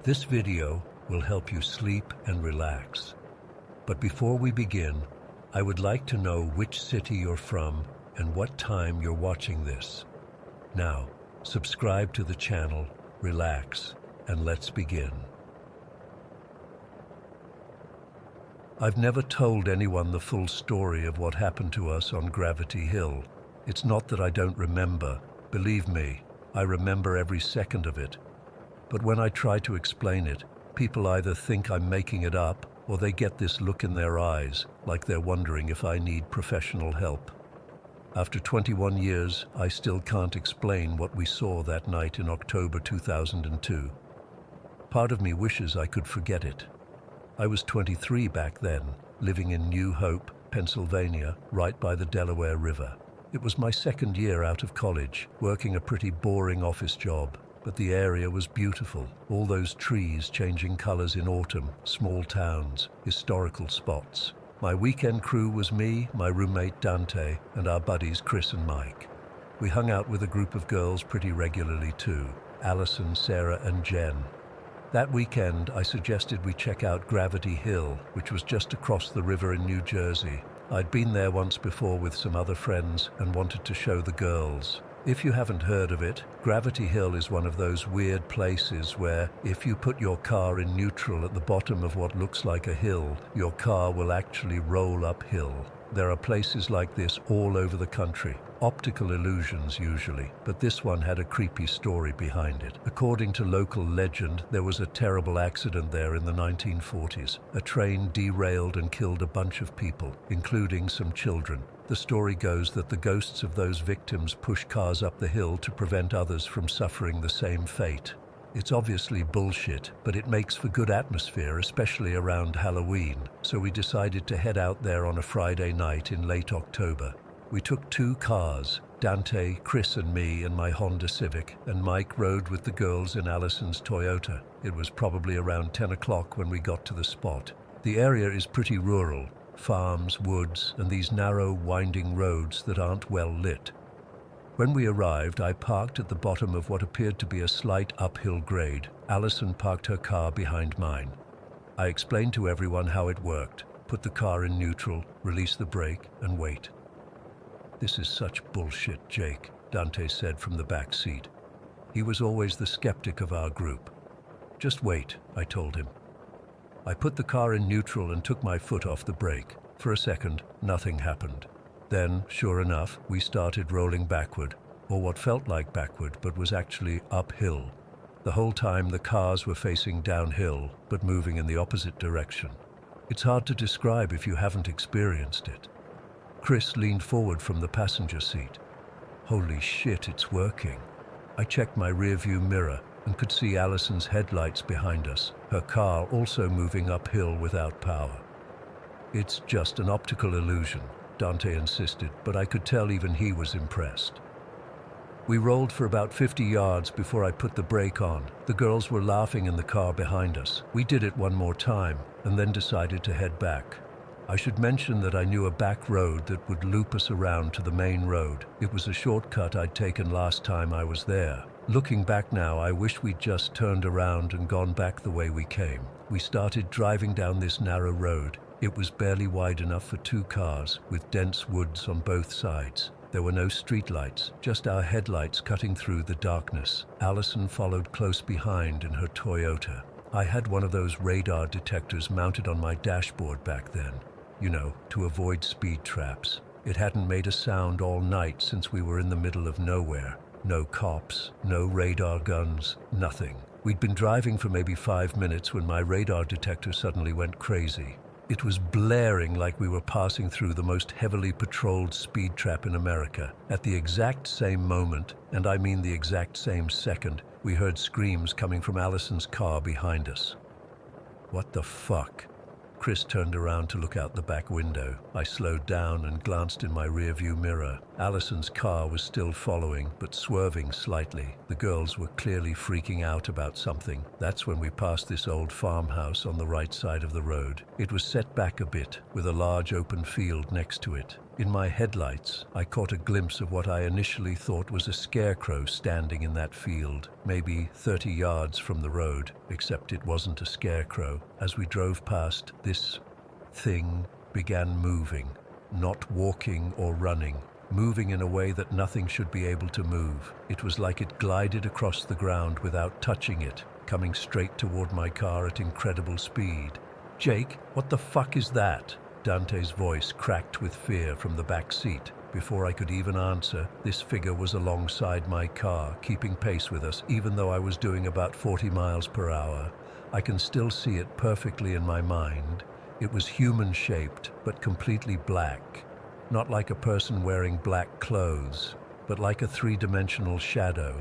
This video will help you sleep and relax. But before we begin, I would like to know which city you're from and what time you're watching this. Now, subscribe to the channel, relax, and let's begin. I've never told anyone the full story of what happened to us on Gravity Hill. It's not that I don't remember. Believe me, I remember every second of it. But when I try to explain it, people either think I'm making it up or they get this look in their eyes, like they're wondering if I need professional help. After 21 years, I still can't explain what we saw that night in October 2002. Part of me wishes I could forget it. I was 23 back then, living in New Hope, Pennsylvania, right by the Delaware River. It was my second year out of college, working a pretty boring office job. But the area was beautiful, all those trees changing colors in autumn, small towns, historical spots. My weekend crew was me, my roommate Dante, and our buddies Chris and Mike. We hung out with a group of girls pretty regularly too, Allison, Sarah, and Jen. That weekend, I suggested we check out Gravity Hill, which was just across the river in New Jersey. I'd been there once before with some other friends and wanted to show the girls. If you haven't heard of it, Gravity Hill is one of those weird places where, if you put your car in neutral at the bottom of what looks like a hill, your car will actually roll uphill. There are places like this all over the country. Optical illusions usually, but this one had a creepy story behind it. According to local legend, there was a terrible accident there in the 1940s. A train derailed and killed a bunch of people, including some children. The story goes that the ghosts of those victims push cars up the hill to prevent others from suffering the same fate. It's obviously bullshit, but it makes for good atmosphere, especially around Halloween, so we decided to head out there on a Friday night in late October. We took 2 cars, Dante, Chris and me in my Honda Civic, and Mike rode with the girls in Allison's Toyota. It was probably around 10 o'clock when we got to the spot. The area is pretty rural, farms, woods, and these narrow, winding roads that aren't well lit. When we arrived, I parked at the bottom of what appeared to be a slight uphill grade. Allison parked her car behind mine. I explained to everyone how it worked. Put the car in neutral, release the brake, and wait. "This is such bullshit, Jake," Dante said from the back seat. He was always the skeptic of our group. "Just wait," I told him. I put the car in neutral and took my foot off the brake. For a second, nothing happened. Then, sure enough, we started rolling backward, or what felt like backward but was actually uphill. The whole time the cars were facing downhill, but moving in the opposite direction. It's hard to describe if you haven't experienced it. Chris leaned forward from the passenger seat. "Holy shit, it's working." I checked my rearview mirror and could see Allison's headlights behind us, her car also moving uphill without power. "It's just an optical illusion," Dante insisted, but I could tell even he was impressed. We rolled for about 50 yards before I put the brake on. The girls were laughing in the car behind us. We did it one more time and then decided to head back. I should mention that I knew a back road that would loop us around to the main road. It was a shortcut I'd taken last time I was there. Looking back now, I wish we'd just turned around and gone back the way we came. We started driving down this narrow road. It was barely wide enough for 2 cars, with dense woods on both sides. There were no streetlights, just our headlights cutting through the darkness. Allison followed close behind in her Toyota. I had one of those radar detectors mounted on my dashboard back then, to avoid speed traps. It hadn't made a sound all night since we were in the middle of nowhere. No cops, no radar guns, nothing. We'd been driving for maybe 5 minutes when my radar detector suddenly went crazy. It was blaring like we were passing through the most heavily patrolled speed trap in America. At the exact same moment, and I mean the exact same second, we heard screams coming from Allison's car behind us. "What the fuck?" Chris turned around to look out the back window. I slowed down and glanced in my rearview mirror. Allison's car was still following, but swerving slightly. The girls were clearly freaking out about something. That's when we passed this old farmhouse on the right side of the road. It was set back a bit, with a large open field next to it. In my headlights, I caught a glimpse of what I initially thought was a scarecrow standing in that field, maybe 30 yards from the road, except it wasn't a scarecrow. As we drove past, this thing began moving, not walking or running, moving in a way that nothing should be able to move. It was like it glided across the ground without touching it, coming straight toward my car at incredible speed. "Jake, what the fuck is that?" Dante's voice cracked with fear from the back seat. Before I could even answer, this figure was alongside my car, keeping pace with us, even though I was doing about 40 miles per hour. I can still see it perfectly in my mind. It was human-shaped, but completely black. Not like a person wearing black clothes, but like a three-dimensional shadow.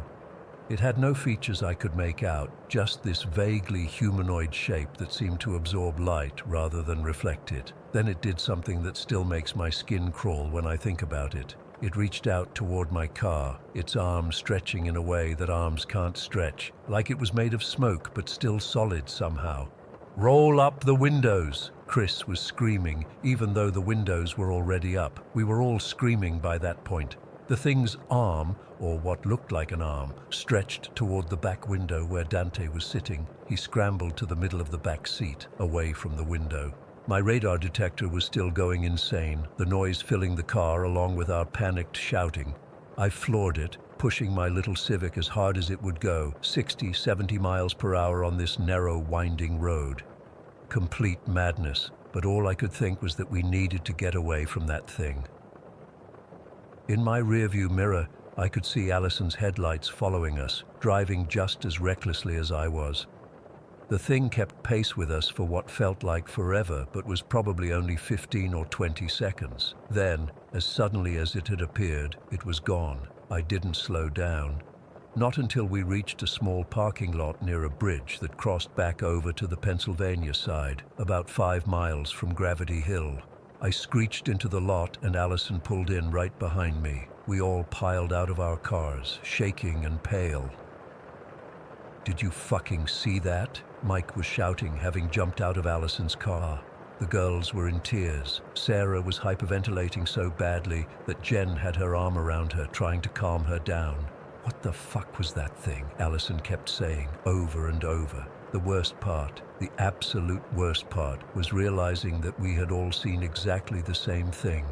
It had no features I could make out, just this vaguely humanoid shape that seemed to absorb light rather than reflect it. Then it did something that still makes my skin crawl when I think about it. It reached out toward my car, its arms stretching in a way that arms can't stretch, like it was made of smoke but still solid somehow. "Roll up the windows!" Chris was screaming, even though the windows were already up. We were all screaming by that point. The thing's arm, or what looked like an arm, stretched toward the back window where Dante was sitting. He scrambled to the middle of the back seat, away from the window. My radar detector was still going insane, the noise filling the car along with our panicked shouting. I floored it, pushing my little Civic as hard as it would go, 60, 70 miles per hour on this narrow, winding road. Complete madness, but all I could think was that we needed to get away from that thing. In my rearview mirror, I could see Allison's headlights following us, driving just as recklessly as I was. The thing kept pace with us for what felt like forever, but was probably only 15 or 20 seconds. Then, as suddenly as it had appeared, it was gone. I didn't slow down. Not until we reached a small parking lot near a bridge that crossed back over to the Pennsylvania side, about 5 miles from Gravity Hill. I screeched into the lot and Allison pulled in right behind me. We all piled out of our cars, shaking and pale. "Did you fucking see that?" Mike was shouting, having jumped out of Allison's car. The girls were in tears. Sarah was hyperventilating so badly that Jen had her arm around her, trying to calm her down. "What the fuck was that thing?" Allison kept saying, over and over. The worst part, the absolute worst part, was realizing that we had all seen exactly the same thing.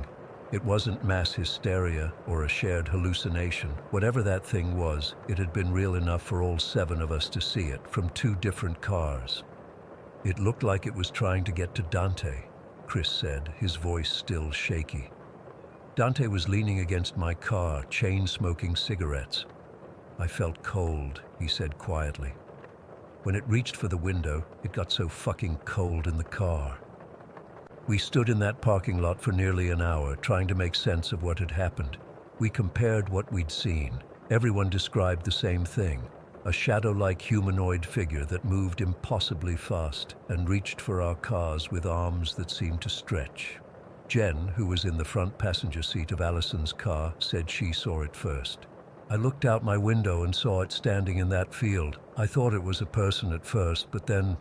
It wasn't mass hysteria or a shared hallucination. Whatever that thing was, it had been real enough for all 7 of us to see it from 2 different cars. "It looked like it was trying to get to Dante," Chris said, his voice still shaky. Dante was leaning against my car, chain-smoking cigarettes. "I felt cold," he said quietly. "When it reached for the window, it got so fucking cold in the car." We stood in that parking lot for nearly an hour, trying to make sense of what had happened. We compared what we'd seen. Everyone described the same thing, a shadow-like humanoid figure that moved impossibly fast and reached for our cars with arms that seemed to stretch. Jen, who was in the front passenger seat of Allison's car, said she saw it first. "I looked out my window and saw it standing in that field. I thought it was a person at first, but then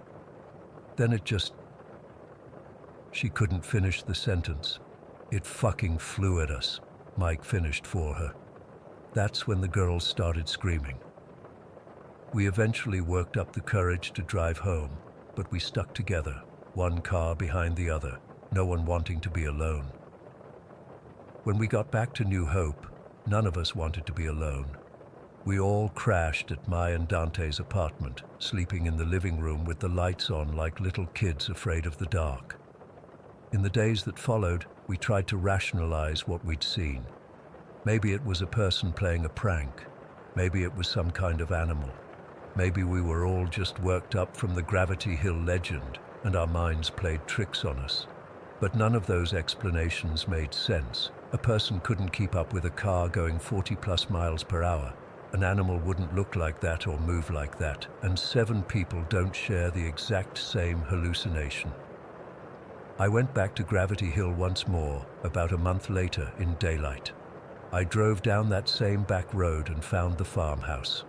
it just..." She couldn't finish the sentence. "It fucking flew at us," Mike finished for her. That's when the girls started screaming. We eventually worked up the courage to drive home, but we stuck together, one car behind the other, no one wanting to be alone. When we got back to New Hope, none of us wanted to be alone. We all crashed at my and Dante's apartment, sleeping in the living room with the lights on like little kids afraid of the dark. In the days that followed, we tried to rationalize what we'd seen. Maybe it was a person playing a prank. Maybe it was some kind of animal. Maybe we were all just worked up from the Gravity Hill legend and our minds played tricks on us. But none of those explanations made sense. A person couldn't keep up with a car going 40+ miles per hour. An animal wouldn't look like that or move like that. And 7 people don't share the exact same hallucination. I went back to Gravity Hill once more, about a month later in daylight. I drove down that same back road and found the farmhouse.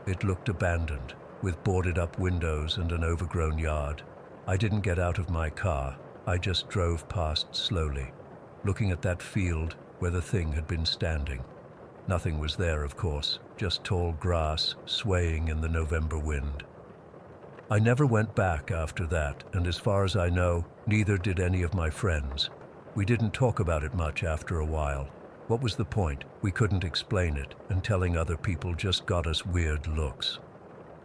It looked abandoned, with boarded-up windows and an overgrown yard. I didn't get out of my car. I just drove past slowly. looking at that field where the thing had been standing. Nothing was there, of course, just tall grass swaying in the November wind. I never went back after that, and as far as I know, neither did any of my friends. We didn't talk about it much after a while. What was the point? We couldn't explain it, and telling other people just got us weird looks.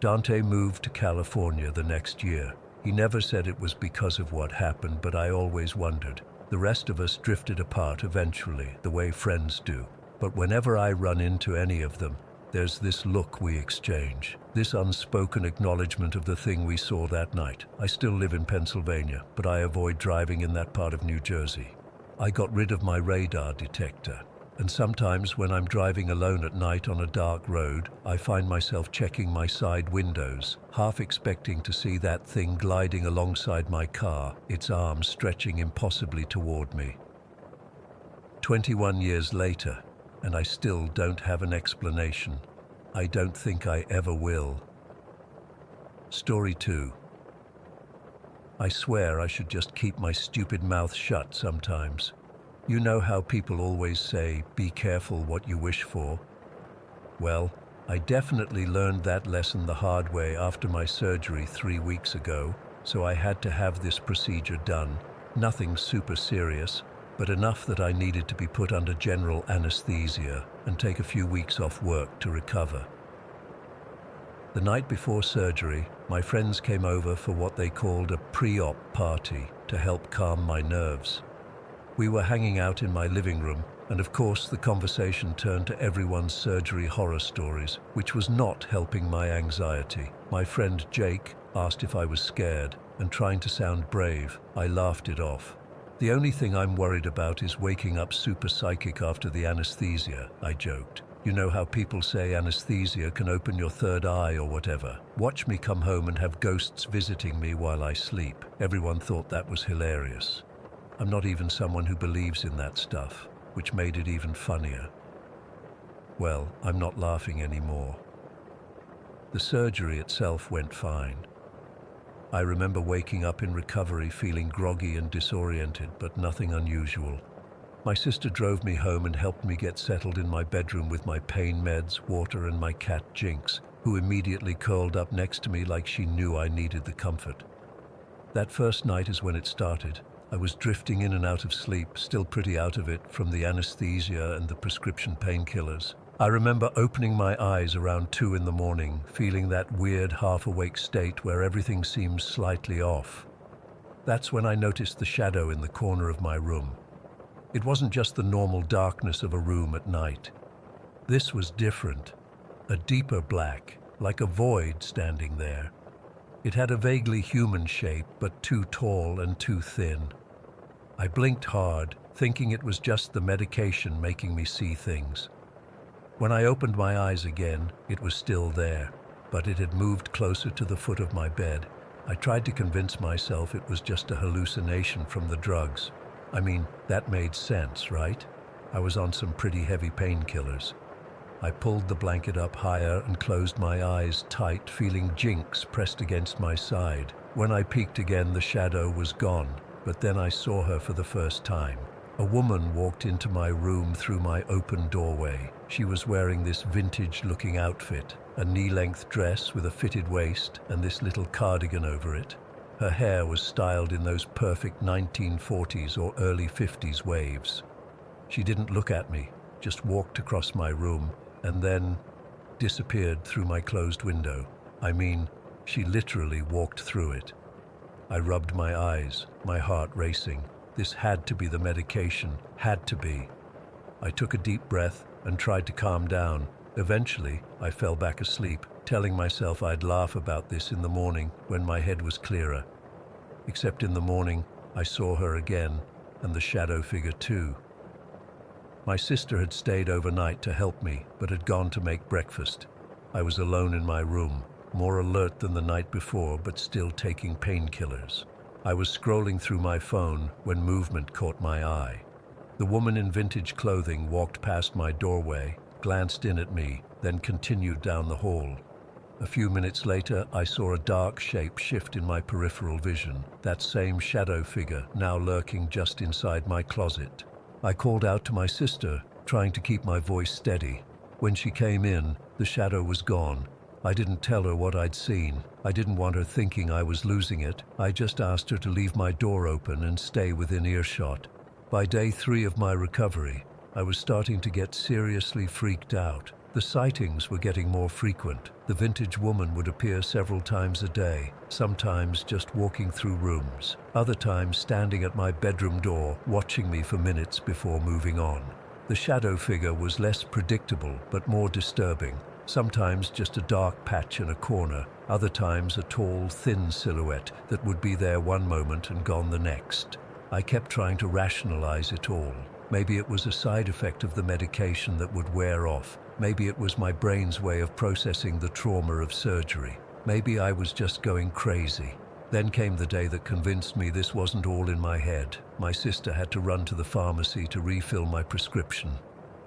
Dante moved to California the next year. He never said it was because of what happened, but I always wondered. The rest of us drifted apart eventually, the way friends do. But whenever I run into any of them, there's this look we exchange, this unspoken acknowledgement of the thing we saw that night. I still live in Pennsylvania, but I avoid driving in that part of New Jersey. I got rid of my radar detector, and sometimes when I'm driving alone at night on a dark road, I find myself checking my side windows, half expecting to see that thing gliding alongside my car, its arms stretching impossibly toward me. 21 years later, and I still don't have an explanation. I don't think I ever will. Story 2. I swear I should just keep my stupid mouth shut sometimes. You know how people always say, be careful what you wish for? Well, I definitely learned that lesson the hard way after my surgery 3 weeks ago, so I had to have this procedure done. Nothing super serious, but enough that I needed to be put under general anesthesia and take a few weeks off work to recover. The night before surgery, my friends came over for what they called a pre-op party to help calm my nerves. We were hanging out in my living room, and of course the conversation turned to everyone's surgery horror stories, which was not helping my anxiety. My friend Jake asked if I was scared, and trying to sound brave, I laughed it off. The only thing I'm worried about is waking up super psychic after the anesthesia, I joked. You know how people say anesthesia can open your third eye or whatever. Watch me come home and have ghosts visiting me while I sleep. Everyone thought that was hilarious. I'm not even someone who believes in that stuff, which made it even funnier. Well, I'm not laughing anymore. The surgery itself went fine. I remember waking up in recovery feeling groggy and disoriented, but nothing unusual. My sister drove me home and helped me get settled in my bedroom with my pain meds, water, and my cat Jinx, who immediately curled up next to me like she knew I needed the comfort. That first night is when it started. I was drifting in and out of sleep, still pretty out of it from the anesthesia and the prescription painkillers. I remember opening my eyes around 2 in the morning, feeling that weird half-awake state where everything seems slightly off. That's when I noticed the shadow in the corner of my room. It wasn't just the normal darkness of a room at night. This was different, a deeper black, like a void standing there. It had a vaguely human shape, but too tall and too thin. I blinked hard, thinking it was just the medication making me see things. When I opened my eyes again, it was still there, but it had moved closer to the foot of my bed. I tried to convince myself it was just a hallucination from the drugs. I mean, that made sense, right? I was on some pretty heavy painkillers. I pulled the blanket up higher and closed my eyes tight, feeling Jinx pressed against my side. When I peeked again, the shadow was gone, but then I saw her for the first time. A woman walked into my room through my open doorway. She was wearing this vintage-looking outfit, a knee-length dress with a fitted waist and this little cardigan over it. Her hair was styled in those perfect 1940s or early 50s waves. She didn't look at me, just walked across my room, and then disappeared through my closed window. I mean, she literally walked through it. I rubbed my eyes, my heart racing. This had to be the medication, had to be. I took a deep breath and tried to calm down. Eventually, I fell back asleep, telling myself I'd laugh about this in the morning when my head was clearer. Except in the morning, I saw her again, and the shadow figure too. My sister had stayed overnight to help me, but had gone to make breakfast. I was alone in my room, more alert than the night before, but still taking painkillers. I was scrolling through my phone when movement caught my eye. The woman in vintage clothing walked past my doorway, glanced in at me, then continued down the hall. A few minutes later, I saw a dark shape shift in my peripheral vision, that same shadow figure now lurking just inside my closet. I called out to my sister, trying to keep my voice steady. When she came in, the shadow was gone. I didn't tell her what I'd seen. I didn't want her thinking I was losing it. I just asked her to leave my door open and stay within earshot. By day 3 of my recovery, I was starting to get seriously freaked out. The sightings were getting more frequent. The vintage woman would appear several times a day, sometimes just walking through rooms, other times standing at my bedroom door, watching me for minutes before moving on. The shadow figure was less predictable but more disturbing. Sometimes just a dark patch in a corner, other times a tall, thin silhouette that would be there one moment and gone the next. I kept trying to rationalize it all. Maybe it was a side effect of the medication that would wear off. Maybe it was my brain's way of processing the trauma of surgery. Maybe I was just going crazy. Then came the day that convinced me this wasn't all in my head. My sister had to run to the pharmacy to refill my prescription.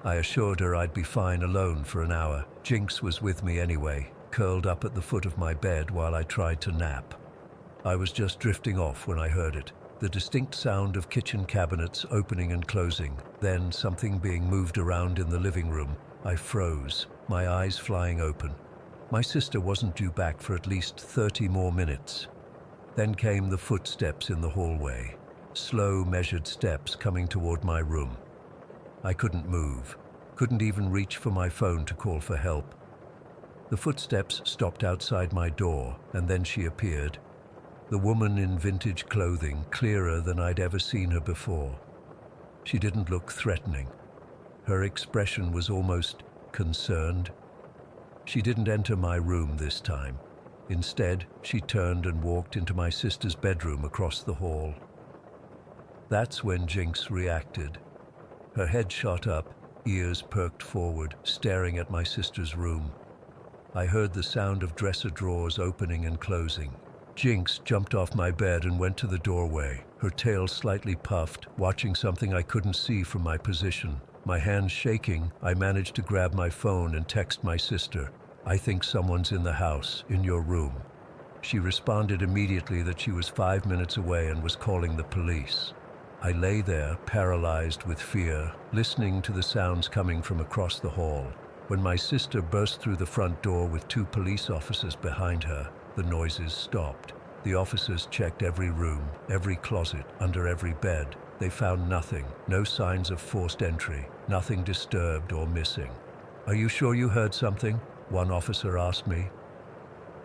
I assured her I'd be fine alone for an hour. Jinx was with me anyway, curled up at the foot of my bed while I tried to nap. I was just drifting off when I heard it. The distinct sound of kitchen cabinets opening and closing, then something being moved around in the living room. I froze, my eyes flying open. My sister wasn't due back for at least 30 more minutes. Then came the footsteps in the hallway, slow, measured steps coming toward my room. I couldn't move, couldn't even reach for my phone to call for help. The footsteps stopped outside my door, and then she appeared. The woman in vintage clothing, clearer than I'd ever seen her before. She didn't look threatening. Her expression was almost concerned. She didn't enter my room this time. Instead, she turned and walked into my sister's bedroom across the hall. That's when Jinx reacted. Her head shot up, ears perked forward, staring at my sister's room. I heard the sound of dresser drawers opening and closing. Jinx jumped off my bed and went to the doorway, her tail slightly puffed, watching something I couldn't see from my position. My hands shaking, I managed to grab my phone and text my sister, "I think someone's in the house, in your room." She responded immediately that she was 5 minutes away and was calling the police. I lay there, paralyzed with fear, listening to the sounds coming from across the hall. When my sister burst through the front door with 2 police officers behind her, the noises stopped. The officers checked every room, every closet, under every bed. They found nothing, no signs of forced entry, nothing disturbed or missing. "Are you sure you heard something?" one officer asked me.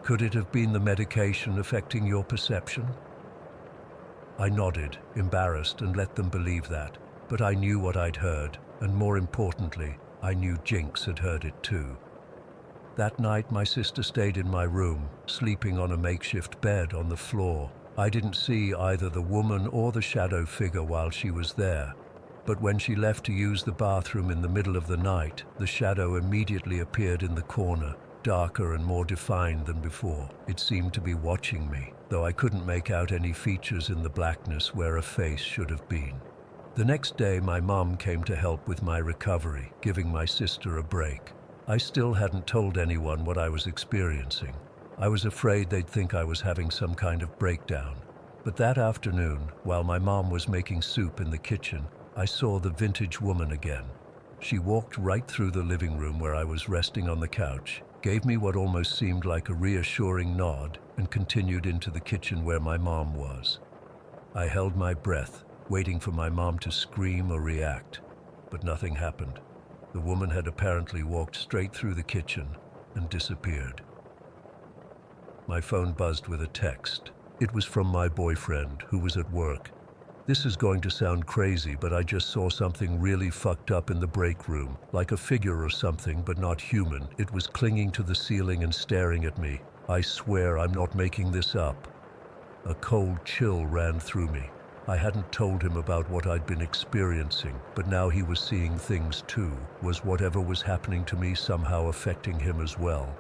"Could it have been the medication affecting your perception?" I nodded, embarrassed, and let them believe that. But I knew what I'd heard, and more importantly, I knew Jinx had heard it too. That night, my sister stayed in my room, sleeping on a makeshift bed on the floor. I didn't see either the woman or the shadow figure while she was there. But when she left to use the bathroom in the middle of the night, the shadow immediately appeared in the corner, darker and more defined than before. It seemed to be watching me, though I couldn't make out any features in the blackness where a face should have been. The next day, my mom came to help with my recovery, giving my sister a break. I still hadn't told anyone what I was experiencing. I was afraid they'd think I was having some kind of breakdown. But that afternoon, while my mom was making soup in the kitchen, I saw the vintage woman again. She walked right through the living room where I was resting on the couch, gave me what almost seemed like a reassuring nod, and continued into the kitchen where my mom was. I held my breath, waiting for my mom to scream or react, but nothing happened. The woman had apparently walked straight through the kitchen and disappeared. My phone buzzed with a text. It was from my boyfriend, who was at work. "This is going to sound crazy, but I just saw something really fucked up in the break room, like a figure or something, but not human. It was clinging to the ceiling and staring at me. I swear I'm not making this up." A cold chill ran through me. I hadn't told him about what I'd been experiencing, but now he was seeing things too. Was whatever was happening to me somehow affecting him as well?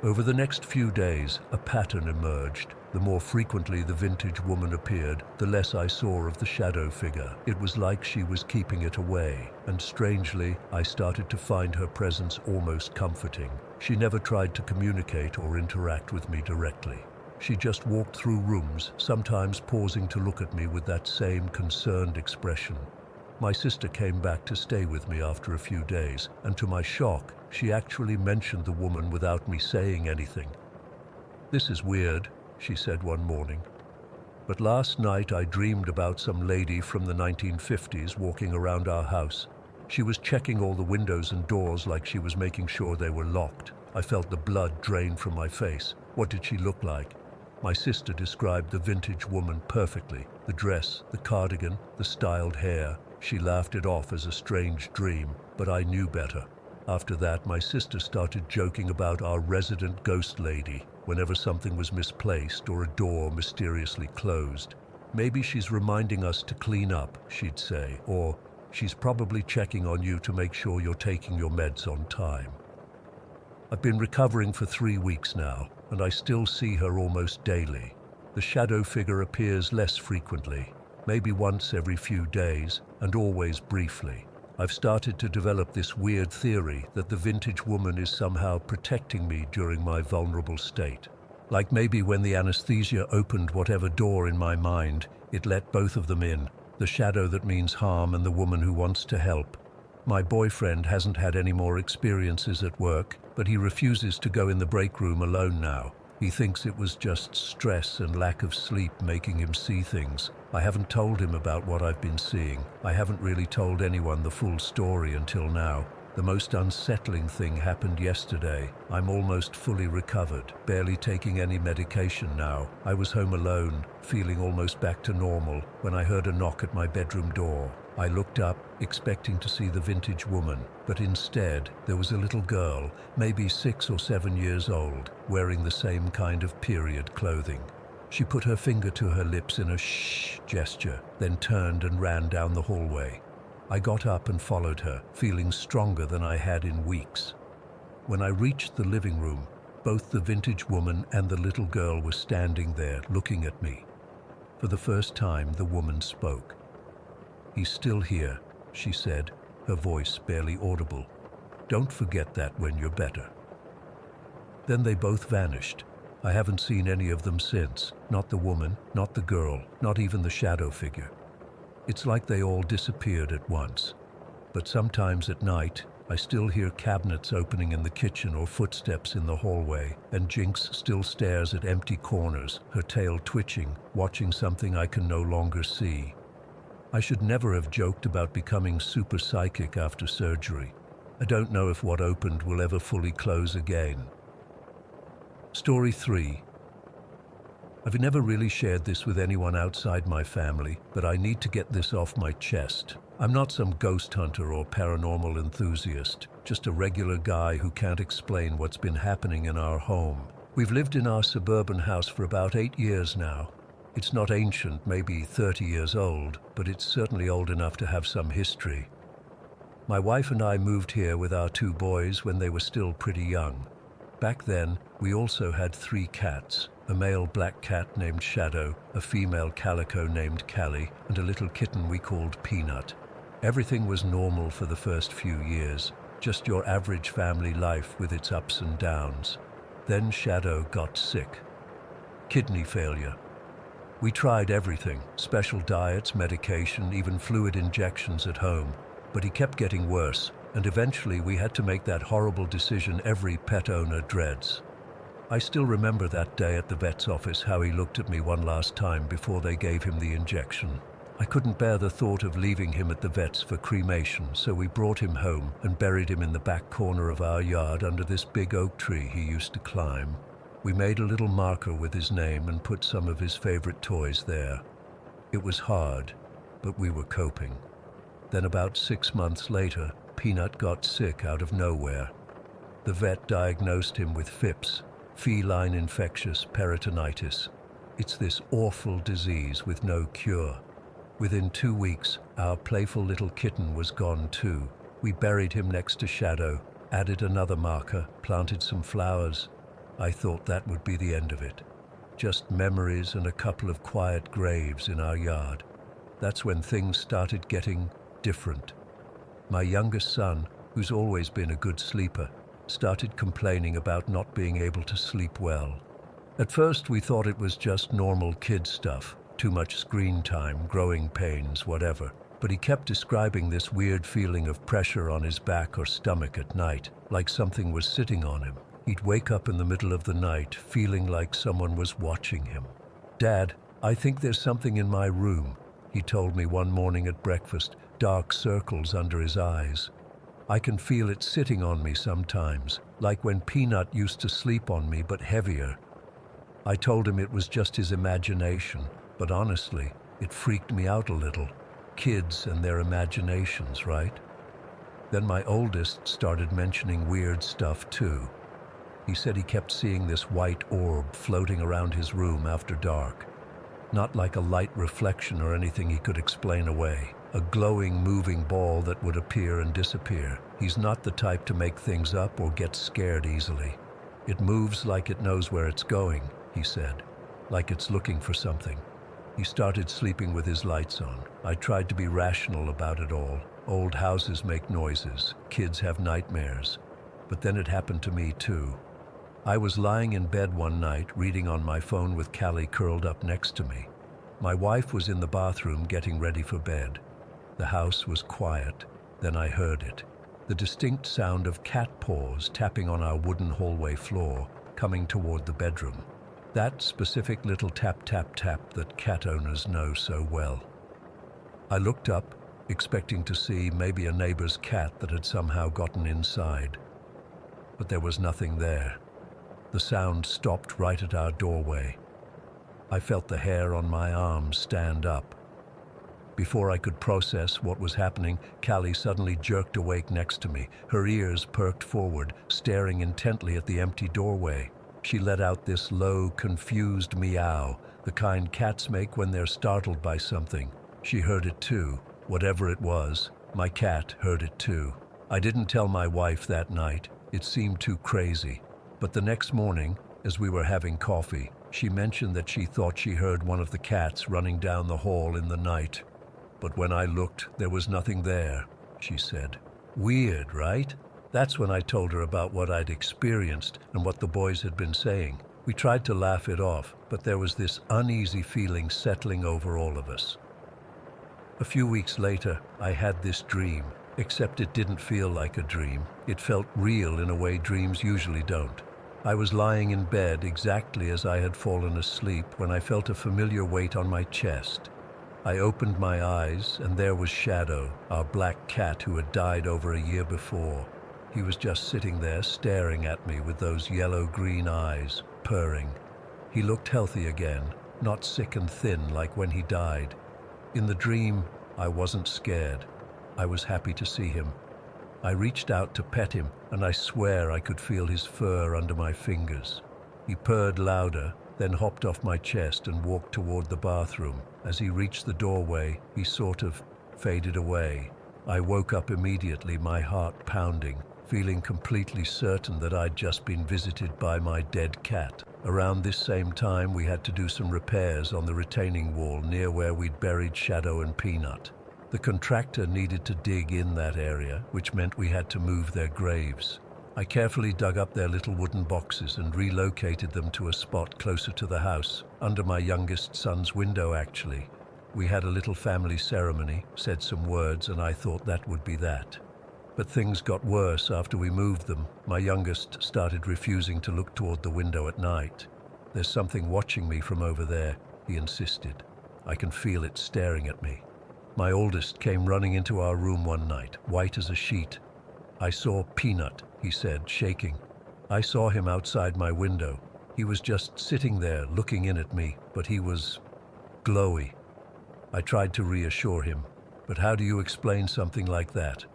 Over the next few days, a pattern emerged. The more frequently the vintage woman appeared, the less I saw of the shadow figure. It was like she was keeping it away, and strangely, I started to find her presence almost comforting. She never tried to communicate or interact with me directly. She just walked through rooms, sometimes pausing to look at me with that same concerned expression. My sister came back to stay with me after a few days, and to my shock, she actually mentioned the woman without me saying anything. "This is weird," she said one morning. "But last night I dreamed about some lady from the 1950s walking around our house. She was checking all the windows and doors like she was making sure they were locked. I felt the blood drain from my face. What did she look like?" My sister described the vintage woman perfectly. The dress, the cardigan, the styled hair. She laughed it off as a strange dream, but I knew better. After that, my sister started joking about our resident ghost lady whenever something was misplaced or a door mysteriously closed. "Maybe she's reminding us to clean up," she'd say, or "she's probably checking on you to make sure you're taking your meds on time." I've been recovering for 3 weeks now, and I still see her almost daily. The shadow figure appears less frequently, maybe once every few days, and always briefly. I've started to develop this weird theory that the vintage woman is somehow protecting me during my vulnerable state. Like maybe when the anesthesia opened whatever door in my mind, it let both of them in, the shadow that means harm and the woman who wants to help. My boyfriend hasn't had any more experiences at work, but he refuses to go in the break room alone now. He thinks it was just stress and lack of sleep making him see things. I haven't told him about what I've been seeing. I haven't really told anyone the full story until now. The most unsettling thing happened yesterday. I'm almost fully recovered, barely taking any medication now. I was home alone, feeling almost back to normal, when I heard a knock at my bedroom door. I looked up, expecting to see the vintage woman, but instead there was a little girl, maybe 6 or 7 years old, wearing the same kind of period clothing. She put her finger to her lips in a shh gesture, then turned and ran down the hallway. I got up and followed her, feeling stronger than I had in weeks. When I reached the living room, both the vintage woman and the little girl were standing there, looking at me. For the first time, the woman spoke. "He's still here," she said, her voice barely audible. "Don't forget that when you're better." Then they both vanished. I haven't seen any of them since. Not the woman, not the girl, not even the shadow figure. It's like they all disappeared at once. But sometimes at night, I still hear cabinets opening in the kitchen or footsteps in the hallway, and Jinx still stares at empty corners, her tail twitching, watching something I can no longer see. I should never have joked about becoming super psychic after surgery. I don't know if what opened will ever fully close again. Story 3. I've never really shared this with anyone outside my family, but I need to get this off my chest. I'm not some ghost hunter or paranormal enthusiast, just a regular guy who can't explain what's been happening in our home. We've lived in our suburban house for about 8 years now. It's not ancient, maybe 30 years old, but it's certainly old enough to have some history. My wife and I moved here with our 2 boys when they were still pretty young. Back then, we also had 3 cats, a male black cat named Shadow, a female calico named Callie, and a little kitten we called Peanut. Everything was normal for the first few years, just your average family life with its ups and downs. Then Shadow got sick. Kidney failure. We tried everything, special diets, medication, even fluid injections at home, but he kept getting worse, and eventually we had to make that horrible decision every pet owner dreads. I still remember that day at the vet's office, how he looked at me one last time before they gave him the injection. I couldn't bear the thought of leaving him at the vet's for cremation, so we brought him home and buried him in the back corner of our yard under this big oak tree he used to climb. We made a little marker with his name and put some of his favorite toys there. It was hard, but we were coping. Then about 6 months later, Peanut got sick out of nowhere. The vet diagnosed him with FIPS, feline infectious peritonitis. It's this awful disease with no cure. Within 2 weeks, our playful little kitten was gone too. We buried him next to Shadow, added another marker, planted some flowers. I thought that would be the end of it. Just memories and a couple of quiet graves in our yard. That's when things started getting different. My youngest son, who's always been a good sleeper, started complaining about not being able to sleep well. At first we thought it was just normal kid stuff, too much screen time, growing pains, whatever. But he kept describing this weird feeling of pressure on his back or stomach at night, like something was sitting on him. He'd wake up in the middle of the night, feeling like someone was watching him. "Dad, I think there's something in my room," he told me one morning at breakfast, dark circles under his eyes. "I can feel it sitting on me sometimes, like when Peanut used to sleep on me, but heavier." I told him it was just his imagination, but honestly, it freaked me out a little. Kids and their imaginations, right? Then my oldest started mentioning weird stuff too. He said he kept seeing this white orb floating around his room after dark. Not like a light reflection or anything he could explain away. A glowing, moving ball that would appear and disappear. He's not the type to make things up or get scared easily. "It moves like it knows where it's going," he said, "like it's looking for something." He started sleeping with his lights on. I tried to be rational about it all. Old houses make noises. Kids have nightmares. But then it happened to me too. I was lying in bed one night, reading on my phone with Callie curled up next to me. My wife was in the bathroom getting ready for bed. The house was quiet. Then I heard it. The distinct sound of cat paws tapping on our wooden hallway floor, coming toward the bedroom. That specific little tap, tap, tap that cat owners know so well. I looked up, expecting to see maybe a neighbor's cat that had somehow gotten inside. But there was nothing there. The sound stopped right at our doorway. I felt the hair on my arms stand up. Before I could process what was happening, Callie suddenly jerked awake next to me, her ears perked forward, staring intently at the empty doorway. She let out this low, confused meow, the kind cats make when they're startled by something. She heard it too, whatever it was. My cat heard it too. I didn't tell my wife that night. It seemed too crazy. But the next morning, as we were having coffee, she mentioned that she thought she heard one of the cats running down the hall in the night. "But when I looked, there was nothing there," she said. "Weird, right?" That's when I told her about what I'd experienced and what the boys had been saying. We tried to laugh it off, but there was this uneasy feeling settling over all of us. A few weeks later, I had this dream, except it didn't feel like a dream. It felt real in a way dreams usually don't. I was lying in bed exactly as I had fallen asleep when I felt a familiar weight on my chest. I opened my eyes, and there was Shadow, our black cat who had died over a year before. He was just sitting there staring at me with those yellow-green eyes, purring. He looked healthy again, not sick and thin like when he died. In the dream, I wasn't scared. I was happy to see him. I reached out to pet him, and I swear I could feel his fur under my fingers. He purred louder, then hopped off my chest and walked toward the bathroom. As he reached the doorway, he sort of faded away. I woke up immediately, my heart pounding, feeling completely certain that I'd just been visited by my dead cat. Around this same time, we had to do some repairs on the retaining wall near where we'd buried Shadow and Peanut. The contractor needed to dig in that area, which meant we had to move their graves. I carefully dug up their little wooden boxes and relocated them to a spot closer to the house, under my youngest son's window actually. We had a little family ceremony, said some words, and I thought that would be that. But things got worse after we moved them. My youngest started refusing to look toward the window at night. "There's something watching me from over there," he insisted. "I can feel it staring at me." My oldest came running into our room one night, white as a sheet. "I saw Peanut," he said, shaking. "I saw him outside my window. He was just sitting there looking in at me, but he was glowy." I tried to reassure him, but how do you explain something like that?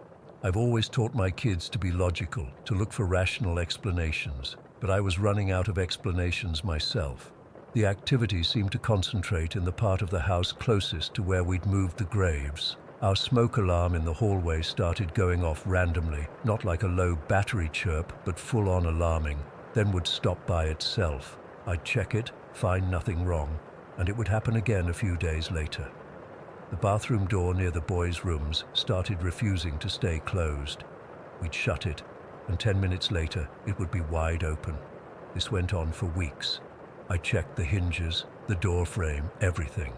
I've always taught my kids to be logical, to look for rational explanations, but I was running out of explanations myself. The activity seemed to concentrate in the part of the house closest to where we'd moved the graves. Our smoke alarm in the hallway started going off randomly, not like a low battery chirp, but full-on alarming, then would stop by itself. I'd check it, find nothing wrong, and it would happen again a few days later. The bathroom door near the boys' rooms started refusing to stay closed. We'd shut it, and 10 minutes later, it would be wide open. This went on for weeks. I checked the hinges, the door frame, everything.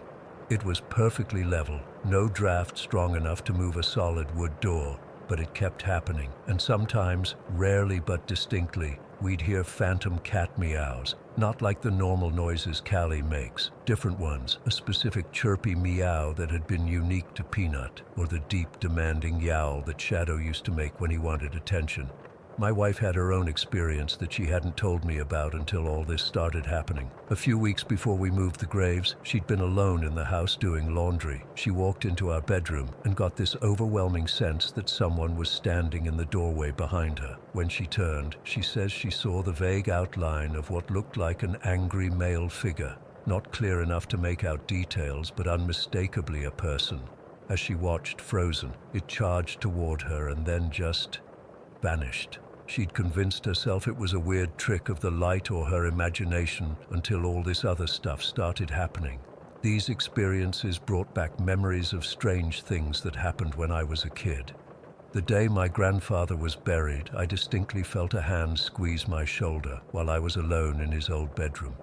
It was perfectly level, no draft strong enough to move a solid wood door, but it kept happening, and sometimes, rarely but distinctly, we'd hear phantom cat meows, not like the normal noises Callie makes, different ones, a specific chirpy meow that had been unique to Peanut, or the deep, demanding yowl that Shadow used to make when he wanted attention. My wife had her own experience that she hadn't told me about until all this started happening. A few weeks before we moved the graves, she'd been alone in the house doing laundry. She walked into our bedroom and got this overwhelming sense that someone was standing in the doorway behind her. When she turned, she says she saw the vague outline of what looked like an angry male figure, not clear enough to make out details, but unmistakably a person. As she watched, frozen, it charged toward her and then just vanished. She'd convinced herself it was a weird trick of the light or her imagination until all this other stuff started happening. These experiences brought back memories of strange things that happened when I was a kid. The day my grandfather was buried, I distinctly felt a hand squeeze my shoulder while I was alone in his old bedroom.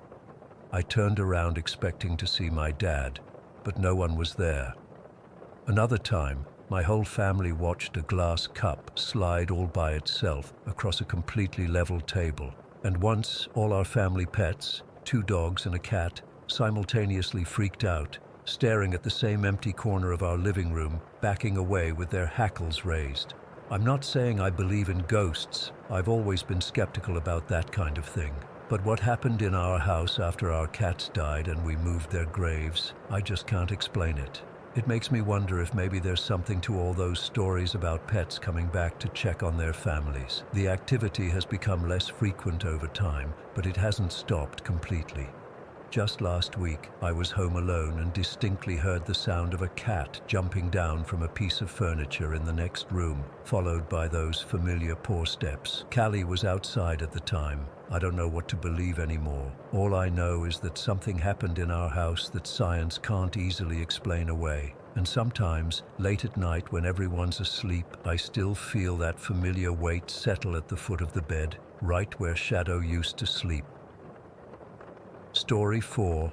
I turned around expecting to see my dad, but no one was there. Another time, my whole family watched a glass cup slide all by itself across a completely level table. And once, all our family pets, 2 dogs and a cat, simultaneously freaked out, staring at the same empty corner of our living room, backing away with their hackles raised. I'm not saying I believe in ghosts. I've always been skeptical about that kind of thing. But what happened in our house after our cats died and we moved their graves, I just can't explain it. It makes me wonder if maybe there's something to all those stories about pets coming back to check on their families. The activity has become less frequent over time, but it hasn't stopped completely. Just last week, I was home alone and distinctly heard the sound of a cat jumping down from a piece of furniture in the next room, followed by those familiar paw steps. Callie was outside at the time. I don't know what to believe anymore. All I know is that something happened in our house that science can't easily explain away. And sometimes, late at night when everyone's asleep, I still feel that familiar weight settle at the foot of the bed, right where Shadow used to sleep. Story 4.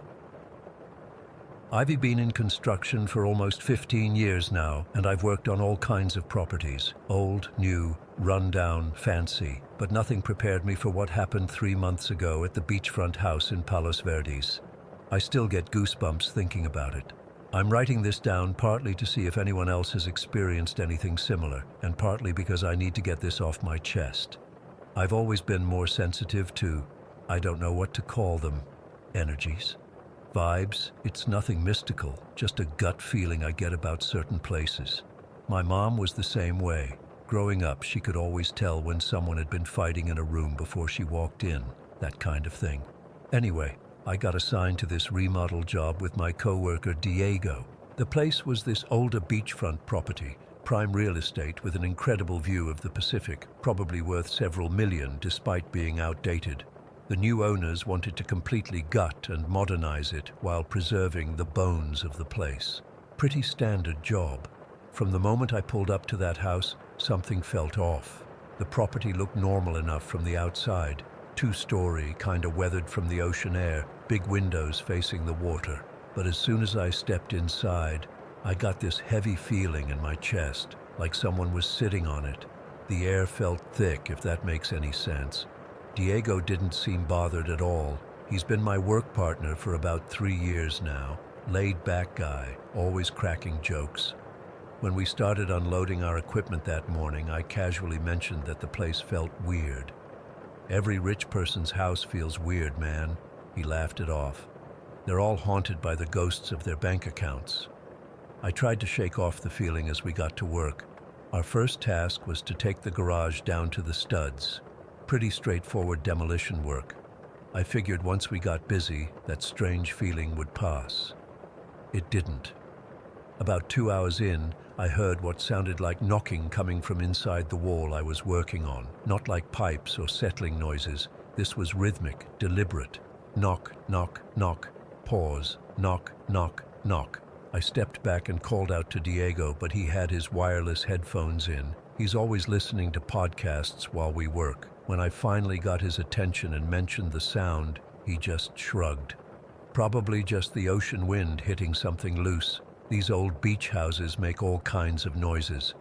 I've been in construction for almost 15 years now, and I've worked on all kinds of properties. Old, new, run-down, fancy. But nothing prepared me for what happened 3 months ago at the beachfront house in Palos Verdes. I still get goosebumps thinking about it. I'm writing this down partly to see if anyone else has experienced anything similar, and partly because I need to get this off my chest. I've always been more sensitive to, I don't know what to call them, energies. Vibes, it's nothing mystical, just a gut feeling I get about certain places. My mom was the same way. Growing up, she could always tell when someone had been fighting in a room before she walked in, that kind of thing. Anyway, I got assigned to this remodel job with my coworker Diego. The place was this older beachfront property, prime real estate with an incredible view of the Pacific, probably worth several million despite being outdated. The new owners wanted to completely gut and modernize it while preserving the bones of the place. Pretty standard job. From the moment I pulled up to that house, something felt off. The property looked normal enough from the outside. 2-story, kinda weathered from the ocean air, big windows facing the water. But as soon as I stepped inside, I got this heavy feeling in my chest, like someone was sitting on it. The air felt thick, if that makes any sense. Diego didn't seem bothered at all. He's been my work partner for about 3 years now. Laid-back guy, always cracking jokes. When we started unloading our equipment that morning, I casually mentioned that the place felt weird. Every rich person's house feels weird, man. He laughed it off. They're all haunted by the ghosts of their bank accounts. I tried to shake off the feeling as we got to work. Our first task was to take the garage down to the studs. Pretty straightforward demolition work. I figured once we got busy, that strange feeling would pass. It didn't. About 2 hours in, I heard what sounded like knocking coming from inside the wall I was working on. Not like pipes or settling noises. This was rhythmic, deliberate. Knock, knock, knock. Pause. Knock, knock, knock. I stepped back and called out to Diego, but he had his wireless headphones in. He's always listening to podcasts while we work. When I finally got his attention and mentioned the sound, he just shrugged. Probably just the ocean wind hitting something loose. These old beach houses make all kinds of noises.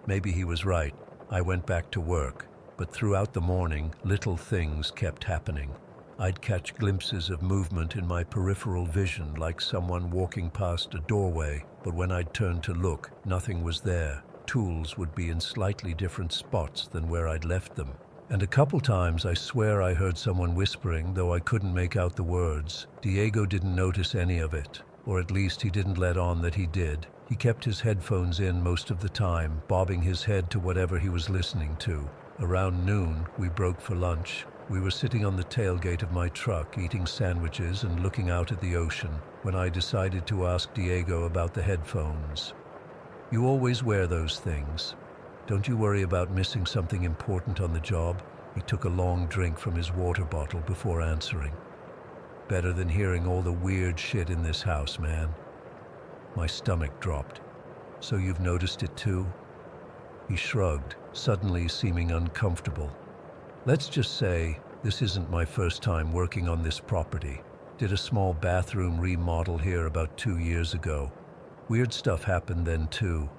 Maybe he was right. I went back to work, but throughout the morning, little things kept happening. I'd catch glimpses of movement in my peripheral vision, like someone walking past a doorway, but when I'd turn to look, nothing was there. Tools would be in slightly different spots than where I'd left them. And a couple times I swear I heard someone whispering, though I couldn't make out the words. Diego didn't notice any of it, or at least he didn't let on that he did. He kept his headphones in most of the time, bobbing his head to whatever he was listening to. Around noon, we broke for lunch. We were sitting on the tailgate of my truck, eating sandwiches and looking out at the ocean, when I decided to ask Diego about the headphones. "You always wear those things. Don't you worry about missing something important on the job?" He took a long drink from his water bottle before answering. "Better than hearing all the weird shit in this house, man." My stomach dropped. "So you've noticed it too?" He shrugged, suddenly seeming uncomfortable. "Let's just say this isn't my first time working on this property. Did a small bathroom remodel here about 2 years ago. Weird stuff happened then too."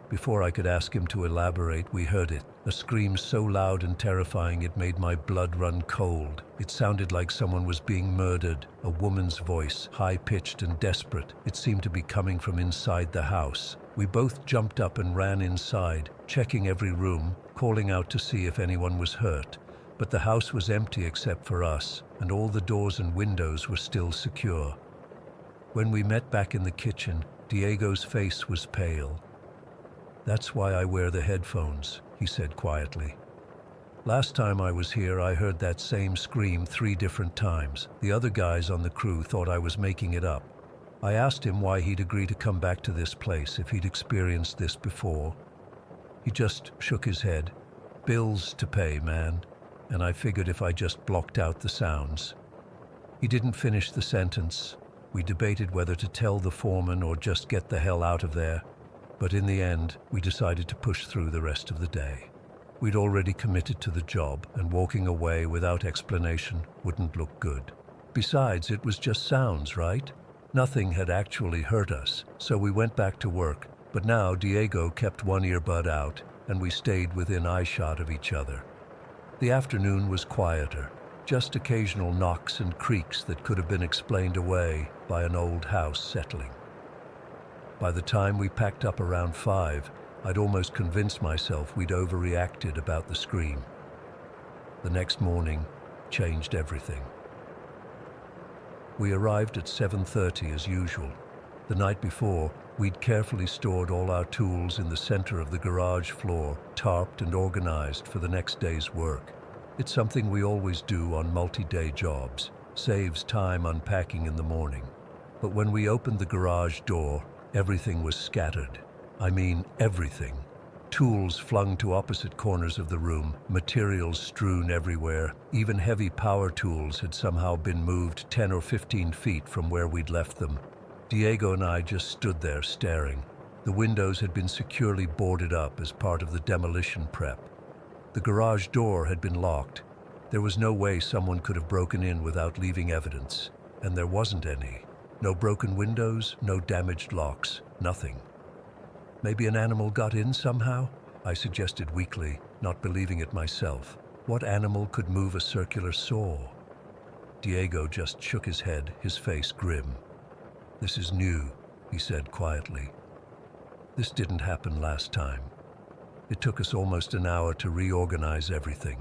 Before I could ask him to elaborate, we heard it. A scream so loud and terrifying it made my blood run cold. It sounded like someone was being murdered. A woman's voice, high-pitched and desperate. It seemed to be coming from inside the house. We both jumped up and ran inside, checking every room, calling out to see if anyone was hurt. But the house was empty except for us, and all the doors and windows were still secure. When we met back in the kitchen, Diego's face was pale. "That's why I wear the headphones," he said quietly. "Last time I was here, I heard that same scream 3 different times. The other guys on the crew thought I was making it up. I asked him why he'd agree to come back to this place if he'd experienced this before. He just shook his head. Bills to pay, man. And I figured if I just blocked out the sounds." He didn't finish the sentence. We debated whether to tell the foreman or just get the hell out of there. But in the end, we decided to push through the rest of the day. We'd already committed to the job, and walking away without explanation wouldn't look good. Besides, it was just sounds, right? Nothing had actually hurt us, so we went back to work. But now Diego kept one earbud out, and we stayed within eyeshot of each other. The afternoon was quieter, just occasional knocks and creaks that could have been explained away by an old house settling. By the time we packed up around 5, I'd almost convinced myself we'd overreacted about the scream. The next morning changed everything. We arrived at 7:30 as usual. The night before, we'd carefully stored all our tools in the center of the garage floor, tarped and organized for the next day's work. It's something we always do on multi-day jobs. Saves time unpacking in the morning. But when we opened the garage door, everything was scattered. I mean, everything. Tools flung to opposite corners of the room, materials strewn everywhere. Even heavy power tools had somehow been moved 10 or 15 feet from where we'd left them. Diego and I just stood there staring. The windows had been securely boarded up as part of the demolition prep. The garage door had been locked. There was no way someone could have broken in without leaving evidence, and there wasn't any. No broken windows, no damaged locks, nothing. "Maybe an animal got in somehow?" I suggested weakly, not believing it myself. What animal could move a circular saw? Diego just shook his head, his face grim. "This is new," he said quietly. "This didn't happen last time." It took us almost an hour to reorganize everything.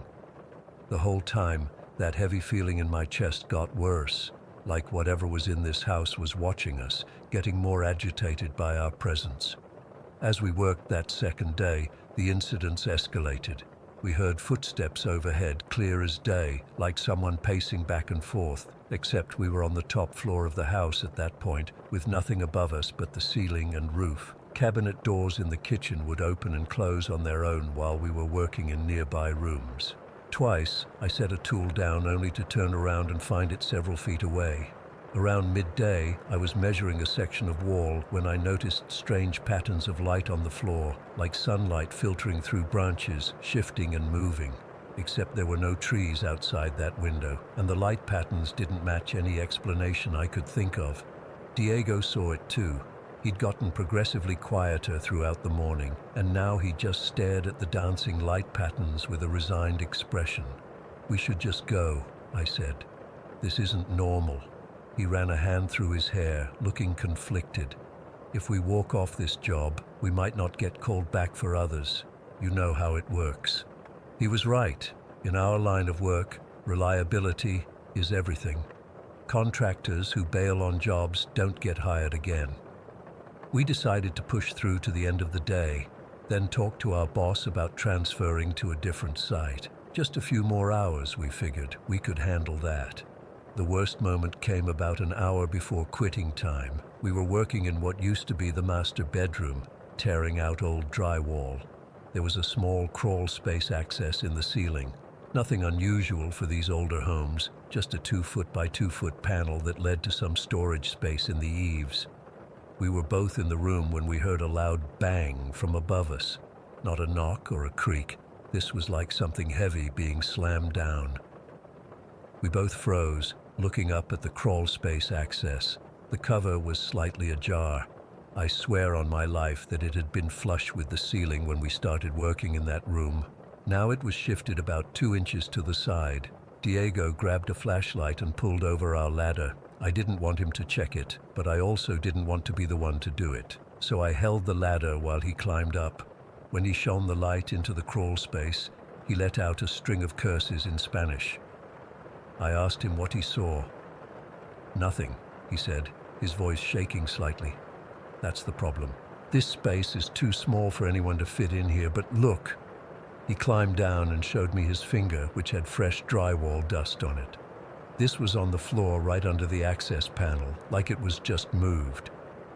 The whole time, that heavy feeling in my chest got worse, like whatever was in this house was watching us, getting more agitated by our presence. As we worked that second day, the incidents escalated. We heard footsteps overhead, clear as day, like someone pacing back and forth, except we were on the top floor of the house at that point, with nothing above us but the ceiling and roof. Cabinet doors in the kitchen would open and close on their own while we were working in nearby rooms. Twice, I set a tool down only to turn around and find it several feet away. Around midday, I was measuring a section of wall when I noticed strange patterns of light on the floor, like sunlight filtering through branches, shifting and moving. except there were no trees outside that window, and the light patterns didn't match any explanation I could think of. Diego saw it too. He'd gotten progressively quieter throughout the morning, and now he just stared at the dancing light patterns with a resigned expression. "We should just go," I said. "This isn't normal." He ran a hand through his hair, looking conflicted. "If we walk off this job, we might not get called back for others. You know how it works." He was right. In our line of work, reliability is everything. Contractors who bail on jobs don't get hired again. We decided to push through to the end of the day, then talk to our boss about transferring to a different site. Just a few more hours, we figured. We could handle that. The worst moment came about an hour before quitting time. We were working in what used to be the master bedroom, tearing out old drywall. There was a small crawl space access in the ceiling. Nothing unusual for these older homes, just a 2-foot by 2-foot panel that led to some storage space in the eaves. We were both in the room when we heard a loud bang from above us. Not a knock or a creak. This was like something heavy being slammed down. We both froze, looking up at the crawl space access. The cover was slightly ajar. I swear on my life that it had been flush with the ceiling when we started working in that room. Now it was shifted about 2 inches to the side. Diego grabbed a flashlight and pulled over our ladder. I didn't want him to check it, but I also didn't want to be the one to do it. So I held the ladder while he climbed up. When he shone the light into the crawl space, he let out a string of curses in Spanish. I asked him what he saw. "Nothing," he said, his voice shaking slightly. "That's the problem. This space is too small for anyone to fit in here, but look." He climbed down and showed me his finger, which had fresh drywall dust on it. This was on the floor right under the access panel, like it was just moved.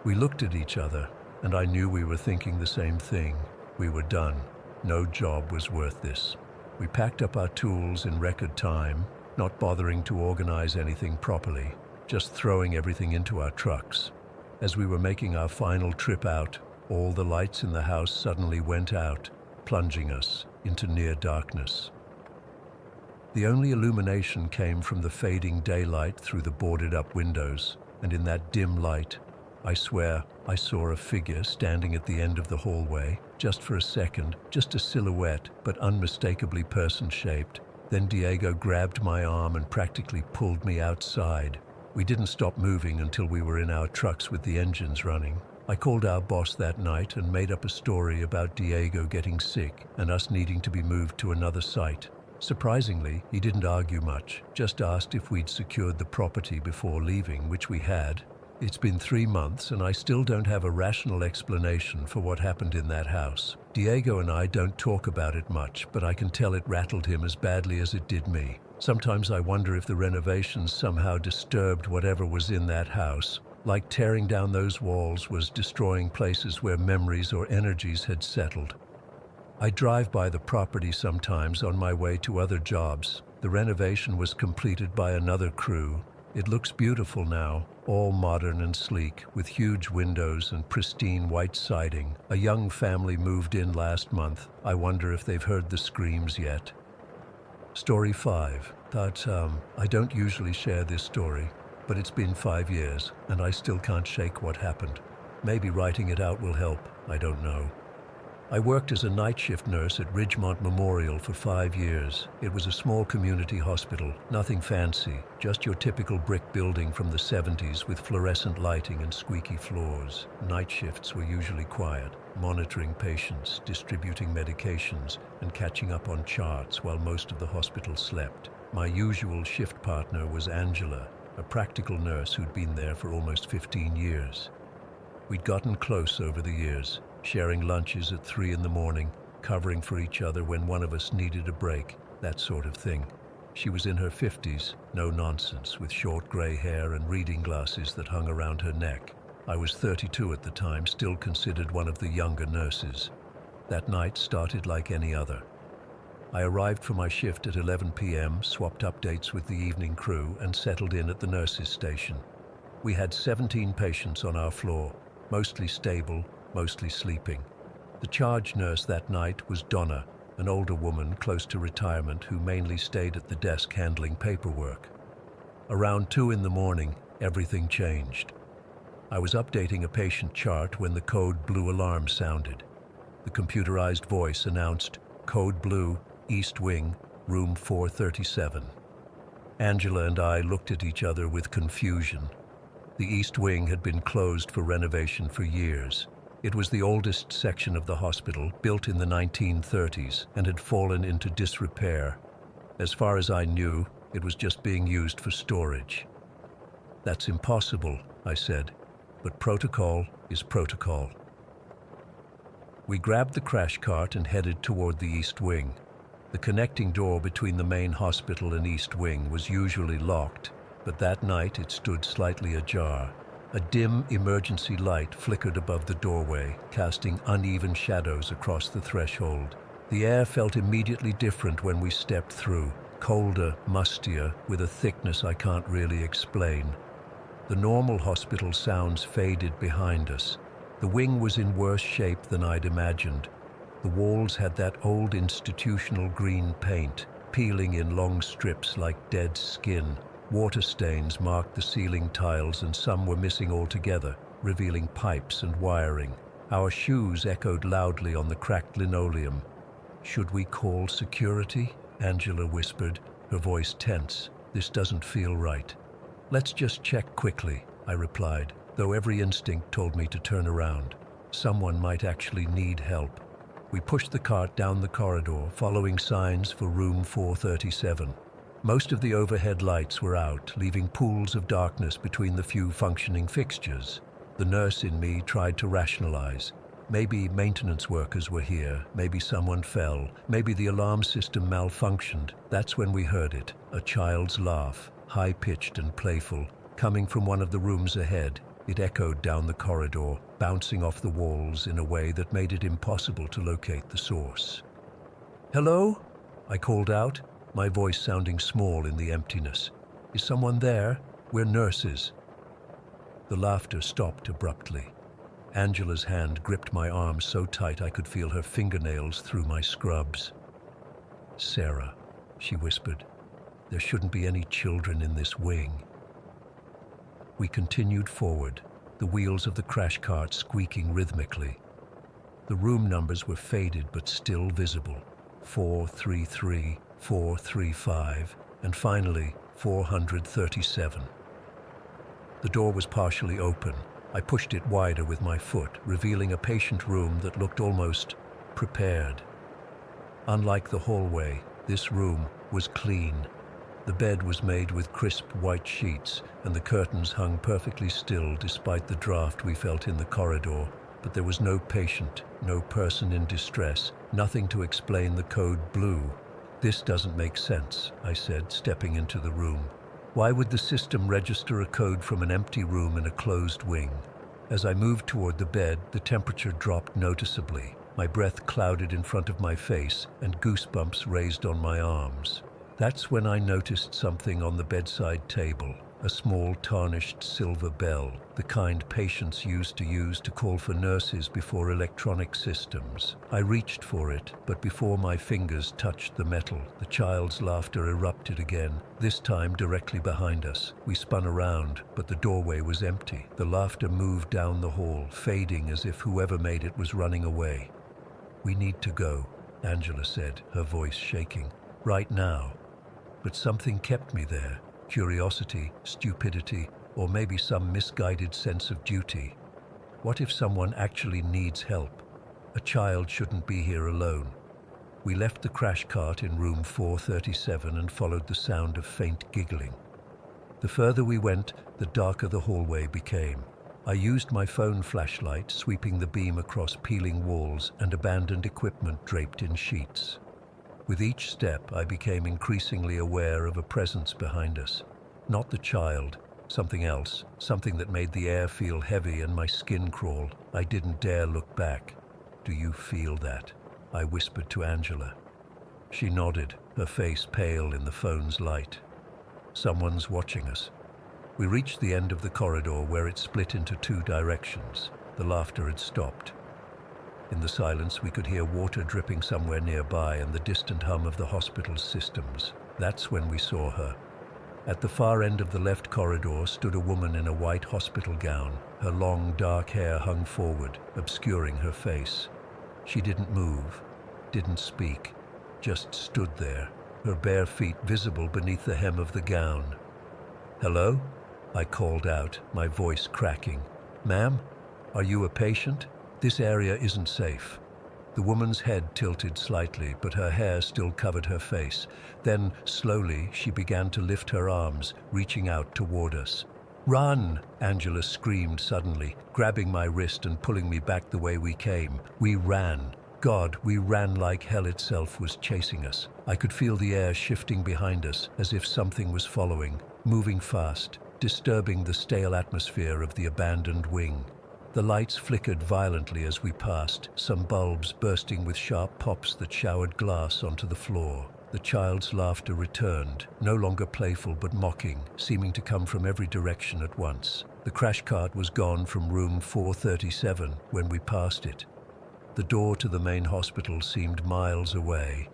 We looked at each other, and I knew we were thinking the same thing. We were done. No job was worth this. We packed up our tools in record time, not bothering to organize anything properly, just throwing everything into our trucks. As we were making our final trip out, all the lights in the house suddenly went out, plunging us into near darkness. The only illumination came from the fading daylight through the boarded-up windows, and in that dim light, I swear I saw a figure standing at the end of the hallway, just for a second, just a silhouette, but unmistakably person-shaped. Then Diego grabbed my arm and practically pulled me outside. We didn't stop moving until we were in our trucks with the engines running. I called our boss that night and made up a story about Diego getting sick and us needing to be moved to another site. Surprisingly, he didn't argue much, just asked if we'd secured the property before leaving, which we had. It's been 3 months and I still don't have a rational explanation for what happened in that house. Diego and I don't talk about it much, but I can tell it rattled him as badly as it did me. Sometimes I wonder if the renovations somehow disturbed whatever was in that house, like tearing down those walls was destroying places where memories or energies had settled. I drive by the property sometimes on my way to other jobs. The renovation was completed by another crew. It looks beautiful now, all modern and sleek, with huge windows and pristine white siding. A young family moved in last month. I wonder if they've heard the screams yet. Story 5. I don't usually share this story, but it's been 5 years, and I still can't shake what happened. Maybe writing it out will help, I don't know. I worked as a night shift nurse at Ridgemont Memorial for 5 years. It was a small community hospital, nothing fancy, just your typical brick building from the 70s with fluorescent lighting and squeaky floors. Night shifts were usually quiet, monitoring patients, distributing medications, and catching up on charts while most of the hospital slept. My usual shift partner was Angela, a practical nurse who'd been there for almost 15 years. We'd gotten close over the years, sharing lunches at 3 in the morning, covering for each other when one of us needed a break, that sort of thing. She was in her 50s, no nonsense, with short gray hair and reading glasses that hung around her neck. I was 32 at the time, still considered one of the younger nurses. That night started like any other. I arrived for my shift at 11 p.m., swapped updates with the evening crew, and settled in at the nurses' station. We had 17 patients on our floor, mostly stable, mostly sleeping. The charge nurse that night was Donna, an older woman close to retirement who mainly stayed at the desk handling paperwork. Around 2 in the morning, everything changed. I was updating a patient chart when the code blue alarm sounded. The computerized voice announced, "Code blue, East Wing, room 437. Angela and I looked at each other with confusion. The East Wing had been closed for renovation for years. It was the oldest section of the hospital, built in the 1930s, and had fallen into disrepair. As far as I knew, it was just being used for storage. "That's impossible," I said, "but protocol is protocol." We grabbed the crash cart and headed toward the East Wing. The connecting door between the main hospital and East Wing was usually locked, but that night it stood slightly ajar. A dim emergency light flickered above the doorway, casting uneven shadows across the threshold. The air felt immediately different when we stepped through, colder, mustier, with a thickness I can't really explain. The normal hospital sounds faded behind us. The wing was in worse shape than I'd imagined. The walls had that old institutional green paint, peeling in long strips like dead skin. Water stains marked the ceiling tiles and some were missing altogether, revealing pipes and wiring. Our shoes echoed loudly on the cracked linoleum. "Should we call security?" Angela whispered, her voice tense. "This doesn't feel right." "Let's just check quickly," I replied, though every instinct told me to turn around. Someone might actually need help. We pushed the cart down the corridor, following signs for room 437. Most of the overhead lights were out, leaving pools of darkness between the few functioning fixtures. The nurse in me tried to rationalize. Maybe maintenance workers were here, maybe someone fell, maybe the alarm system malfunctioned. That's when we heard it, a child's laugh, high-pitched and playful, coming from one of the rooms ahead. It echoed down the corridor, bouncing off the walls in a way that made it impossible to locate the source. "Hello?" I called out, my voice sounding small in the emptiness. "Is someone there? We're nurses." The laughter stopped abruptly. Angela's hand gripped my arm so tight I could feel her fingernails through my scrubs. "Sarah," she whispered, "there shouldn't be any children in this wing." We continued forward, the wheels of the crash cart squeaking rhythmically. The room numbers were faded but still visible. 433, 435, and finally 437. The door was partially open. I pushed it wider with my foot, revealing a patient room that looked almost prepared. Unlike the hallway, this room was clean. The bed was made with crisp white sheets, and the curtains hung perfectly still despite the draft we felt in the corridor. But there was no patient, no person in distress, nothing to explain the code blue. "This doesn't make sense," I said, stepping into the room. "Why would the system register a code from an empty room in a closed wing?" As I moved toward the bed, the temperature dropped noticeably. My breath clouded in front of my face, and goosebumps raised on my arms. That's when I noticed something on the bedside table, a small tarnished silver bell, the kind patients used to call for nurses before electronic systems. I reached for it, but before my fingers touched the metal, the child's laughter erupted again, this time directly behind us. We spun around, but the doorway was empty. The laughter moved down the hall, fading as if whoever made it was running away. "We need to go," Angela said, her voice shaking. "Right now." But something kept me there. Curiosity, stupidity, or maybe some misguided sense of duty. What if someone actually needs help? A child shouldn't be here alone. We left the crash cart in room 437 and followed the sound of faint giggling. The further we went, the darker the hallway became. I used my phone flashlight, sweeping the beam across peeling walls and abandoned equipment draped in sheets. With each step, I became increasingly aware of a presence behind us. Not the child, something else, something that made the air feel heavy and my skin crawl. I didn't dare look back. "Do you feel that?" I whispered to Angela. She nodded, her face pale in the phone's light. "Someone's watching us." We reached the end of the corridor where it split into two directions. The laughter had stopped. In the silence, we could hear water dripping somewhere nearby and the distant hum of the hospital's systems. That's when we saw her. At the far end of the left corridor stood a woman in a white hospital gown. Her long, dark hair hung forward, obscuring her face. She didn't move, didn't speak, just stood there, her bare feet visible beneath the hem of the gown. "Hello?" I called out, my voice cracking. "Ma'am, are you a patient? This area isn't safe." The woman's head tilted slightly, but her hair still covered her face. Then, slowly, she began to lift her arms, reaching out toward us. "Run!" Angela screamed suddenly, grabbing my wrist and pulling me back the way we came. We ran. God, we ran like hell itself was chasing us. I could feel the air shifting behind us, as if something was following, moving fast, disturbing the stale atmosphere of the abandoned wing. The lights flickered violently as we passed, some bulbs bursting with sharp pops that showered glass onto the floor. The child's laughter returned, no longer playful but mocking, seeming to come from every direction at once. The crash cart was gone from room 437 when we passed it. The door to the main hospital seemed miles away.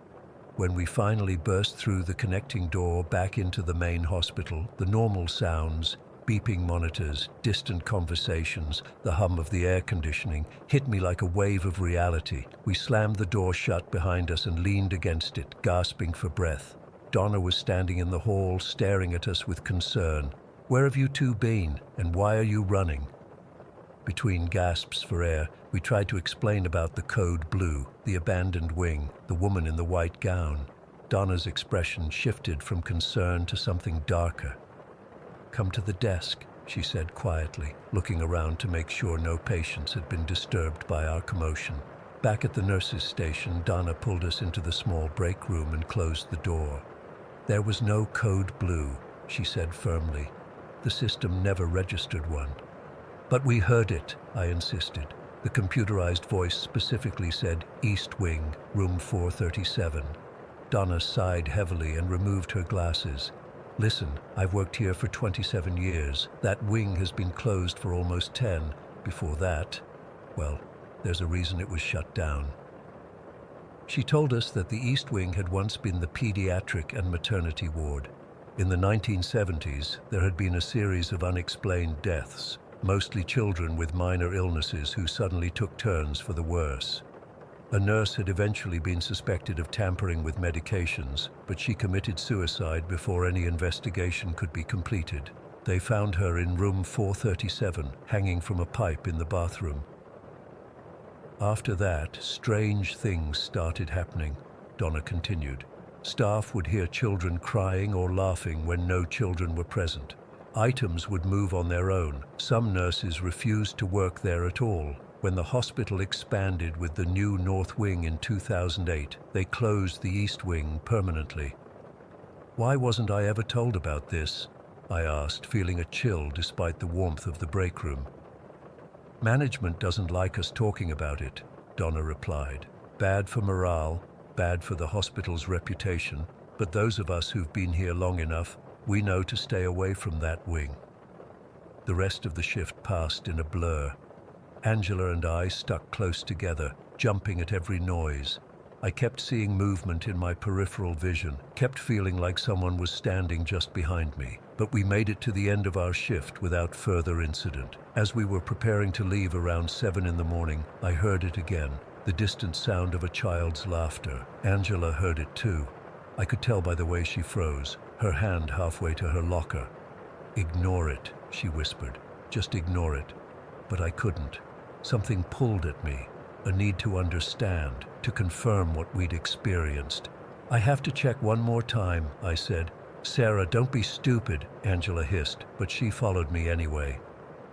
When we finally burst through the connecting door back into the main hospital, the normal sounds, beeping monitors, distant conversations, the hum of the air conditioning, hit me like a wave of reality. We slammed the door shut behind us and leaned against it, gasping for breath. Donna was standing in the hall, staring at us with concern. "Where have you two been, and why are you running?" Between gasps for air, we tried to explain about the code blue, the abandoned wing, the woman in the white gown. Donna's expression shifted from concern to something darker. "Come to the desk," she said quietly, looking around to make sure no patients had been disturbed by our commotion. Back at the nurses' station, Donna pulled us into the small break room and closed the door. "There was no code blue," she said firmly. "The system never registered one." "But we heard it," I insisted. The computerized voice specifically said, "East Wing, room 437. Donna sighed heavily and removed her glasses. "Listen, I've worked here for 27 years. That wing has been closed for almost 10. Before that, well, there's a reason it was shut down." She told us that the East Wing had once been the pediatric and maternity ward. In the 1970s, there had been a series of unexplained deaths, mostly children with minor illnesses who suddenly took turns for the worse. A nurse had eventually been suspected of tampering with medications, but she committed suicide before any investigation could be completed. They found her in room 437, hanging from a pipe in the bathroom. "After that, strange things started happening," Donna continued. "Staff would hear children crying or laughing when no children were present. Items would move on their own. Some nurses refused to work there at all. When the hospital expanded with the new North Wing in 2008, they closed the East Wing permanently." "Why wasn't I ever told about this?" I asked, feeling a chill despite the warmth of the break room. "Management doesn't like us talking about it," Donna replied. "Bad for morale, bad for the hospital's reputation, but those of us who've been here long enough, we know to stay away from that wing." The rest of the shift passed in a blur. Angela and I stuck close together, jumping at every noise. I kept seeing movement in my peripheral vision, kept feeling like someone was standing just behind me. But we made it to the end of our shift without further incident. As we were preparing to leave around 7 in the morning, I heard it again, the distant sound of a child's laughter. Angela heard it too. I could tell by the way she froze, her hand halfway to her locker. "Ignore it," she whispered. "Just ignore it." But I couldn't. Something pulled at me, a need to understand, to confirm what we'd experienced. "I have to check one more time," I said. "Sarah, don't be stupid," Angela hissed, but she followed me anyway.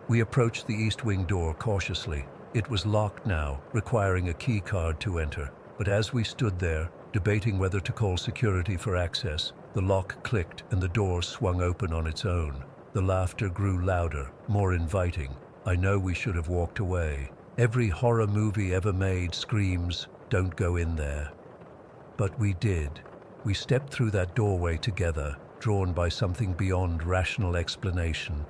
We approached the East Wing door cautiously. It was locked now, requiring a key card to enter. But as we stood there, debating whether to call security for access, the lock clicked and the door swung open on its own. The laughter grew louder, more inviting. I know we should have walked away. Every horror movie ever made screams, "Don't go in there." But we did. We stepped through that doorway together, drawn by something beyond rational explanation.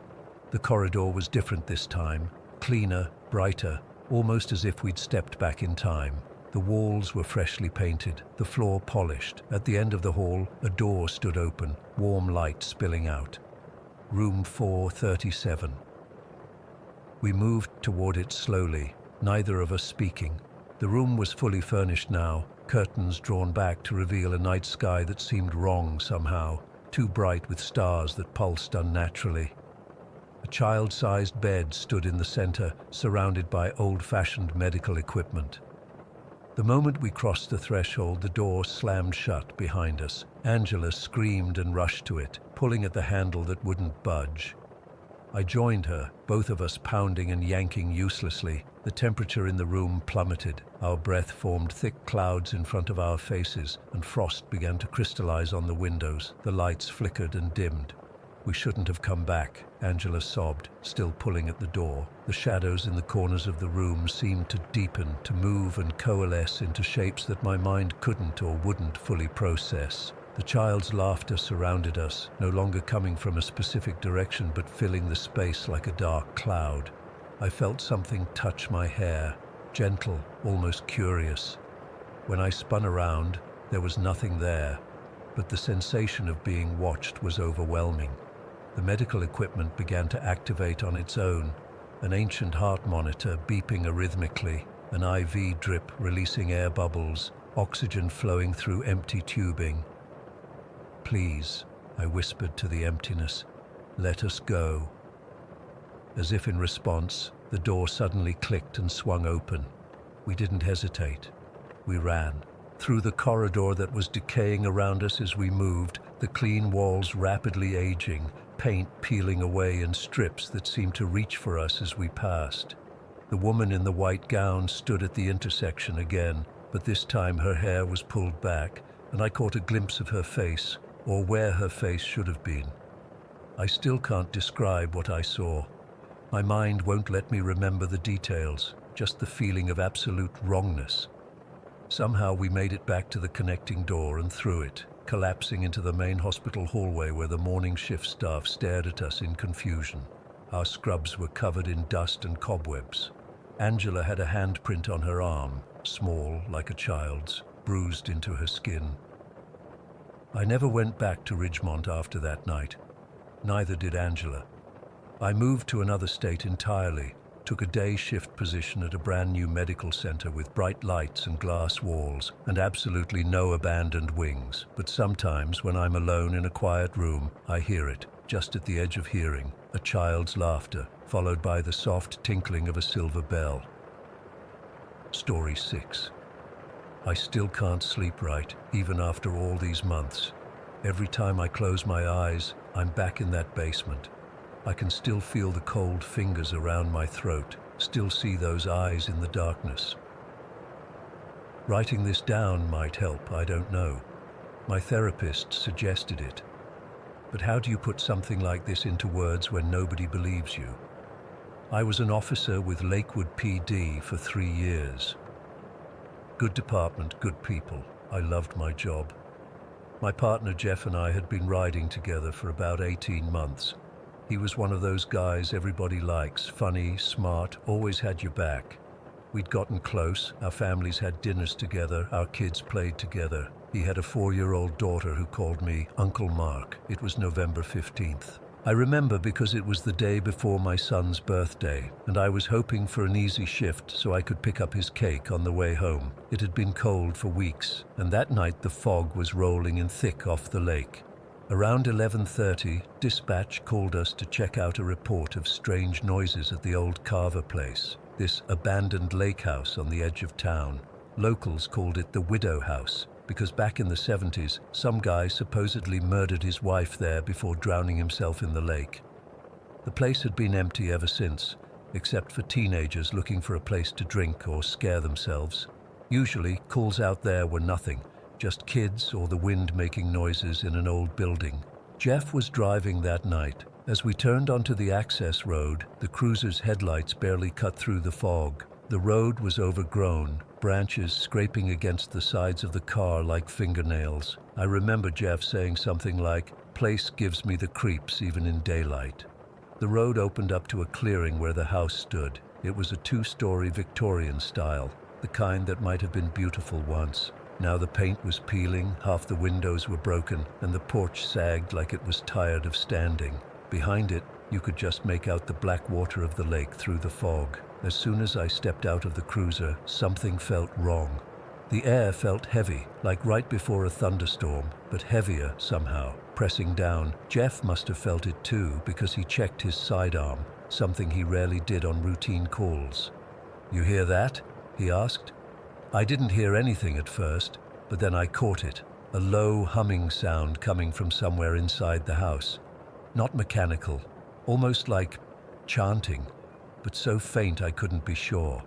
The corridor was different this time, cleaner, brighter, almost as if we'd stepped back in time. The walls were freshly painted, the floor polished. At the end of the hall, a door stood open, warm light spilling out. Room 437. We moved toward it slowly, neither of us speaking. The room was fully furnished now, curtains drawn back to reveal a night sky that seemed wrong somehow, too bright with stars that pulsed unnaturally. A child-sized bed stood in the center, surrounded by old-fashioned medical equipment. The moment we crossed the threshold, the door slammed shut behind us. Angela screamed and rushed to it, pulling at the handle that wouldn't budge. I joined her, both of us pounding and yanking uselessly. The temperature in the room plummeted. Our breath formed thick clouds in front of our faces, and frost began to crystallize on the windows. The lights flickered and dimmed. "We shouldn't have come back," Angela sobbed, still pulling at the door. The shadows in the corners of the room seemed to deepen, to move and coalesce into shapes that my mind couldn't or wouldn't fully process. The child's laughter surrounded us, no longer coming from a specific direction but filling the space like a dark cloud. I felt something touch my hair, gentle, almost curious. When I spun around, there was nothing there, but the sensation of being watched was overwhelming. The medical equipment began to activate on its own, an ancient heart monitor beeping arrhythmically, an IV drip releasing air bubbles, oxygen flowing through empty tubing. "Please," I whispered to the emptiness, "let us go." As if in response, the door suddenly clicked and swung open. We didn't hesitate. We ran. Through the corridor that was decaying around us as we moved, the clean walls rapidly aging, paint peeling away in strips that seemed to reach for us as we passed. The woman in the white gown stood at the intersection again, but this time her hair was pulled back, and I caught a glimpse of her face, or where her face should have been. I still can't describe what I saw. My mind won't let me remember the details, just the feeling of absolute wrongness. Somehow we made it back to the connecting door and through it, collapsing into the main hospital hallway where the morning shift staff stared at us in confusion. Our scrubs were covered in dust and cobwebs. Angela had a handprint on her arm, small, like a child's, bruised into her skin. I never went back to Ridgemont after that night. Neither did Angela. I moved to another state entirely, took a day shift position at a brand new medical center with bright lights and glass walls and absolutely no abandoned wings. But sometimes when I'm alone in a quiet room, I hear it, just at the edge of hearing, a child's laughter, followed by the soft tinkling of a silver bell. Story 6. I still can't sleep right, even after all these months. Every time I close my eyes, I'm back in that basement. I can still feel the cold fingers around my throat, still see those eyes in the darkness. Writing this down might help, I don't know. My therapist suggested it. But how do you put something like this into words when nobody believes you? I was an officer with Lakewood PD for 3 years. Good department, good people. I loved my job. My partner Jeff and I had been riding together for about 18 months. He was one of those guys everybody likes, funny, smart, always had your back. We'd gotten close, our families had dinners together, our kids played together. He had a 4-year-old daughter who called me Uncle Mark. It was November 15th. I remember because it was the day before my son's birthday, and I was hoping for an easy shift so I could pick up his cake on the way home. It had been cold for weeks, and that night the fog was rolling in thick off the lake. Around 11:30, dispatch called us to check out a report of strange noises at the old Carver place, this abandoned lake house on the edge of town. Locals called it the Widow House, because back in the 70s, some guy supposedly murdered his wife there before drowning himself in the lake. The place had been empty ever since, except for teenagers looking for a place to drink or scare themselves. Usually, calls out there were nothing, just kids or the wind making noises in an old building. Jeff was driving that night. As we turned onto the access road, the cruiser's headlights barely cut through the fog. The road was overgrown, branches scraping against the sides of the car like fingernails. I remember Jeff saying something like, "Place gives me the creeps even in daylight." The road opened up to a clearing where the house stood. It was a two-story Victorian style, the kind that might have been beautiful once. Now the paint was peeling, half the windows were broken, and the porch sagged like it was tired of standing. Behind it, you could just make out the black water of the lake through the fog. As soon as I stepped out of the cruiser, something felt wrong. The air felt heavy, like right before a thunderstorm, but heavier somehow, pressing down. Jeff must have felt it too, because he checked his sidearm, something he rarely did on routine calls. "You hear that?" he asked. I didn't hear anything at first, but then I caught it, a low humming sound coming from somewhere inside the house. Not mechanical, almost like chanting, but so faint I couldn't be sure.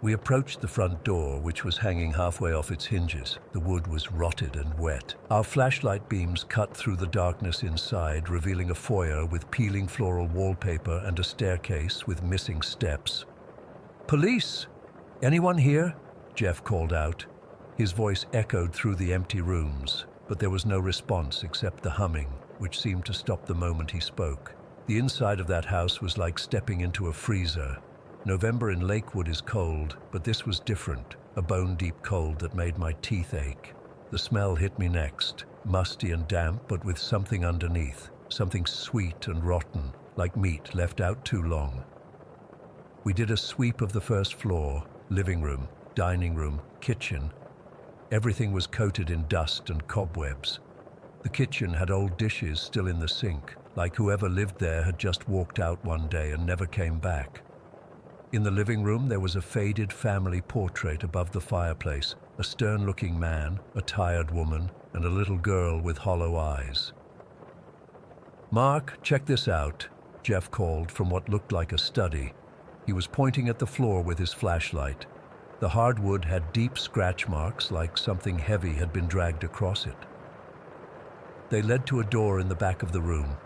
We approached the front door, which was hanging halfway off its hinges. The wood was rotted and wet. Our flashlight beams cut through the darkness inside, revealing a foyer with peeling floral wallpaper and a staircase with missing steps. "Police! Anyone here?" Jeff called out. His voice echoed through the empty rooms, but there was no response except the humming, which seemed to stop the moment he spoke. The inside of that house was like stepping into a freezer. November in Lakewood is cold, but this was different, a bone-deep cold that made my teeth ache. The smell hit me next, musty and damp, but with something underneath, something sweet and rotten, like meat left out too long. We did a sweep of the first floor, living room, dining room, kitchen. Everything was coated in dust and cobwebs. The kitchen had old dishes still in the sink, like whoever lived there had just walked out one day and never came back. In the living room, there was a faded family portrait above the fireplace, a stern-looking man, a tired woman, and a little girl with hollow eyes. "Mark, check this out," Jeff called from what looked like a study. He was pointing at the floor with his flashlight. The hardwood had deep scratch marks like something heavy had been dragged across it. They led to a door in the back of the room.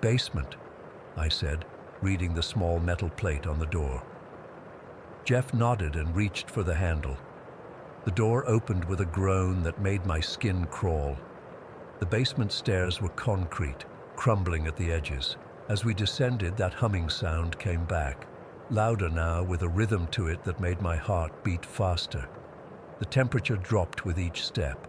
"Basement," I said, reading the small metal plate on the door. Jeff nodded and reached for the handle. The door opened with a groan that made my skin crawl. The basement stairs were concrete, crumbling at the edges. As we descended, that humming sound came back, louder now with a rhythm to it that made my heart beat faster. The temperature dropped with each step.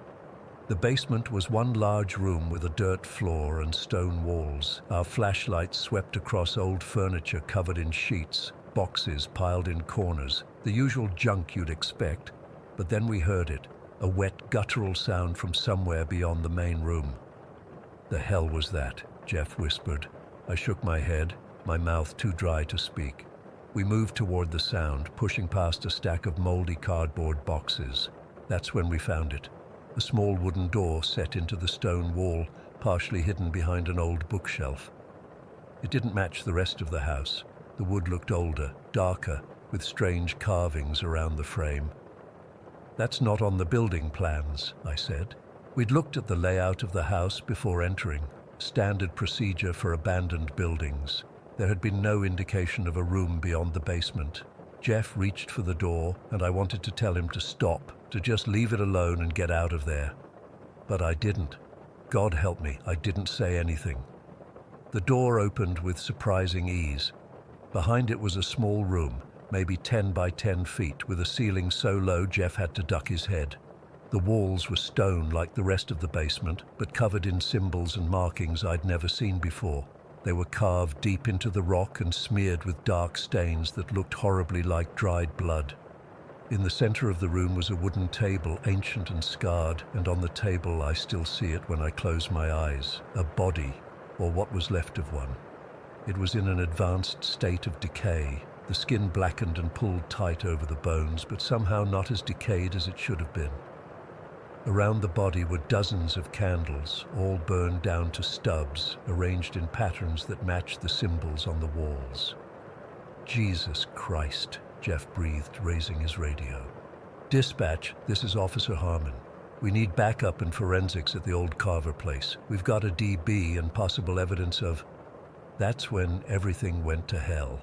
The basement was one large room with a dirt floor and stone walls. Our flashlights swept across old furniture covered in sheets, boxes piled in corners, the usual junk you'd expect. But then we heard it, a wet, guttural sound from somewhere beyond the main room. "The hell was that?" Jeff whispered. I shook my head, my mouth too dry to speak. We moved toward the sound, pushing past a stack of moldy cardboard boxes. That's when we found it. A small wooden door set into the stone wall, partially hidden behind an old bookshelf. It didn't match the rest of the house. The wood looked older, darker, with strange carvings around the frame. "That's not on the building plans," I said. We'd looked at the layout of the house before entering, standard procedure for abandoned buildings. There had been no indication of a room beyond the basement. Jeff reached for the door, and I wanted to tell him to stop, to just leave it alone and get out of there. But I didn't. God help me, I didn't say anything. The door opened with surprising ease. Behind it was a small room, maybe 10 by 10 feet, with a ceiling so low Jeff had to duck his head. The walls were stone like the rest of the basement, but covered in symbols and markings I'd never seen before. They were carved deep into the rock and smeared with dark stains that looked horribly like dried blood. In the center of the room was a wooden table, ancient and scarred, and on the table I still see it when I close my eyes. A body, or what was left of one. It was in an advanced state of decay, the skin blackened and pulled tight over the bones, but somehow not as decayed as it should have been. Around the body were dozens of candles, all burned down to stubs, arranged in patterns that matched the symbols on the walls. "Jesus Christ," Jeff breathed, raising his radio. "Dispatch, this is Officer Harmon. We need backup and forensics at the old Carver place. We've got a DB and possible evidence of..." That's when everything went to hell.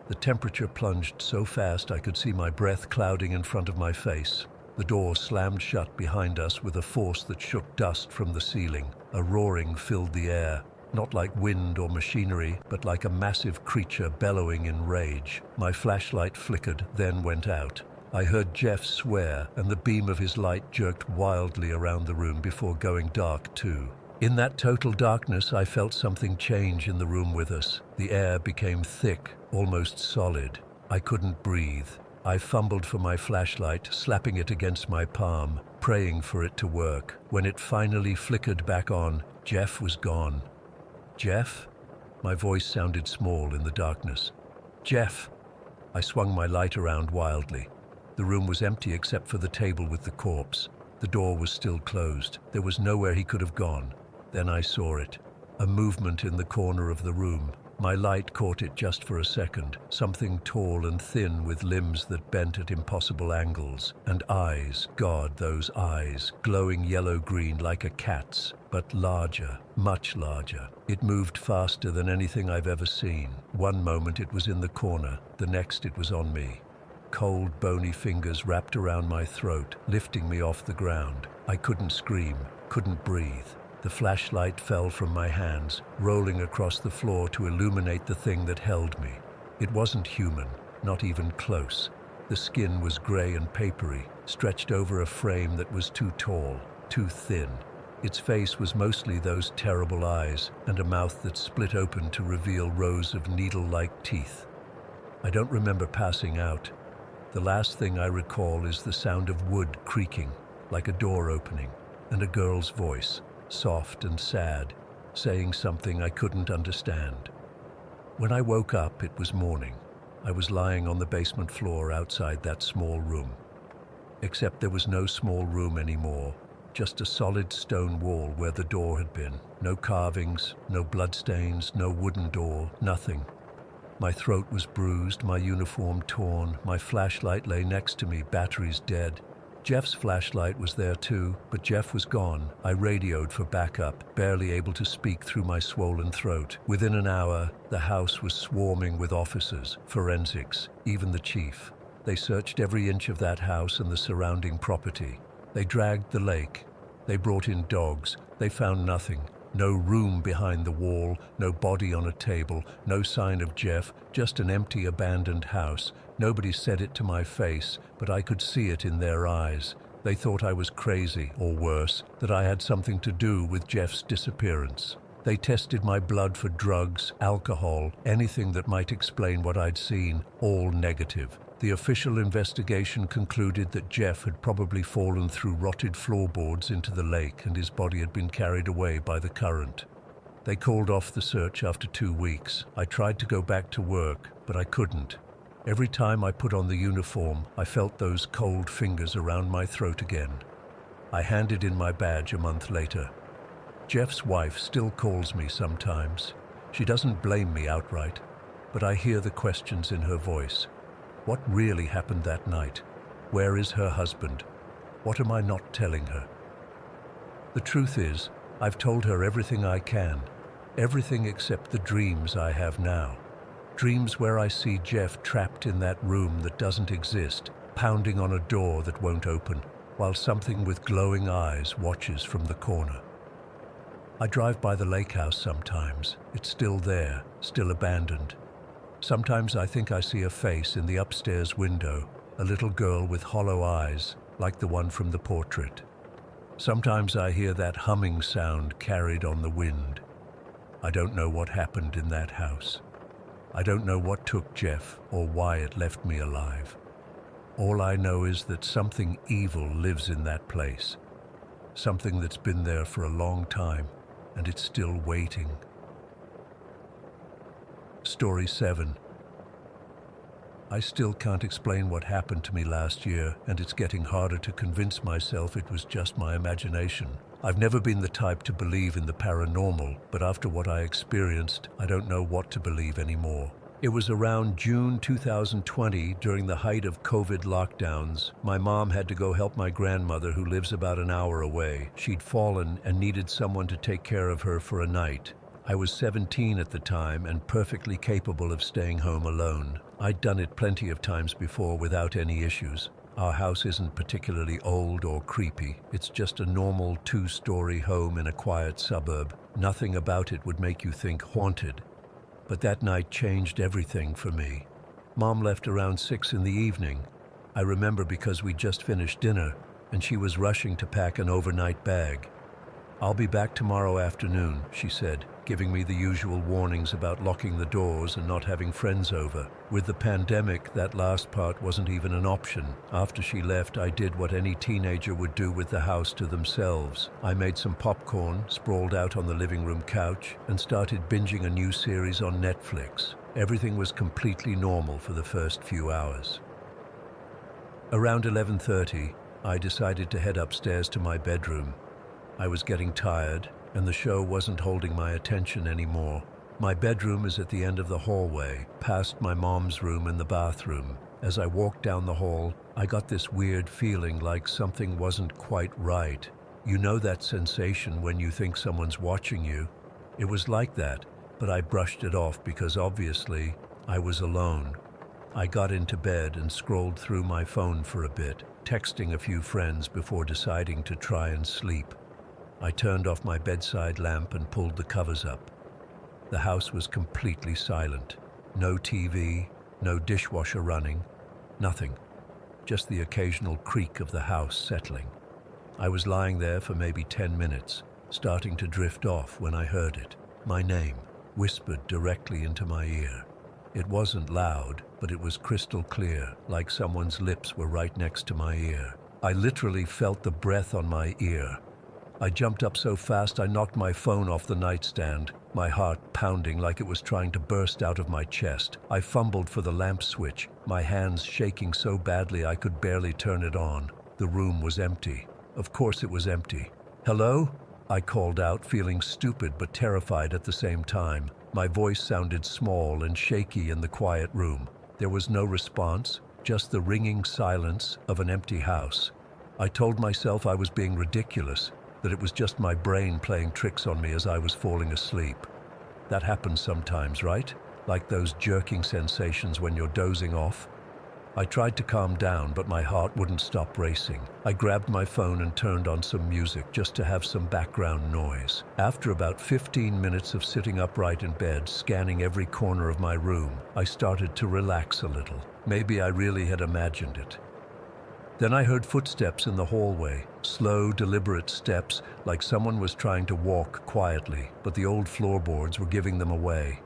The temperature plunged so fast I could see my breath clouding in front of my face. The door slammed shut behind us with a force that shook dust from the ceiling. A roaring filled the air. Not like wind or machinery, but like a massive creature bellowing in rage. My flashlight flickered, then went out. I heard Jeff swear, and the beam of his light jerked wildly around the room before going dark too. In that total darkness, I felt something change in the room with us. The air became thick, almost solid. I couldn't breathe. I fumbled for my flashlight, slapping it against my palm, praying for it to work. When it finally flickered back on, Jeff was gone. Jeff? My voice sounded small in the darkness. Jeff! I swung my light around wildly. The room was empty except for the table with the corpse. The door was still closed. There was nowhere he could have gone. Then I saw it. A movement in the corner of the room. My light caught it just for a second. Something tall and thin with limbs that bent at impossible angles. And eyes, God, those eyes, glowing yellow-green like a cat's, but larger, much larger. It moved faster than anything I've ever seen. One moment it was in the corner, the next it was on me. Cold, bony fingers wrapped around my throat, lifting me off the ground. I couldn't scream, couldn't breathe. The flashlight fell from my hands, rolling across the floor to illuminate the thing that held me. It wasn't human, not even close. The skin was gray and papery, stretched over a frame that was too tall, too thin. Its face was mostly those terrible eyes, and a mouth that split open to reveal rows of needle-like teeth. I don't remember passing out. The last thing I recall is the sound of wood creaking, like a door opening, and a girl's voice, soft and sad, saying something I couldn't understand. When I woke up, it was morning. I was lying on the basement floor outside that small room. Except there was no small room anymore, just a solid stone wall where the door had been. No carvings, no bloodstains, no wooden door, nothing. My throat was bruised, my uniform torn, my flashlight lay next to me, batteries dead. Jeff's flashlight was there too, but Jeff was gone. I radioed for backup, barely able to speak through my swollen throat. Within an hour, the house was swarming with officers, forensics, even the chief. They searched every inch of that house and the surrounding property. They dragged the lake. They brought in dogs. They found nothing. No room behind the wall, no body on a table, no sign of Jeff, just an empty, abandoned house. Nobody said it to my face, but I could see it in their eyes. They thought I was crazy, or worse, that I had something to do with Jeff's disappearance. They tested my blood for drugs, alcohol, anything that might explain what I'd seen, all negative. The official investigation concluded that Jeff had probably fallen through rotted floorboards into the lake and his body had been carried away by the current. They called off the search after 2 weeks. I tried to go back to work, but I couldn't. Every time I put on the uniform, I felt those cold fingers around my throat again. I handed in my badge a month later. Jeff's wife still calls me sometimes. She doesn't blame me outright, but I hear the questions in her voice. What really happened that night? Where is her husband? What am I not telling her? The truth is, I've told her everything I can, everything except the dreams I have now. Dreams where I see Jeff trapped in that room that doesn't exist, pounding on a door that won't open, while something with glowing eyes watches from the corner. I drive by the lake house sometimes. It's still there, still abandoned. Sometimes I think I see a face in the upstairs window, a little girl with hollow eyes, like the one from the portrait. Sometimes I hear that humming sound carried on the wind. I don't know what happened in that house. I don't know what took Jeff or why it left me alive. All I know is that something evil lives in that place. Something that's been there for a long time, and it's still waiting. Story 7. I still can't explain what happened to me last year, and it's getting harder to convince myself it was just my imagination. I've never been the type to believe in the paranormal, but after what I experienced, I don't know what to believe anymore. It was around June 2020, during the height of COVID lockdowns. My mom had to go help my grandmother, who lives about an hour away. She'd fallen and needed someone to take care of her for a night. I was 17 at the time and perfectly capable of staying home alone. I'd done it plenty of times before without any issues. Our house isn't particularly old or creepy. It's just a normal two-story home in a quiet suburb. Nothing about it would make you think haunted. But that night changed everything for me. Mom left around 6 in the evening. I remember because we just finished dinner and she was rushing to pack an overnight bag. "I'll be back tomorrow afternoon," she said, giving me the usual warnings about locking the doors and not having friends over. With the pandemic, that last part wasn't even an option. After she left, I did what any teenager would do with the house to themselves. I made some popcorn, sprawled out on the living room couch, and started binging a new series on Netflix. Everything was completely normal for the first few hours. Around 11:30, I decided to head upstairs to my bedroom. I was getting tired, and the show wasn't holding my attention anymore. My bedroom is at the end of the hallway, past my mom's room and the bathroom. As I walked down the hall, I got this weird feeling like something wasn't quite right. You know that sensation when you think someone's watching you? It was like that, but I brushed it off because obviously I was alone. I got into bed and scrolled through my phone for a bit, texting a few friends before deciding to try and sleep. I turned off my bedside lamp and pulled the covers up. The house was completely silent. No TV, no dishwasher running, nothing. Just the occasional creak of the house settling. I was lying there for maybe 10 minutes, starting to drift off when I heard it. My name, whispered directly into my ear. It wasn't loud, but it was crystal clear, like someone's lips were right next to my ear. I literally felt the breath on my ear. I jumped up so fast I knocked my phone off the nightstand, my heart pounding like it was trying to burst out of my chest. I fumbled for the lamp switch, my hands shaking so badly I could barely turn it on. The room was empty. Of course it was empty. "Hello?" I called out, feeling stupid but terrified at the same time. My voice sounded small and shaky in the quiet room. There was no response, just the ringing silence of an empty house. I told myself I was being ridiculous, that it was just my brain playing tricks on me as I was falling asleep. That happens sometimes, right? Like those jerking sensations when you're dozing off. I tried to calm down, but my heart wouldn't stop racing. I grabbed my phone and turned on some music just to have some background noise. After about 15 minutes of sitting upright in bed, scanning every corner of my room, I started to relax a little. Maybe I really had imagined it. Then I heard footsteps in the hallway, slow, deliberate steps, like someone was trying to walk quietly, but the old floorboards were giving them away.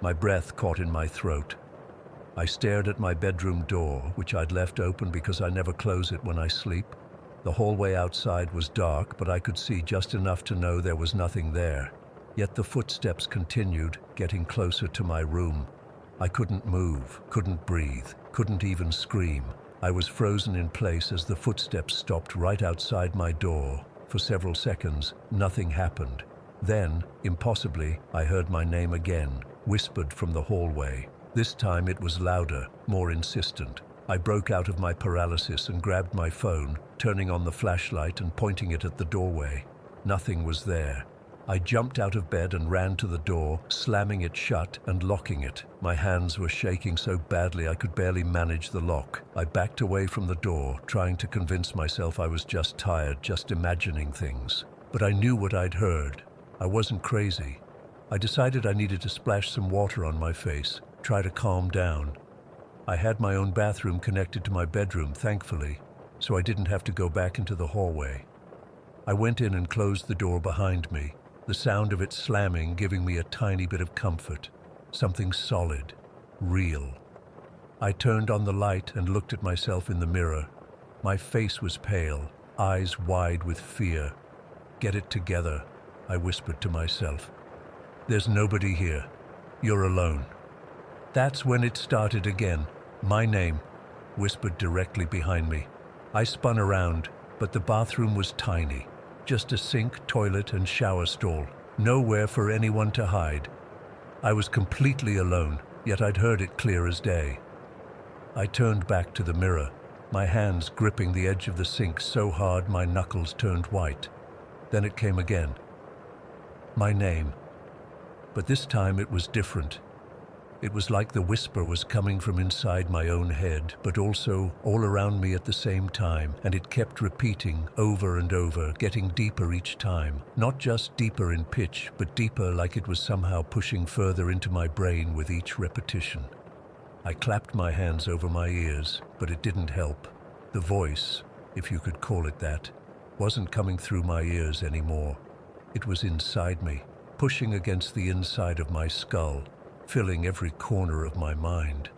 My breath caught in my throat. I stared at my bedroom door, which I'd left open because I never close it when I sleep. The hallway outside was dark, but I could see just enough to know there was nothing there. Yet the footsteps continued, getting closer to my room. I couldn't move, couldn't breathe, couldn't even scream. I was frozen in place as the footsteps stopped right outside my door. For several seconds, nothing happened. Then, impossibly, I heard my name again, whispered from the hallway. This time it was louder, more insistent. I broke out of my paralysis and grabbed my phone, turning on the flashlight and pointing it at the doorway. Nothing was there. I jumped out of bed and ran to the door, slamming it shut and locking it. My hands were shaking so badly I could barely manage the lock. I backed away from the door, trying to convince myself I was just tired, just imagining things. But I knew what I'd heard. I wasn't crazy. I decided I needed to splash some water on my face, try to calm down. I had my own bathroom connected to my bedroom, thankfully, so I didn't have to go back into the hallway. I went in and closed the door behind me, the sound of it slamming giving me a tiny bit of comfort, something solid, real. I turned on the light and looked at myself in the mirror. My face was pale, eyes wide with fear. "Get it together," I whispered to myself. "There's nobody here. You're alone." That's when it started again. My name, whispered directly behind me. I spun around, but the bathroom was tiny. Just a sink, toilet, and shower stall. Nowhere for anyone to hide. I was completely alone, yet I'd heard it clear as day. I turned back to the mirror, my hands gripping the edge of the sink so hard my knuckles turned white. Then it came again. My name. But this time it was different. It was like the whisper was coming from inside my own head, but also all around me at the same time, and it kept repeating over and over, getting deeper each time. Not just deeper in pitch, but deeper, like it was somehow pushing further into my brain with each repetition. I clapped my hands over my ears, but it didn't help. The voice, if you could call it that, wasn't coming through my ears anymore. It was inside me, pushing against the inside of my skull, filling every corner of my mind.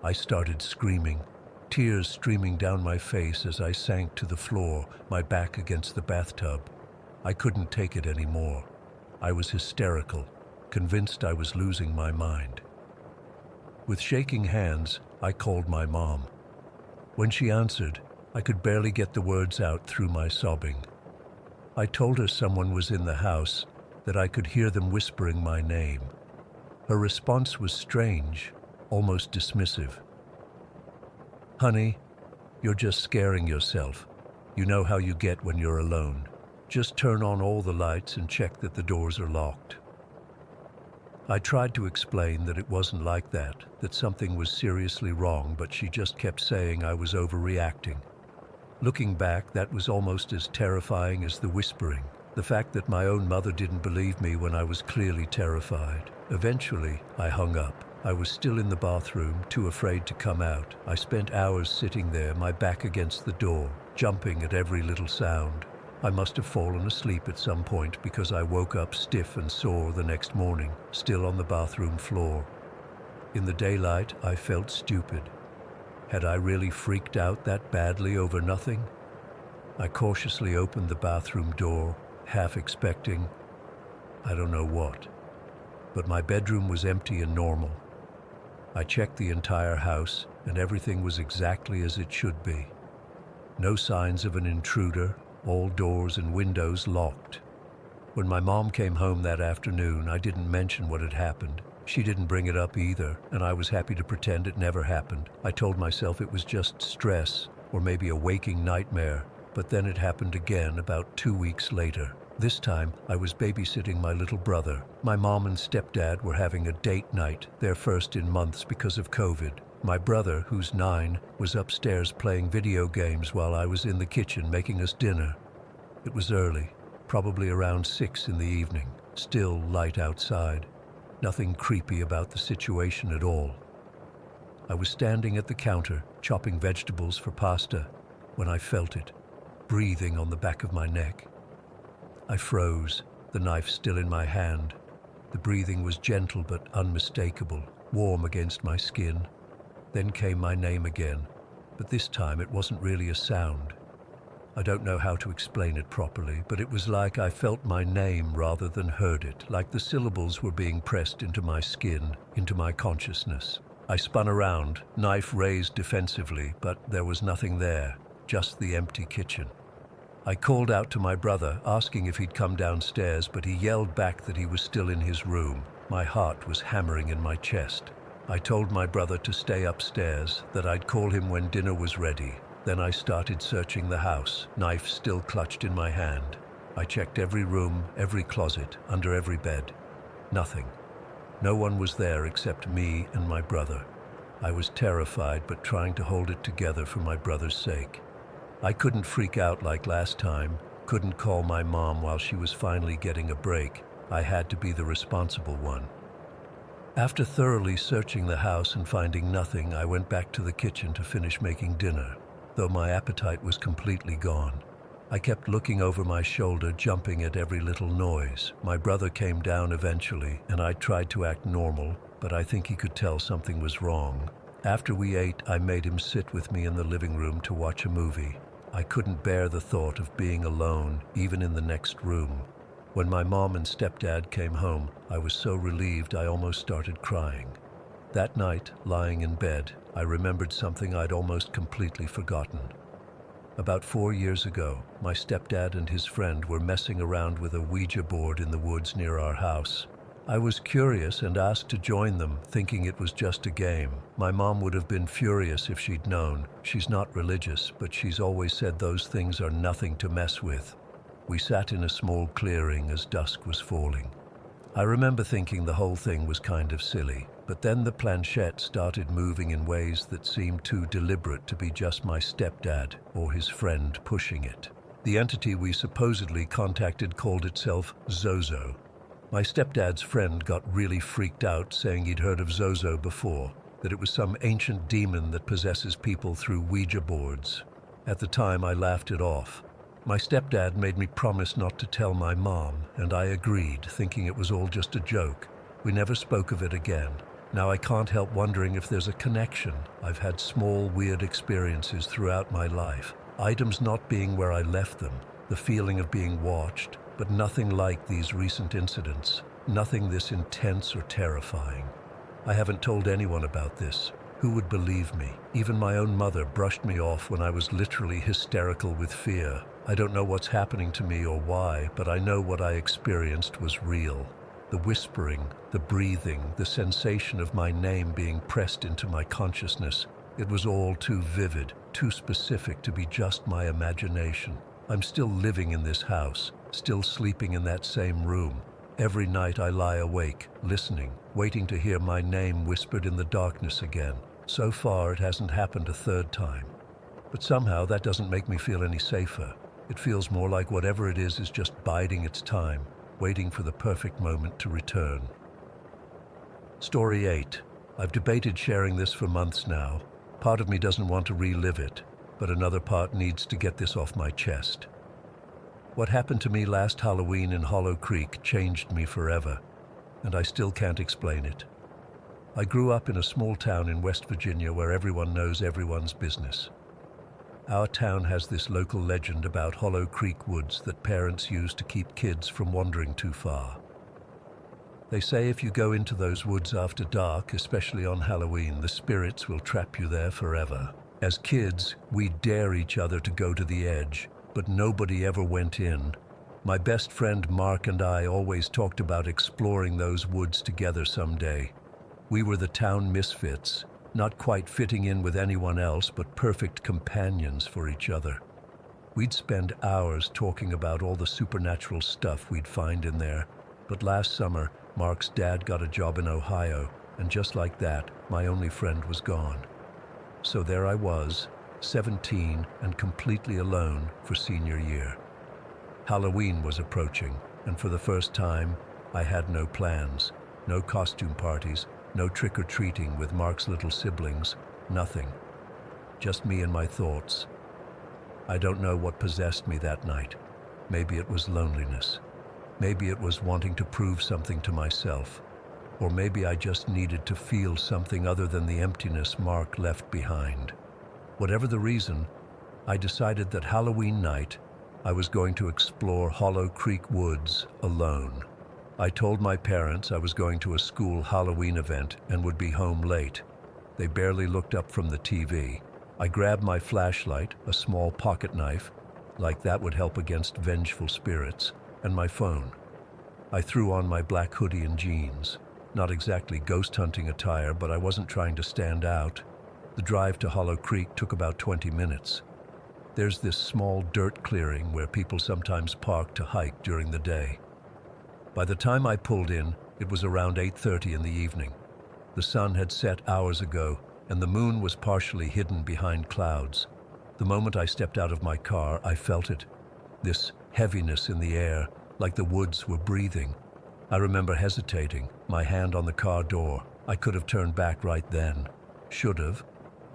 I started screaming, tears streaming down my face as I sank to the floor, my back against the bathtub. I couldn't take it anymore. I was hysterical, convinced I was losing my mind. With shaking hands, I called my mom. When she answered, I could barely get the words out through my sobbing. I told her someone was in the house, that I could hear them whispering my name. Her response was strange, almost dismissive. "Honey, you're just scaring yourself. You know how you get when you're alone. Just turn on all the lights and check that the doors are locked." I tried to explain that it wasn't like that something was seriously wrong, but she just kept saying I was overreacting. Looking back, that was almost as terrifying as the whispering. The fact that my own mother didn't believe me when I was clearly terrified. Eventually, I hung up. I was still in the bathroom, too afraid to come out. I spent hours sitting there, my back against the door, jumping at every little sound. I must have fallen asleep at some point because I woke up stiff and sore the next morning, still on the bathroom floor. In the daylight, I felt stupid. Had I really freaked out that badly over nothing? I cautiously opened the bathroom door, half expecting, I don't know what. But my bedroom was empty and normal. I checked the entire house, and everything was exactly as it should be. No signs of an intruder, all doors and windows locked. When my mom came home that afternoon, I didn't mention what had happened. She didn't bring it up either, and I was happy to pretend it never happened. I told myself it was just stress, or maybe a waking nightmare, but then it happened again about 2 weeks later. This time, I was babysitting my little brother. My mom and stepdad were having a date night, their first in months because of COVID. My brother, who's 9, was upstairs playing video games while I was in the kitchen making us dinner. It was early, probably around 6 in the evening, still light outside. Nothing creepy about the situation at all. I was standing at the counter, chopping vegetables for pasta, when I felt it, breathing on the back of my neck. I froze, the knife still in my hand. The breathing was gentle but unmistakable, warm against my skin. Then came my name again, but this time it wasn't really a sound. I don't know how to explain it properly, but it was like I felt my name rather than heard it, like the syllables were being pressed into my skin, into my consciousness. I spun around, knife raised defensively, but there was nothing there, just the empty kitchen. I called out to my brother, asking if he'd come downstairs, but he yelled back that he was still in his room. My heart was hammering in my chest. I told my brother to stay upstairs, that I'd call him when dinner was ready. Then I started searching the house, knife still clutched in my hand. I checked every room, every closet, under every bed. Nothing. No one was there except me and my brother. I was terrified, but trying to hold it together for my brother's sake. I couldn't freak out like last time, couldn't call my mom while she was finally getting a break. I had to be the responsible one. After thoroughly searching the house and finding nothing, I went back to the kitchen to finish making dinner, though my appetite was completely gone. I kept looking over my shoulder, jumping at every little noise. My brother came down eventually, and I tried to act normal, but I think he could tell something was wrong. After we ate, I made him sit with me in the living room to watch a movie. I couldn't bear the thought of being alone, even in the next room. When my mom and stepdad came home, I was so relieved I almost started crying. That night, lying in bed, I remembered something I'd almost completely forgotten. About 4 years ago, my stepdad and his friend were messing around with a Ouija board in the woods near our house. I was curious and asked to join them, thinking it was just a game. My mom would have been furious if she'd known. She's not religious, but she's always said those things are nothing to mess with. We sat in a small clearing as dusk was falling. I remember thinking the whole thing was kind of silly, But then the planchette started moving in ways that seemed too deliberate to be just my stepdad or his friend pushing it. The entity we supposedly contacted called itself Zozo. My stepdad's friend got really freaked out, saying he'd heard of Zozo before, that it was some ancient demon that possesses people through Ouija boards. At the time, I laughed it off. My stepdad made me promise not to tell my mom, and I agreed, thinking it was all just a joke. We never spoke of it again. Now I can't help wondering if there's a connection. I've had small, weird experiences throughout my life. Items not being where I left them, the feeling of being watched, but nothing like these recent incidents. Nothing this intense or terrifying. I haven't told anyone about this. Who would believe me? Even my own mother brushed me off when I was literally hysterical with fear. I don't know what's happening to me or why, but I know what I experienced was real. The whispering, the breathing, the sensation of my name being pressed into my consciousness. It was all too vivid, too specific to be just my imagination. I'm still living in this house, still sleeping in that same room. Every night I lie awake, listening, waiting to hear my name whispered in the darkness again. So far, it hasn't happened a third time. But somehow that doesn't make me feel any safer. It feels more like whatever it is just biding its time, waiting for the perfect moment to return. Story 8. I've debated sharing this for months now. Part of me doesn't want to relive it, but another part needs to get this off my chest. What happened to me last Halloween in Hollow Creek changed me forever, and I still can't explain it. I grew up in a small town in West Virginia where everyone knows everyone's business. Our town has this local legend about Hollow Creek woods that parents use to keep kids from wandering too far. They say if you go into those woods after dark, especially on Halloween, the spirits will trap you there forever. As kids, we'd dare each other to go to the edge, but nobody ever went in. My best friend Mark and I always talked about exploring those woods together someday. We were the town misfits, not quite fitting in with anyone else, but perfect companions for each other. We'd spend hours talking about all the supernatural stuff we'd find in there, but last summer, Mark's dad got a job in Ohio, and just like that, my only friend was gone. So there I was, 17 and completely alone for senior year. Halloween was approaching, and for the first time, I had no plans, no costume parties, no trick-or-treating with Mark's little siblings, nothing. Just me and my thoughts. I don't know what possessed me that night. Maybe it was loneliness. Maybe it was wanting to prove something to myself. Or maybe I just needed to feel something other than the emptiness Mark left behind. Whatever the reason, I decided that Halloween night, I was going to explore Hollow Creek Woods alone. I told my parents I was going to a school Halloween event and would be home late. They barely looked up from the TV. I grabbed my flashlight, a small pocket knife, like that would help against vengeful spirits, and my phone. I threw on my black hoodie and jeans. Not exactly ghost hunting attire, but I wasn't trying to stand out. The drive to Hollow Creek took about 20 minutes. There's this small dirt clearing where people sometimes park to hike during the day. By the time I pulled in, it was around 8:30 in the evening. The sun had set hours ago, and the moon was partially hidden behind clouds. The moment I stepped out of my car, I felt it. This heaviness in the air, like the woods were breathing. I remember hesitating, my hand on the car door. I could have turned back right then. Should have.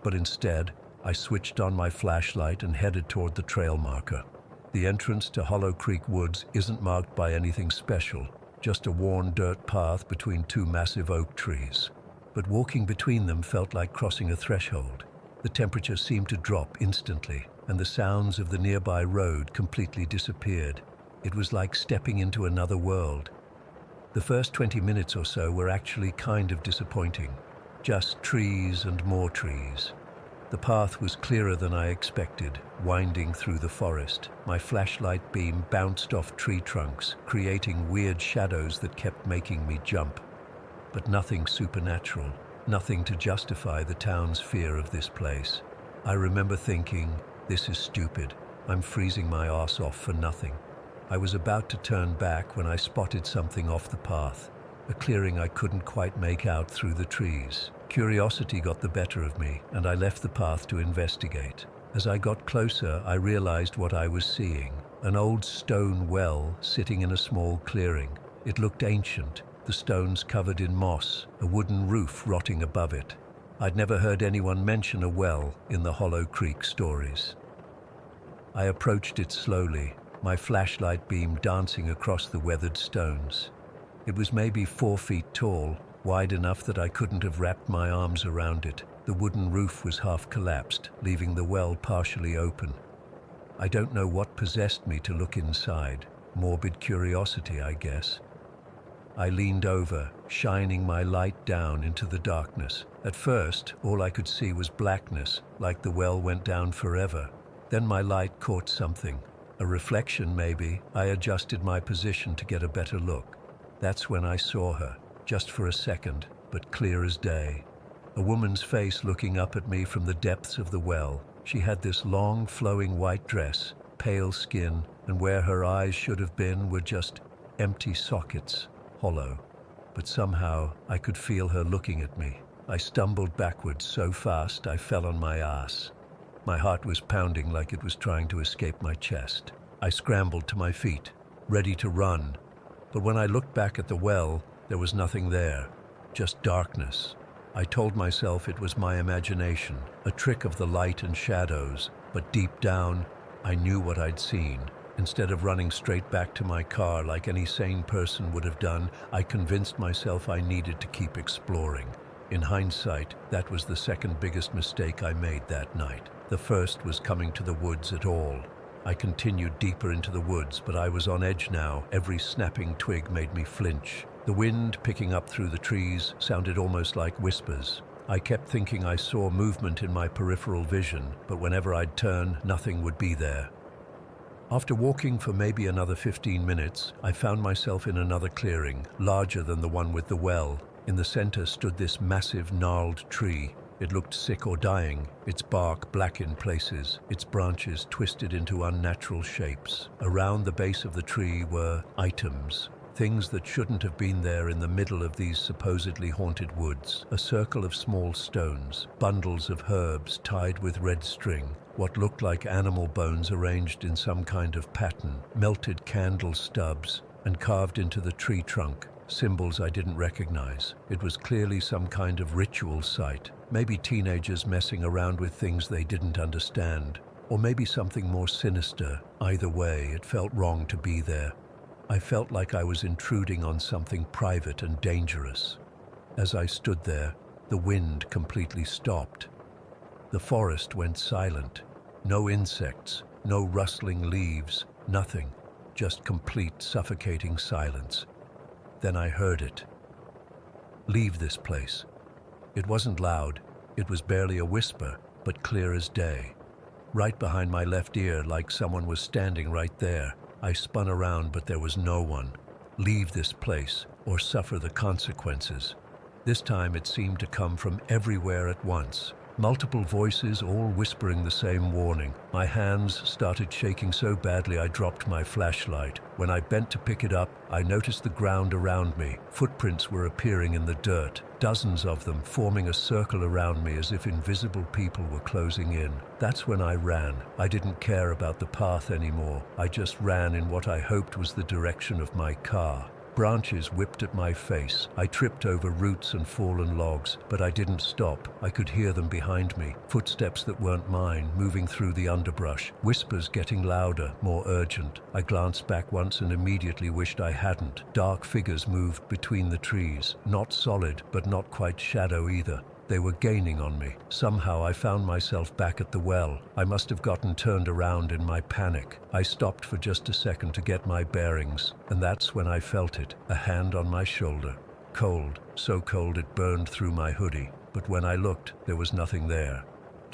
But instead, I switched on my flashlight and headed toward the trail marker. The entrance to Hollow Creek Woods isn't marked by anything special, just a worn dirt path between two massive oak trees. But walking between them felt like crossing a threshold. The temperature seemed to drop instantly, and the sounds of the nearby road completely disappeared. It was like stepping into another world. The first 20 minutes or so were actually kind of disappointing. Just trees and more trees. The path was clearer than I expected, winding through the forest. My flashlight beam bounced off tree trunks, creating weird shadows that kept making me jump. But nothing supernatural, nothing to justify the town's fear of this place. I remember thinking, this is stupid. I'm freezing my ass off for nothing. I was about to turn back when I spotted something off the path. a clearing I couldn't quite make out through the trees. Curiosity got the better of me, and I left the path to investigate. As I got closer, I realized what I was seeing. An old stone well sitting in a small clearing. It looked ancient, the stones covered in moss, a wooden roof rotting above it. I'd never heard anyone mention a well in the Hollow Creek stories. I approached it slowly, my flashlight beam dancing across the weathered stones. It was maybe 4 feet tall, wide enough that I couldn't have wrapped my arms around it. The wooden roof was half collapsed, leaving the well partially open. I don't know what possessed me to look inside. Morbid curiosity, I guess. I leaned over, shining my light down into the darkness. At first, all I could see was blackness, like the well went down forever. Then my light caught something. A reflection, maybe. I adjusted my position to get a better look. That's when I saw her, just for a second, but clear as day. A woman's face looking up at me from the depths of the well. She had this long, flowing white dress, pale skin, and where her eyes should have been were just empty sockets, hollow. But somehow I could feel her looking at me. I stumbled backwards so fast I fell on my ass. My heart was pounding like it was trying to escape my chest. I scrambled to my feet, ready to run. But when I looked back at the well, there was nothing there, just darkness. I told myself it was my imagination, a trick of the light and shadows, but deep down, I knew what I'd seen. Instead of running straight back to my car like any sane person would have done, I convinced myself I needed to keep exploring. In hindsight, that was the second biggest mistake I made that night. The first was coming to the woods at all. I continued deeper into the woods, but I was on edge now. Every snapping twig made me flinch. The wind, picking up through the trees, sounded almost like whispers. I kept thinking I saw movement in my peripheral vision, but whenever I'd turn, nothing would be there. After walking for maybe another 15 minutes, I found myself in another clearing, larger than the one with the well. In the center stood this massive, gnarled tree. It looked sick or dying, its bark black in places, its branches twisted into unnatural shapes. Around the base of the tree were items, things that shouldn't have been there in the middle of these supposedly haunted woods. A circle of small stones, bundles of herbs tied with red string, what looked like animal bones arranged in some kind of pattern, melted candle stubs, and carved into the tree trunk. Symbols I didn't recognize. It was clearly some kind of ritual site. Maybe teenagers messing around with things they didn't understand. Or maybe something more sinister. Either way, it felt wrong to be there. I felt like I was intruding on something private and dangerous. As I stood there, the wind completely stopped. The forest went silent. No insects, no rustling leaves, nothing. Just complete suffocating silence. Then I heard it. Leave this place. It wasn't loud. It was barely a whisper, but clear as day. Right behind my left ear, like someone was standing right there. I spun around, but there was no one. Leave this place, or suffer the consequences. This time it seemed to come from everywhere at once. Multiple voices, all whispering the same warning. My hands started shaking so badly I dropped my flashlight. When I bent to pick it up, I noticed the ground around me. Footprints were appearing in the dirt, dozens of them forming a circle around me as if invisible people were closing in. That's when I ran. I didn't care about the path anymore. I just ran in what I hoped was the direction of my car. Branches whipped at my face. I tripped over roots and fallen logs, but I didn't stop. I could hear them behind me, footsteps that weren't mine, moving through the underbrush, whispers getting louder, more urgent. I glanced back once and immediately wished I hadn't. Dark figures moved between the trees, not solid, but not quite shadow either. They were gaining on me. Somehow I found myself back at the well. I must have gotten turned around in my panic. I stopped for just a second to get my bearings, and that's when I felt it, a hand on my shoulder. Cold, so cold it burned through my hoodie. But when I looked, there was nothing there.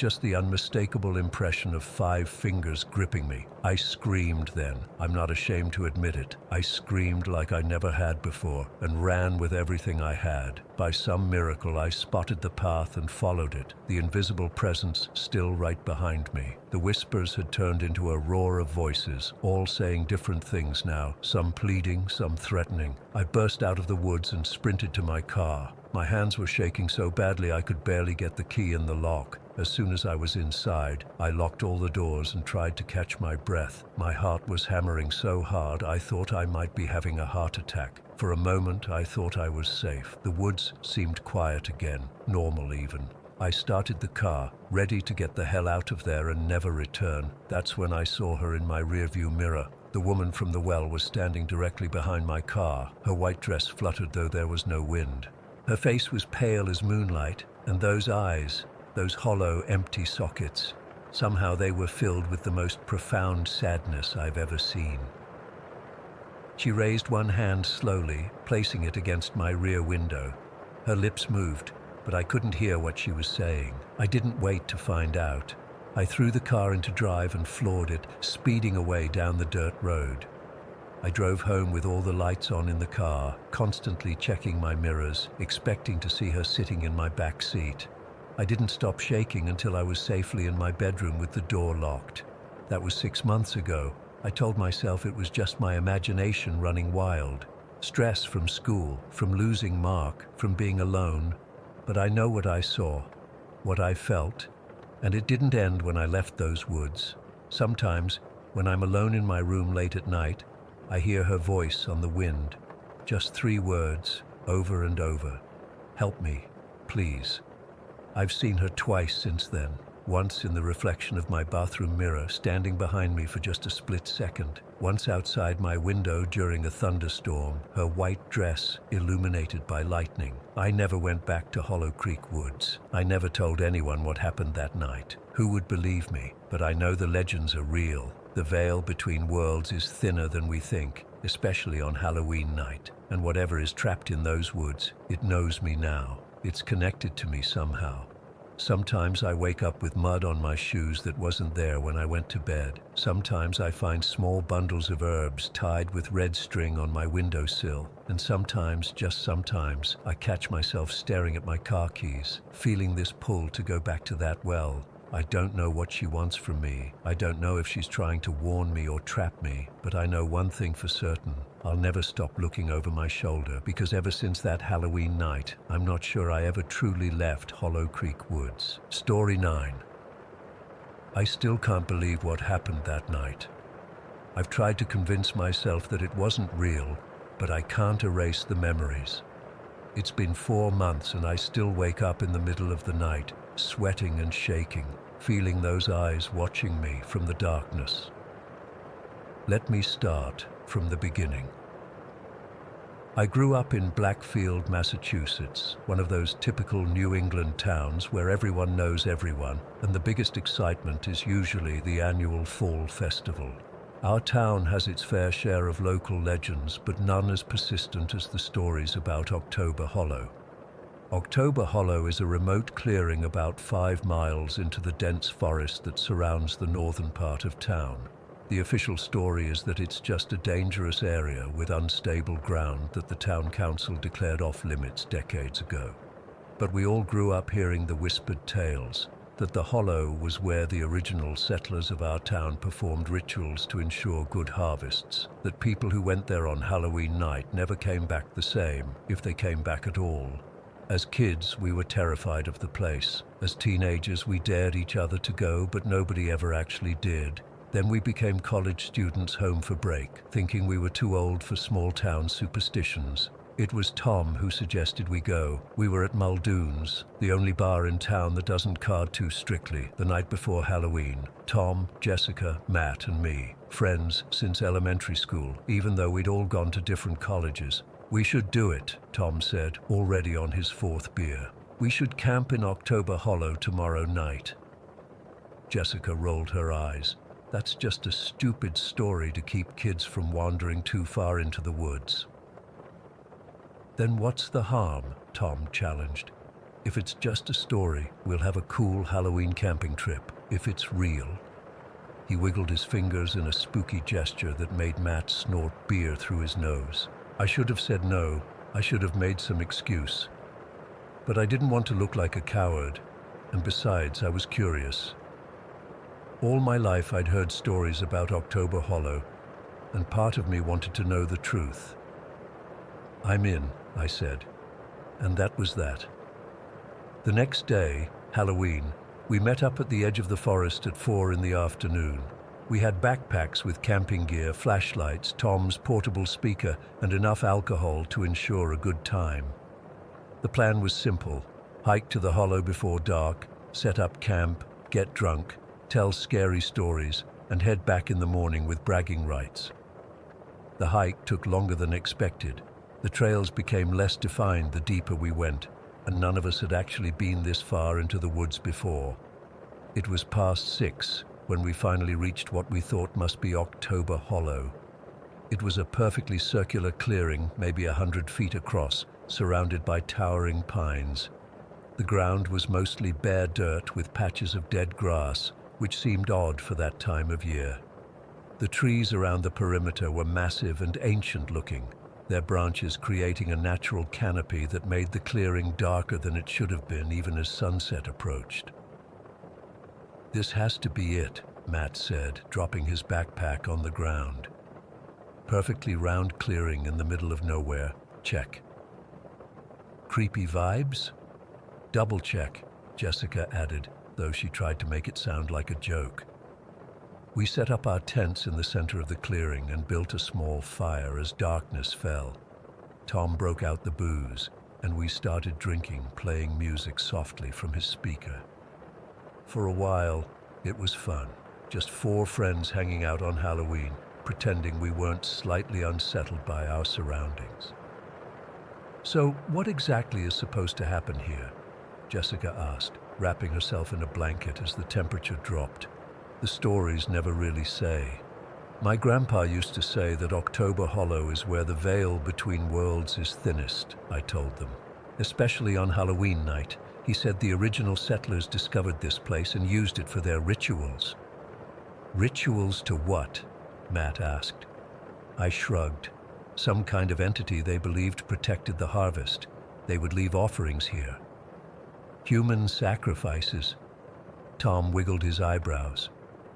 just the unmistakable impression of 5 fingers gripping me. I screamed then. I'm not ashamed to admit it. I screamed like I never had before and ran with everything I had. By some miracle, I spotted the path and followed it, the invisible presence still right behind me. The whispers had turned into a roar of voices, all saying different things now, some pleading, some threatening. I burst out of the woods and sprinted to my car. My hands were shaking so badly I could barely get the key in the lock. As soon as I was inside, I locked all the doors and tried to catch my breath. My heart was hammering so hard I thought I might be having a heart attack. For a moment, I thought I was safe. The woods seemed quiet again, normal even. I started the car, ready to get the hell out of there and never return. That's when I saw her in my rearview mirror. The woman from the well was standing directly behind my car. Her white dress fluttered though there was no wind. Her face was pale as moonlight, and those eyes, those hollow, empty sockets, somehow they were filled with the most profound sadness I've ever seen. She raised one hand slowly, placing it against my rear window. Her lips moved, but I couldn't hear what she was saying. I didn't wait to find out. I threw the car into drive and floored it, speeding away down the dirt road. I drove home with all the lights on in the car, constantly checking my mirrors, expecting to see her sitting in my back seat. I didn't stop shaking until I was safely in my bedroom with the door locked. That was 6 months ago. I told myself it was just my imagination running wild. Stress from school, from losing Mark, from being alone. But I know what I saw, what I felt, and it didn't end when I left those woods. Sometimes, when I'm alone in my room late at night, I hear her voice on the wind, just 3 words, over and over. Help me, please. I've seen her twice since then, once in the reflection of my bathroom mirror, standing behind me for just a split second, once outside my window during a thunderstorm, her white dress illuminated by lightning. I never went back to Hollow Creek Woods. I never told anyone what happened that night. Who would believe me? But I know the legends are real. The veil between worlds is thinner than we think, especially on Halloween night. And whatever is trapped in those woods, it knows me now. It's connected to me somehow. Sometimes I wake up with mud on my shoes that wasn't there when I went to bed. Sometimes I find small bundles of herbs tied with red string on my windowsill. And sometimes, just sometimes, I catch myself staring at my car keys, feeling this pull to go back to that well. I don't know what she wants from me. I don't know if she's trying to warn me or trap me, but I know one thing for certain. I'll never stop looking over my shoulder, because ever since that Halloween night, I'm not sure I ever truly left Hollow Creek Woods. Story 9. I still can't believe what happened that night. I've tried to convince myself that it wasn't real, but I can't erase the memories. It's been 4 months and I still wake up in the middle of the night, sweating and shaking, feeling those eyes watching me from the darkness. Let me start from the beginning. I grew up in Blackfield, Massachusetts, one of those typical New England towns where everyone knows everyone, and the biggest excitement is usually the annual Fall Festival. Our town has its fair share of local legends, but none as persistent as the stories about October Hollow. October Hollow is a remote clearing about 5 miles into the dense forest that surrounds the northern part of town. The official story is that it's just a dangerous area with unstable ground that the town council declared off limits decades ago. But we all grew up hearing the whispered tales that the Hollow was where the original settlers of our town performed rituals to ensure good harvests, that people who went there on Halloween night never came back the same, if they came back at all. As kids, we were terrified of the place. As teenagers, we dared each other to go, but nobody ever actually did. Then we became college students home for break, thinking we were too old for small-town superstitions. It was Tom who suggested we go. We were at Muldoon's, the only bar in town that doesn't card too strictly, the night before Halloween. Tom, Jessica, Matt, and me, friends since elementary school, even though we'd all gone to different colleges. "We should do it," Tom said, already on his 4th beer. "We should camp in October Hollow tomorrow night." Jessica rolled her eyes. "That's just a stupid story to keep kids from wandering too far into the woods." "Then what's the harm?" Tom challenged. If it's just a story, we'll have a cool Halloween camping trip. If it's real. He wiggled his fingers in a spooky gesture that made Matt snort beer through his nose. I should have said no. I should have made some excuse. But I didn't want to look like a coward, and besides, I was curious. All my life I'd heard stories about October Hollow, and part of me wanted to know the truth. "I'm in," I said, and that was that. The next day, Halloween, we met up at the edge of the forest at 4 in the afternoon. We had backpacks with camping gear, flashlights, Tom's portable speaker, and enough alcohol to ensure a good time. The plan was simple: hike to the hollow before dark, set up camp, get drunk, tell scary stories, and head back in the morning with bragging rights. The hike took longer than expected. The trails became less defined the deeper we went, and none of us had actually been this far into the woods before. It was past 6 when we finally reached what we thought must be October Hollow. It was a perfectly circular clearing, maybe 100 feet across, surrounded by towering pines. The ground was mostly bare dirt with patches of dead grass, which seemed odd for that time of year. The trees around the perimeter were massive and ancient-looking, their branches creating a natural canopy that made the clearing darker than it should have been even as sunset approached. "This has to be it," Matt said, dropping his backpack on the ground. "Perfectly round clearing in the middle of nowhere. Check." "Creepy vibes?" "Double check," Jessica added, though she tried to make it sound like a joke. We set up our tents in the center of the clearing and built a small fire as darkness fell. Tom broke out the booze, and we started drinking, playing music softly from his speaker. For a while, it was fun. Just 4 friends hanging out on Halloween, pretending we weren't slightly unsettled by our surroundings. "So, what exactly is supposed to happen here?" Jessica asked, wrapping herself in a blanket as the temperature dropped. "The stories never really say. My grandpa used to say that October Hollow is where the veil between worlds is thinnest," I told them. "Especially on Halloween night. He said the original settlers discovered this place and used it for their rituals." "Rituals to what?" Matt asked. I shrugged. Some kind of entity they believed protected the harvest. They would leave offerings here. "Human sacrifices." Tom wiggled his eyebrows.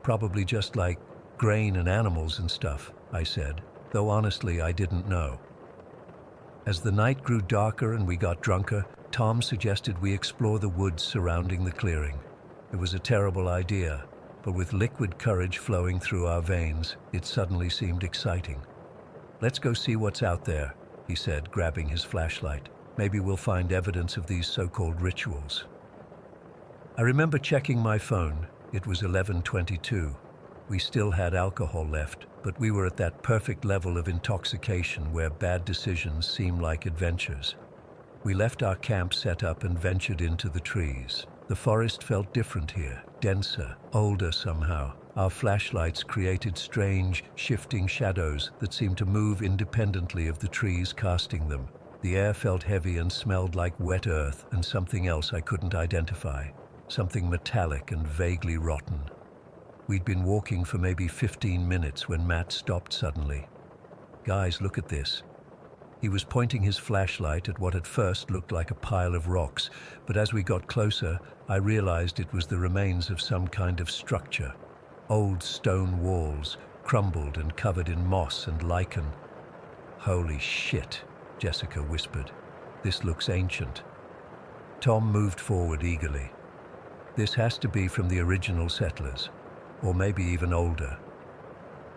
"Probably just like grain and animals and stuff," I said, though honestly I didn't know. As the night grew darker and we got drunker, Tom suggested we explore the woods surrounding the clearing. It was a terrible idea, but with liquid courage flowing through our veins, it suddenly seemed exciting. "Let's go see what's out there," he said, grabbing his flashlight. "Maybe we'll find evidence of these so-called rituals." I remember checking my phone. It was 11:22. We still had alcohol left, but we were at that perfect level of intoxication where bad decisions seem like adventures. We left our camp set up and ventured into the trees. The forest felt different here, denser, older somehow. Our flashlights created strange, shifting shadows that seemed to move independently of the trees casting them. The air felt heavy and smelled like wet earth and something else I couldn't identify. Something metallic and vaguely rotten. We'd been walking for maybe 15 minutes when Matt stopped suddenly. "Guys, look at this." He was pointing his flashlight at what at first looked like a pile of rocks, but as we got closer, I realized it was the remains of some kind of structure. Old stone walls, crumbled and covered in moss and lichen. "Holy shit," Jessica whispered. "This looks ancient." Tom moved forward eagerly. "This has to be from the original settlers, or maybe even older."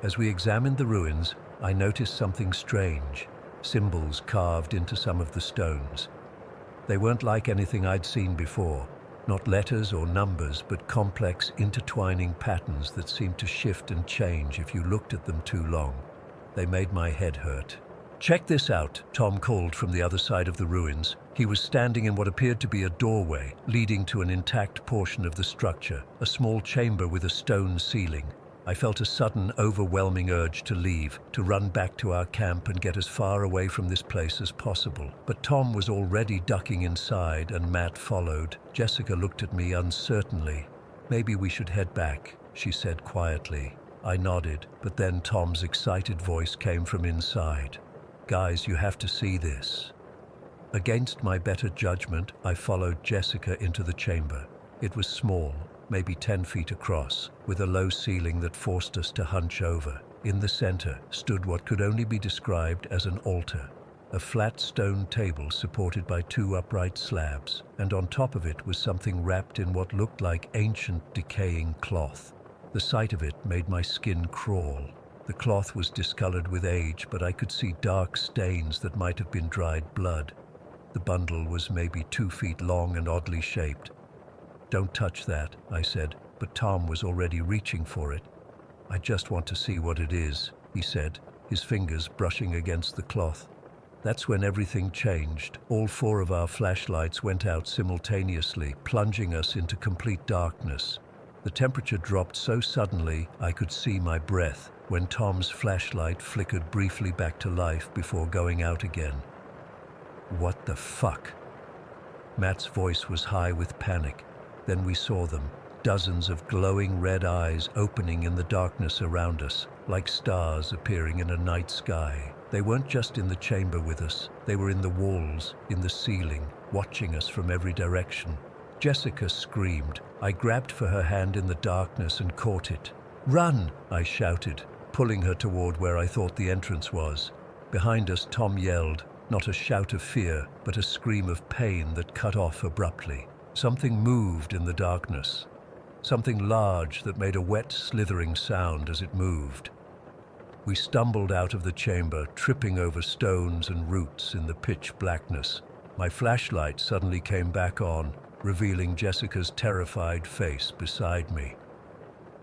As we examined the ruins, I noticed something strange, symbols carved into some of the stones. They weren't like anything I'd seen before, not letters or numbers, but complex, intertwining patterns that seemed to shift and change if you looked at them too long. They made my head hurt. "Check this out," Tom called from the other side of the ruins. He was standing in what appeared to be a doorway leading to an intact portion of the structure, a small chamber with a stone ceiling. I felt a sudden, overwhelming urge to leave, to run back to our camp and get as far away from this place as possible. But Tom was already ducking inside and Matt followed. Jessica looked at me uncertainly. "Maybe we should head back," she said quietly. I nodded, but then Tom's excited voice came from inside. "Guys, you have to see this." Against my better judgment, I followed Jessica into the chamber. It was small, maybe 10 feet across, with a low ceiling that forced us to hunch over. In the center stood what could only be described as an altar, a flat stone table supported by 2 upright slabs, and on top of it was something wrapped in what looked like ancient, decaying cloth. The sight of it made my skin crawl. The cloth was discolored with age, but I could see dark stains that might have been dried blood. The bundle was maybe 2 feet long and oddly shaped. "Don't touch that," I said, but Tom was already reaching for it. "I just want to see what it is," he said, his fingers brushing against the cloth. That's when everything changed. All 4 of our flashlights went out simultaneously, plunging us into complete darkness. The temperature dropped so suddenly I could see my breath when Tom's flashlight flickered briefly back to life before going out again. "What the fuck?" Matt's voice was high with panic. Then we saw them, dozens of glowing red eyes opening in the darkness around us, like stars appearing in a night sky. They weren't just in the chamber with us, they were in the walls, in the ceiling, watching us from every direction. Jessica screamed. I grabbed for her hand in the darkness and caught it. "Run!" I shouted, pulling her toward where I thought the entrance was. Behind us, Tom yelled, not a shout of fear, but a scream of pain that cut off abruptly. Something moved in the darkness. Something large that made a wet, slithering sound as it moved. We stumbled out of the chamber, tripping over stones and roots in the pitch blackness. My flashlight suddenly came back on, revealing Jessica's terrified face beside me.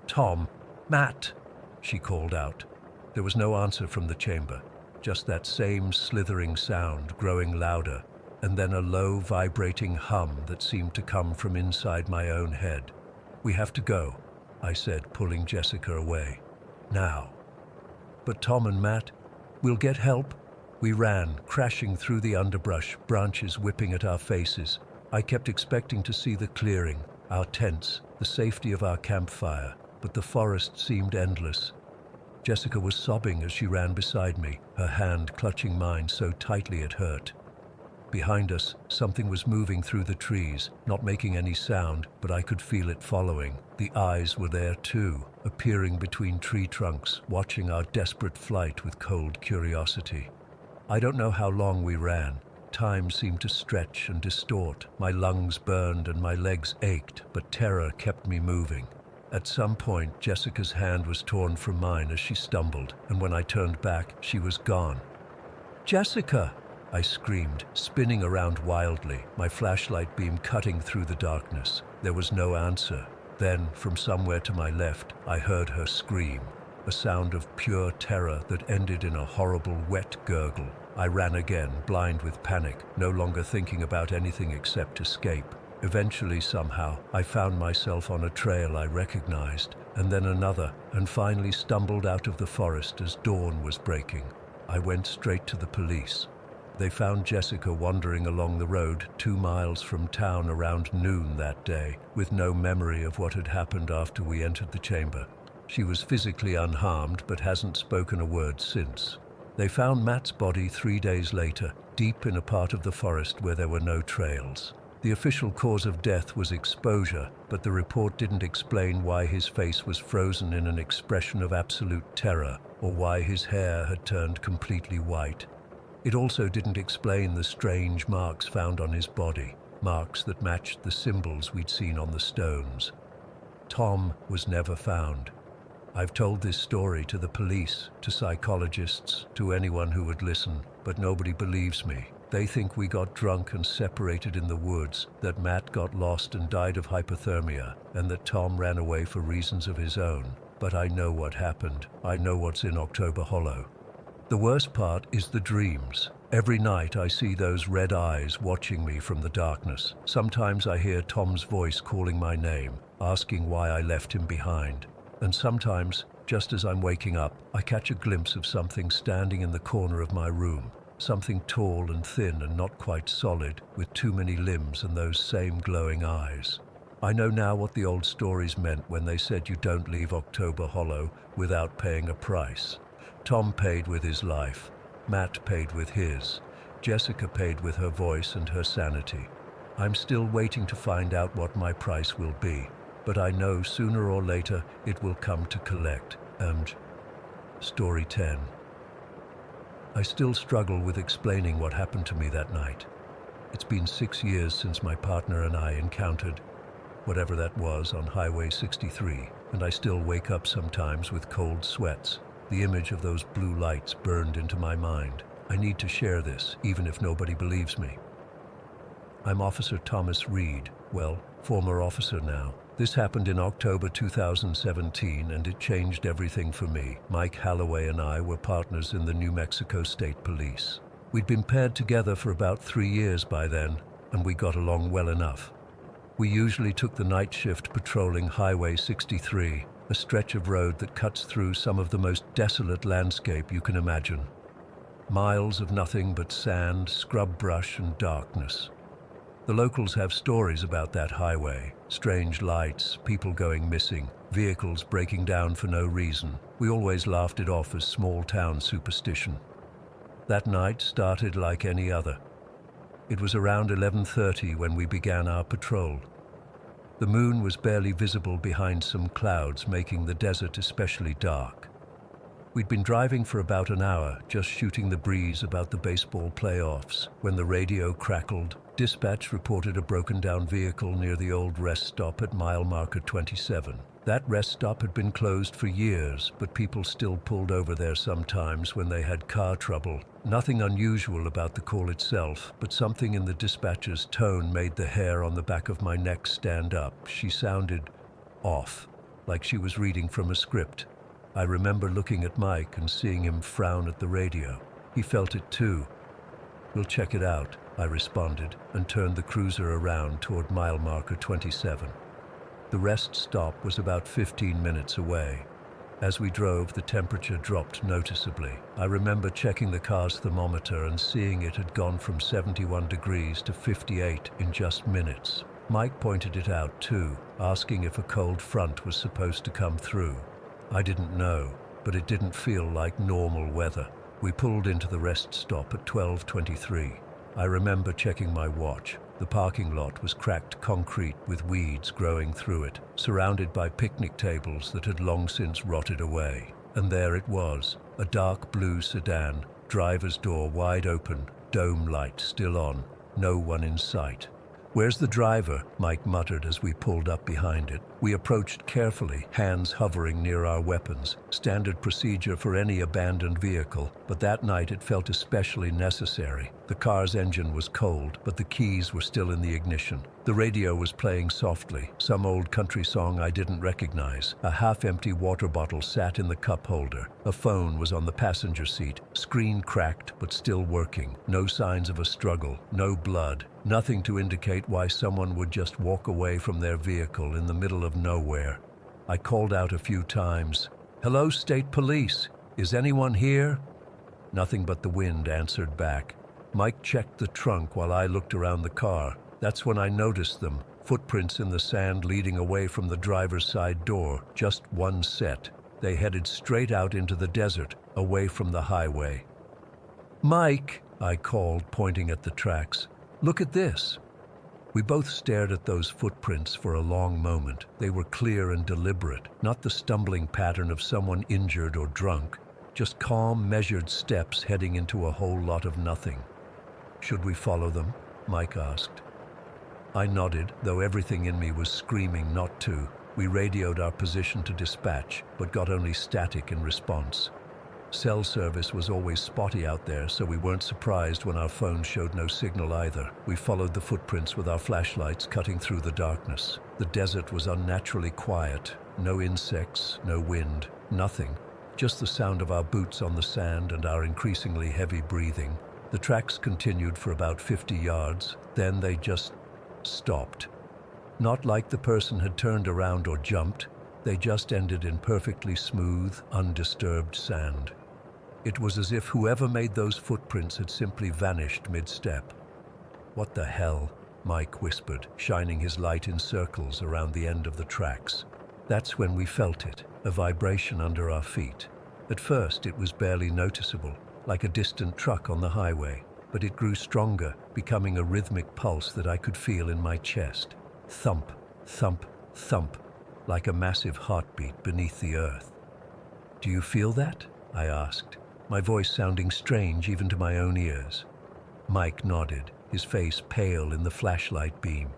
"Tom! Matt!" she called out. There was no answer from the chamber, just that same slithering sound growing louder, and then a low, vibrating hum that seemed to come from inside my own head. "We have to go," I said, pulling Jessica away. "Now." "But Tom and Matt, we'll get help." We ran, crashing through the underbrush, branches whipping at our faces. I kept expecting to see the clearing, our tents, the safety of our campfire, but the forest seemed endless. Jessica was sobbing as she ran beside me, her hand clutching mine so tightly it hurt. Behind us, something was moving through the trees, not making any sound, but I could feel it following. The eyes were there too, appearing between tree trunks, watching our desperate flight with cold curiosity. I don't know how long we ran. Time seemed to stretch and distort. My lungs burned and my legs ached, but terror kept me moving. At some point, Jessica's hand was torn from mine as she stumbled, and when I turned back, she was gone. "Jessica!" I screamed, spinning around wildly, my flashlight beam cutting through the darkness. There was no answer. Then, from somewhere to my left, I heard her scream, a sound of pure terror that ended in a horrible, wet gurgle. I ran again, blind with panic, no longer thinking about anything except escape. Eventually, somehow, I found myself on a trail I recognized, and then another, and finally stumbled out of the forest as dawn was breaking. I went straight to the police. They found Jessica wandering along the road 2 miles from town around noon that day, with no memory of what had happened after we entered the chamber. She was physically unharmed, but hasn't spoken a word since. They found Matt's body 3 days later, deep in a part of the forest where there were no trails. The official cause of death was exposure, but the report didn't explain why his face was frozen in an expression of absolute terror, or why his hair had turned completely white. It also didn't explain the strange marks found on his body, marks that matched the symbols we'd seen on the stones. Tom was never found. I've told this story to the police, to psychologists, to anyone who would listen, but nobody believes me. They think we got drunk and separated in the woods, that Matt got lost and died of hypothermia, and that Tom ran away for reasons of his own. But I know what happened. I know what's in October Hollow. The worst part is the dreams. Every night I see those red eyes watching me from the darkness. Sometimes I hear Tom's voice calling my name, asking why I left him behind. And sometimes Just as I'm waking up, I catch a glimpse of something standing in the corner of my room. Something tall and thin and not quite solid, with too many limbs and those same glowing eyes. I know now what the old stories meant when they said you don't leave October Hollow without paying a price. Tom paid with his life. Matt paid with his. Jessica paid with her voice and her sanity. I'm still waiting to find out what my price will be, but I know sooner or later it will come to collect. And Story 10. I still struggle with explaining what happened to me that night. It's been 6 years since my partner and I encountered whatever that was on Highway 63, and I still wake up sometimes with cold sweats. The image of those blue lights burned into my mind. I need to share this, even if nobody believes me. I'm Officer Thomas Reed, well, former officer now. This happened in October 2017, and it changed everything for me. Mike Halloway and I were partners in the New Mexico State Police. We'd been paired together for about 3 years by then, and we got along well enough. We usually took the night shift patrolling Highway 63, a stretch of road that cuts through some of the most desolate landscape you can imagine. Miles of nothing but sand, scrub brush, and darkness. The locals have stories about that highway. Strange lights, people going missing, vehicles breaking down for no reason. We always laughed it off as small-town superstition. That night started like any other. It was around 11:30 when we began our patrol. The moon was barely visible behind some clouds, making the desert especially dark. We'd been driving for about an hour, just shooting the breeze about the baseball playoffs, when the radio crackled. Dispatch reported a broken-down vehicle near the old rest stop at mile marker 27. That rest stop had been closed for years, but people still pulled over there sometimes when they had car trouble. Nothing unusual about the call itself, but something in the dispatcher's tone made the hair on the back of my neck stand up. She sounded off, like she was reading from a script. I remember looking at Mike and seeing him frown at the radio. He felt it too. "We'll check it out," I responded, and turned the cruiser around toward mile marker 27. The rest stop was about 15 minutes away. As we drove, the temperature dropped noticeably. I remember checking the car's thermometer and seeing it had gone from 71 degrees to 58 in just minutes. Mike pointed it out too, asking if a cold front was supposed to come through. I didn't know, but it didn't feel like normal weather. We pulled into the rest stop at 12:23. I remember checking my watch. The parking lot was cracked concrete with weeds growing through it, surrounded by picnic tables that had long since rotted away. And there it was, a dark blue sedan, driver's door wide open, dome light still on, no one in sight. "Where's the driver?" Mike muttered as we pulled up behind it. We approached carefully, hands hovering near our weapons, standard procedure for any abandoned vehicle, but that night it felt especially necessary. The car's engine was cold, but the keys were still in the ignition. The radio was playing softly, some old country song I didn't recognize. A half-empty water bottle sat in the cup holder. A phone was on the passenger seat, screen cracked but still working. No signs of a struggle, no blood. Nothing to indicate why someone would just walk away from their vehicle in the middle of nowhere. I called out a few times, "Hello, State Police, is anyone here?" Nothing but the wind answered back. Mike checked the trunk while I looked around the car. That's when I noticed them, footprints in the sand leading away from the driver's side door, just one set. They headed straight out into the desert, away from the highway. "Mike," I called, pointing at the tracks. "Look at this." We both stared at those footprints for a long moment. They were clear and deliberate, not the stumbling pattern of someone injured or drunk, just calm, measured steps heading into a whole lot of nothing. "Should we follow them?" Mike asked. I nodded, though everything in me was screaming not to. We radioed our position to dispatch, but got only static in response. Cell service was always spotty out there, so we weren't surprised when our phone showed no signal either. We followed the footprints with our flashlights, cutting through the darkness. The desert was unnaturally quiet. No insects, no wind, nothing. Just the sound of our boots on the sand and our increasingly heavy breathing. The tracks continued for about 50 yards, then they just stopped. Not like the person had turned around or jumped, They just ended in perfectly smooth, undisturbed sand. It was as if whoever made those footprints had simply vanished mid-step. "What the hell?" Mike whispered, shining his light in circles around the end of the tracks. That's when we felt it, a vibration under our feet. At first, it was barely noticeable, like a distant truck on the highway, but it grew stronger, becoming a rhythmic pulse that I could feel in my chest. Thump, thump, thump, like a massive heartbeat beneath the earth. "Do you feel that?" I asked, my voice sounding strange even to my own ears. Mike nodded, his face pale in the flashlight beam.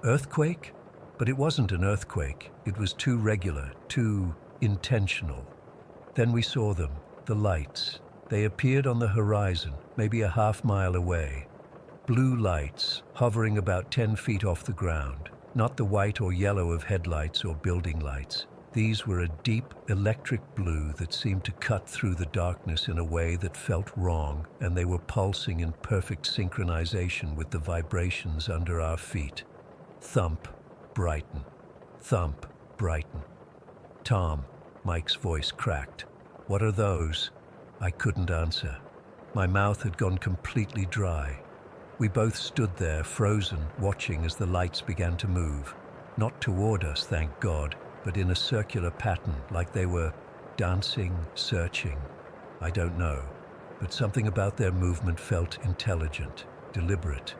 "Earthquake?" But it wasn't an earthquake. It was too regular, too intentional. Then we saw them, the lights. They appeared on the horizon, maybe a half-mile away. Blue lights, hovering about 10 feet off the ground. Not the white or yellow of headlights or building lights. These were a deep, electric blue that seemed to cut through the darkness in a way that felt wrong, and they were pulsing in perfect synchronization with the vibrations under our feet. Thump, brighten. Thump, brighten. "Tom," Mike's voice cracked. "What are those?" I couldn't answer. My mouth had gone completely dry. We both stood there, frozen, watching as the lights began to move. Not toward us, thank God, but in a circular pattern, like they were dancing, searching. I don't know, but something about their movement felt intelligent, deliberate.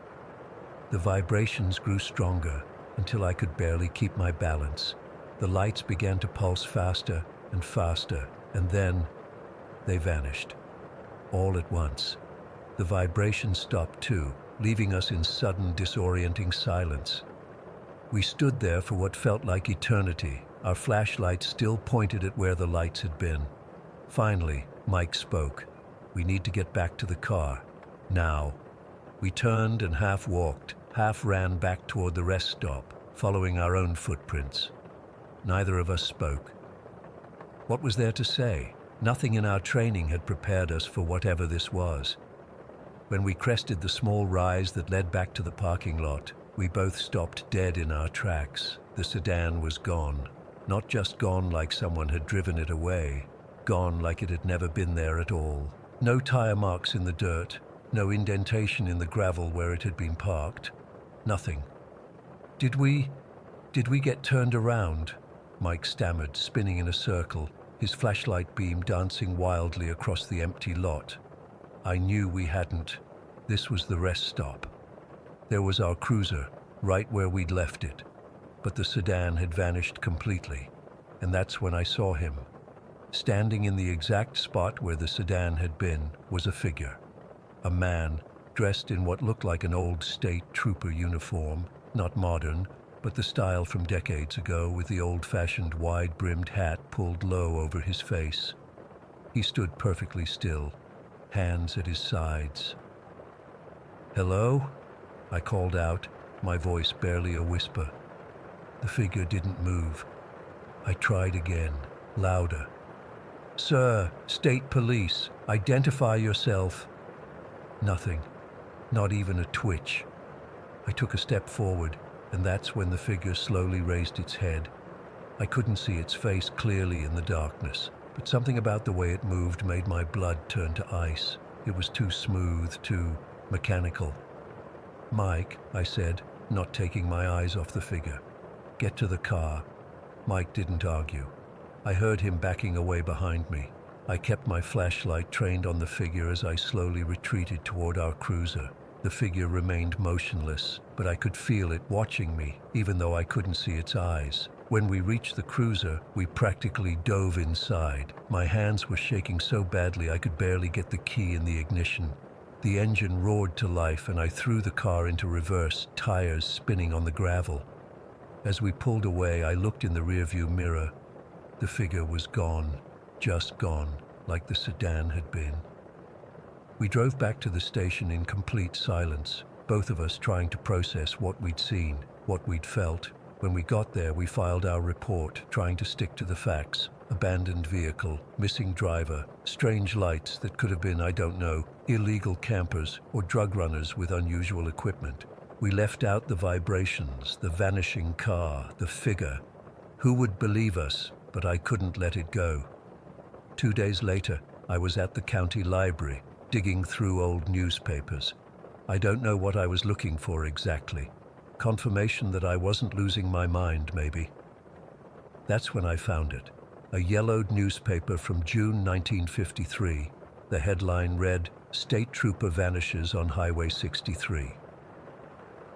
The vibrations grew stronger until I could barely keep my balance. The lights began to pulse faster and faster, and then they vanished. All at once. The vibration stopped too, leaving us in sudden, disorienting silence. We stood there for what felt like eternity, our flashlights still pointed at where the lights had been. Finally, Mike spoke. "We need to get back to the car. Now." We turned and half walked, half ran back toward the rest stop, following our own footprints. Neither of us spoke. What was there to say? Nothing in our training had prepared us for whatever this was. When we crested the small rise that led back to the parking lot, we both stopped dead in our tracks. The sedan was gone. Not just gone like someone had driven it away, gone like it had never been there at all. No tire marks in the dirt, no indentation in the gravel where it had been parked. Nothing. Did we get turned around?" Mike stammered, spinning in a circle, his flashlight beam dancing wildly across the empty lot. I knew we hadn't. This was the rest stop. There was our cruiser, right where we'd left it. But the sedan had vanished completely, and that's when I saw him. Standing in the exact spot where the sedan had been was a figure. A man, dressed in what looked like an old state trooper uniform, not modern, but the style from decades ago, with the old-fashioned wide-brimmed hat pulled low over his face. He stood perfectly still, hands at his sides. "Hello?" I called out, my voice barely a whisper. The figure didn't move. I tried again, louder. "Sir, State Police, identify yourself." Nothing, not even a twitch. I took a step forward, and that's when the figure slowly raised its head. I couldn't see its face clearly in the darkness, but something about the way it moved made my blood turn to ice. It was too smooth, too mechanical. "Mike," I said, not taking my eyes off the figure. "Get to the car." Mike didn't argue. I heard him backing away behind me. I kept my flashlight trained on the figure as I slowly retreated toward our cruiser. The figure remained motionless, but I could feel it watching me, even though I couldn't see its eyes. When we reached the cruiser, we practically dove inside. My hands were shaking so badly I could barely get the key in the ignition. The engine roared to life, and I threw the car into reverse, tires spinning on the gravel. As we pulled away, I looked in the rearview mirror. The figure was gone, just gone, like the sedan had been. We drove back to the station in complete silence, both of us trying to process what we'd seen, what we'd felt. When we got there, we filed our report, trying to stick to the facts. Abandoned vehicle, missing driver, strange lights that could have been, I don't know, illegal campers or drug runners with unusual equipment. We left out the vibrations, the vanishing car, the figure. Who would believe us? But I couldn't let it go. 2 days later, I was at the county library, digging through old newspapers. I don't know what I was looking for exactly. Confirmation that I wasn't losing my mind, maybe. That's when I found it. A yellowed newspaper from June 1953. The headline read, "State Trooper Vanishes on Highway 63."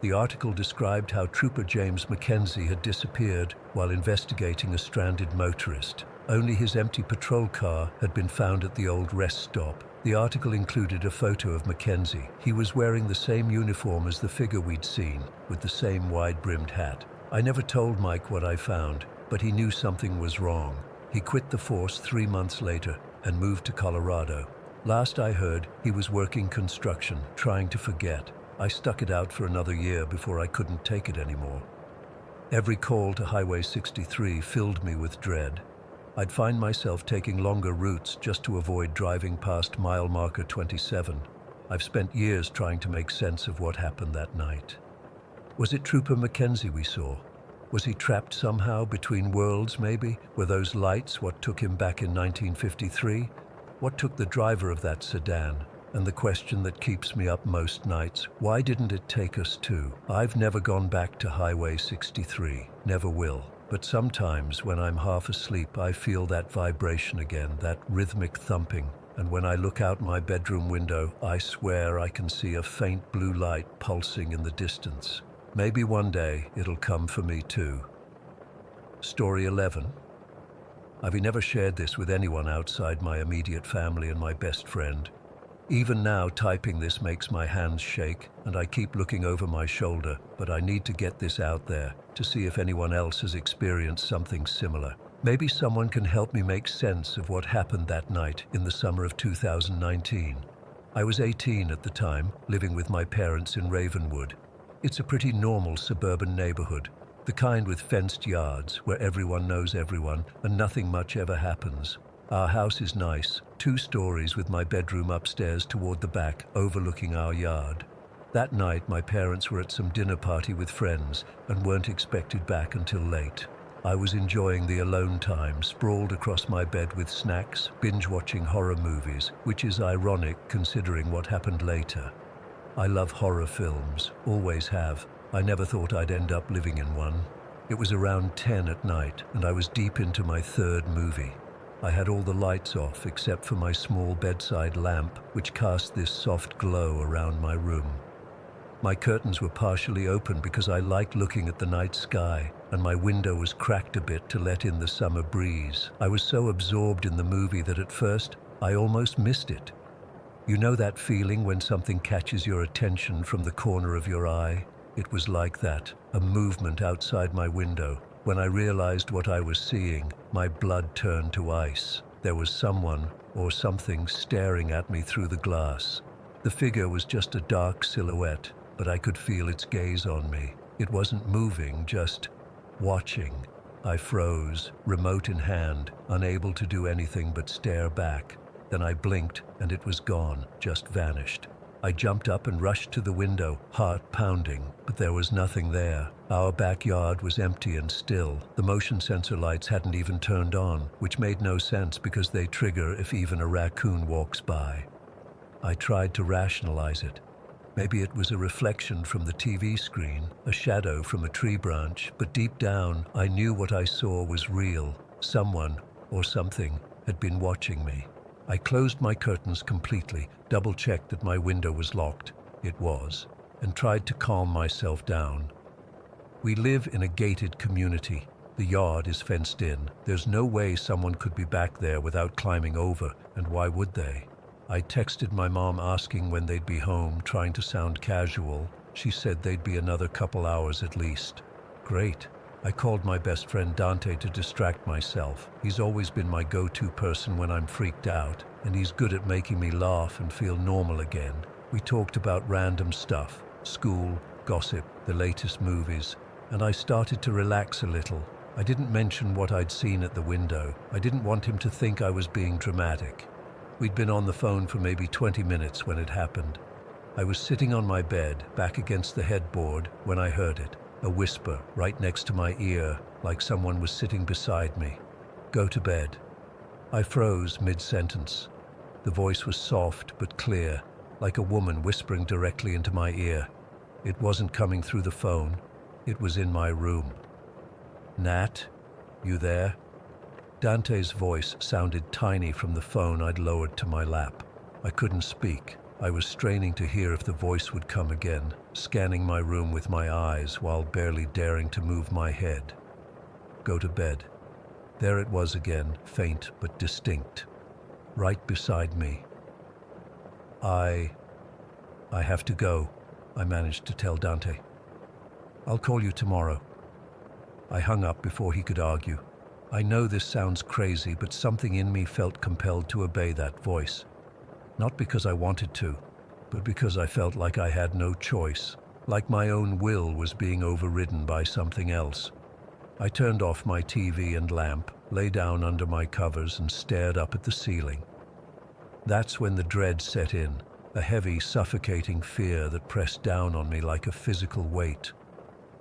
The article described how Trooper James Mackenzie had disappeared while investigating a stranded motorist. Only his empty patrol car had been found at the old rest stop. The article included a photo of Mackenzie. He was wearing the same uniform as the figure we'd seen, with the same wide-brimmed hat. I never told Mike what I found, but he knew something was wrong. He quit the force 3 months later and moved to Colorado. Last I heard, he was working construction, trying to forget. I stuck it out for another year before I couldn't take it anymore. Every call to Highway 63 filled me with dread. I'd find myself taking longer routes just to avoid driving past mile marker 27. I've spent years trying to make sense of what happened that night. Was it Trooper Mackenzie we saw? Was he trapped somehow between worlds, maybe? Were those lights what took him back in 1953? What took the driver of that sedan? And the question that keeps me up most nights, why didn't it take us to? I've never gone back to Highway 63, never will. But sometimes when I'm half asleep, I feel that vibration again, that rhythmic thumping. And when I look out my bedroom window, I swear I can see a faint blue light pulsing in the distance. Maybe one day it'll come for me too. Story 11. I've never shared this with anyone outside my immediate family and my best friend. Even now, typing this makes my hands shake, and I keep looking over my shoulder, but I need to get this out there to see if anyone else has experienced something similar. Maybe someone can help me make sense of what happened that night in the summer of 2019. I was 18 at the time, living with my parents in Ravenwood. It's a pretty normal suburban neighborhood, the kind with fenced yards where everyone knows everyone and nothing much ever happens. Our house is nice, 2 stories with my bedroom upstairs toward the back, overlooking our yard. That night, my parents were at some dinner party with friends and weren't expected back until late. I was enjoying the alone time, sprawled across my bed with snacks, binge-watching horror movies, which is ironic considering what happened later. I love horror films, always have. I never thought I'd end up living in one. It was around 10 at night, and I was deep into my 3rd movie. I had all the lights off except for my small bedside lamp, which cast this soft glow around my room. My curtains were partially open because I liked looking at the night sky, and my window was cracked a bit to let in the summer breeze. I was so absorbed in the movie that at first, I almost missed it. You know that feeling when something catches your attention from the corner of your eye? It was like that, a movement outside my window. When I realized what I was seeing, my blood turned to ice. There was someone or something staring at me through the glass. The figure was just a dark silhouette, but I could feel its gaze on me. It wasn't moving, just watching. I froze, remote in hand, unable to do anything but stare back. Then I blinked, and it was gone, just vanished. I jumped up and rushed to the window, heart pounding, but there was nothing there. Our backyard was empty and still. The motion sensor lights hadn't even turned on, which made no sense because they trigger if even a raccoon walks by. I tried to rationalize it. Maybe it was a reflection from the TV screen, a shadow from a tree branch, but deep down, I knew what I saw was real. Someone, or something, had been watching me. I closed my curtains completely, double-checked that my window was locked. It was, and tried to calm myself down. We live in a gated community. The yard is fenced in. There's no way someone could be back there without climbing over, and why would they? I texted my mom asking when they'd be home, trying to sound casual. She said they'd be another couple hours at least. Great. I called my best friend Dante to distract myself. He's always been my go-to person when I'm freaked out, and he's good at making me laugh and feel normal again. We talked about random stuff, school, gossip, the latest movies, and I started to relax a little. I didn't mention what I'd seen at the window. I didn't want him to think I was being dramatic. We'd been on the phone for maybe 20 minutes when it happened. I was sitting on my bed, back against the headboard, when I heard it. A whisper right next to my ear, like someone was sitting beside me. Go to bed. I froze mid-sentence. The voice was soft but clear, like a woman whispering directly into my ear. It wasn't coming through the phone. It was in my room. Nat, you there? Dante's voice sounded tiny from the phone I'd lowered to my lap. I couldn't speak. I was straining to hear if the voice would come again, scanning my room with my eyes while barely daring to move my head. Go to bed. There it was again, faint but distinct. Right beside me. I have to go, I managed to tell Dante. I'll call you tomorrow. I hung up before he could argue. I know this sounds crazy, but something in me felt compelled to obey that voice. Not because I wanted to, but because I felt like I had no choice, like my own will was being overridden by something else. I turned off my TV and lamp, lay down under my covers and stared up at the ceiling. That's when the dread set in, a heavy, suffocating fear that pressed down on me like a physical weight.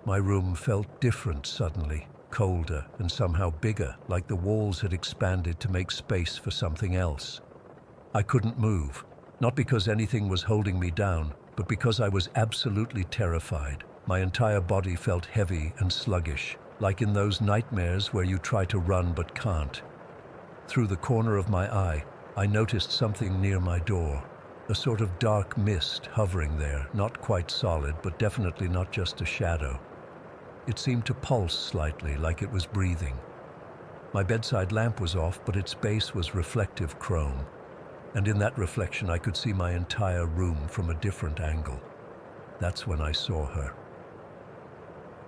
My room felt different suddenly, colder and somehow bigger, like the walls had expanded to make space for something else. I couldn't move, not because anything was holding me down, but because I was absolutely terrified. My entire body felt heavy and sluggish, like in those nightmares where you try to run but can't. Through the corner of my eye, I noticed something near my door, a sort of dark mist hovering there, not quite solid, but definitely not just a shadow. It seemed to pulse slightly, like it was breathing. My bedside lamp was off, but its base was reflective chrome, and in that reflection I could see my entire room from a different angle. That's when I saw her.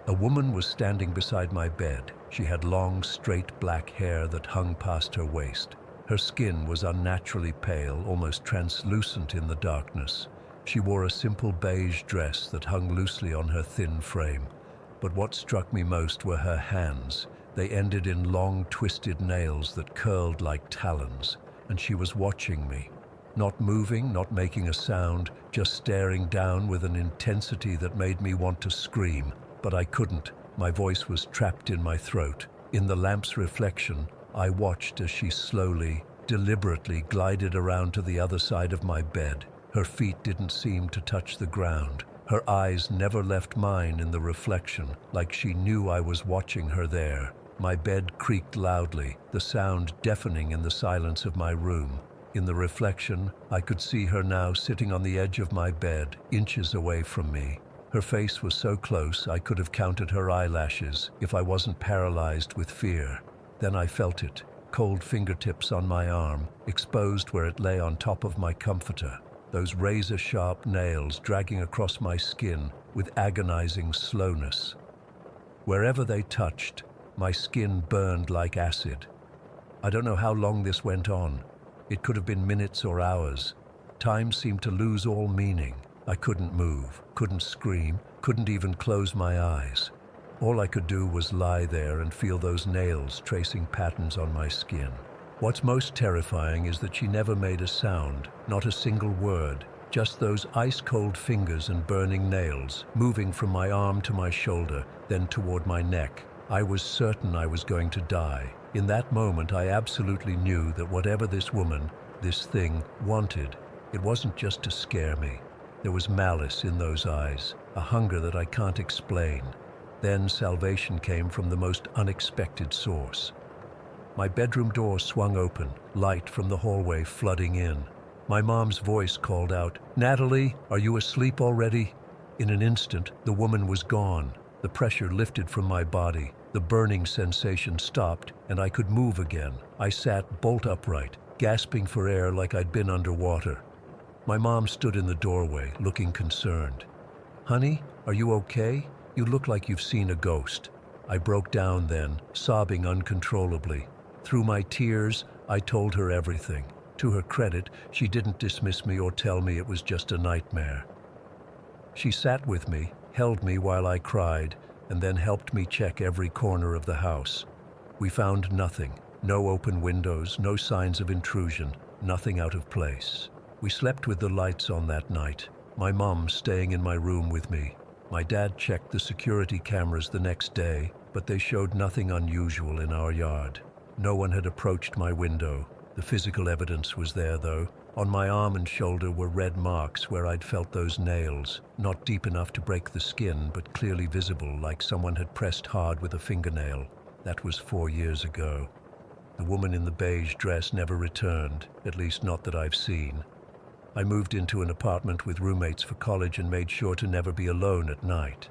A woman was standing beside my bed. She had long, straight black hair that hung past her waist. Her skin was unnaturally pale, almost translucent in the darkness. She wore a simple beige dress that hung loosely on her thin frame. But what struck me most were her hands. They ended in long, twisted nails that curled like talons, and she was watching me. Not moving, not making a sound, just staring down with an intensity that made me want to scream. But I couldn't. My voice was trapped in my throat. In the lamp's reflection, I watched as she slowly, deliberately glided around to the other side of my bed. Her feet didn't seem to touch the ground. Her eyes never left mine in the reflection, like she knew I was watching her there. My bed creaked loudly, the sound deafening in the silence of my room. In the reflection, I could see her now sitting on the edge of my bed, inches away from me. Her face was so close I could have counted her eyelashes if I wasn't paralyzed with fear. Then I felt it, cold fingertips on my arm, exposed where it lay on top of my comforter. Those razor-sharp nails dragging across my skin with agonizing slowness. Wherever they touched, my skin burned like acid. I don't know how long this went on. It could have been minutes or hours. Time seemed to lose all meaning. I couldn't move, couldn't scream, couldn't even close my eyes. All I could do was lie there and feel those nails tracing patterns on my skin. What's most terrifying is that she never made a sound, not a single word, just those ice-cold fingers and burning nails, moving from my arm to my shoulder, then toward my neck. I was certain I was going to die. In that moment, I absolutely knew that whatever this woman, this thing, wanted, it wasn't just to scare me. There was malice in those eyes, a hunger that I can't explain. Then salvation came from the most unexpected source. My bedroom door swung open, light from the hallway flooding in. My mom's voice called out, "Natalie, are you asleep already?" In an instant, the woman was gone. The pressure lifted from my body. The burning sensation stopped, and I could move again. I sat bolt upright, gasping for air like I'd been underwater. My mom stood in the doorway, looking concerned. "Honey, are you okay? You look like you've seen a ghost." I broke down then, sobbing uncontrollably. Through my tears, I told her everything. To her credit, she didn't dismiss me or tell me it was just a nightmare. She sat with me, held me while I cried, and then helped me check every corner of the house. We found nothing. No open windows, no signs of intrusion, nothing out of place. We slept with the lights on that night, my mom staying in my room with me. My dad checked the security cameras the next day, but they showed nothing unusual in our yard. No one had approached my window. The physical evidence was there, though. On my arm and shoulder were red marks where I'd felt those nails, not deep enough to break the skin, but clearly visible, like someone had pressed hard with a fingernail. That was 4 years ago. The woman in the beige dress never returned, at least not that I've seen. I moved into an apartment with roommates for college and made sure to never be alone at night.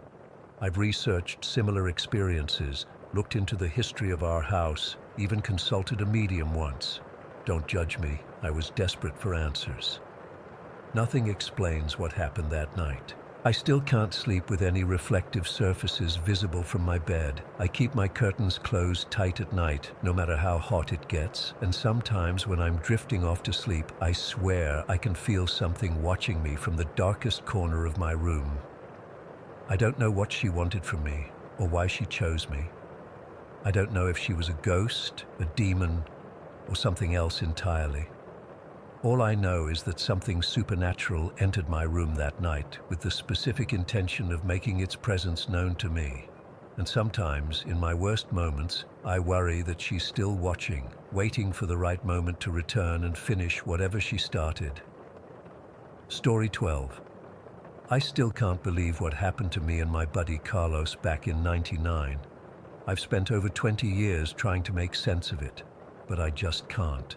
I've researched similar experiences, looked into the history of our house, even consulted a medium once. Don't judge me, I was desperate for answers. Nothing explains what happened that night. I still can't sleep with any reflective surfaces visible from my bed. I keep my curtains closed tight at night, no matter how hot it gets, and sometimes when I'm drifting off to sleep, I swear I can feel something watching me from the darkest corner of my room. I don't know what she wanted from me, or why she chose me. I don't know if she was a ghost, a demon, or something else entirely. All I know is that something supernatural entered my room that night with the specific intention of making its presence known to me. And sometimes, in my worst moments, I worry that she's still watching, waiting for the right moment to return and finish whatever she started. Story 12. I still can't believe what happened to me and my buddy Carlos back in '99. I've spent over 20 years trying to make sense of it, but I just can't.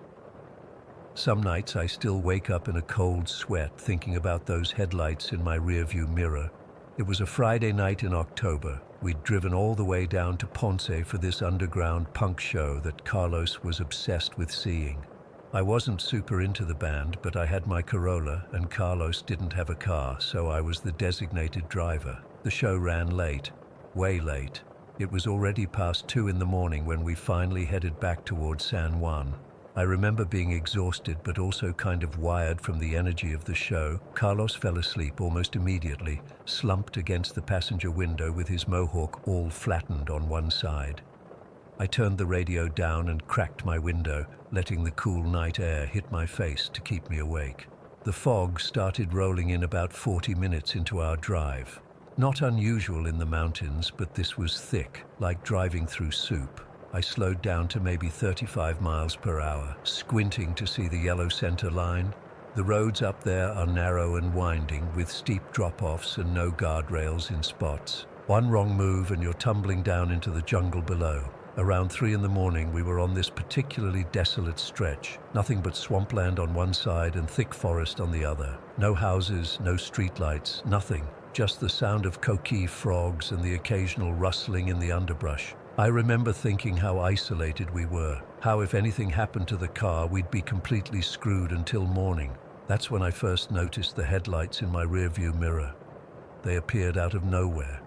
Some nights I still wake up in a cold sweat thinking about those headlights in my rearview mirror. It was a Friday night in October. We'd driven all the way down to Ponce for this underground punk show that Carlos was obsessed with seeing. I wasn't super into the band, but I had my Corolla and Carlos didn't have a car, so I was the designated driver. The show ran late, way late. It was already past 2 in the morning when we finally headed back towards San Juan. I remember being exhausted but also kind of wired from the energy of the show. Carlos fell asleep almost immediately, slumped against the passenger window with his mohawk all flattened on one side. I turned the radio down and cracked my window, letting the cool night air hit my face to keep me awake. The fog started rolling in about 40 minutes into our drive. Not unusual in the mountains, but this was thick, like driving through soup. I slowed down to maybe 35 miles per hour, squinting to see the yellow center line. The roads up there are narrow and winding, with steep drop-offs and no guardrails in spots. One wrong move and you're tumbling down into the jungle below. Around 3 in the morning, we were on this particularly desolate stretch. Nothing but swampland on one side and thick forest on the other. No houses, no streetlights, nothing. Just the sound of coqui frogs and the occasional rustling in the underbrush. I remember thinking how isolated we were, how if anything happened to the car, we'd be completely screwed until morning. That's when I first noticed the headlights in my rearview mirror. They appeared out of nowhere,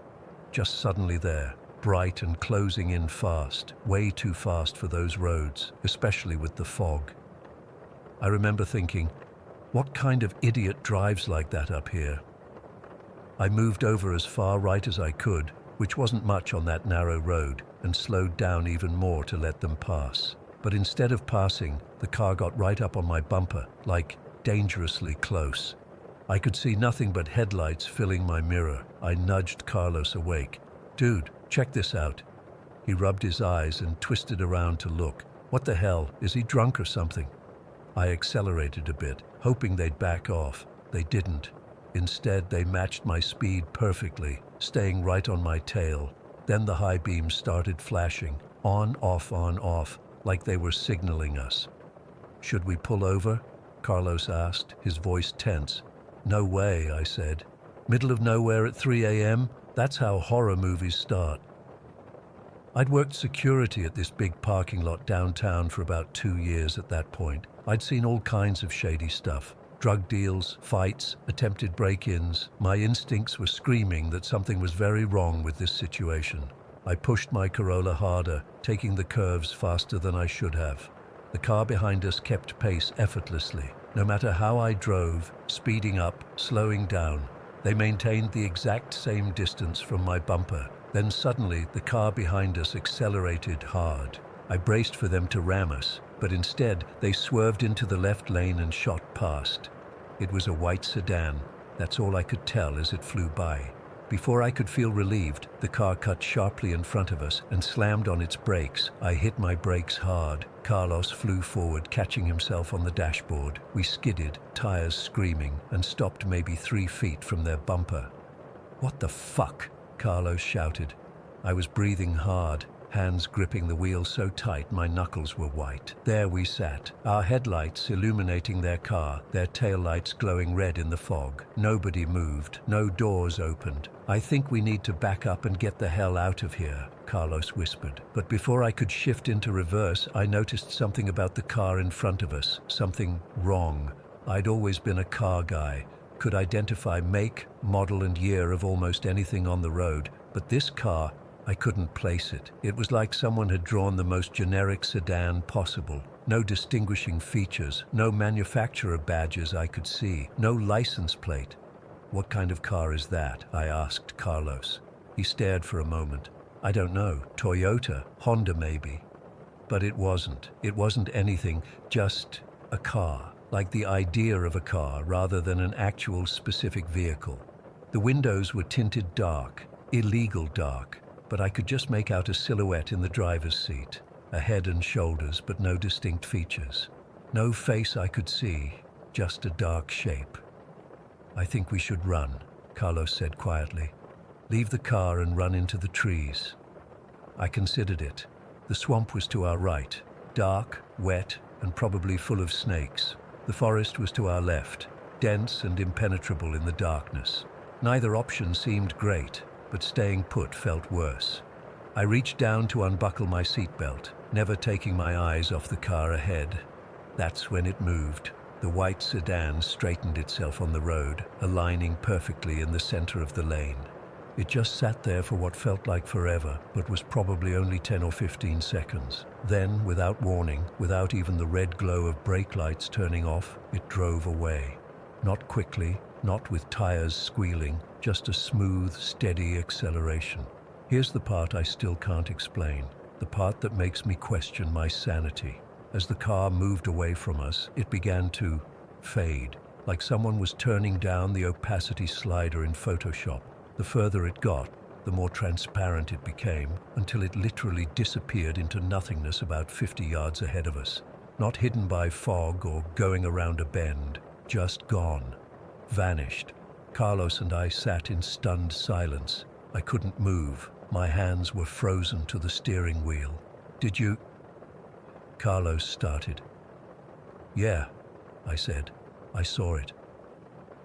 just suddenly there, bright and closing in fast, way too fast for those roads, especially with the fog. I remember thinking, what kind of idiot drives like that up here? I moved over as far right as I could, which wasn't much on that narrow road, and slowed down even more to let them pass. But instead of passing, the car got right up on my bumper, like dangerously close. I could see nothing but headlights filling my mirror. I nudged Carlos awake. "Dude, check this out." He rubbed his eyes and twisted around to look. "What the hell? Is he drunk or something?" I accelerated a bit, hoping they'd back off. They didn't. Instead, they matched my speed perfectly, staying right on my tail. Then the high beams started flashing, on, off, like they were signaling us. "Should we pull over?" Carlos asked, his voice tense. "No way," I said. "Middle of nowhere at 3 a.m.? That's how horror movies start." I'd worked security at this big parking lot downtown for about 2 years at that point. I'd seen all kinds of shady stuff. Drug deals, fights, attempted break-ins. My instincts were screaming that something was very wrong with this situation. I pushed my Corolla harder, taking the curves faster than I should have. The car behind us kept pace effortlessly. No matter how I drove, speeding up, slowing down, they maintained the exact same distance from my bumper. Then suddenly, the car behind us accelerated hard. I braced for them to ram us, but instead, they swerved into the left lane and shot past. It was a white sedan. That's all I could tell as it flew by. Before I could feel relieved, the car cut sharply in front of us and slammed on its brakes. I hit my brakes hard. Carlos flew forward, catching himself on the dashboard. We skidded, tires screaming, and stopped maybe 3 feet from their bumper. "What the fuck?" Carlos shouted. I was breathing hard, hands gripping the wheel so tight my knuckles were white. There we sat, our headlights illuminating their car, their taillights glowing red in the fog. Nobody moved, no doors opened. "I think we need to back up and get the hell out of here," Carlos whispered. But before I could shift into reverse, I noticed something about the car in front of us, something wrong. I'd always been a car guy, could identify make, model, and year of almost anything on the road, but this car, I couldn't place it. It was like someone had drawn the most generic sedan possible. No distinguishing features, no manufacturer badges I could see, no license plate. "What kind of car is that?" I asked Carlos. He stared for a moment. "I don't know. Toyota, Honda maybe." But it wasn't. It wasn't anything, just a car. Like the idea of a car rather than an actual specific vehicle. The windows were tinted dark, illegal dark, but I could just make out a silhouette in the driver's seat, a head and shoulders, but no distinct features. No face I could see, just a dark shape. "I think we should run," Carlos said quietly. "Leave the car and run into the trees." I considered it. The swamp was to our right, dark, wet, and probably full of snakes. The forest was to our left, dense and impenetrable in the darkness. Neither option seemed great, but staying put felt worse. I reached down to unbuckle my seatbelt, never taking my eyes off the car ahead. That's when it moved. The white sedan straightened itself on the road, aligning perfectly in the center of the lane. It just sat there for what felt like forever, but was probably only 10 or 15 seconds. Then, without warning, without even the red glow of brake lights turning off, it drove away. Not quickly, not with tires squealing, just a smooth, steady acceleration. Here's the part I still can't explain, the part that makes me question my sanity. As the car moved away from us, it began to fade, like someone was turning down the opacity slider in Photoshop. The further it got, the more transparent it became, until it literally disappeared into nothingness about 50 yards ahead of us. Not hidden by fog or going around a bend, just gone. Vanished. Carlos and I sat in stunned silence. I couldn't move. My hands were frozen to the steering wheel. "Did you?" Carlos started. "Yeah," I said. "I saw it."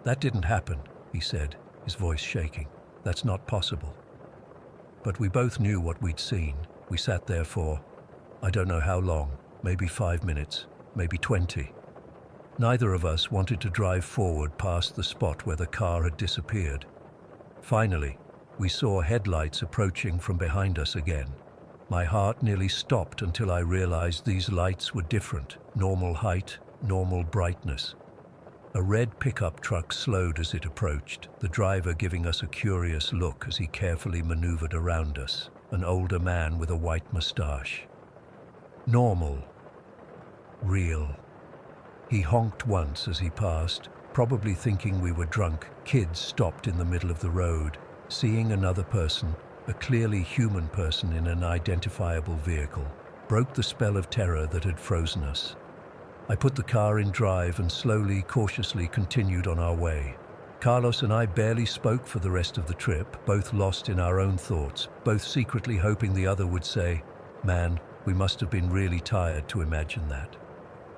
"That didn't happen," he said, his voice shaking. "That's not possible." But we both knew what we'd seen. We sat there for, I don't know how long, maybe 5 minutes, maybe 20. Neither of us wanted to drive forward past the spot where the car had disappeared. Finally, we saw headlights approaching from behind us again. My heart nearly stopped until I realized these lights were different, normal height, normal brightness. A red pickup truck slowed as it approached, the driver giving us a curious look as he carefully maneuvered around us, an older man with a white mustache. Normal. Real. He honked once as he passed, probably thinking we were drunk. Kids stopped in the middle of the road, seeing another person, a clearly human person in an identifiable vehicle, broke the spell of terror that had frozen us. I put the car in drive and slowly, cautiously continued on our way. Carlos and I barely spoke for the rest of the trip, both lost in our own thoughts, both secretly hoping the other would say, "Man, we must have been really tired to imagine that."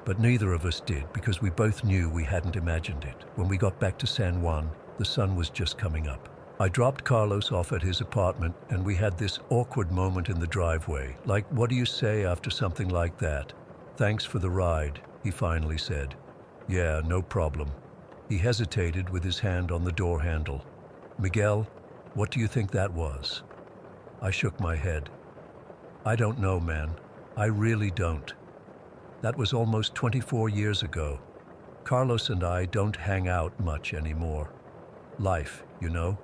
But neither of us did, because we both knew we hadn't imagined it. When we got back to San Juan, the sun was just coming up. I dropped Carlos off at his apartment, and we had this awkward moment in the driveway. Like, what do you say after something like that? "Thanks for the ride," he finally said. "Yeah, no problem." He hesitated with his hand on the door handle. "Miguel, what do you think that was?" I shook my head. "I don't know, man. I really don't. That was almost 24 years ago. Carlos and I don't hang out much anymore. Life, you know.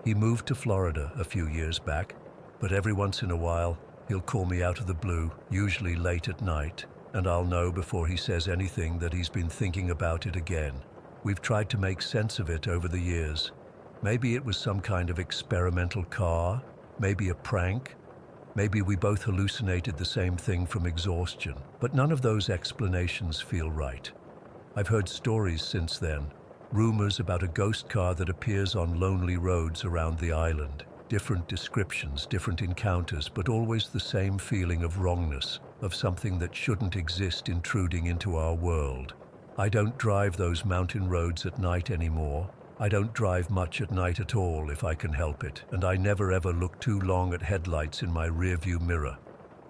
He moved to Florida a few years back, but every once in a while, he'll call me out of the blue, usually late at night, and I'll know before he says anything that he's been thinking about it again. We've tried to make sense of it over the years. Maybe it was some kind of experimental car, maybe a prank, maybe we both hallucinated the same thing from exhaustion. But none of those explanations feel right. I've heard stories since then, rumors about a ghost car that appears on lonely roads around the island. Different descriptions, different encounters, but always the same feeling of wrongness, of something that shouldn't exist intruding into our world. I don't drive those mountain roads at night anymore. I don't drive much at night at all if I can help it, and I never ever look too long at headlights in my rearview mirror.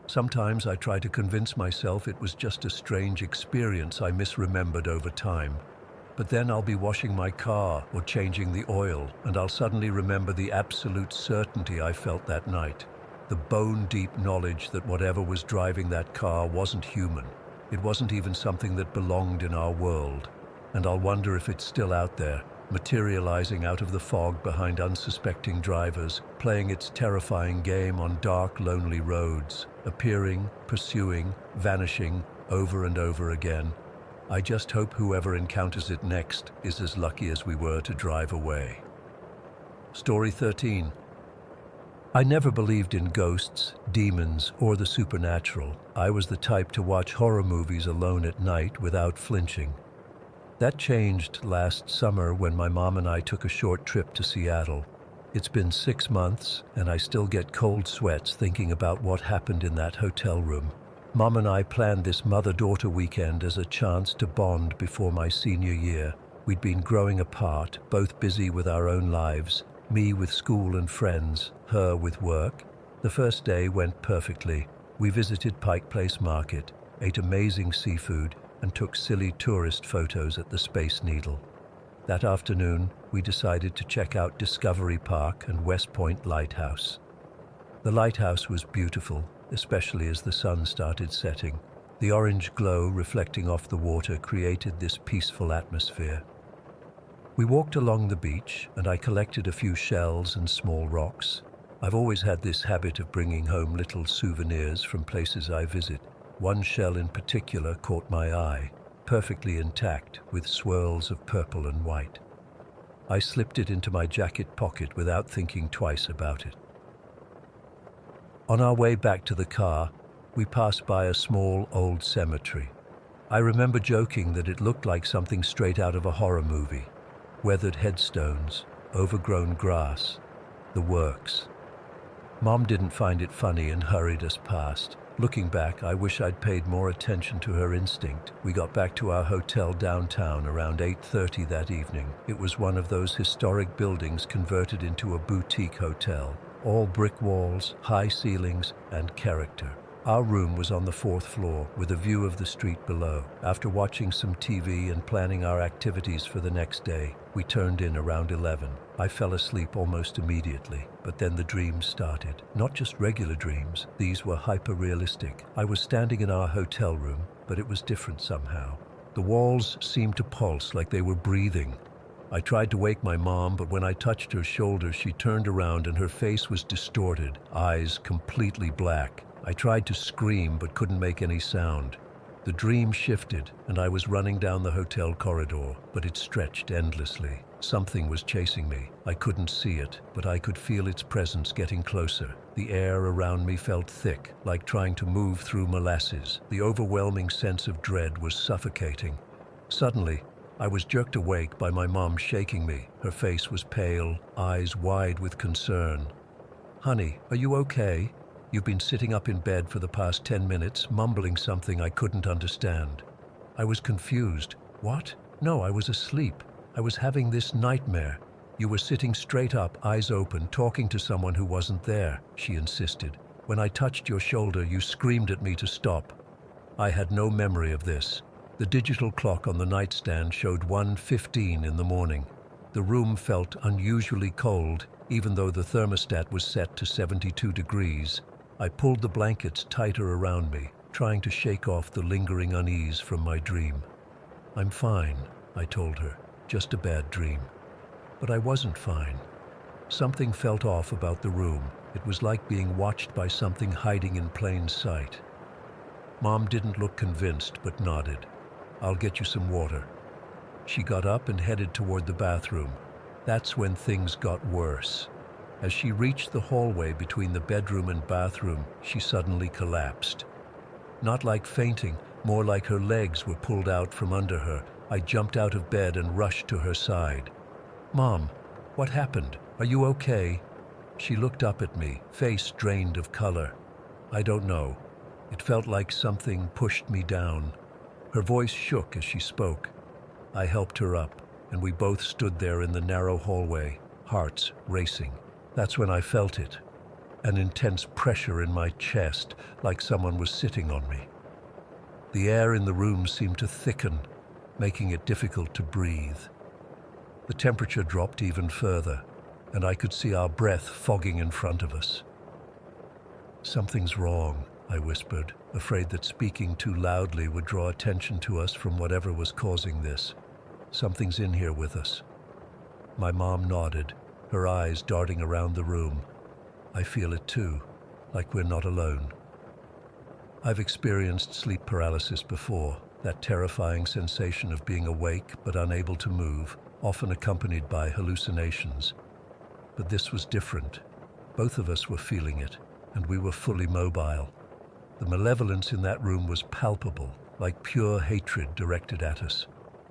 Sometimes I try to convince myself it was just a strange experience I misremembered over time. But then I'll be washing my car or changing the oil, and I'll suddenly remember the absolute certainty I felt that night. The bone-deep knowledge that whatever was driving that car wasn't human. It wasn't even something that belonged in our world. And I'll wonder if it's still out there, materializing out of the fog behind unsuspecting drivers, playing its terrifying game on dark, lonely roads, appearing, pursuing, vanishing, over and over again. I just hope whoever encounters it next is as lucky as we were to drive away. Story 13. I never believed in ghosts, demons, or the supernatural. I was the type to watch horror movies alone at night without flinching. That changed last summer when my mom and I took a short trip to Seattle. It's been 6 months, and I still get cold sweats thinking about what happened in that hotel room. Mom and I planned this mother-daughter weekend as a chance to bond before my senior year. We'd been growing apart, both busy with our own lives, me with school and friends, her with work. The first day went perfectly. We visited Pike Place Market, ate amazing seafood, and took silly tourist photos at the Space Needle. That afternoon, we decided to check out Discovery Park and West Point Lighthouse. The lighthouse was beautiful, especially as the sun started setting. The orange glow reflecting off the water created this peaceful atmosphere. We walked along the beach, and I collected a few shells and small rocks. I've always had this habit of bringing home little souvenirs from places I visit. One shell in particular caught my eye, perfectly intact with swirls of purple and white. I slipped it into my jacket pocket without thinking twice about it. On our way back to the car, we passed by a small old cemetery. I remember joking that it looked like something straight out of a horror movie. Weathered headstones, overgrown grass, the works. Mom didn't find it funny and hurried us past. Looking back, I wish I'd paid more attention to her instinct. We got back to our hotel downtown around 8:30 that evening. It was one of those historic buildings converted into a boutique hotel. All brick walls, high ceilings, and character. Our room was on the 4th floor with a view of the street below. After watching some TV and planning our activities for the next day, we turned in around 11. I fell asleep almost immediately, but then the dreams started. Not just regular dreams, these were hyper-realistic. I was standing in our hotel room, but it was different somehow. The walls seemed to pulse like they were breathing. I tried to wake my mom, but when I touched her shoulder, she turned around and her face was distorted, eyes completely black. I tried to scream, but couldn't make any sound. The dream shifted, and I was running down the hotel corridor, but it stretched endlessly. Something was chasing me. I couldn't see it, but I could feel its presence getting closer. The air around me felt thick, like trying to move through molasses. The overwhelming sense of dread was suffocating. Suddenly, I was jerked awake by my mom shaking me. Her face was pale, eyes wide with concern. "Honey, are you okay? You've been sitting up in bed for the past 10 minutes, mumbling something I couldn't understand." I was confused. "What? No, I was asleep. I was having this nightmare. You were sitting straight up, eyes open, talking to someone who wasn't there," she insisted. "When I touched your shoulder, you screamed at me to stop." I had no memory of this. The digital clock on the nightstand showed 1:15 in the morning. The room felt unusually cold, even though the thermostat was set to 72 degrees. I pulled the blankets tighter around me, trying to shake off the lingering unease from my dream. "I'm fine," I told her, "just a bad dream." But I wasn't fine. Something felt off about the room. It was like being watched by something hiding in plain sight. Mom didn't look convinced, but nodded. "I'll get you some water." She got up and headed toward the bathroom. That's when things got worse. As she reached the hallway between the bedroom and bathroom, she suddenly collapsed. Not like fainting, more like her legs were pulled out from under her. I jumped out of bed and rushed to her side. "Mom, what happened? Are you okay?" She looked up at me, face drained of color. "I don't know." It felt like something pushed me down. Her voice shook as she spoke. I helped her up, and we both stood there in the narrow hallway, hearts racing. That's when I felt it. An intense pressure in my chest, like someone was sitting on me. The air in the room seemed to thicken, making it difficult to breathe. The temperature dropped even further, and I could see our breath fogging in front of us. "Something's wrong," I whispered, afraid that speaking too loudly would draw attention to us from whatever was causing this. "Something's in here with us." My mom nodded, her eyes darting around the room. "I feel it too, like we're not alone." I've experienced sleep paralysis before, that terrifying sensation of being awake but unable to move, often accompanied by hallucinations. But this was different. Both of us were feeling it, and we were fully mobile. The malevolence in that room was palpable, like pure hatred directed at us.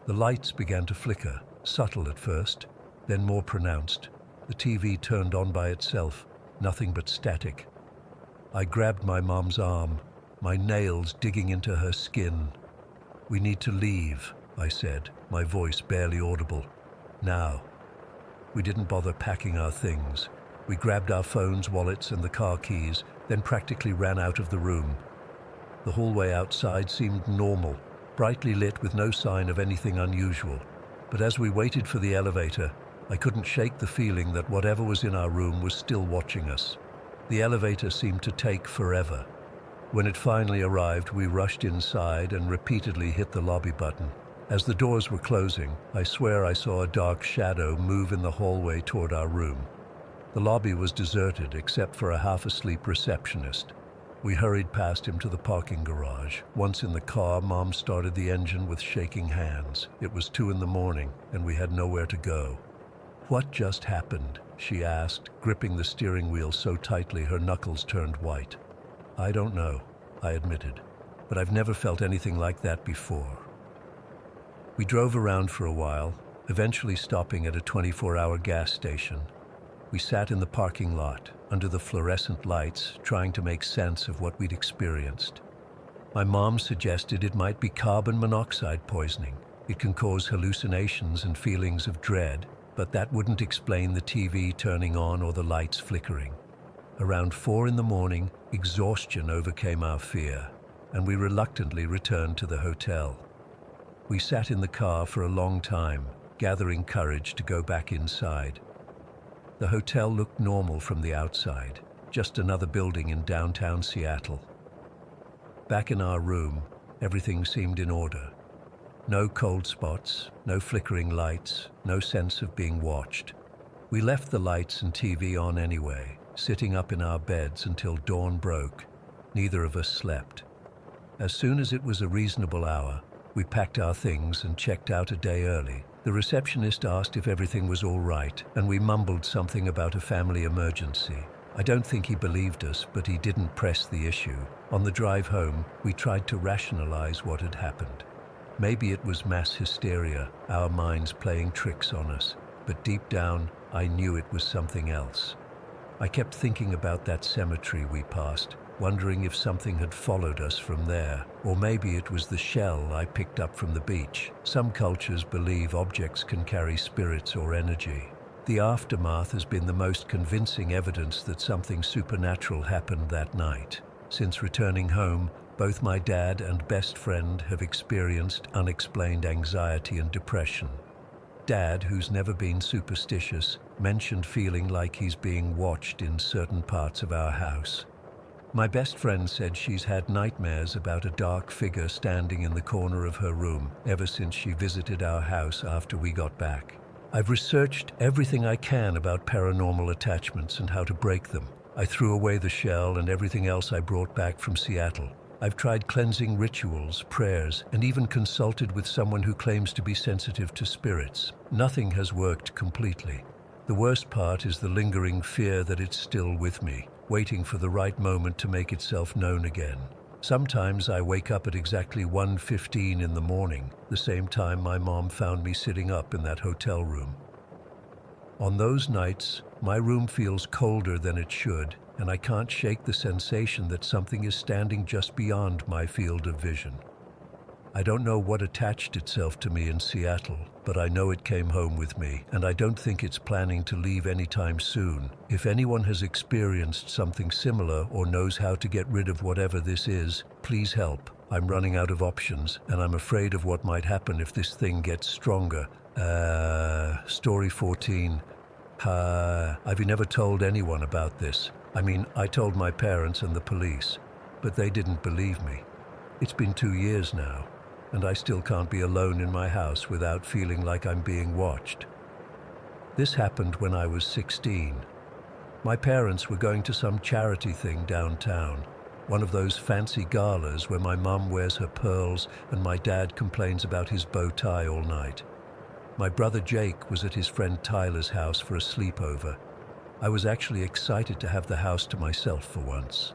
The lights began to flicker, subtle at first, then more pronounced. The TV turned on by itself, nothing but static. I grabbed my mom's arm, my nails digging into her skin. "We need to leave," I said, my voice barely audible. "Now." We didn't bother packing our things. We grabbed our phones, wallets, and the car keys, then practically ran out of the room. The hallway outside seemed normal, brightly lit with no sign of anything unusual. But as we waited for the elevator, I couldn't shake the feeling that whatever was in our room was still watching us. The elevator seemed to take forever. When it finally arrived, we rushed inside and repeatedly hit the lobby button. As the doors were closing, I swear I saw a dark shadow move in the hallway toward our room. The lobby was deserted except for a half-asleep receptionist. We hurried past him to the parking garage. Once in the car, Mom started the engine with shaking hands. It was 2 a.m, and we had nowhere to go. "What just happened?" she asked, gripping the steering wheel so tightly her knuckles turned white. "I don't know," I admitted, "but I've never felt anything like that before." We drove around for a while, eventually stopping at a 24-hour gas station. We sat in the parking lot, under the fluorescent lights, trying to make sense of what we'd experienced. My mom suggested it might be carbon monoxide poisoning. It can cause hallucinations and feelings of dread, but that wouldn't explain the TV turning on or the lights flickering. Around 4 a.m, exhaustion overcame our fear, and we reluctantly returned to the hotel. We sat in the car for a long time, gathering courage to go back inside. The hotel looked normal from the outside, just another building in downtown Seattle. Back in our room, everything seemed in order. No cold spots, no flickering lights, no sense of being watched. We left the lights and TV on anyway, sitting up in our beds until dawn broke. Neither of us slept. As soon as it was a reasonable hour, we packed our things and checked out a day early. The receptionist asked if everything was all right, and we mumbled something about a family emergency. I don't think he believed us, but he didn't press the issue. On the drive home, we tried to rationalize what had happened. Maybe it was mass hysteria, our minds playing tricks on us, but deep down, I knew it was something else. I kept thinking about that cemetery we passed, wondering if something had followed us from there, or maybe it was the shell I picked up from the beach. Some cultures believe objects can carry spirits or energy. The aftermath has been the most convincing evidence that something supernatural happened that night. Since returning home, both my dad and best friend have experienced unexplained anxiety and depression. Dad, who's never been superstitious, mentioned feeling like he's being watched in certain parts of our house. My best friend said she's had nightmares about a dark figure standing in the corner of her room ever since she visited our house after we got back. I've researched everything I can about paranormal attachments and how to break them. I threw away the shell and everything else I brought back from Seattle. I've tried cleansing rituals, prayers, and even consulted with someone who claims to be sensitive to spirits. Nothing has worked completely. The worst part is the lingering fear that it's still with me, waiting for the right moment to make itself known again. Sometimes I wake up at exactly 1:15 in the morning, the same time my mom found me sitting up in that hotel room. On those nights, my room feels colder than it should, and I can't shake the sensation that something is standing just beyond my field of vision. I don't know what attached itself to me in Seattle, but I know it came home with me, and I don't think it's planning to leave anytime soon. If anyone has experienced something similar or knows how to get rid of whatever this is, please help. I'm running out of options, and I'm afraid of what might happen if this thing gets stronger. Story 14. I've never told anyone about this. I mean, I told my parents and the police, but they didn't believe me. It's been 2 years now, and I still can't be alone in my house without feeling like I'm being watched. This happened when I was 16. My parents were going to some charity thing downtown, one of those fancy galas where my mum wears her pearls and my dad complains about his bow tie all night. My brother Jake was at his friend Tyler's house for a sleepover. I was actually excited to have the house to myself for once.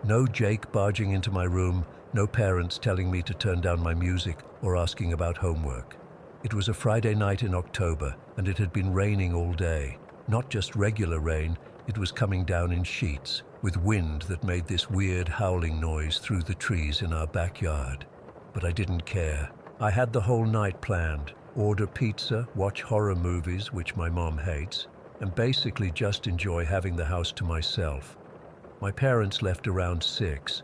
No Jake barging into my room, no parents telling me to turn down my music or asking about homework. It was a Friday night in October, and it had been raining all day. Not just regular rain, it was coming down in sheets, with wind that made this weird howling noise through the trees in our backyard. But I didn't care. I had the whole night planned. Order pizza, watch horror movies, which my mom hates, and basically just enjoy having the house to myself. My parents left around 6.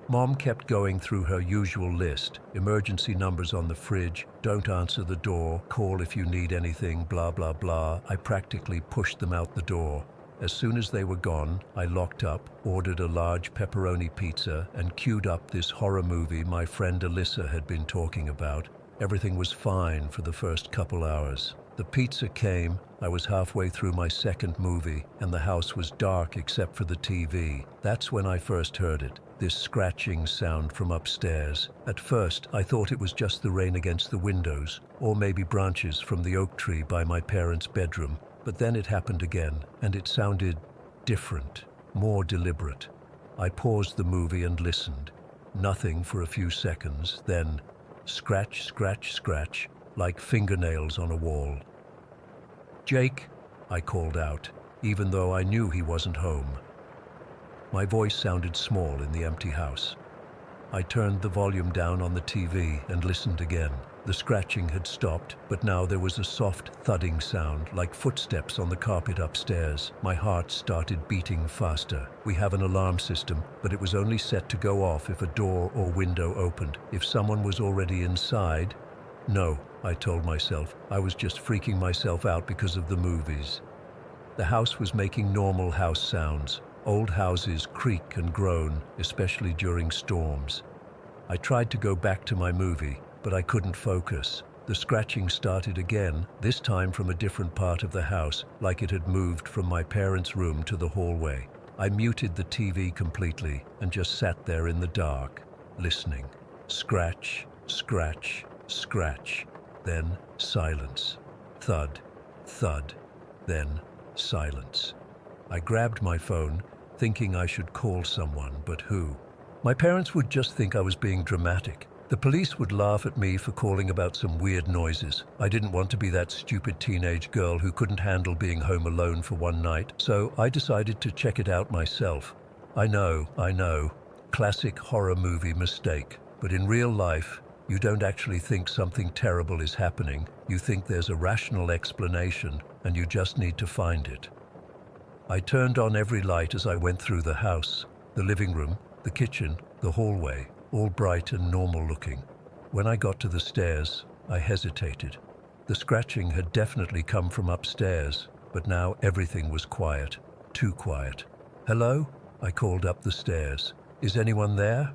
Mom kept going through her usual list: emergency numbers on the fridge, don't answer the door, call if you need anything, blah blah blah. I practically pushed them out the door. As soon as they were gone, I locked up, ordered a large pepperoni pizza, and queued up this horror movie my friend Alyssa had been talking about. Everything was fine for the first couple hours. The pizza came, I was halfway through my second movie, and the house was dark except for the TV. That's when I first heard it, this scratching sound from upstairs. At first, I thought it was just the rain against the windows, or maybe branches from the oak tree by my parents' bedroom. But then it happened again, and it sounded different, more deliberate. I paused the movie and listened. Nothing for a few seconds, then scratch, scratch, scratch, like fingernails on a wall. "Jake," I called out, even though I knew he wasn't home. My voice sounded small in the empty house. I turned the volume down on the TV and listened again. The scratching had stopped, but now there was a soft thudding sound, like footsteps on the carpet upstairs. My heart started beating faster. We have an alarm system, but it was only set to go off if a door or window opened. If someone was already inside... No, I told myself. I was just freaking myself out because of the movies. The house was making normal house sounds. Old houses creak and groan, especially during storms. I tried to go back to my movie, but I couldn't focus. The scratching started again, this time from a different part of the house, like it had moved from my parents' room to the hallway. I muted the TV completely and just sat there in the dark, listening. Scratch, scratch, scratch, then silence. Thud, thud, then silence. I grabbed my phone, thinking I should call someone, but who? My parents would just think I was being dramatic. The police would laugh at me for calling about some weird noises. I didn't want to be that stupid teenage girl who couldn't handle being home alone for one night, so I decided to check it out myself. I know, classic horror movie mistake. But in real life, you don't actually think something terrible is happening. You think there's a rational explanation, and you just need to find it. I turned on every light as I went through the house. The living room, the kitchen, the hallway, all bright and normal looking. When I got to the stairs, I hesitated. The scratching had definitely come from upstairs, but now everything was quiet, too quiet. "Hello?" I called up the stairs. "Is anyone there?"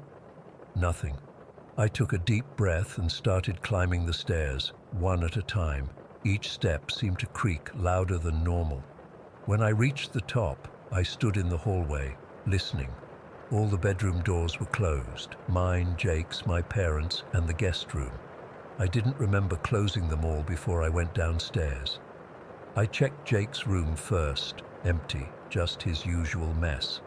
Nothing. I took a deep breath and started climbing the stairs, one at a time. Each step seemed to creak louder than normal. When I reached the top, I stood in the hallway, listening. All the bedroom doors were closed. Mine, Jake's, my parents', and the guest room. I didn't remember closing them all before I went downstairs. I checked Jake's room first. Empty, just his usual mess.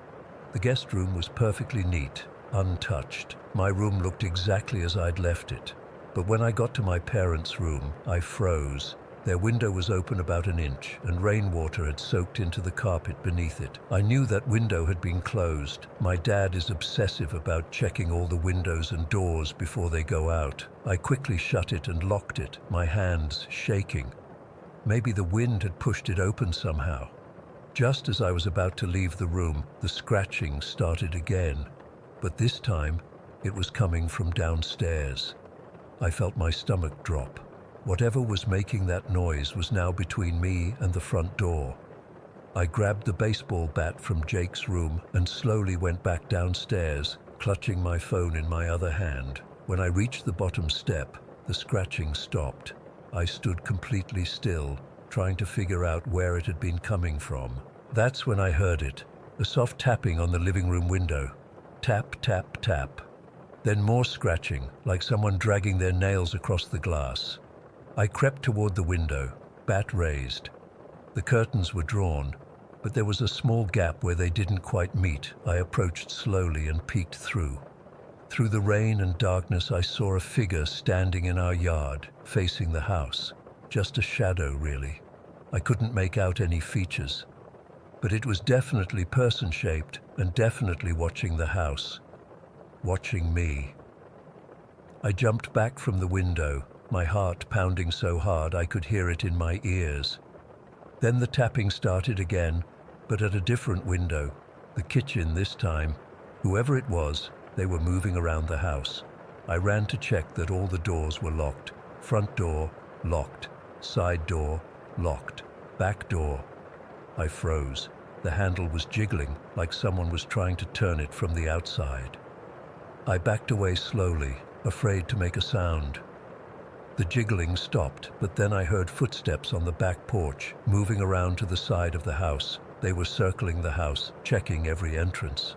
The guest room was perfectly neat, untouched. My room looked exactly as I'd left it. But when I got to my parents' room, I froze. Their window was open about an inch, and rainwater had soaked into the carpet beneath it. I knew that window had been closed. My dad is obsessive about checking all the windows and doors before they go out. I quickly shut it and locked it, my hands shaking. Maybe the wind had pushed it open somehow. Just as I was about to leave the room, the scratching started again. But this time, it was coming from downstairs. I felt my stomach drop. Whatever was making that noise was now between me and the front door. I grabbed the baseball bat from Jake's room and slowly went back downstairs, clutching my phone in my other hand. When I reached the bottom step, the scratching stopped. I stood completely still, trying to figure out where it had been coming from. That's when I heard it, a soft tapping on the living room window. Tap, tap, tap. Then more scratching, like someone dragging their nails across the glass. I crept toward the window, bat raised. The curtains were drawn, but there was a small gap where they didn't quite meet. I approached slowly and peeked through. Through the rain and darkness, I saw a figure standing in our yard, facing the house. Just a shadow, really. I couldn't make out any features. But it was definitely person-shaped and definitely watching the house. Watching me. I jumped back from the window, my heart pounding so hard I could hear it in my ears. Then the tapping started again, but at a different window, the kitchen this time. Whoever it was, they were moving around the house. I ran to check that all the doors were locked. Front door, locked. Side door, locked. Back door. I froze. The handle was jiggling, like someone was trying to turn it from the outside. I backed away slowly, afraid to make a sound. The jiggling stopped, but then I heard footsteps on the back porch, moving around to the side of the house. They were circling the house, checking every entrance.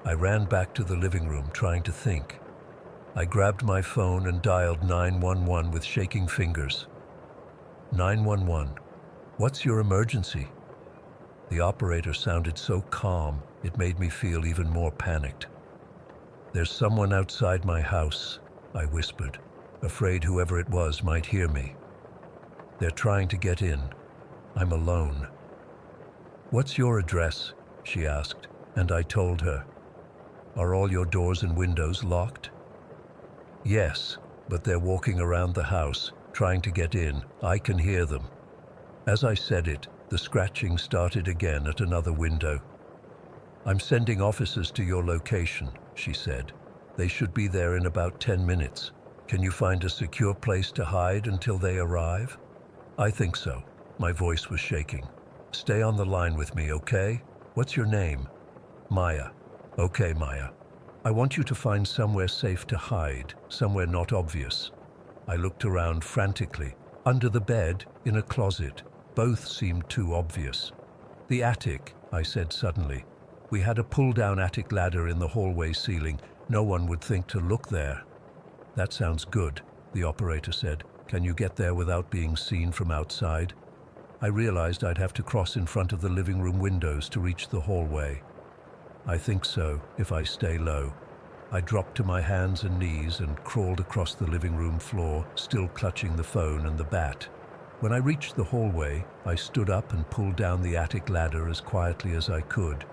I ran back to the living room, trying to think. I grabbed my phone and dialed 911 with shaking fingers. 911. What's your emergency? The operator sounded so calm, it made me feel even more panicked. There's someone outside my house, I whispered, afraid whoever it was might hear me. They're trying to get in. I'm alone. What's your address? She asked, and I told her. Are all your doors and windows locked? Yes, but they're walking around the house, trying to get in. I can hear them. As I said it, the scratching started again at another window. I'm sending officers to your location, she said. They should be there in about 10 minutes. Can you find a secure place to hide until they arrive? I think so. My voice was shaking. Stay on the line with me, okay? What's your name? Maya. Okay, Maya. I want you to find somewhere safe to hide, somewhere not obvious. I looked around frantically. Under the bed, in a closet. Both seemed too obvious. The attic, I said suddenly. We had a pull-down attic ladder in the hallway ceiling. No one would think to look there. That sounds good, the operator said. Can you get there without being seen from outside? I realized I'd have to cross in front of the living room windows to reach the hallway. I think so, if I stay low. I dropped to my hands and knees and crawled across the living room floor, still clutching the phone and the bat. When I reached the hallway, I stood up and pulled down the attic ladder as quietly as I could.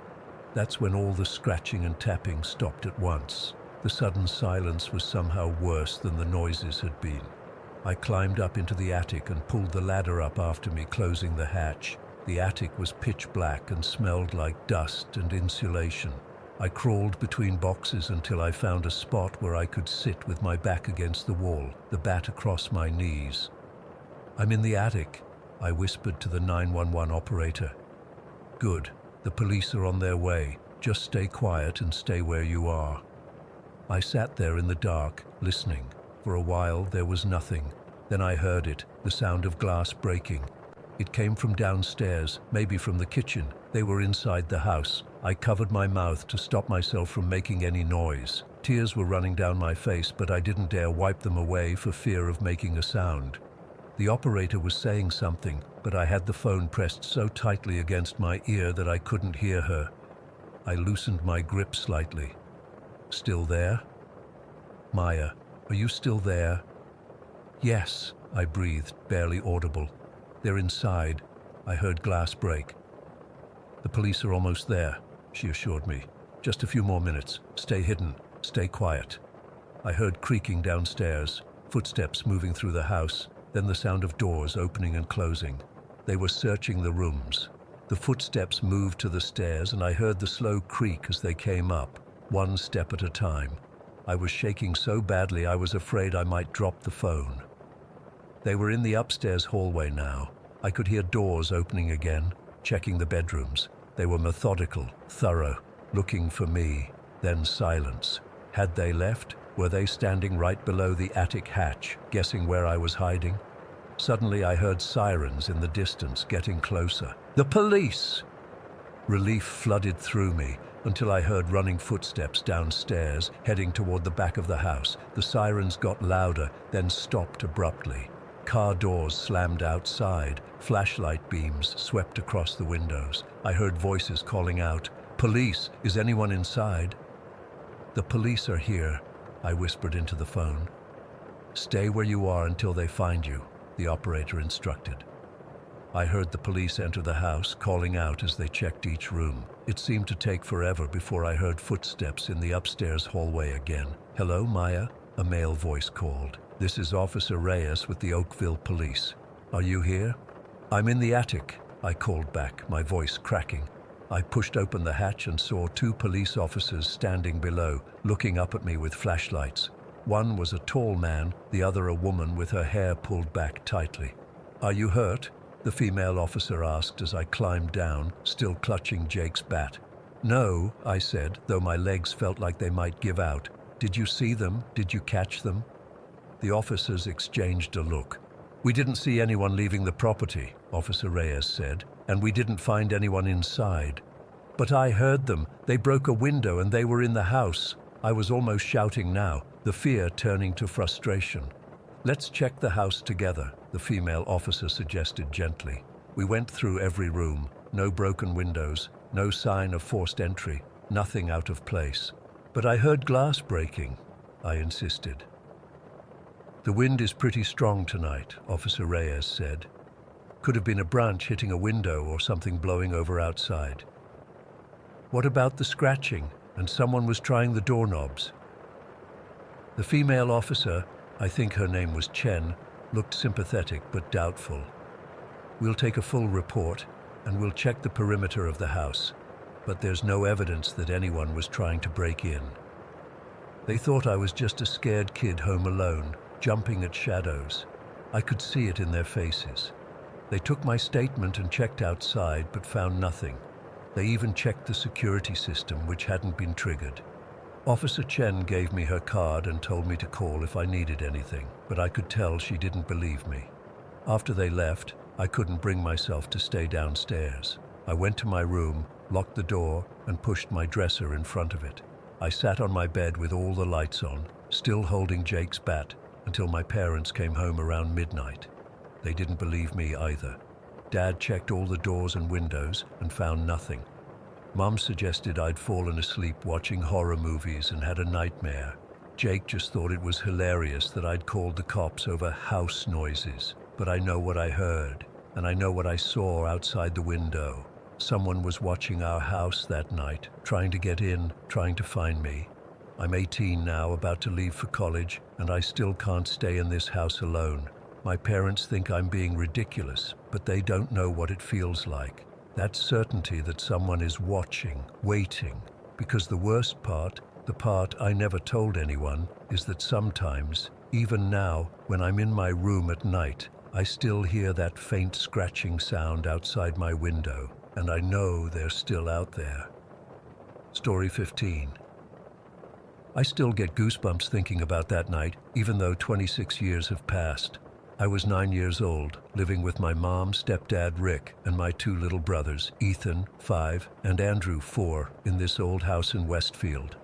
That's when all the scratching and tapping stopped at once. The sudden silence was somehow worse than the noises had been. I climbed up into the attic and pulled the ladder up after me, closing the hatch. The attic was pitch black and smelled like dust and insulation. I crawled between boxes until I found a spot where I could sit with my back against the wall, the bat across my knees. I'm in the attic, I whispered to the 911 operator. Good, the police are on their way. Just stay quiet and stay where you are. I sat there in the dark, listening. For a while there was nothing. Then I heard it, the sound of glass breaking. It came from downstairs, maybe from the kitchen. They were inside the house. I covered my mouth to stop myself from making any noise. Tears were running down my face, but I didn't dare wipe them away for fear of making a sound. The operator was saying something, but I had the phone pressed so tightly against my ear that I couldn't hear her. I loosened my grip slightly. "Still there? Maya, are you still there?" "Yes," I breathed, barely audible. "They're inside." I heard glass break. "The police are almost there," she assured me. "Just a few more minutes. Stay hidden. Stay quiet." I heard creaking downstairs, footsteps moving through the house, then the sound of doors opening and closing. They were searching the rooms. The footsteps moved to the stairs, and I heard the slow creak as they came up, one step at a time. I was shaking so badly I was afraid I might drop the phone. They were in the upstairs hallway now. I could hear doors opening again, checking the bedrooms. They were methodical, thorough, looking for me, then silence. Had they left? Were they standing right below the attic hatch, guessing where I was hiding? Suddenly I heard sirens in the distance, getting closer. "The police!" Relief flooded through me until I heard running footsteps downstairs, heading toward the back of the house. The sirens got louder, then stopped abruptly. Car doors slammed outside. Flashlight beams swept across the windows. I heard voices calling out, "Police! Is anyone inside?" "The police are here," I whispered into the phone. "Stay where you are until they find you," the operator instructed. I heard the police enter the house, calling out as they checked each room. It seemed to take forever before I heard footsteps in the upstairs hallway again. "Hello, Maya," a male voice called. "This is Officer Reyes with the Oakville Police. Are you here?" "I'm in the attic," I called back, my voice cracking. I pushed open the hatch and saw two police officers standing below, looking up at me with flashlights. One was a tall man, the other a woman with her hair pulled back tightly. "Are you hurt?" the female officer asked as I climbed down, still clutching Jake's bat. "No," I said, though my legs felt like they might give out. "Did you see them? Did you catch them?" The officers exchanged a look. "We didn't see anyone leaving the property," Officer Reyes said, "and we didn't find anyone inside. But I heard them. They broke a window and they were in the house." I was almost shouting now, the fear turning to frustration. "Let's check the house together," the female officer suggested gently. We went through every room. No broken windows, no sign of forced entry, nothing out of place. "But I heard glass breaking," I insisted. "The wind is pretty strong tonight," Officer Reyes said. "Could have been a branch hitting a window or something blowing over outside." "What about the scratching? And someone was trying the doorknobs." The female officer, I think her name was Chen, looked sympathetic but doubtful. "We'll take a full report, and we'll check the perimeter of the house, but there's no evidence that anyone was trying to break in." They thought I was just a scared kid home alone, jumping at shadows. I could see it in their faces. They took my statement and checked outside, but found nothing. They even checked the security system, which hadn't been triggered. Officer Chen gave me her card and told me to call if I needed anything, but I could tell she didn't believe me. After they left, I couldn't bring myself to stay downstairs. I went to my room, locked the door, and pushed my dresser in front of it. I sat on my bed with all the lights on, still holding Jake's bat, until my parents came home around midnight. They didn't believe me either. Dad checked all the doors and windows and found nothing. Mom suggested I'd fallen asleep watching horror movies and had a nightmare. Jake just thought it was hilarious that I'd called the cops over house noises. But I know what I heard, and I know what I saw outside the window. Someone was watching our house that night, trying to get in, trying to find me. I'm 18 now, about to leave for college, and I still can't stay in this house alone. My parents think I'm being ridiculous, but they don't know what it feels like. That certainty that someone is watching, waiting. Because the worst part, the part I never told anyone, is that sometimes, even now, when I'm in my room at night, I still hear that faint scratching sound outside my window, and I know they're still out there. Story 15. I still get goosebumps thinking about that night, even though 26 years have passed. I was 9 years old, living with my mom, stepdad Rick, and my two little brothers, Ethan, 5, and Andrew, 4, in this old house in Westfield.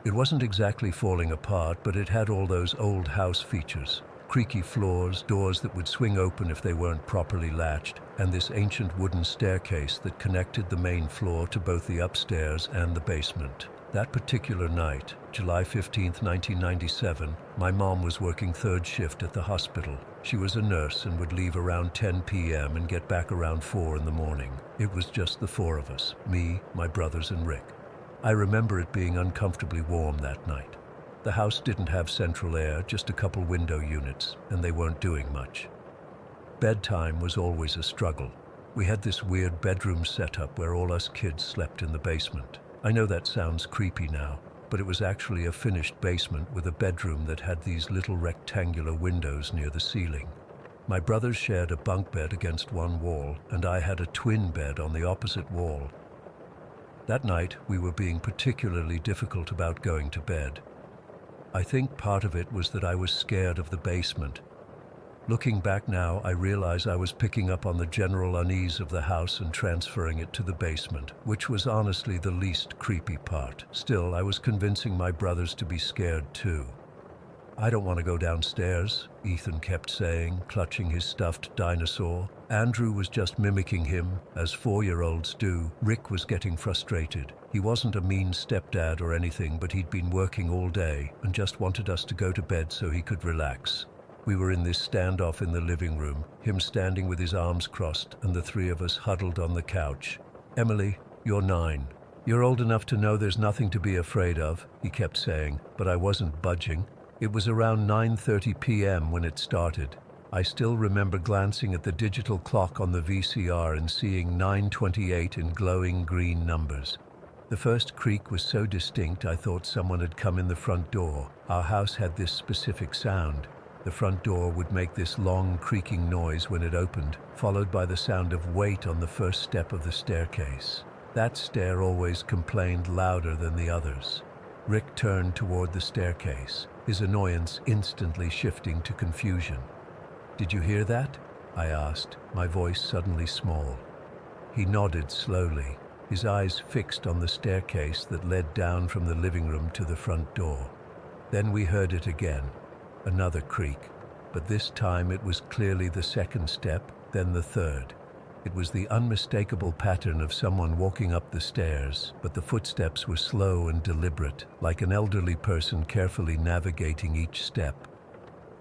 It wasn't exactly falling apart, but it had all those old house features. Creaky floors, doors that would swing open if they weren't properly latched, and this ancient wooden staircase that connected the main floor to both the upstairs and the basement. That particular night, July 15th, 1997, my mom was working third shift at the hospital. She was a nurse and would leave around 10 p.m. and get back around 4 in the morning. It was just the four of us, me, my brothers, and Rick. I remember it being uncomfortably warm that night. The house didn't have central air, just a couple window units, and they weren't doing much. Bedtime was always a struggle. We had this weird bedroom setup where all us kids slept in the basement. I know that sounds creepy now, but it was actually a finished basement with a bedroom that had these little rectangular windows near the ceiling. My brothers shared a bunk bed against one wall, and I had a twin bed on the opposite wall. That night, we were being particularly difficult about going to bed. I think part of it was that I was scared of the basement. Looking back now, I realize I was picking up on the general unease of the house and transferring it to the basement, which was honestly the least creepy part. Still, I was convincing my brothers to be scared too. "I don't want to go downstairs," Ethan kept saying, clutching his stuffed dinosaur. Andrew was just mimicking him, as 4-year-olds do. Rick was getting frustrated. He wasn't a mean stepdad or anything, but he'd been working all day and just wanted us to go to bed so he could relax. We were in this standoff in the living room, him standing with his arms crossed and the three of us huddled on the couch. "Emily, you're 9. You're old enough to know there's nothing to be afraid of," he kept saying, but I wasn't budging. It was around 9:30 p.m. when it started. I still remember glancing at the digital clock on the VCR and seeing 9:28 in glowing green numbers. The first creak was so distinct I thought someone had come in the front door. Our house had this specific sound. The front door would make this long creaking noise when it opened, followed by the sound of weight on the first step of the staircase. That stair always complained louder than the others. Rick turned toward the staircase, his annoyance instantly shifting to confusion. "Did you hear that?" I asked, my voice suddenly small. He nodded slowly, his eyes fixed on the staircase that led down from the living room to the front door. Then we heard it again, another creak, but this time it was clearly the second step, then the third. It was the unmistakable pattern of someone walking up the stairs, but the footsteps were slow and deliberate, like an elderly person carefully navigating each step.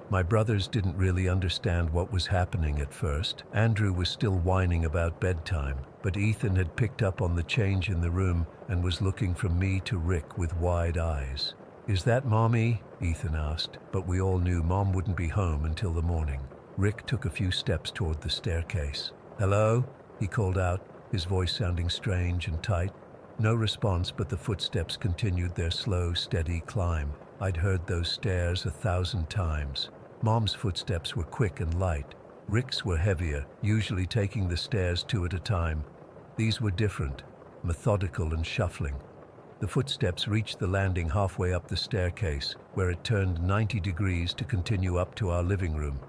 My brothers didn't really understand what was happening at first. Andrew was still whining about bedtime, but Ethan had picked up on the change in the room and was looking from me to Rick with wide eyes. "Is that Mommy?" Ethan asked, but we all knew Mom wouldn't be home until the morning. Rick took a few steps toward the staircase. "Hello?" he called out, his voice sounding strange and tight. No response, but the footsteps continued their slow, steady climb. I'd heard those stairs 1,000 times. Mom's footsteps were quick and light. Rick's were heavier, usually taking the stairs 2 at a time. These were different, methodical and shuffling. The footsteps reached the landing halfway up the staircase, where it turned 90 degrees to continue up to our living room.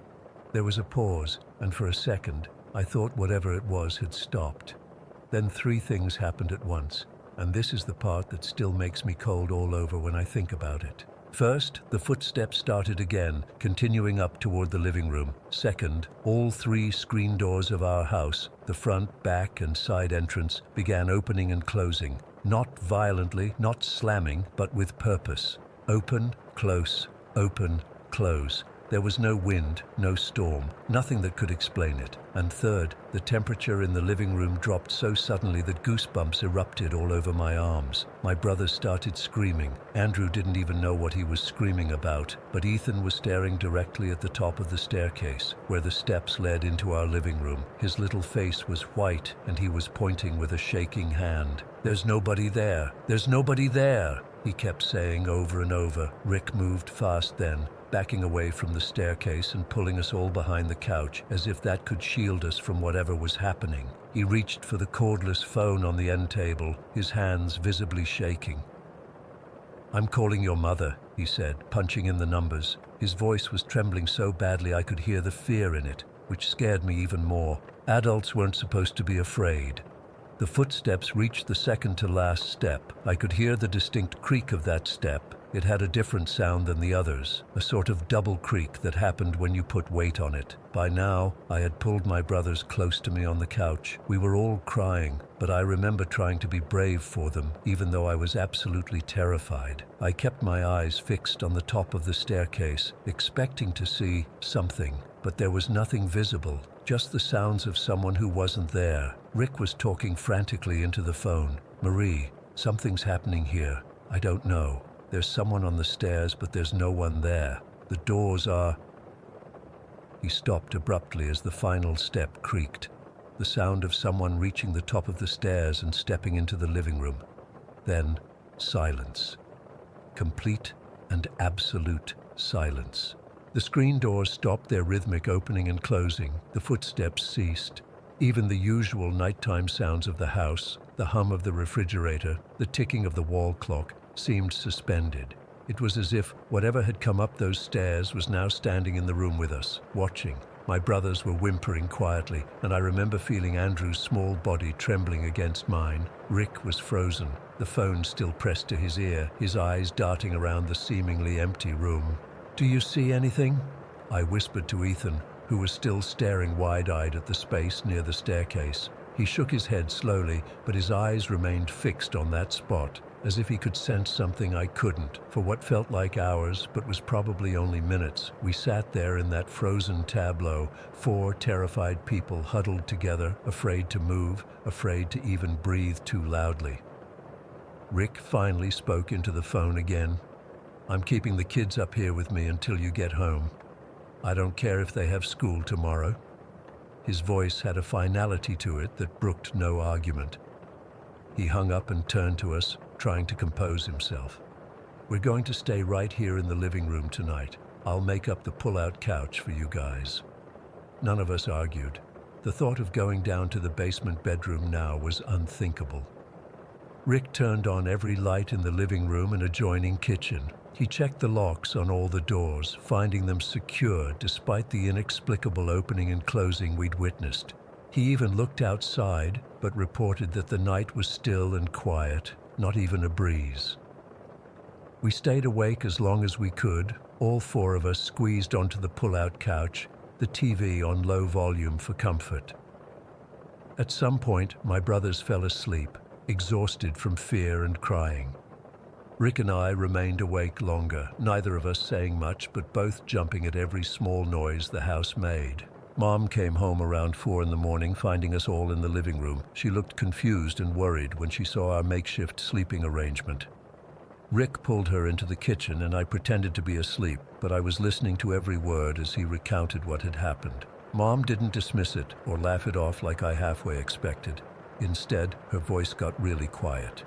There was a pause, and for a second, I thought whatever it was had stopped. Then 3 things happened at once, and this is the part that still makes me cold all over when I think about it. First, the footsteps started again, continuing up toward the living room. Second, all 3 screen doors of our house, the front, back, and side entrance, began opening and closing. Not violently, not slamming, but with purpose. Open, close, open, close. There was no wind, no storm, nothing that could explain it. And third, the temperature in the living room dropped so suddenly that goosebumps erupted all over my arms. My brothers started screaming. Andrew didn't even know what he was screaming about, but Ethan was staring directly at the top of the staircase, where the steps led into our living room. His little face was white, and he was pointing with a shaking hand. "There's nobody there! There's nobody there!" he kept saying over and over. Rick moved fast then, backing away from the staircase and pulling us all behind the couch, as if that could shield us from whatever was happening. He reached for the cordless phone on the end table, his hands visibly shaking. "I'm calling your mother," he said, punching in the numbers. His voice was trembling so badly I could hear the fear in it, which scared me even more. Adults weren't supposed to be afraid. The footsteps reached the second to last step. I could hear the distinct creak of that step. It had a different sound than the others, a sort of double creak that happened when you put weight on it. By now, I had pulled my brothers close to me on the couch. We were all crying, but I remember trying to be brave for them, even though I was absolutely terrified. I kept my eyes fixed on the top of the staircase, expecting to see something, but there was nothing visible, just the sounds of someone who wasn't there. Rick was talking frantically into the phone. "Marie, something's happening here. I don't know. There's someone on the stairs, but there's no one there. The doors are..." He stopped abruptly as the final step creaked. The sound of someone reaching the top of the stairs and stepping into the living room. Then, silence. Complete and absolute silence. The screen doors stopped their rhythmic opening and closing. The footsteps ceased. Even the usual nighttime sounds of the house, the hum of the refrigerator, the ticking of the wall clock, seemed suspended. It was as if whatever had come up those stairs was now standing in the room with us, watching. My brothers were whimpering quietly, and I remember feeling Andrew's small body trembling against mine. Rick was frozen, the phone still pressed to his ear, his eyes darting around the seemingly empty room. "Do you see anything?" I whispered to Ethan, who was still staring wide-eyed at the space near the staircase. He shook his head slowly, but his eyes remained fixed on that spot, as if he could sense something I couldn't. For what felt like hours, but was probably only minutes, we sat there in that frozen tableau, 4 terrified people huddled together, afraid to move, afraid to even breathe too loudly. Rick finally spoke into the phone again. "I'm keeping the kids up here with me until you get home. I don't care if they have school tomorrow." His voice had a finality to it that brooked no argument. He hung up and turned to us, trying to compose himself. "We're going to stay right here in the living room tonight. I'll make up the pull-out couch for you guys." None of us argued. The thought of going down to the basement bedroom now was unthinkable. Rick turned on every light in the living room and adjoining kitchen. He checked the locks on all the doors, finding them secure despite the inexplicable opening and closing we'd witnessed. He even looked outside, but reported that the night was still and quiet, not even a breeze. We stayed awake as long as we could, all 4 of us squeezed onto the pull-out couch, the TV on low volume for comfort. At some point, my brothers fell asleep, exhausted from fear and crying. Rick and I remained awake longer, neither of us saying much, but both jumping at every small noise the house made. Mom came home around 4 in the morning, finding us all in the living room. She looked confused and worried when she saw our makeshift sleeping arrangement. Rick pulled her into the kitchen and I pretended to be asleep, but I was listening to every word as he recounted what had happened. Mom didn't dismiss it or laugh it off like I halfway expected. Instead, her voice got really quiet.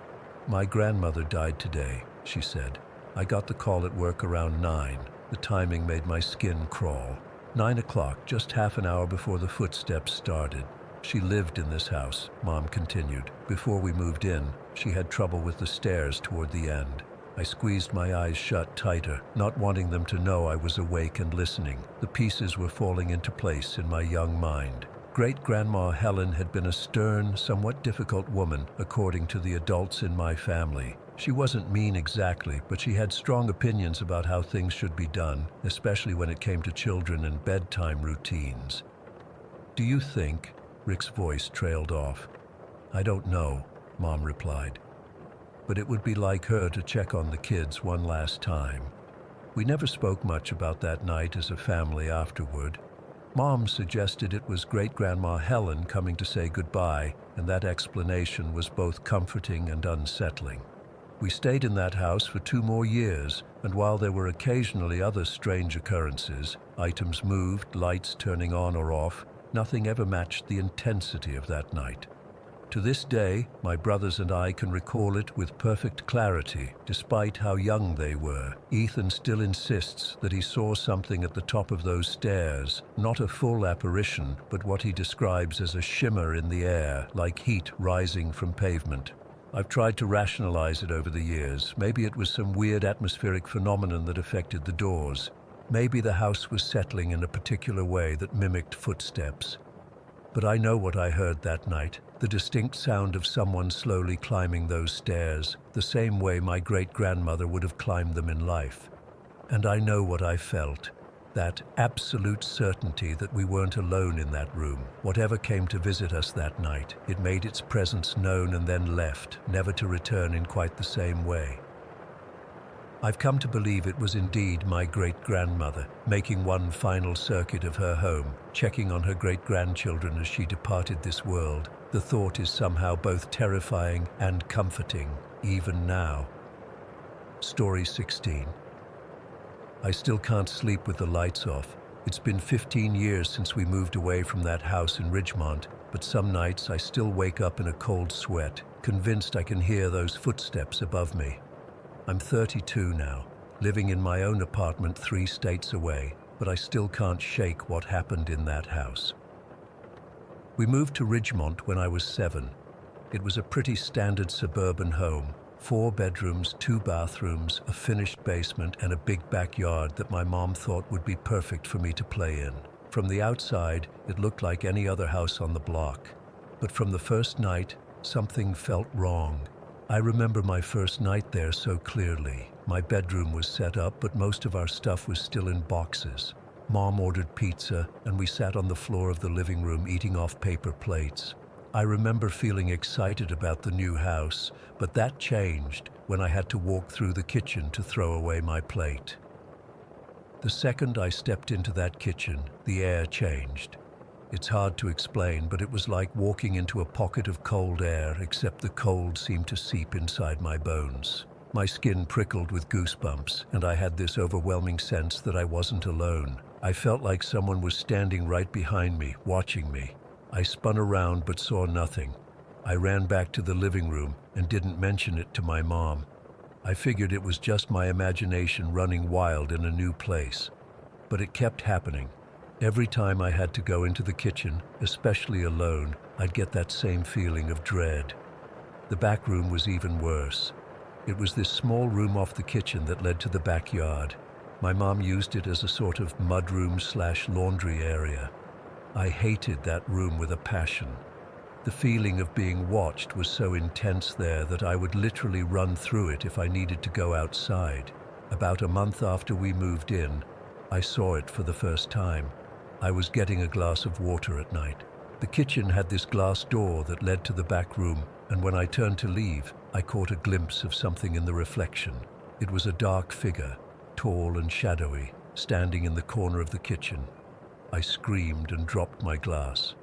"My grandmother died today," she said. "I got the call at work around 9. The timing made my skin crawl. 9 o'clock, just half an hour before the footsteps started. She lived in this house," Mom continued. "Before we moved in, she had trouble with the stairs toward the end." I squeezed my eyes shut tighter, not wanting them to know I was awake and listening. The pieces were falling into place in my young mind. Great-Grandma Helen had been a stern, somewhat difficult woman, according to the adults in my family. She wasn't mean exactly, but she had strong opinions about how things should be done, especially when it came to children and bedtime routines. "Do you think?" Rick's voice trailed off. "I don't know," Mom replied. "But it would be like her to check on the kids one last time." We never spoke much about that night as a family afterward. Mom suggested it was Great-Grandma Helen coming to say goodbye, and that explanation was both comforting and unsettling. We stayed in that house for 2 more years, and while there were occasionally other strange occurrences, items moved, lights turning on or off, nothing ever matched the intensity of that night. To this day, my brothers and I can recall it with perfect clarity, despite how young they were. Ethan still insists that he saw something at the top of those stairs, not a full apparition, but what he describes as a shimmer in the air, like heat rising from pavement. I've tried to rationalize it over the years. Maybe it was some weird atmospheric phenomenon that affected the doors. Maybe the house was settling in a particular way that mimicked footsteps. But I know what I heard that night, the distinct sound of someone slowly climbing those stairs, the same way my great-grandmother would have climbed them in life. And I know what I felt, that absolute certainty that we weren't alone in that room. Whatever came to visit us that night, it made its presence known and then left, never to return in quite the same way. I've come to believe it was indeed my great-grandmother, making one final circuit of her home, checking on her great-grandchildren as she departed this world. The thought is somehow both terrifying and comforting, even now. Story 16. I still can't sleep with the lights off. It's been 15 years since we moved away from that house in Ridgemont, but some nights I still wake up in a cold sweat, convinced I can hear those footsteps above me. I'm 32 now, living in my own apartment 3 states away, but I still can't shake what happened in that house. We moved to Ridgemont when I was 7. It was a pretty standard suburban home, 4 bedrooms, 2 bathrooms, a finished basement, and a big backyard that my mom thought would be perfect for me to play in. From the outside, it looked like any other house on the block. But from the first night, something felt wrong. I remember my first night there so clearly. My bedroom was set up, but most of our stuff was still in boxes. Mom ordered pizza, and we sat on the floor of the living room eating off paper plates. I remember feeling excited about the new house, but that changed when I had to walk through the kitchen to throw away my plate. The second I stepped into that kitchen, the air changed. It's hard to explain, but it was like walking into a pocket of cold air, except the cold seemed to seep inside my bones. My skin prickled with goosebumps, and I had this overwhelming sense that I wasn't alone. I felt like someone was standing right behind me, watching me. I spun around but saw nothing. I ran back to the living room and didn't mention it to my mom. I figured it was just my imagination running wild in a new place. But it kept happening. Every time I had to go into the kitchen, especially alone, I'd get that same feeling of dread. The back room was even worse. It was this small room off the kitchen that led to the backyard. My mom used it as a sort of mudroom/laundry area. I hated that room with a passion. The feeling of being watched was so intense there that I would literally run through it if I needed to go outside. About a month after we moved in, I saw it for the first time. I was getting a glass of water at night. The kitchen had this glass door that led to the back room, and when I turned to leave, I caught a glimpse of something in the reflection. It was a dark figure, tall and shadowy, standing in the corner of the kitchen. I screamed and dropped my glass.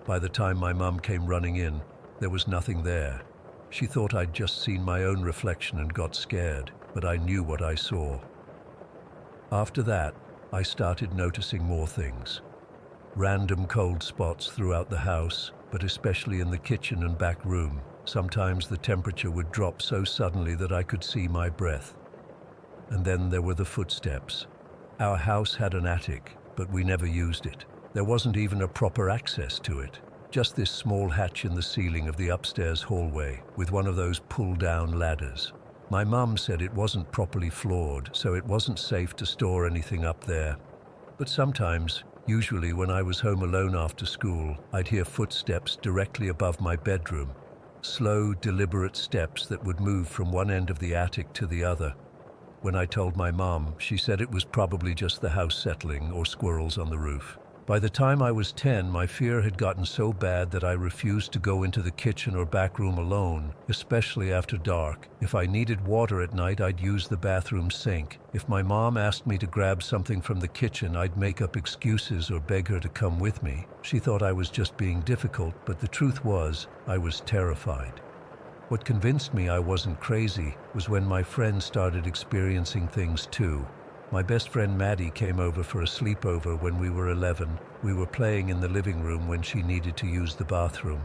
By the time my mum came running in, there was nothing there. She thought I'd just seen my own reflection and got scared, but I knew what I saw. After that, I started noticing more things. Random cold spots throughout the house, but especially in the kitchen and back room. Sometimes the temperature would drop so suddenly that I could see my breath. And then there were the footsteps. Our house had an attic, but we never used it. There wasn't even a proper access to it. Just this small hatch in the ceiling of the upstairs hallway, with one of those pull-down ladders. My mum said it wasn't properly floored, so it wasn't safe to store anything up there. But sometimes, usually when I was home alone after school, I'd hear footsteps directly above my bedroom. Slow, deliberate steps that would move from one end of the attic to the other. When I told my mom, she said it was probably just the house settling or squirrels on the roof. By the time I was 10, my fear had gotten so bad that I refused to go into the kitchen or back room alone, especially after dark. If I needed water at night, I'd use the bathroom sink. If my mom asked me to grab something from the kitchen, I'd make up excuses or beg her to come with me. She thought I was just being difficult, but the truth was, I was terrified. What convinced me I wasn't crazy was when my friends started experiencing things too. My best friend Maddie came over for a sleepover when we were 11. We were playing in the living room when she needed to use the bathroom.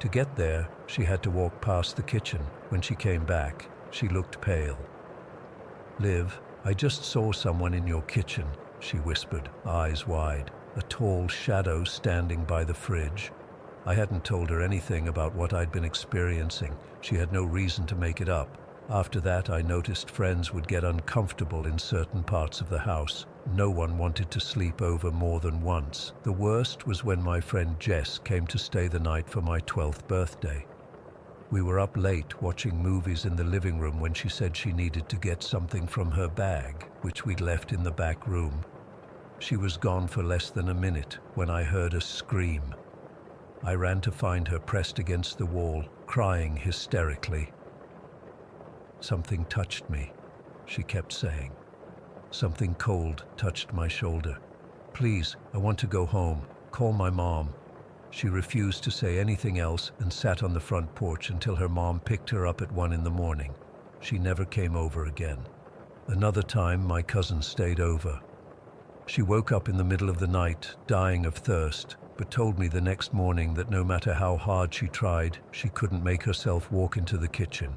To get there, she had to walk past the kitchen. When she came back, she looked pale. "Liv, I just saw someone in your kitchen," she whispered, eyes wide. A tall shadow standing by the fridge. I hadn't told her anything about what I'd been experiencing. She had no reason to make it up. After that, I noticed friends would get uncomfortable in certain parts of the house. No one wanted to sleep over more than once. The worst was when my friend Jess came to stay the night for my 12th birthday. We were up late watching movies in the living room when she said she needed to get something from her bag, which we'd left in the back room. She was gone for less than a minute when I heard a scream. I ran to find her pressed against the wall, crying hysterically. "Something touched me," she kept saying. Something cold touched my shoulder. "Please, I want to go home. Call my mom." She refused to say anything else and sat on the front porch until her mom picked her up at 1 in the morning. She never came over again. Another time, my cousin stayed over. She woke up in the middle of the night, dying of thirst, but told me the next morning that no matter how hard she tried, she couldn't make herself walk into the kitchen.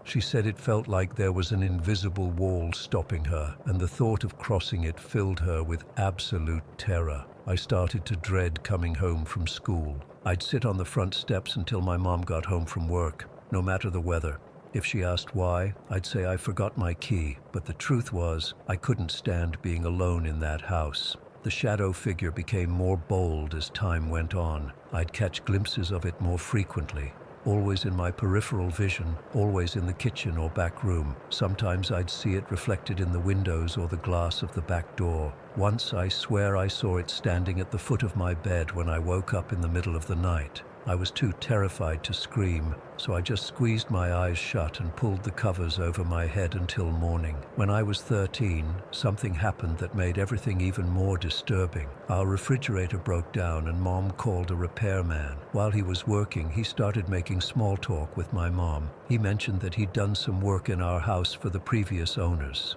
She said it felt like there was an invisible wall stopping her, and the thought of crossing it filled her with absolute terror. I started to dread coming home from school. I'd sit on the front steps until my mom got home from work, no matter the weather. If she asked why, I'd say I forgot my key, but the truth was, I couldn't stand being alone in that house. The shadow figure became more bold as time went on. I'd catch glimpses of it more frequently. Always in my peripheral vision, always in the kitchen or back room. Sometimes I'd see it reflected in the windows or the glass of the back door. Once I swear I saw it standing at the foot of my bed when I woke up in the middle of the night. I was too terrified to scream, so I just squeezed my eyes shut and pulled the covers over my head until morning. When I was 13, something happened that made everything even more disturbing. Our refrigerator broke down and Mom called a repairman. While he was working, he started making small talk with my mom. He mentioned that he'd done some work in our house for the previous owners.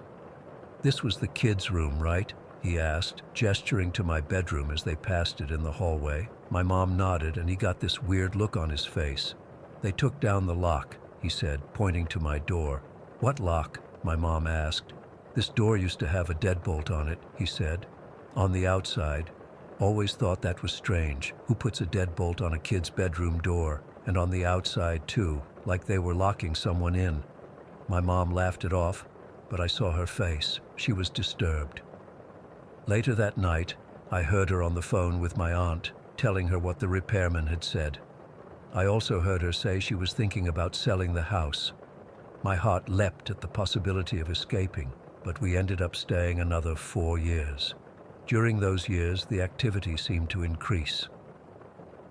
"This was the kids' room, right?" he asked, gesturing to my bedroom as they passed it in the hallway. My mom nodded, and he got this weird look on his face. "They took down the lock," he said, pointing to my door. "What lock?" my mom asked. "This door used to have a deadbolt on it," he said. "On the outside. Always thought that was strange. Who puts a deadbolt on a kid's bedroom door? And on the outside, too, like they were locking someone in." My mom laughed it off, but I saw her face. She was disturbed. Later that night, I heard her on the phone with my aunt, telling her what the repairman had said. I also heard her say she was thinking about selling the house. My heart leapt at the possibility of escaping, but we ended up staying another 4 years. During those years, the activity seemed to increase.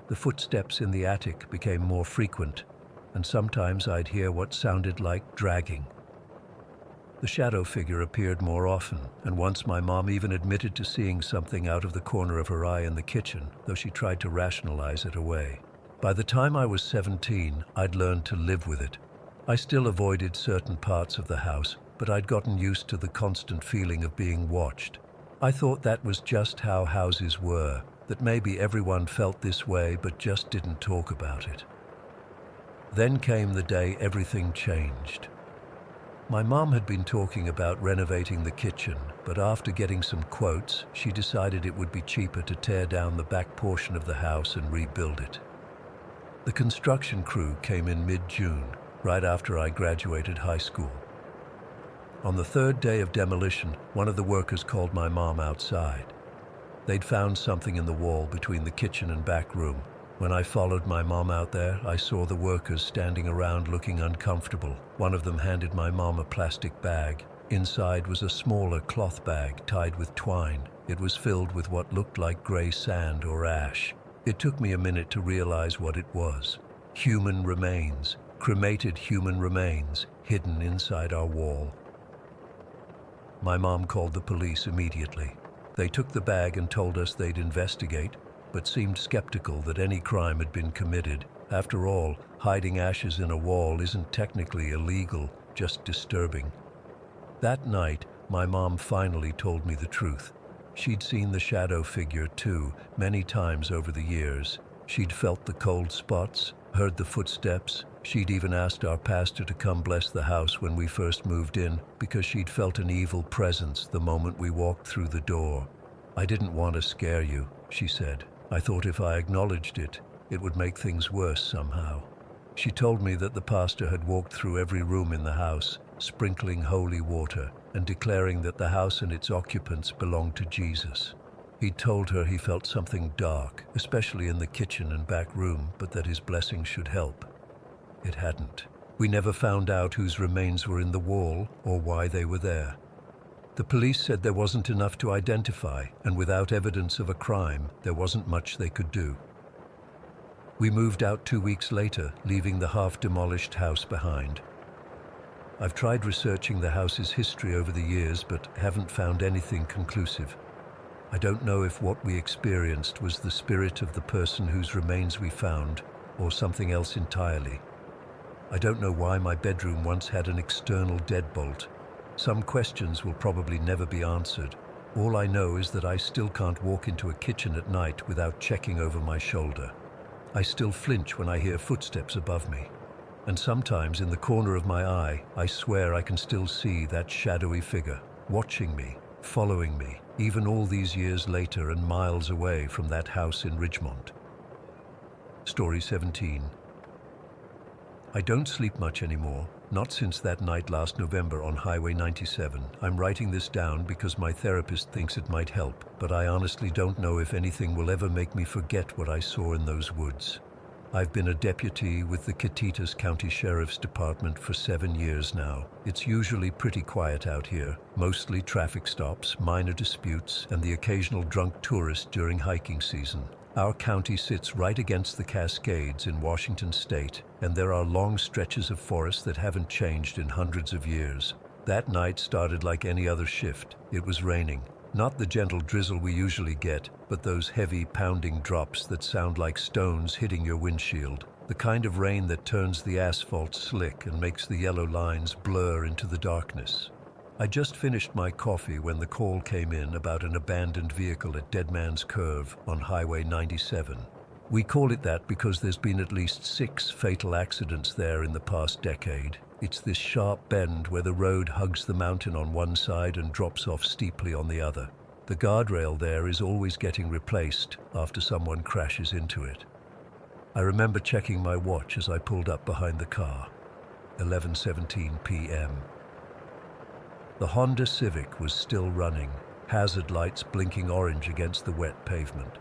The footsteps in the attic became more frequent, and sometimes I'd hear what sounded like dragging. The shadow figure appeared more often, and once my mom even admitted to seeing something out of the corner of her eye in the kitchen, though she tried to rationalize it away. By the time I was 17, I'd learned to live with it. I still avoided certain parts of the house, but I'd gotten used to the constant feeling of being watched. I thought that was just how houses were, that maybe everyone felt this way but just didn't talk about it. Then came the day everything changed. My mom had been talking about renovating the kitchen, but after getting some quotes, she decided it would be cheaper to tear down the back portion of the house and rebuild it. The construction crew came in mid-June, right after I graduated high school. On the third day of demolition, one of the workers called my mom outside. They'd found something in the wall between the kitchen and back room. When I followed my mom out there, I saw the workers standing around looking uncomfortable. One of them handed my mom a plastic bag. Inside was a smaller cloth bag tied with twine. It was filled with what looked like gray sand or ash. It took me a minute to realize what it was. Human remains, cremated human remains, hidden inside our wall. My mom called the police immediately. They took the bag and told us they'd investigate, but seemed skeptical that any crime had been committed. After all, hiding ashes in a wall isn't technically illegal, just disturbing. That night, my mom finally told me the truth. She'd seen the shadow figure too, many times over the years. She'd felt the cold spots, heard the footsteps. She'd even asked our pastor to come bless the house when we first moved in, because she'd felt an evil presence the moment we walked through the door. "I didn't want to scare you," she said. "I thought if I acknowledged it, It would make things worse somehow. She told me that the pastor had walked through every room in the house, sprinkling holy water and declaring that the house and its occupants belonged to Jesus. He told her he felt something dark, especially in the kitchen and back room, but that his blessing should help. It hadn't. We never found out whose remains were in the wall or why they were there. The police said there wasn't enough to identify, and without evidence of a crime, there wasn't much they could do. We moved out 2 weeks later, leaving the half-demolished house behind. I've tried researching the house's history over the years, but haven't found anything conclusive. I don't know if what we experienced was the spirit of the person whose remains we found, or something else entirely. I don't know why my bedroom once had an external deadbolt. Some questions will probably never be answered. All I know is that I still can't walk into a kitchen at night without checking over my shoulder. I still flinch when I hear footsteps above me. And sometimes in the corner of my eye, I swear I can still see that shadowy figure, watching me, following me, even all these years later and miles away from that house in Ridgemont. Story 17. I don't sleep much anymore, not since that night last November on Highway 97. I'm writing this down because my therapist thinks it might help, but I honestly don't know if anything will ever make me forget what I saw in those woods. I've been a deputy with the Catitas County Sheriff's Department for 7 years now. It's usually pretty quiet out here, mostly traffic stops, minor disputes, and the occasional drunk tourist during hiking season. Our county sits right against the Cascades in Washington state, and there are long stretches of forest that haven't changed in hundreds of years. That night started like any other shift. It was raining. Not the gentle drizzle we usually get, but those heavy, pounding drops that sound like stones hitting your windshield. The kind of rain that turns the asphalt slick and makes the yellow lines blur into the darkness. I just finished my coffee when the call came in about an abandoned vehicle at Dead Man's Curve on Highway 97. We call it that because there's been at least 6 fatal accidents there in the past decade. It's this sharp bend where the road hugs the mountain on one side and drops off steeply on the other. The guardrail there is always getting replaced after someone crashes into it. I remember checking my watch as I pulled up behind the car. 11:17 p.m. The Honda Civic was still running, hazard lights blinking orange against the wet pavement.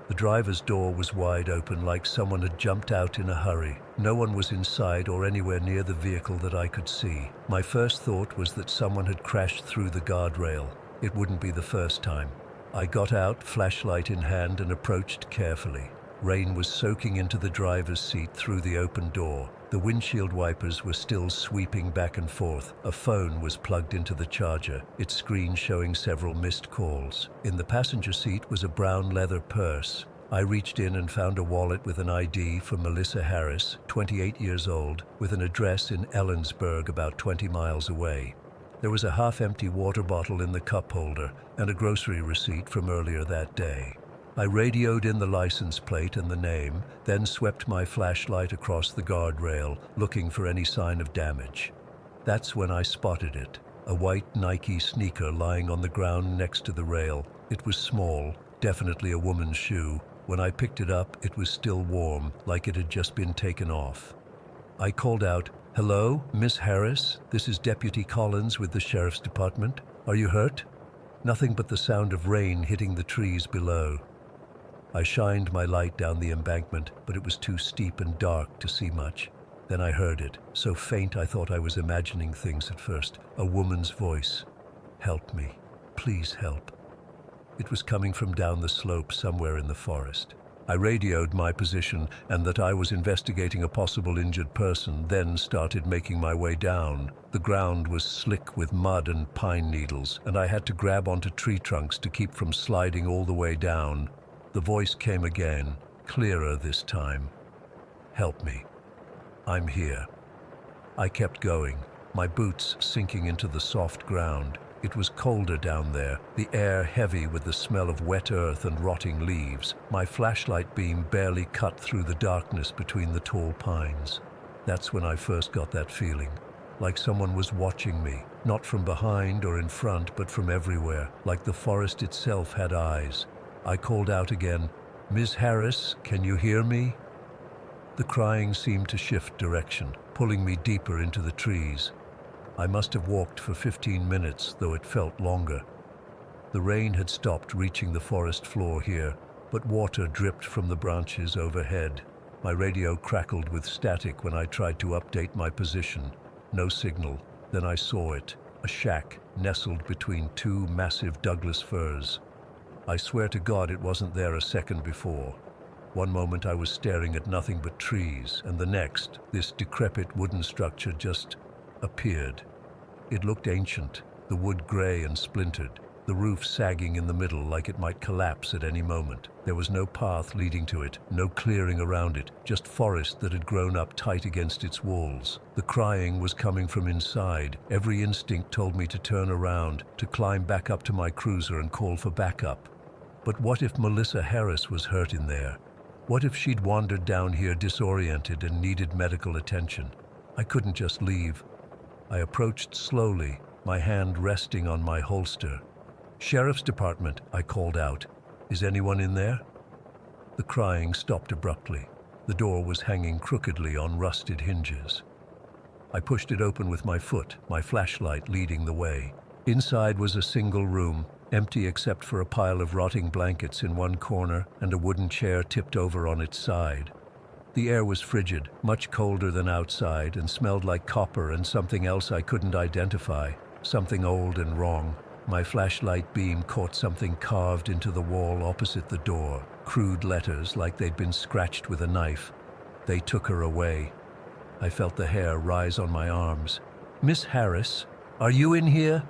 The driver's door was wide open, like someone had jumped out in a hurry. No one was inside or anywhere near the vehicle that I could see. My first thought was that someone had crashed through the guardrail. It wouldn't be the first time. I got out, flashlight in hand, and approached carefully. Rain was soaking into the driver's seat through the open door. The windshield wipers were still sweeping back and forth. A phone was plugged into the charger, its screen showing several missed calls. In the passenger seat was a brown leather purse. I reached in and found a wallet with an ID for Melissa Harris, 28 years old, with an address in Ellensburg about 20 miles away. There was a half-empty water bottle in the cup holder and a grocery receipt from earlier that day. I radioed in the license plate and the name, then swept my flashlight across the guardrail, looking for any sign of damage. That's when I spotted it, a white Nike sneaker lying on the ground next to the rail. It was small, definitely a woman's shoe. When I picked it up, it was still warm, like it had just been taken off. I called out, "Hello, Miss Harris? This is Deputy Collins with the Sheriff's Department. Are you hurt?" Nothing but the sound of rain hitting the trees below. I shined my light down the embankment, but it was too steep and dark to see much. Then I heard it, so faint I thought I was imagining things at first. A woman's voice. "Help me. Please help." It was coming from down the slope somewhere in the forest. I radioed my position and that I was investigating a possible injured person, then started making my way down. The ground was slick with mud and pine needles, and I had to grab onto tree trunks to keep from sliding all the way down. The voice came again, clearer this time. "Help me. I'm here." I kept going, my boots sinking into the soft ground. It was colder down there, the air heavy with the smell of wet earth and rotting leaves. My flashlight beam barely cut through the darkness between the tall pines. That's when I first got that feeling, like someone was watching me, not from behind or in front, but from everywhere, like the forest itself had eyes. I called out again, Ms. Harris, can you hear me? The crying seemed to shift direction, pulling me deeper into the trees. I must have walked for 15 minutes, though it felt longer. The rain had stopped reaching the forest floor here, but water dripped from the branches overhead. My radio crackled with static when I tried to update my position. No signal. Then I saw it, a shack nestled between two massive Douglas firs. I swear to God it wasn't there a second before. One moment I was staring at nothing but trees, and the next, this decrepit wooden structure just appeared. It looked ancient, the wood gray and splintered, the roof sagging in the middle like it might collapse at any moment. There was no path leading to it, no clearing around it, just forest that had grown up tight against its walls. The crying was coming from inside. Every instinct told me to turn around, to climb back up to my cruiser and call for backup. But what if Melissa Harris was hurt in there? What if she'd wandered down here disoriented and needed medical attention? I couldn't just leave. I approached slowly, my hand resting on my holster. "Sheriff's Department," I called out. "Is anyone in there?" The crying stopped abruptly. The door was hanging crookedly on rusted hinges. I pushed it open with my foot, my flashlight leading the way. Inside was a single room, empty except for a pile of rotting blankets in one corner and a wooden chair tipped over on its side. The air was frigid, much colder than outside, and smelled like copper and something else I couldn't identify, something old and wrong. My flashlight beam caught something carved into the wall opposite the door, crude letters like they'd been scratched with a knife. "They took her away." I felt the hair rise on my arms. "Miss Harris, are you in here?"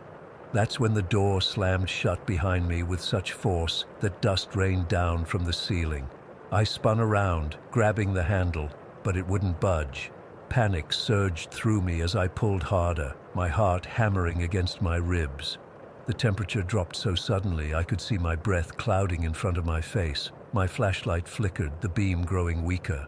That's when the door slammed shut behind me with such force that dust rained down from the ceiling. I spun around, grabbing the handle, but it wouldn't budge. Panic surged through me as I pulled harder, my heart hammering against my ribs. The temperature dropped so suddenly I could see my breath clouding in front of my face. My flashlight flickered, the beam growing weaker.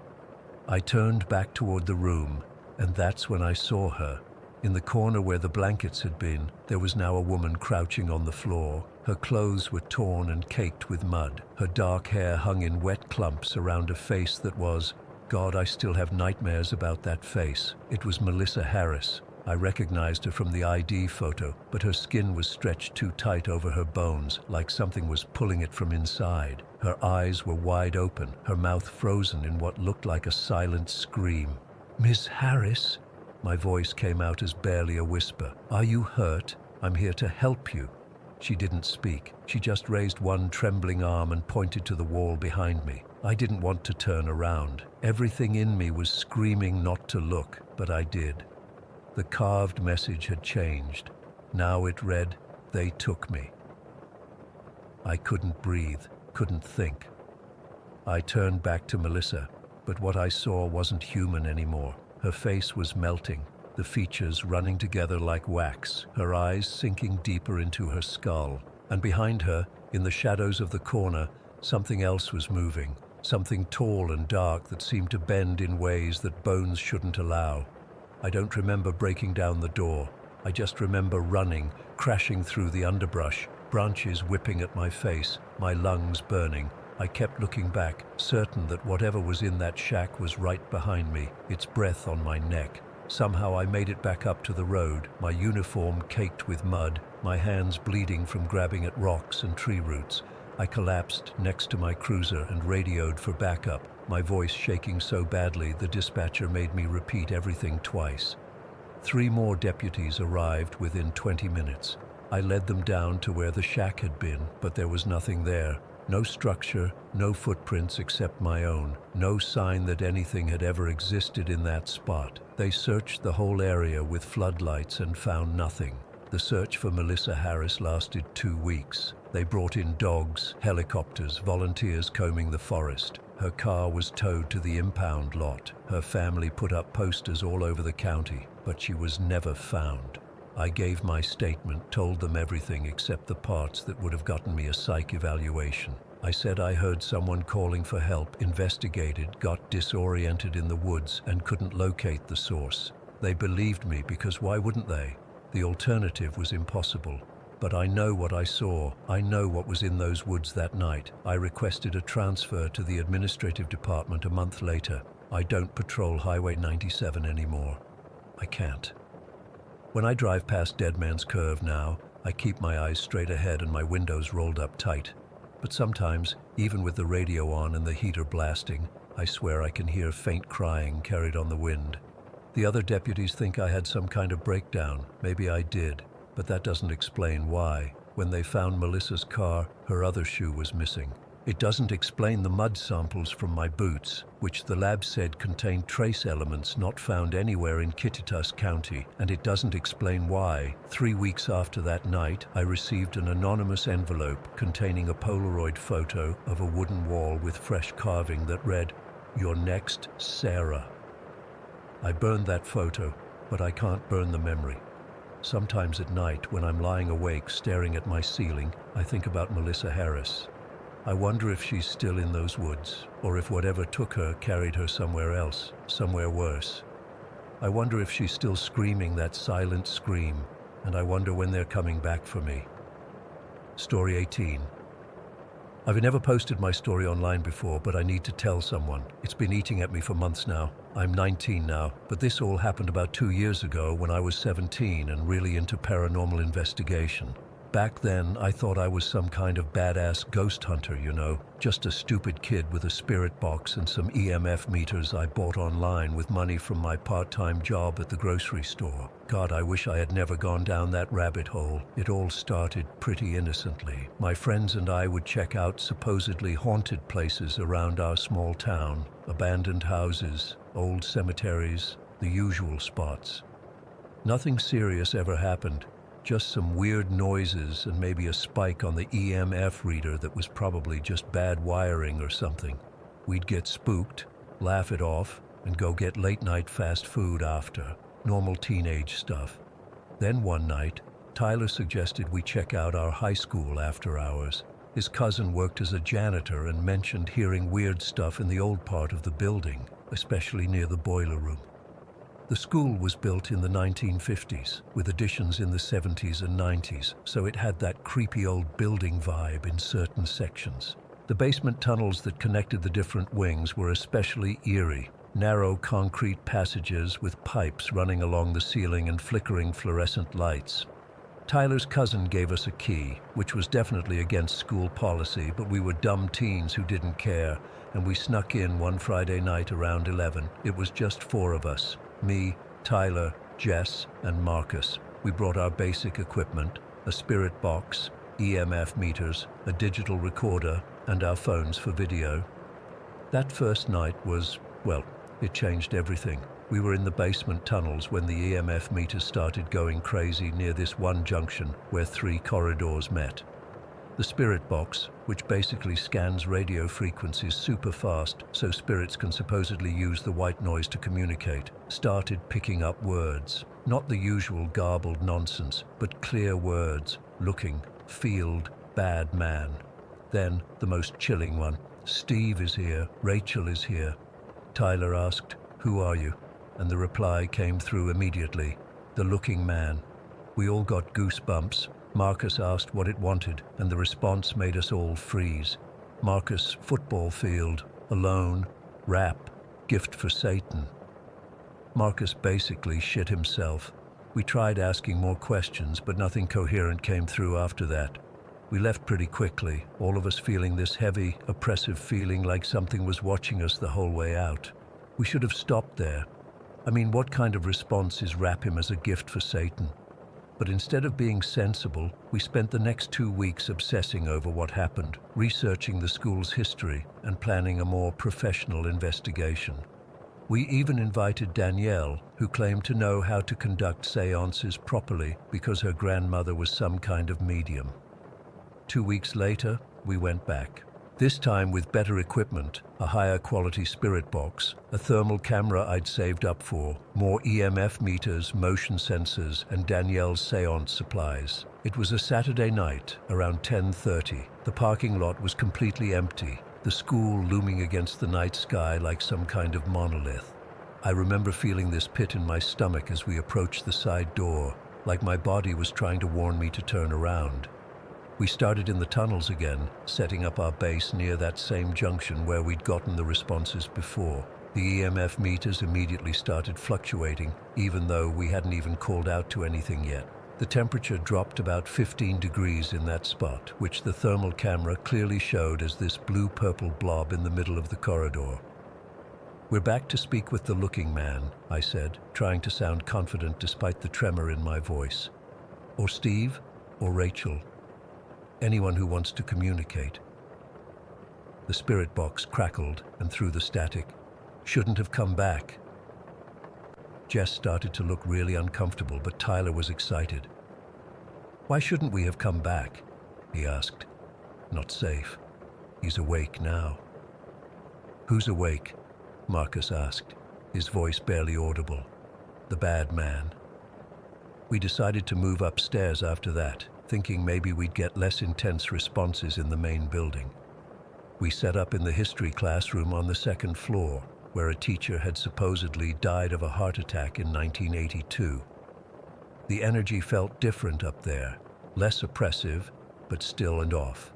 I turned back toward the room, and that's when I saw her. In the corner where the blankets had been, there was now a woman crouching on the floor. Her clothes were torn and caked with mud. Her dark hair hung in wet clumps around a face that was, God, I still have nightmares about that face. It was Melissa Harris. I recognized her from the ID photo, but her skin was stretched too tight over her bones, like something was pulling it from inside. Her eyes were wide open, her mouth frozen in what looked like a silent scream. "Miss Harris?" My voice came out as barely a whisper. "Are you hurt? I'm here to help you." She didn't speak. She just raised one trembling arm and pointed to the wall behind me. I didn't want to turn around. Everything in me was screaming not to look, but I did. The carved message had changed. Now it read, "They took me." I couldn't breathe, couldn't think. I turned back to Melissa, but what I saw wasn't human anymore. Her face was melting, the features running together like wax, her eyes sinking deeper into her skull. And behind her, in the shadows of the corner, something else was moving, something tall and dark that seemed to bend in ways that bones shouldn't allow. I don't remember breaking down the door. I just remember running, crashing through the underbrush, branches whipping at my face, my lungs burning. I kept looking back, certain that whatever was in that shack was right behind me, its breath on my neck. Somehow I made it back up to the road, my uniform caked with mud, my hands bleeding from grabbing at rocks and tree roots. I collapsed next to my cruiser and radioed for backup, my voice shaking so badly the dispatcher made me repeat everything twice. 3 more deputies arrived within 20 minutes. I led them down to where the shack had been, but there was nothing there. No structure, no footprints except my own, no sign that anything had ever existed in that spot. They searched the whole area with floodlights and found nothing. The search for Melissa Harris lasted 2 weeks. They brought in dogs, helicopters, volunteers combing the forest. Her car was towed to the impound lot. Her family put up posters all over the county, but she was never found. I gave my statement, told them everything except the parts that would have gotten me a psych evaluation. I said I heard someone calling for help, investigated, got disoriented in the woods, and couldn't locate the source. They believed me because why wouldn't they? The alternative was impossible. But I know what I saw. I know what was in those woods that night. I requested a transfer to the administrative department a month later. I don't patrol Highway 97 anymore. I can't. When I drive past Dead Man's Curve now, I keep my eyes straight ahead and my windows rolled up tight. But sometimes, even with the radio on and the heater blasting, I swear I can hear faint crying carried on the wind. The other deputies think I had some kind of breakdown. Maybe I did, but that doesn't explain why. When they found Melissa's car, her other shoe was missing. It doesn't explain the mud samples from my boots, which the lab said contained trace elements not found anywhere in Kittitas County, and it doesn't explain why, 3 weeks after that night, I received an anonymous envelope containing a Polaroid photo of a wooden wall with fresh carving that read, "You're next, Sarah." I burned that photo, but I can't burn the memory. Sometimes at night, when I'm lying awake staring at my ceiling, I think about Melissa Harris. I wonder if she's still in those woods, or if whatever took her carried her somewhere else, somewhere worse. I wonder if she's still screaming that silent scream, and I wonder when they're coming back for me. Story 18. I've never posted my story online before, but I need to tell someone. It's been eating at me for months now. I'm 19 now, but this all happened about 2 years ago when I was 17 and really into paranormal investigation. Back then, I thought I was some kind of badass ghost hunter, you know, just a stupid kid with a spirit box and some EMF meters I bought online with money from my part-time job at the grocery store. God, I wish I had never gone down that rabbit hole. It all started pretty innocently. My friends and I would check out supposedly haunted places around our small town, abandoned houses, old cemeteries, the usual spots. Nothing serious ever happened. Just some weird noises and maybe a spike on the EMF reader that was probably just bad wiring or something. We'd get spooked, laugh it off, and go get late-night fast food after. Normal teenage stuff. Then one night, Tyler suggested we check out our high school after hours. His cousin worked as a janitor and mentioned hearing weird stuff in the old part of the building, especially near the boiler room. The school was built in the 1950s, with additions in the 70s and 90s, so it had that creepy old building vibe in certain sections. The basement tunnels that connected the different wings were especially eerie, narrow concrete passages with pipes running along the ceiling and flickering fluorescent lights. Tyler's cousin gave us a key, which was definitely against school policy, but we were dumb teens who didn't care, and we snuck in one Friday night around 11. It was just 4 of us. Me, Tyler, Jess, and Marcus. We brought our basic equipment, a spirit box, EMF meters, a digital recorder, and our phones for video. That first night was, well, it changed everything. We were in the basement tunnels when the EMF meters started going crazy near this one junction where 3 corridors met. The spirit box, which basically scans radio frequencies super fast so spirits can supposedly use the white noise to communicate, started picking up words. Not the usual garbled nonsense, but clear words. Looking, field, bad man. Then, the most chilling one. Steve is here, Rachel is here. Tyler asked, "Who are you?" And the reply came through immediately. The looking man. We all got goosebumps. Marcus asked what it wanted, and the response made us all freeze. Marcus, football field, alone, rap, gift for Satan. Marcus basically shit himself. We tried asking more questions, but nothing coherent came through after that. We left pretty quickly, all of us feeling this heavy, oppressive feeling like something was watching us the whole way out. We should have stopped there. I mean, what kind of response is wrap him as a gift for Satan? But instead of being sensible, we spent the next 2 weeks obsessing over what happened, researching the school's history, and planning a more professional investigation. We even invited Danielle, who claimed to know how to conduct seances properly because her grandmother was some kind of medium. 2 weeks later, we went back. This time with better equipment, a higher quality spirit box, a thermal camera I'd saved up for, more EMF meters, motion sensors, and Danielle's seance supplies. It was a Saturday night, around 10:30. The parking lot was completely empty, the school looming against the night sky like some kind of monolith. I remember feeling this pit in my stomach as we approached the side door. like my body was trying to warn me to turn around. We started in the tunnels again, setting up our base near that same junction where we'd gotten the responses before. The EMF meters immediately started fluctuating, even though we hadn't even called out to anything yet. The temperature dropped about 15 degrees in that spot, which the thermal camera clearly showed as this blue-purple blob in the middle of the corridor. "We're back to speak with the looking man," I said, trying to sound confident despite the tremor in my voice. "Or Steve, or Rachel. Anyone who wants to communicate." The spirit box crackled, and through the static, "Shouldn't have come back." Jess started to look really uncomfortable, but Tyler was excited. "Why shouldn't we have come back?" he asked. "Not safe. He's awake now." "Who's awake?" Marcus asked, his voice barely audible. "The bad man." We decided to move upstairs after that, thinking maybe we'd get less intense responses in the main building. We set up in the history classroom on the second floor, where a teacher had supposedly died of a heart attack in 1982. The energy felt different up there, less oppressive, but still and off.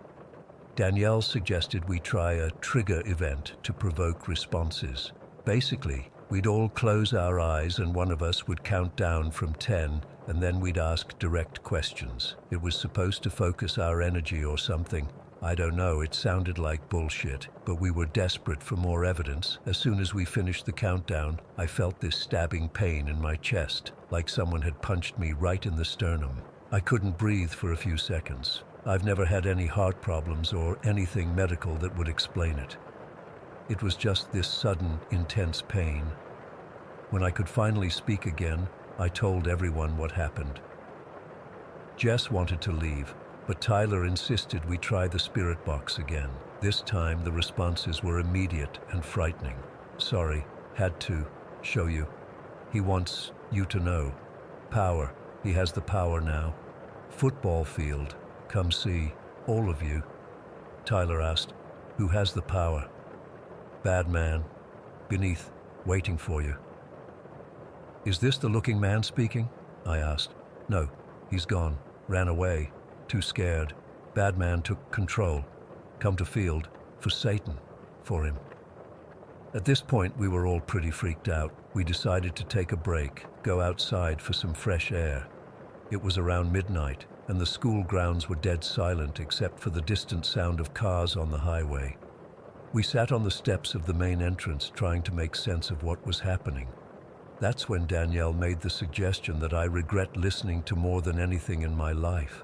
Danielle suggested we try a trigger event to provoke responses. Basically, we'd all close our eyes and one of us would count down from 10, and then we'd ask direct questions. It was supposed to focus our energy or something. I don't know, it sounded like bullshit, but we were desperate for more evidence. As soon as we finished the countdown, I felt this stabbing pain in my chest, like someone had punched me right in the sternum. I couldn't breathe for a few seconds. I've never had any heart problems or anything medical that would explain it. It was just this sudden, intense pain. When I could finally speak again, I told everyone what happened. Jess wanted to leave, but Tyler insisted we try the spirit box again. This time, the responses were immediate and frightening. "Sorry, had to show you. He wants you to know. Power. He has the power now. Football field. Come see. All of you." Tyler asked, "Who has the power?" "Bad man. Beneath. Waiting for you." "Is this the looking man speaking?" I asked. "No. He's gone. Ran away. Too scared. Bad man took control. Come to field. For Satan. For him." At this point, we were all pretty freaked out. We decided to take a break, go outside for some fresh air. It was around midnight, and the school grounds were dead silent except for the distant sound of cars on the highway. We sat on the steps of the main entrance trying to make sense of what was happening. That's when Danielle made the suggestion that I regret listening to more than anything in my life.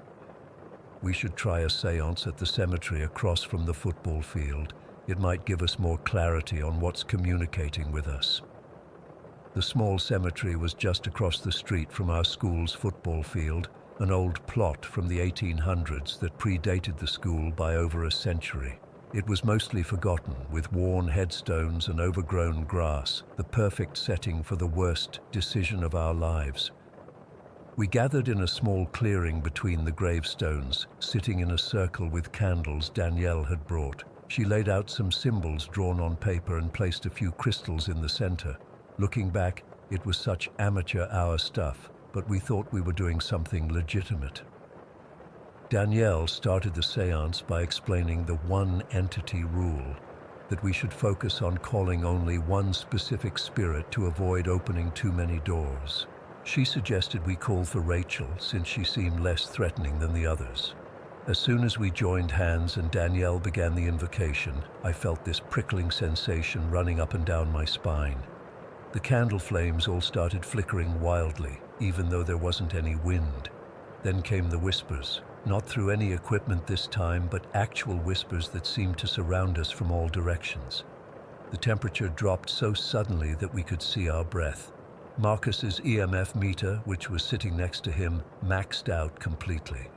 We should try a séance at the cemetery across from the football field. It might give us more clarity on what's communicating with us. The small cemetery was just across the street from our school's football field, an old plot from the 1800s that predated the school by over a century. It was mostly forgotten, with worn headstones and overgrown grass, the perfect setting for the worst decision of our lives. We gathered in a small clearing between the gravestones, sitting in a circle with candles Danielle had brought. She laid out some symbols drawn on paper and placed a few crystals in the center. Looking back, it was such amateur hour stuff, but we thought we were doing something legitimate. Danielle started the séance by explaining the one entity rule, that we should focus on calling only one specific spirit to avoid opening too many doors. She suggested we call for Rachel, since she seemed less threatening than the others. As soon as we joined hands and Danielle began the invocation, I felt this prickling sensation running up and down my spine. The candle flames all started flickering wildly, even though there wasn't any wind. Then came the whispers, not through any equipment this time, but actual whispers that seemed to surround us from all directions. The temperature dropped so suddenly that we could see our breath. Marcus's EMF meter, which was sitting next to him, maxed out completely.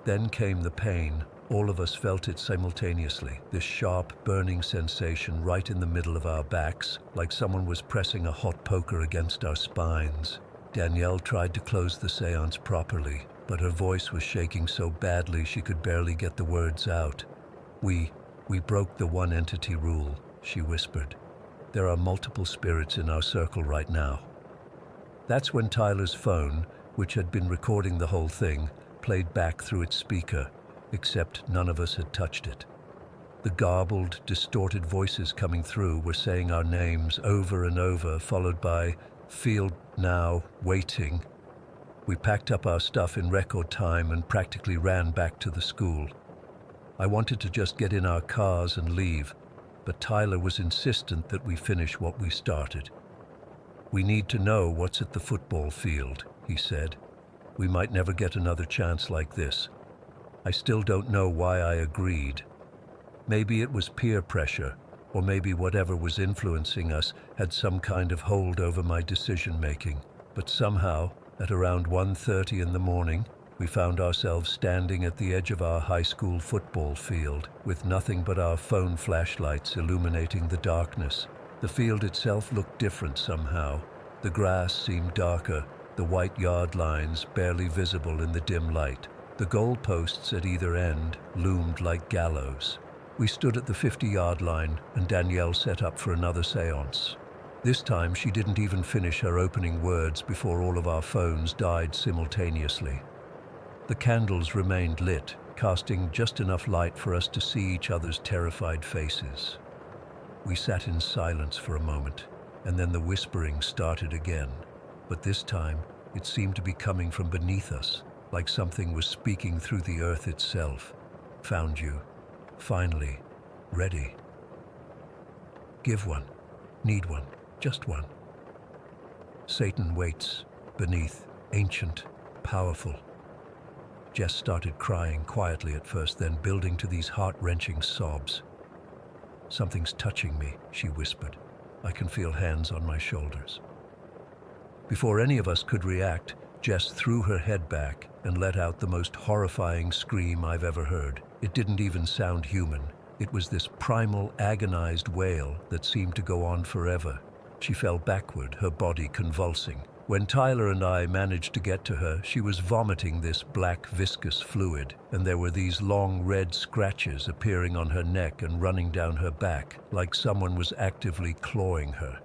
Then came the pain. All of us felt it simultaneously, this sharp, burning sensation right in the middle of our backs, like someone was pressing a hot poker against our spines. Danielle tried to close the séance properly, but her voice was shaking so badly she could barely get the words out. We broke the one entity rule," she whispered. "There are multiple spirits in our circle right now." That's when Tyler's phone, which had been recording the whole thing, played back through its speaker, except none of us had touched it. The garbled, distorted voices coming through were saying our names over and over, followed by "field now, waiting." We packed up our stuff in record time and practically ran back to the school. I wanted to just get in our cars and leave, but Tyler was insistent that we finish what we started. "We need to know what's at the football field," he said. "We might never get another chance like this." I still don't know why I agreed. Maybe it was peer pressure, or maybe whatever was influencing us had some kind of hold over my decision-making. But somehow, at around 1:30 in the morning, we found ourselves standing at the edge of our high school football field, with nothing but our phone flashlights illuminating the darkness. The field itself looked different somehow. The grass seemed darker, the white yard lines barely visible in the dim light. The goalposts at either end loomed like gallows. We stood at the 50-yard line, and Danielle set up for another séance. This time, she didn't even finish her opening words before all of our phones died simultaneously. The candles remained lit, casting just enough light for us to see each other's terrified faces. We sat in silence for a moment, and then the whispering started again. But this time, it seemed to be coming from beneath us, like something was speaking through the earth itself. "Found you. Finally. Ready. Give one. Need one. Just one. Satan waits. Beneath. Ancient. Powerful." Jess started crying quietly at first, then building to these heart-wrenching sobs. "Something's touching me," she whispered. "I can feel hands on my shoulders." Before any of us could react, Jess threw her head back and let out the most horrifying scream I've ever heard. It didn't even sound human. It was this primal, agonized wail that seemed to go on forever. She fell backward, her body convulsing. When Tyler and I managed to get to her, she was vomiting this black, viscous fluid, and there were these long red scratches appearing on her neck and running down her back, like someone was actively clawing her.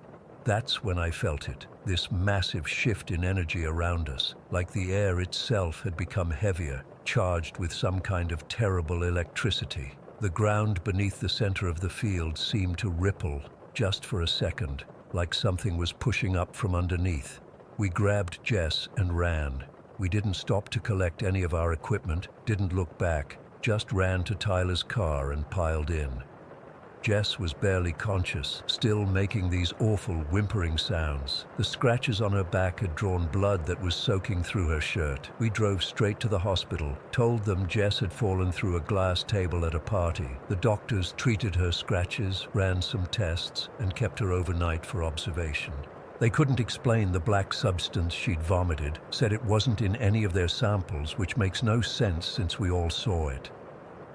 That's when I felt it, this massive shift in energy around us, like the air itself had become heavier, charged with some kind of terrible electricity. The ground beneath the center of the field seemed to ripple, just for a second, like something was pushing up from underneath. We grabbed Jess and ran. We didn't stop to collect any of our equipment, didn't look back, just ran to Tyler's car and piled in. Jess was barely conscious, still making these awful whimpering sounds. The scratches on her back had drawn blood that was soaking through her shirt. We drove straight to the hospital, told them Jess had fallen through a glass table at a party. The doctors treated her scratches, ran some tests, and kept her overnight for observation. They couldn't explain the black substance she'd vomited, said it wasn't in any of their samples, which makes no sense since we all saw it.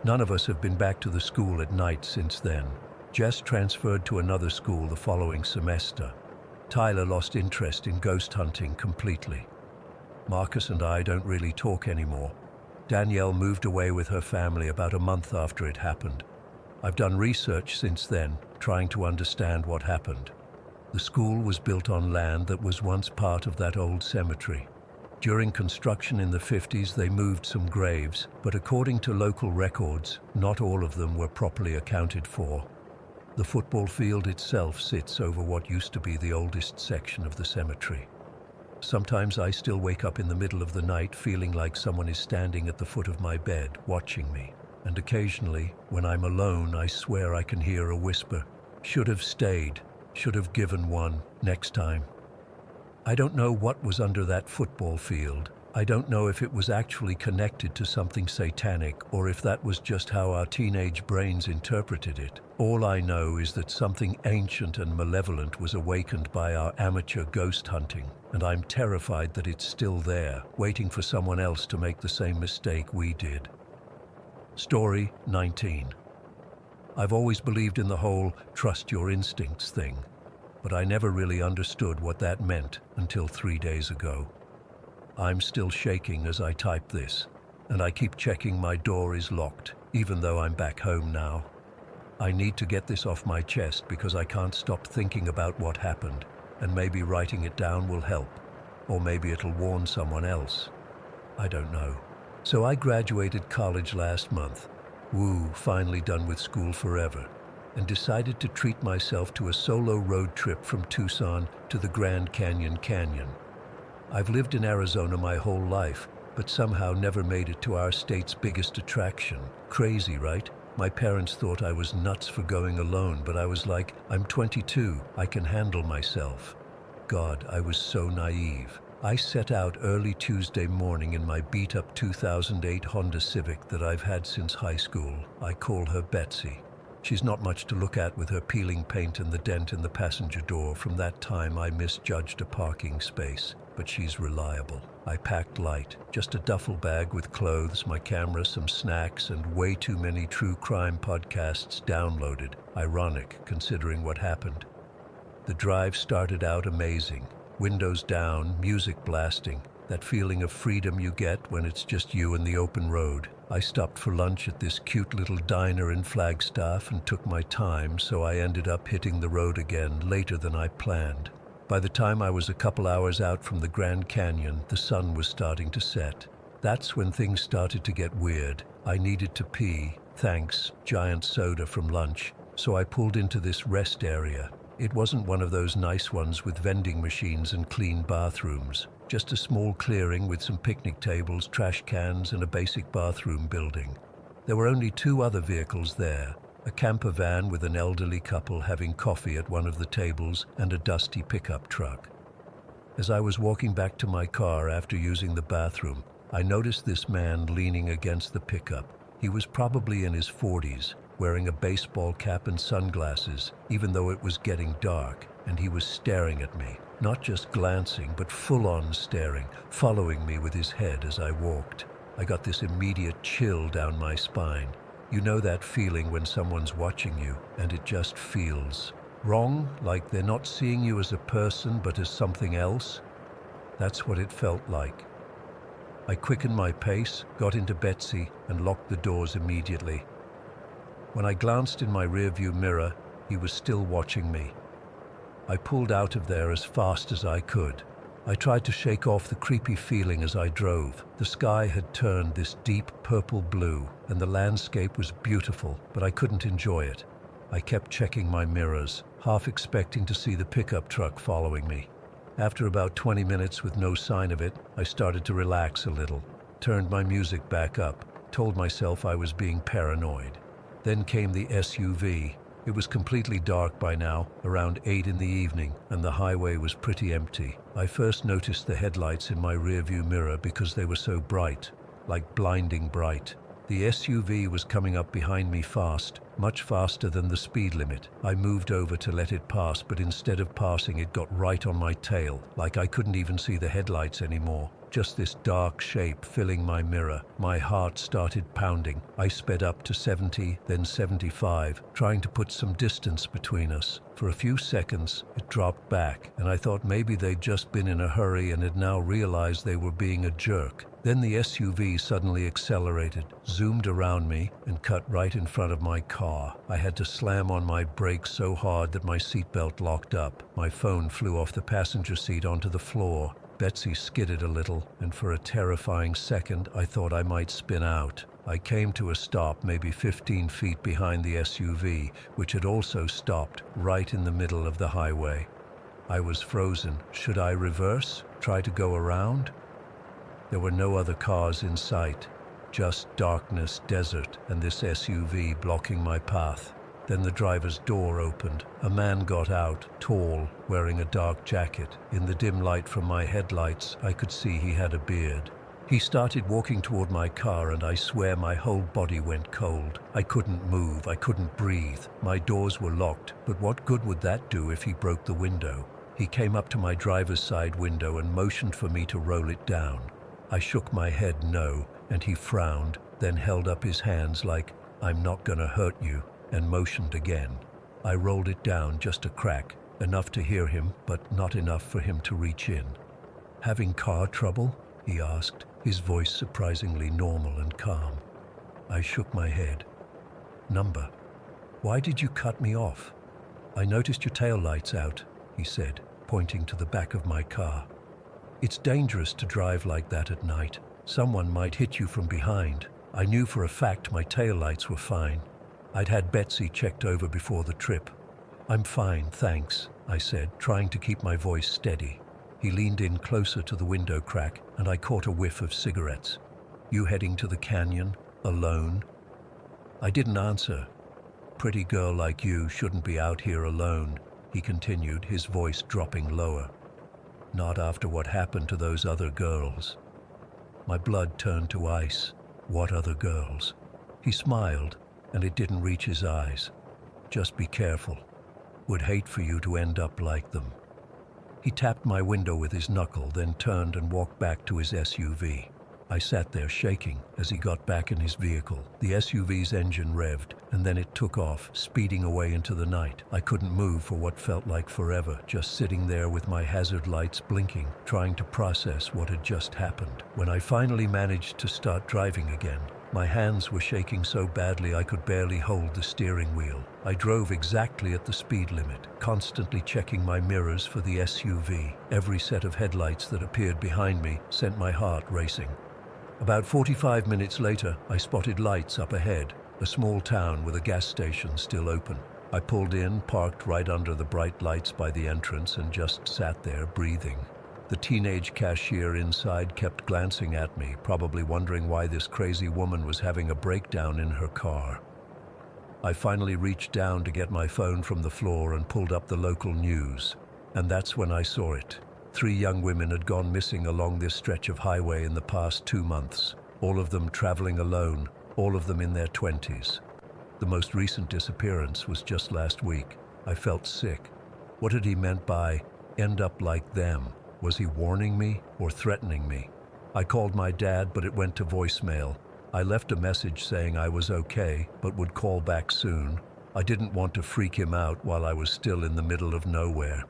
None of us have been back to the school at night since then. Jess transferred to another school the following semester. Tyler lost interest in ghost hunting completely. Marcus and I don't really talk anymore. Danielle moved away with her family about a month after it happened. I've done research since then, trying to understand what happened. The school was built on land that was once part of that old cemetery. During construction in the 50s, they moved some graves, but according to local records, not all of them were properly accounted for. The football field itself sits over what used to be the oldest section of the cemetery. Sometimes I still wake up in the middle of the night feeling like someone is standing at the foot of my bed, watching me. And occasionally, when I'm alone, I swear I can hear a whisper, "Should have stayed, should have given one, next time." I don't know what was under that football field. I don't know if it was actually connected to something satanic or if that was just how our teenage brains interpreted it. All I know is that something ancient and malevolent was awakened by our amateur ghost hunting, and I'm terrified that it's still there, waiting for someone else to make the same mistake we did. Story 19. I've always believed in the whole trust your instincts thing, but I never really understood what that meant until 3 days ago. I'm still shaking as I type this, and I keep checking my door is locked, even though I'm back home now. I need to get this off my chest because I can't stop thinking about what happened, and maybe writing it down will help. Or maybe it'll warn someone else. I don't know. So I graduated college last month. Woo, finally done with school forever. And decided to treat myself to a solo road trip from Tucson to the Grand Canyon. I've lived in Arizona my whole life, but somehow never made it to our state's biggest attraction. Crazy, right? My parents thought I was nuts for going alone, but I was like, I'm 22, I can handle myself. God, I was so naive. I set out early Tuesday morning in my beat-up 2008 Honda Civic that I've had since high school. I call her Betsy. She's not much to look at with her peeling paint and the dent in the passenger door from that time I misjudged a parking space, but she's reliable. I packed light, just a duffel bag with clothes, my camera, some snacks, and way too many true crime podcasts downloaded. Ironic, considering what happened. The drive started out amazing. Windows down, music blasting, that feeling of freedom you get when it's just you and the open road. I stopped for lunch at this cute little diner in Flagstaff and took my time, so I ended up hitting the road again later than I planned. By the time I was a couple hours out from the Grand Canyon, the sun was starting to set. That's when things started to get weird. I needed to pee, thanks, giant soda from lunch, so I pulled into this rest area. It wasn't one of those nice ones with vending machines and clean bathrooms, just a small clearing with some picnic tables, trash cans, and a basic bathroom building. There were only two other vehicles there, a camper van with an elderly couple having coffee at one of the tables and a dusty pickup truck. As I was walking back to my car after using the bathroom, I noticed this man leaning against the pickup. He was probably in his 40s, wearing a baseball cap and sunglasses, even though it was getting dark, and he was staring at me. Not just glancing, but full-on staring, following me with his head as I walked. I got this immediate chill down my spine. You know that feeling when someone's watching you, and it just feels wrong, like they're not seeing you as a person, but as something else? That's what it felt like. I quickened my pace, got into Betsy, and locked the doors immediately. When I glanced in my rearview mirror, he was still watching me. I pulled out of there as fast as I could. I tried to shake off the creepy feeling as I drove. The sky had turned this deep purple blue, and the landscape was beautiful, but I couldn't enjoy it. I kept checking my mirrors, half expecting to see the pickup truck following me. After about 20 minutes with no sign of it, I started to relax a little, turned my music back up, told myself I was being paranoid. Then came the SUV. It was completely dark by now, around 8 in the evening, and the highway was pretty empty. I first noticed the headlights in my rearview mirror because they were so bright, like blinding bright. The SUV was coming up behind me fast, much faster than the speed limit. I moved over to let it pass, but instead of passing, it got right on my tail, like I couldn't even see the headlights anymore. Just this dark shape filling my mirror. My heart started pounding. I sped up to 70, then 75, trying to put some distance between us. For a few seconds, it dropped back, and I thought maybe they'd just been in a hurry and had now realized they were being a jerk. Then the SUV suddenly accelerated, zoomed around me, and cut right in front of my car. I had to slam on my brakes so hard that my seatbelt locked up. My phone flew off the passenger seat onto the floor. Betsy skidded a little, and for a terrifying second, I thought I might spin out. I came to a stop maybe 15 feet behind the SUV, which had also stopped right in the middle of the highway. I was frozen. Should I reverse? Try to go around? There were no other cars in sight, just darkness, desert, and this SUV blocking my path. Then the driver's door opened. A man got out, tall, wearing a dark jacket. In the dim light from my headlights, I could see he had a beard. He started walking toward my car, and I swear my whole body went cold. I couldn't move, I couldn't breathe. My doors were locked, but what good would that do if he broke the window? He came up to my driver's side window and motioned for me to roll it down. I shook my head no, and he frowned, then held up his hands like, "I'm not gonna hurt you," and motioned again. I rolled it down just a crack, enough to hear him, but not enough for him to reach in. "Having car trouble?" he asked, his voice surprisingly normal and calm. I shook my head. "Number. Why did you cut me off?" "I noticed your tail lights out," he said, pointing to the back of my car. It's dangerous to drive like that at night. Someone might hit you from behind. I knew for a fact my taillights were fine. I'd had Betsy checked over before the trip. I'm fine, thanks, I said, trying to keep my voice steady. He leaned in closer to the window crack, and I caught a whiff of cigarettes. You heading to the canyon? Alone? I didn't answer. Pretty girl like you shouldn't be out here alone, he continued, his voice dropping lower. Not after what happened to those other girls. My blood turned to ice. What other girls? He smiled, and it didn't reach his eyes. Just be careful. Would hate for you to end up like them. He tapped my window with his knuckle, then turned and walked back to his SUV. I sat there shaking as he got back in his vehicle. The SUV's engine revved, and then it took off, speeding away into the night. I couldn't move for what felt like forever, just sitting there with my hazard lights blinking, trying to process what had just happened. When I finally managed to start driving again, my hands were shaking so badly I could barely hold the steering wheel. I drove exactly at the speed limit, constantly checking my mirrors for the SUV. Every set of headlights that appeared behind me sent my heart racing. About 45 minutes later, I spotted lights up ahead, a small town with a gas station still open. I pulled in, parked right under the bright lights by the entrance, and just sat there breathing. The teenage cashier inside kept glancing at me, probably wondering why this crazy woman was having a breakdown in her car. I finally reached down to get my phone from the floor and pulled up the local news. And that's when I saw it. 3 young women had gone missing along this stretch of highway in the past 2 months, all of them traveling alone, all of them in their 20s. The most recent disappearance was just last week. I felt sick. What had he meant by, end up like them? Was he warning me or threatening me? I called my dad, but it went to voicemail. I left a message saying I was okay, but would call back soon. I didn't want to freak him out while I was still in the middle of nowhere.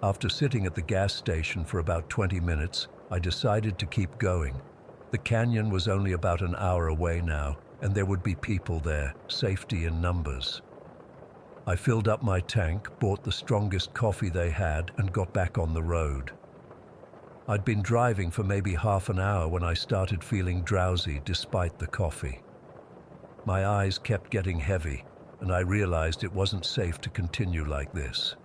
After sitting at the gas station for about 20 minutes, I decided to keep going. The canyon was only about an hour away now, and there would be people there, safety in numbers. I filled up my tank, bought the strongest coffee they had, and got back on the road. I'd been driving for maybe half an hour when I started feeling drowsy despite the coffee. My eyes kept getting heavy, and I realized it wasn't safe to continue like this.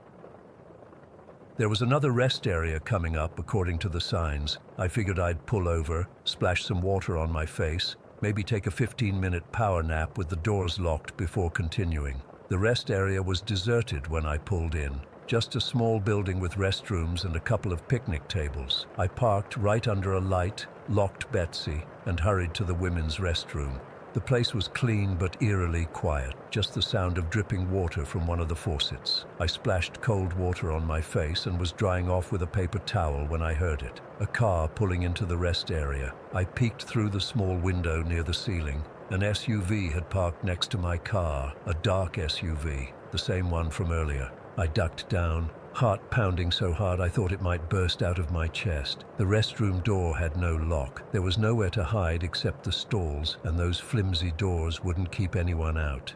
There was another rest area coming up according to the signs. I figured I'd pull over, splash some water on my face, maybe take a 15-minute power nap with the doors locked before continuing. The rest area was deserted when I pulled in. Just a small building with restrooms and a couple of picnic tables. I parked right under a light, locked Betsy, and hurried to the women's restroom. The place was clean but eerily quiet, just the sound of dripping water from one of the faucets. I splashed cold water on my face and was drying off with a paper towel when I heard it. A car pulling into the rest area. I peeked through the small window near the ceiling. An SUV had parked next to my car, a dark SUV, the same one from earlier. I ducked down, heart pounding so hard I thought it might burst out of my chest. The restroom door had no lock. There was nowhere to hide except the stalls, and those flimsy doors wouldn't keep anyone out.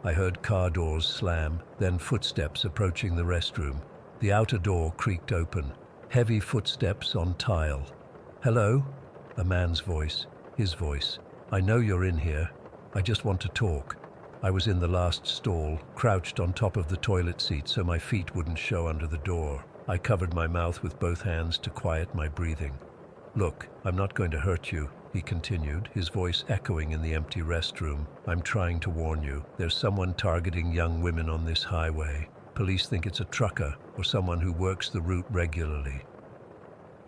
I heard car doors slam, then footsteps approaching the restroom. The outer door creaked open. Heavy footsteps on tile. "Hello?" A man's voice. His voice. "I know you're in here. I just want to talk." I was in the last stall, crouched on top of the toilet seat so my feet wouldn't show under the door. I covered my mouth with both hands to quiet my breathing. "Look, I'm not going to hurt you," he continued, his voice echoing in the empty restroom. "I'm trying to warn you. There's someone targeting young women on this highway. Police think it's a trucker or someone who works the route regularly."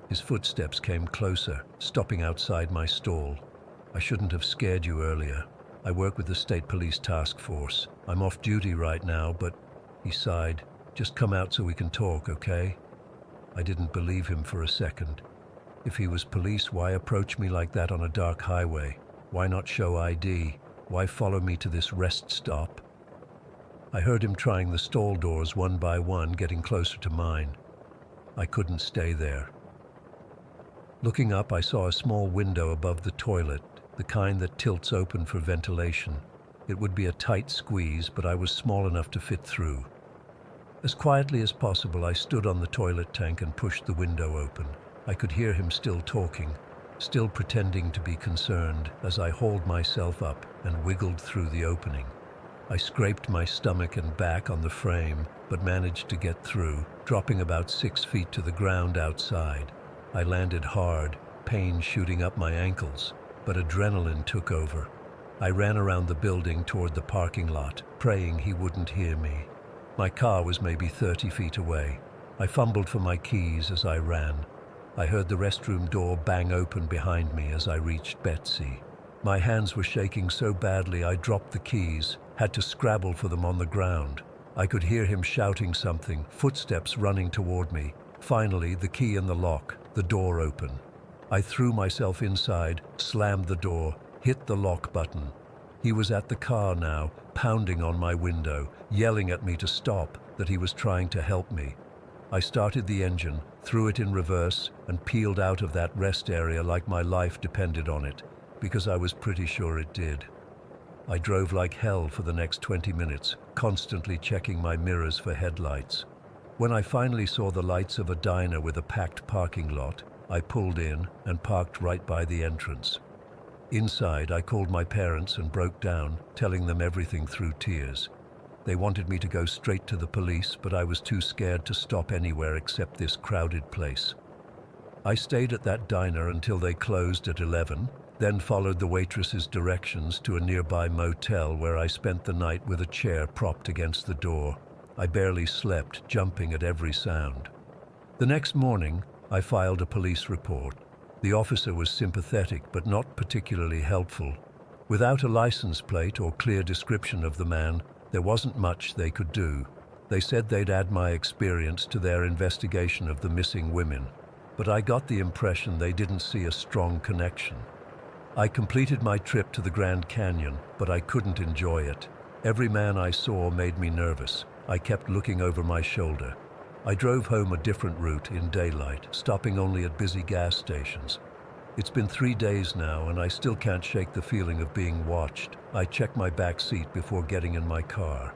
His footsteps came closer, stopping outside my stall. "I shouldn't have scared you earlier. I work with the State Police Task Force. I'm off duty right now, but," he sighed, "just come out so we can talk, okay?" I didn't believe him for a second. If he was police, why approach me like that on a dark highway? Why not show ID? Why follow me to this rest stop? I heard him trying the stall doors one by one, getting closer to mine. I couldn't stay there. Looking up, I saw a small window above the toilet, the kind that tilts open for ventilation. It would be a tight squeeze, but I was small enough to fit through. As quietly as possible, I stood on the toilet tank and pushed the window open. I could hear him still talking, still pretending to be concerned as I hauled myself up and wiggled through the opening. I scraped my stomach and back on the frame, but managed to get through, dropping about 6 feet to the ground outside. I landed hard, pain shooting up my ankles, but adrenaline took over. I ran around the building toward the parking lot, praying he wouldn't hear me. My car was maybe 30 feet away. I fumbled for my keys as I ran. I heard the restroom door bang open behind me as I reached Betsy. My hands were shaking so badly I dropped the keys, had to scrabble for them on the ground. I could hear him shouting something, footsteps running toward me. Finally, the key in the lock, the door open. I threw myself inside, slammed the door, hit the lock button. He was at the car now, pounding on my window, yelling at me to stop, that he was trying to help me. I started the engine, threw it in reverse, and peeled out of that rest area like my life depended on it, because I was pretty sure it did. I drove like hell for the next 20 minutes, constantly checking my mirrors for headlights. When I finally saw the lights of a diner with a packed parking lot, I pulled in and parked right by the entrance. Inside, I called my parents and broke down, telling them everything through tears. They wanted me to go straight to the police, but I was too scared to stop anywhere except this crowded place. I stayed at that diner until they closed at 11, then followed the waitress's directions to a nearby motel where I spent the night with a chair propped against the door. I barely slept, jumping at every sound. The next morning, I filed a police report. The officer was sympathetic but not particularly helpful. Without a license plate or clear description of the man, there wasn't much they could do. They said they'd add my experience to their investigation of the missing women, but I got the impression they didn't see a strong connection. I completed my trip to the Grand Canyon, but I couldn't enjoy it. Every man I saw made me nervous. I kept looking over my shoulder. I drove home a different route in daylight, stopping only at busy gas stations. It's been 3 days now, and I still can't shake the feeling of being watched. I check my back seat before getting in my car.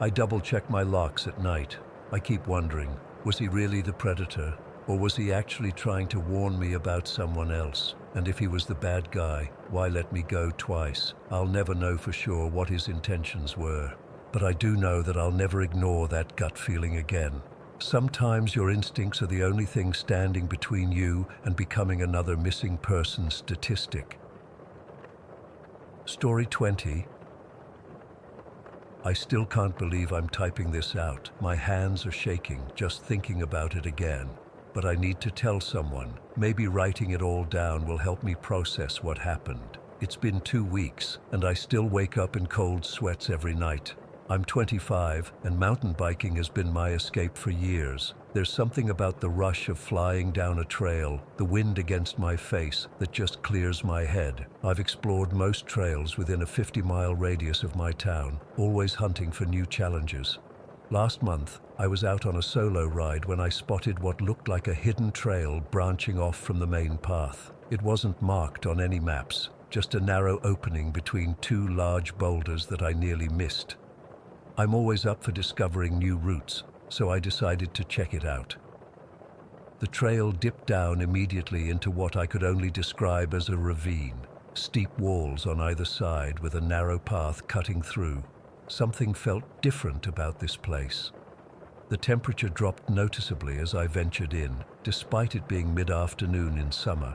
I double-check my locks at night. I keep wondering, was he really the predator? Or was he actually trying to warn me about someone else? And if he was the bad guy, why let me go twice? I'll never know for sure what his intentions were. But I do know that I'll never ignore that gut feeling again. Sometimes your instincts are the only thing standing between you and becoming another missing person statistic. Story 20. I still can't believe I'm typing this out. My hands are shaking just thinking about it again. But I need to tell someone. Maybe writing it all down will help me process what happened. It's been 2 weeks, and I still wake up in cold sweats every night. I'm 25, and mountain biking has been my escape for years. There's something about the rush of flying down a trail, the wind against my face, that just clears my head. I've explored most trails within a 50-mile radius of my town, always hunting for new challenges. Last month, I was out on a solo ride when I spotted what looked like a hidden trail branching off from the main path. It wasn't marked on any maps, just a narrow opening between 2 large boulders that I nearly missed. I'm always up for discovering new routes, so I decided to check it out. The trail dipped down immediately into what I could only describe as a ravine, steep walls on either side with a narrow path cutting through. Something felt different about this place. The temperature dropped noticeably as I ventured in, despite it being mid-afternoon in summer.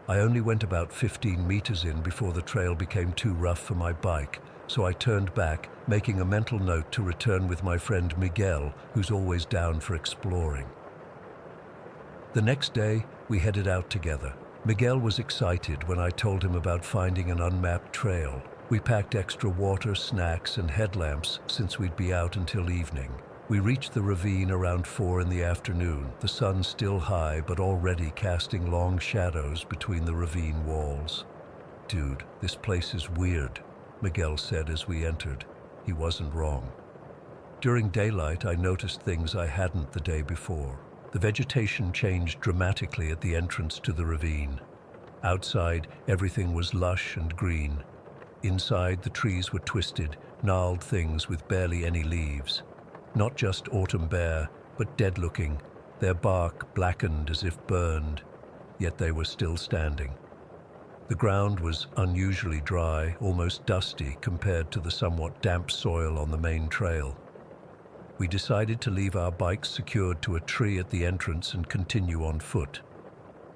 I only went about 15 meters in before the trail became too rough for my bike, so I turned back, making a mental note to return with my friend Miguel, who's always down for exploring. The next day, we headed out together. Miguel was excited when I told him about finding an unmapped trail. We packed extra water, snacks, and headlamps since we'd be out until evening. We reached the ravine around 4 in the afternoon, the sun still high but already casting long shadows between the ravine walls. "Dude, this place is weird," Miguel said as we entered. He wasn't wrong. During daylight, I noticed things I hadn't the day before. The vegetation changed dramatically at the entrance to the ravine. Outside, everything was lush and green. Inside, the trees were twisted, gnarled things with barely any leaves. Not just autumn bare, but dead-looking, their bark blackened as if burned, yet they were still standing. The ground was unusually dry, almost dusty compared to the somewhat damp soil on the main trail. We decided to leave our bikes secured to a tree at the entrance and continue on foot.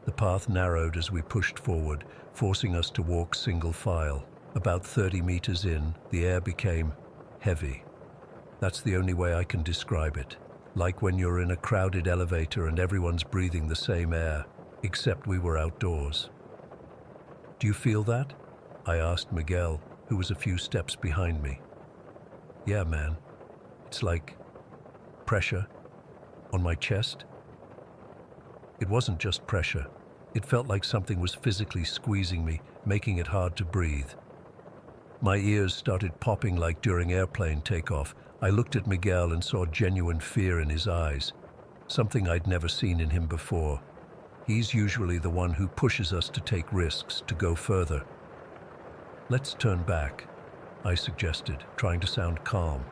The path narrowed as we pushed forward, forcing us to walk single file. About 30 meters in, the air became heavy. That's the only way I can describe it. Like when you're in a crowded elevator and everyone's breathing the same air, except we were outdoors. "Do you feel that?" I asked Miguel, who was a few steps behind me. "Yeah, man. It's like pressure on my chest." It wasn't just pressure. It felt like something was physically squeezing me, making it hard to breathe. My ears started popping like during airplane takeoff. I looked at Miguel and saw genuine fear in his eyes, something I'd never seen in him before. He's usually the one who pushes us to take risks, to go further. "Let's turn back," I suggested, trying to sound calm.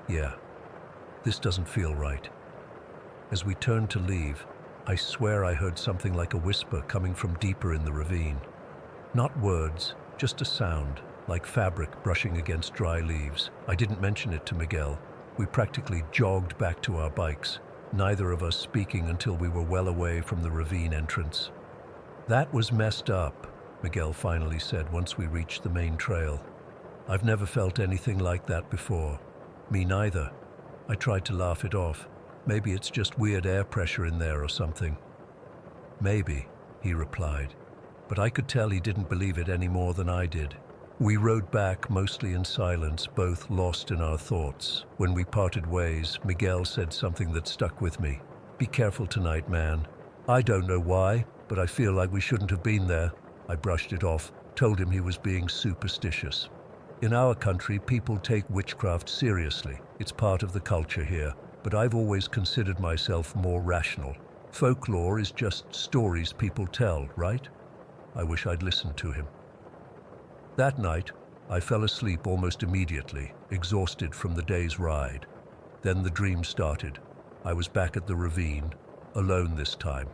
"Yeah, this doesn't feel right." As we turned to leave, I swear I heard something like a whisper coming from deeper in the ravine. Not words, just a sound, like fabric brushing against dry leaves. I didn't mention it to Miguel. We practically jogged back to our bikes, neither of us speaking until we were well away from the ravine entrance. "That was messed up," Miguel finally said once we reached the main trail. "I've never felt anything like that before." "Me neither." I tried to laugh it off. "Maybe it's just weird air pressure in there or something." "Maybe," he replied, but I could tell he didn't believe it any more than I did. We rode back mostly in silence, both lost in our thoughts. When we parted ways, Miguel said something that stuck with me. "Be careful tonight, man." "I don't know why, but I feel like we shouldn't have been there." I brushed it off, told him he was being superstitious. In our country, people take witchcraft seriously. It's part of the culture here, but I've always considered myself more rational. Folklore is just stories people tell, right? I wish I'd listened to him. That night, I fell asleep almost immediately, exhausted from the day's ride. Then the dream started. I was back at the ravine, alone this time.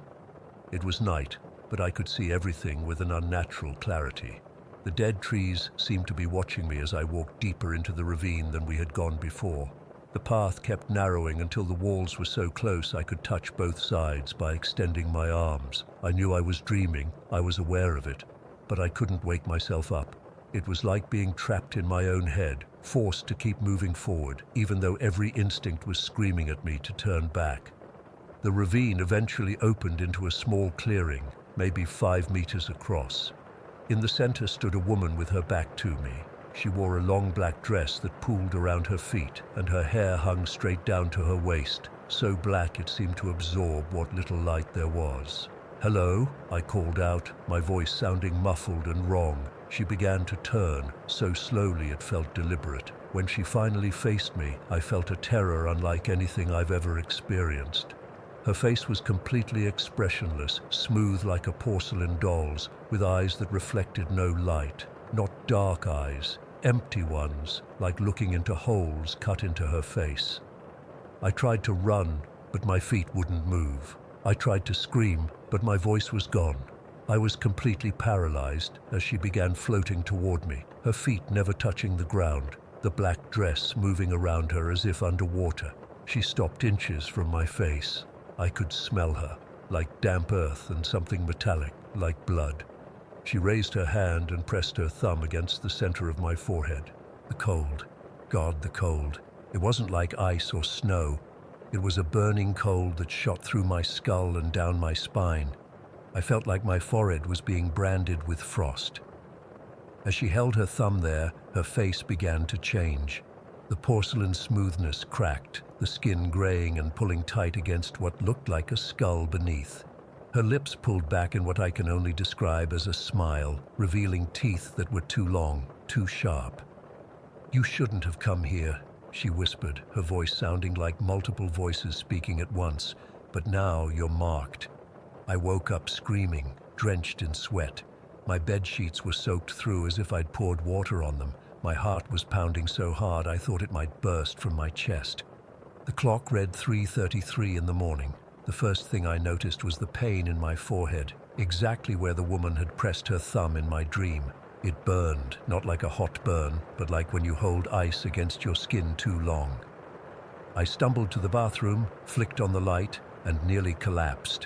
It was night, but I could see everything with an unnatural clarity. The dead trees seemed to be watching me as I walked deeper into the ravine than we had gone before. The path kept narrowing until the walls were so close I could touch both sides by extending my arms. I knew I was dreaming, I was aware of it, but I couldn't wake myself up. It was like being trapped in my own head, forced to keep moving forward, even though every instinct was screaming at me to turn back. The ravine eventually opened into a small clearing, maybe 5 meters across. In the center stood a woman with her back to me. She wore a long black dress that pooled around her feet, and her hair hung straight down to her waist, so black it seemed to absorb what little light there was. "Hello," I called out, my voice sounding muffled and wrong. She began to turn, so slowly it felt deliberate. When she finally faced me, I felt a terror unlike anything I've ever experienced. Her face was completely expressionless, smooth like a porcelain doll's, with eyes that reflected no light. Not dark eyes, empty ones, like looking into holes cut into her face. I tried to run, but my feet wouldn't move. I tried to scream, but my voice was gone. I was completely paralyzed as she began floating toward me, her feet never touching the ground, the black dress moving around her as if underwater. She stopped inches from my face. I could smell her, like damp earth and something metallic, like blood. She raised her hand and pressed her thumb against the center of my forehead. The cold. God, the cold. It wasn't like ice or snow. It was a burning cold that shot through my skull and down my spine. I felt like my forehead was being branded with frost. As she held her thumb there, her face began to change. The porcelain smoothness cracked, the skin graying and pulling tight against what looked like a skull beneath. Her lips pulled back in what I can only describe as a smile, revealing teeth that were too long, too sharp. "You shouldn't have come here," she whispered, her voice sounding like multiple voices speaking at once. "But now you're marked." I woke up screaming, drenched in sweat. My bed sheets were soaked through as if I'd poured water on them. My heart was pounding so hard I thought it might burst from my chest. The clock read 3:33 in the morning. The first thing I noticed was the pain in my forehead, exactly where the woman had pressed her thumb in my dream. It burned, not like a hot burn, but like when you hold ice against your skin too long. I stumbled to the bathroom, flicked on the light, and nearly collapsed.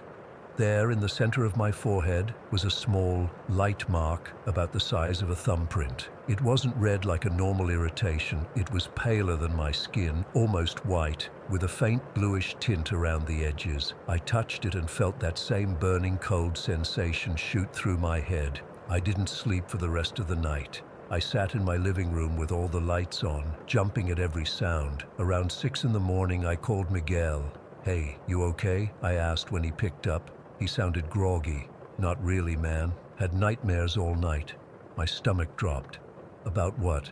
There, in the center of my forehead, was a small, light mark about the size of a thumbprint. It wasn't red like a normal irritation. It was paler than my skin, almost white, with a faint bluish tint around the edges. I touched it and felt that same burning cold sensation shoot through my head. I didn't sleep for the rest of the night. I sat in my living room with all the lights on, jumping at every sound. Around 6 in the morning, I called Miguel. "Hey, you okay?" I asked when he picked up. He sounded groggy. "Not really, man. Had nightmares all night." My stomach dropped. "About what?"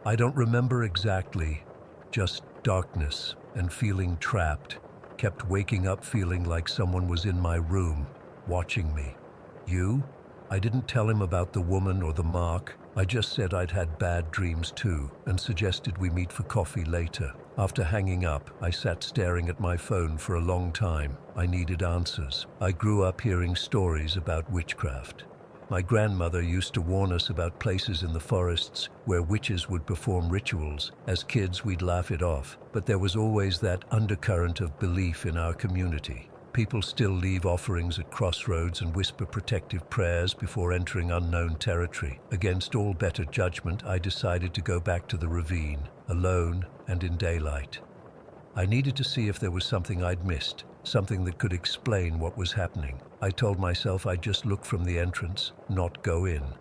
"I don't remember exactly. Just darkness and feeling trapped. Kept waking up feeling like someone was in my room, watching me." "You?" I didn't tell him about the woman or the mark. I just said I'd had bad dreams too, and suggested we meet for coffee later. After hanging up, I sat staring at my phone for a long time. I needed answers. I grew up hearing stories about witchcraft. My grandmother used to warn us about places in the forests where witches would perform rituals. As kids, we'd laugh it off, but there was always that undercurrent of belief in our community. People still leave offerings at crossroads and whisper protective prayers before entering unknown territory. Against all better judgment, I decided to go back to the ravine, alone and in daylight. I needed to see if there was something I'd missed, something that could explain what was happening. I told myself I'd just look from the entrance, not go in.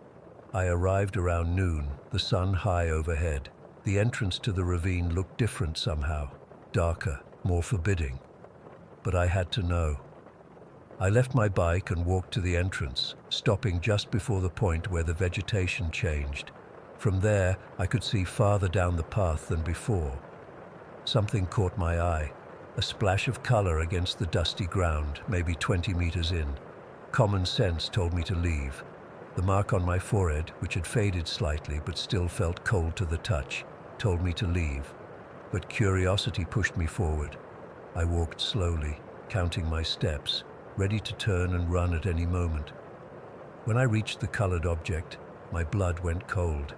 I arrived around noon, the sun high overhead. The entrance to the ravine looked different somehow, darker, more forbidding. But I had to know. I left my bike and walked to the entrance, stopping just before the point where the vegetation changed. From there, I could see farther down the path than before. Something caught my eye, a splash of color against the dusty ground, maybe 20 meters in. Common sense told me to leave. The mark on my forehead, which had faded slightly but still felt cold to the touch, told me to leave. But curiosity pushed me forward. I walked slowly, counting my steps, ready to turn and run at any moment. When I reached the colored object, my blood went cold.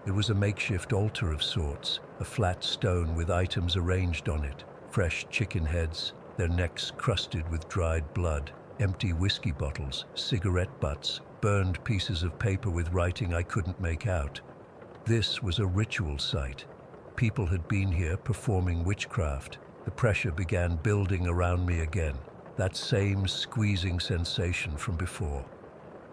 It was a makeshift altar of sorts, a flat stone with items arranged on it, fresh chicken heads, their necks crusted with dried blood, empty whiskey bottles, cigarette butts, burned pieces of paper with writing I couldn't make out. This was a ritual site. People had been here performing witchcraft. The pressure began building around me again, that same squeezing sensation from before.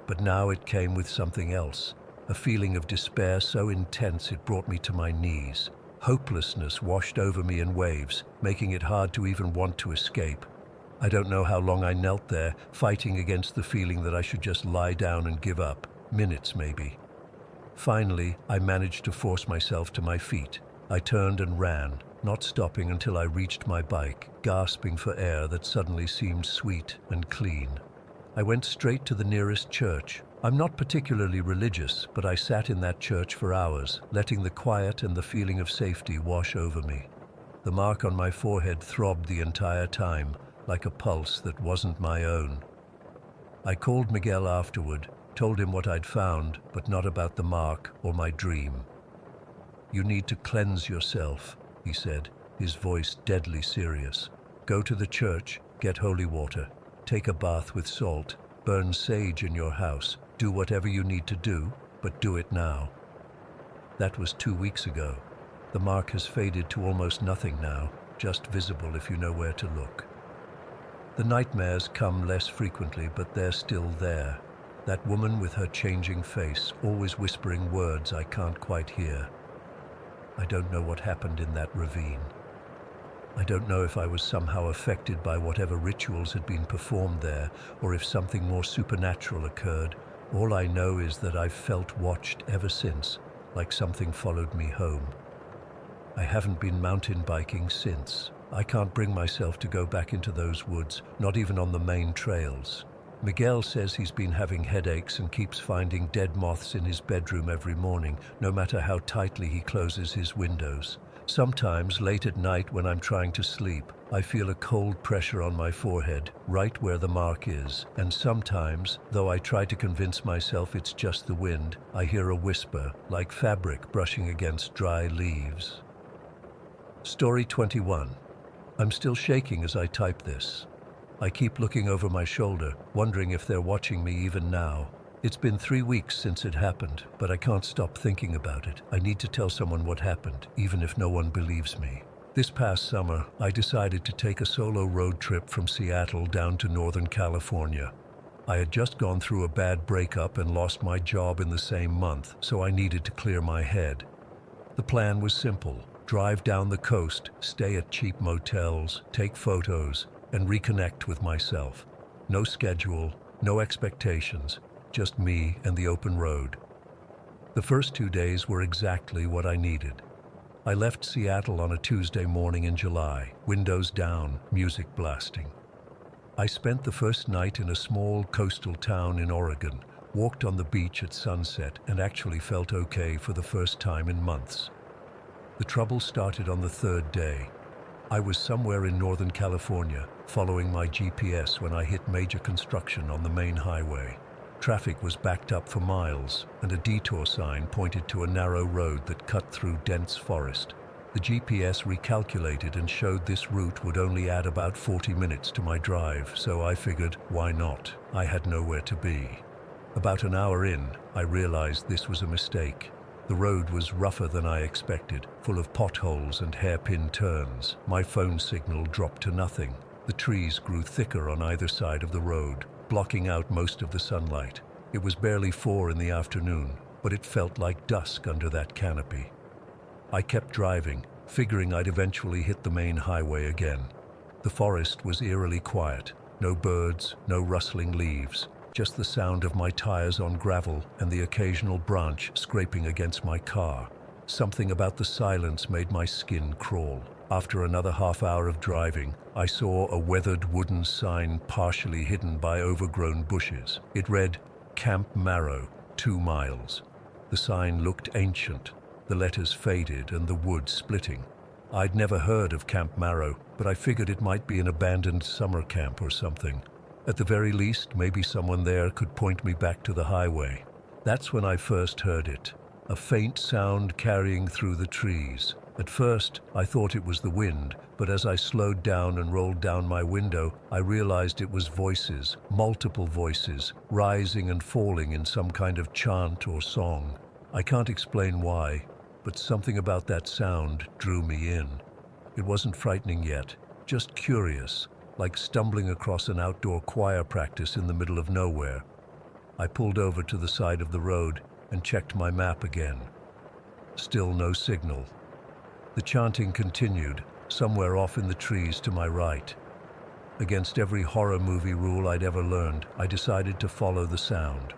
But now it came with something else, a feeling of despair so intense it brought me to my knees. Hopelessness washed over me in waves, making it hard to even want to escape. I don't know how long I knelt there, fighting against the feeling that I should just lie down and give up. Minutes, maybe. Finally, I managed to force myself to my feet. I turned and ran, not stopping until I reached my bike, gasping for air that suddenly seemed sweet and clean. I went straight to the nearest church. I'm not particularly religious, but I sat in that church for hours, letting the quiet and the feeling of safety wash over me. The mark on my forehead throbbed the entire time, like a pulse that wasn't my own. I called Miguel afterward, told him what I'd found, but not about the mark or my dream. "You need to cleanse yourself," he said, his voice deadly serious. "Go to the church, get holy water, take a bath with salt, burn sage in your house, do whatever you need to do, but do it now." That was 2 weeks ago. The mark has faded to almost nothing now, just visible if you know where to look. The nightmares come less frequently, but they're still there. That woman with her changing face, always whispering words I can't quite hear. I don't know what happened in that ravine. I don't know if I was somehow affected by whatever rituals had been performed there, or if something more supernatural occurred. All I know is that I've felt watched ever since, like something followed me home. I haven't been mountain biking since. I can't bring myself to go back into those woods, not even on the main trails. Miguel says he's been having headaches and keeps finding dead moths in his bedroom every morning, no matter how tightly he closes his windows. Sometimes, late at night when I'm trying to sleep, I feel a cold pressure on my forehead, right where the mark is. And sometimes, though I try to convince myself it's just the wind, I hear a whisper, like fabric brushing against dry leaves. Story 21. I'm still shaking as I type this. I keep looking over my shoulder, wondering if they're watching me even now. It's been 3 weeks since it happened, but I can't stop thinking about it. I need to tell someone what happened, even if no one believes me. This past summer, I decided to take a solo road trip from Seattle down to Northern California. I had just gone through a bad breakup and lost my job in the same month, so I needed to clear my head. The plan was simple: drive down the coast, stay at cheap motels, take photos, and reconnect with myself. No schedule, no expectations, just me and the open road. The first 2 days were exactly what I needed. I left Seattle on a Tuesday morning in July, windows down, music blasting. I spent the first night in a small coastal town in Oregon, walked on the beach at sunset, and actually felt okay for the first time in months. The trouble started on the third day. I was somewhere in Northern California, following my GPS when I hit major construction on the main highway. Traffic was backed up for miles, and a detour sign pointed to a narrow road that cut through dense forest. The GPS recalculated and showed this route would only add about 40 minutes to my drive, so I figured, why not? I had nowhere to be. About an hour in, I realized this was a mistake. The road was rougher than I expected, full of potholes and hairpin turns. My phone signal dropped to nothing. The trees grew thicker on either side of the road, blocking out most of the sunlight. It was barely 4 in the afternoon, but it felt like dusk under that canopy. I kept driving, figuring I'd eventually hit the main highway again. The forest was eerily quiet. No birds, no rustling leaves, just the sound of my tires on gravel and the occasional branch scraping against my car. Something about the silence made my skin crawl. After another half hour of driving, I saw a weathered wooden sign partially hidden by overgrown bushes. It read, "Camp Marrow, 2 miles." The sign looked ancient, the letters faded and the wood splitting. I'd never heard of Camp Marrow, but I figured it might be an abandoned summer camp or something. At the very least, maybe someone there could point me back to the highway. That's when I first heard it, a faint sound carrying through the trees. At first, I thought it was the wind, but as I slowed down and rolled down my window, I realized it was voices, multiple voices, rising and falling in some kind of chant or song. I can't explain why, but something about that sound drew me in. It wasn't frightening yet, just curious, like stumbling across an outdoor choir practice in the middle of nowhere. I pulled over to the side of the road and checked my map again. Still no signal. The chanting continued, somewhere off in the trees to my right. Against every horror movie rule I'd ever learned, I decided to follow the sound.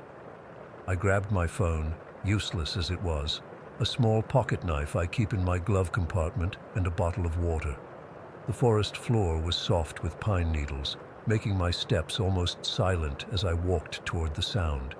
I grabbed my phone, useless as it was, a small pocket knife I keep in my glove compartment, and a bottle of water. The forest floor was soft with pine needles, making my steps almost silent as I walked toward the sound.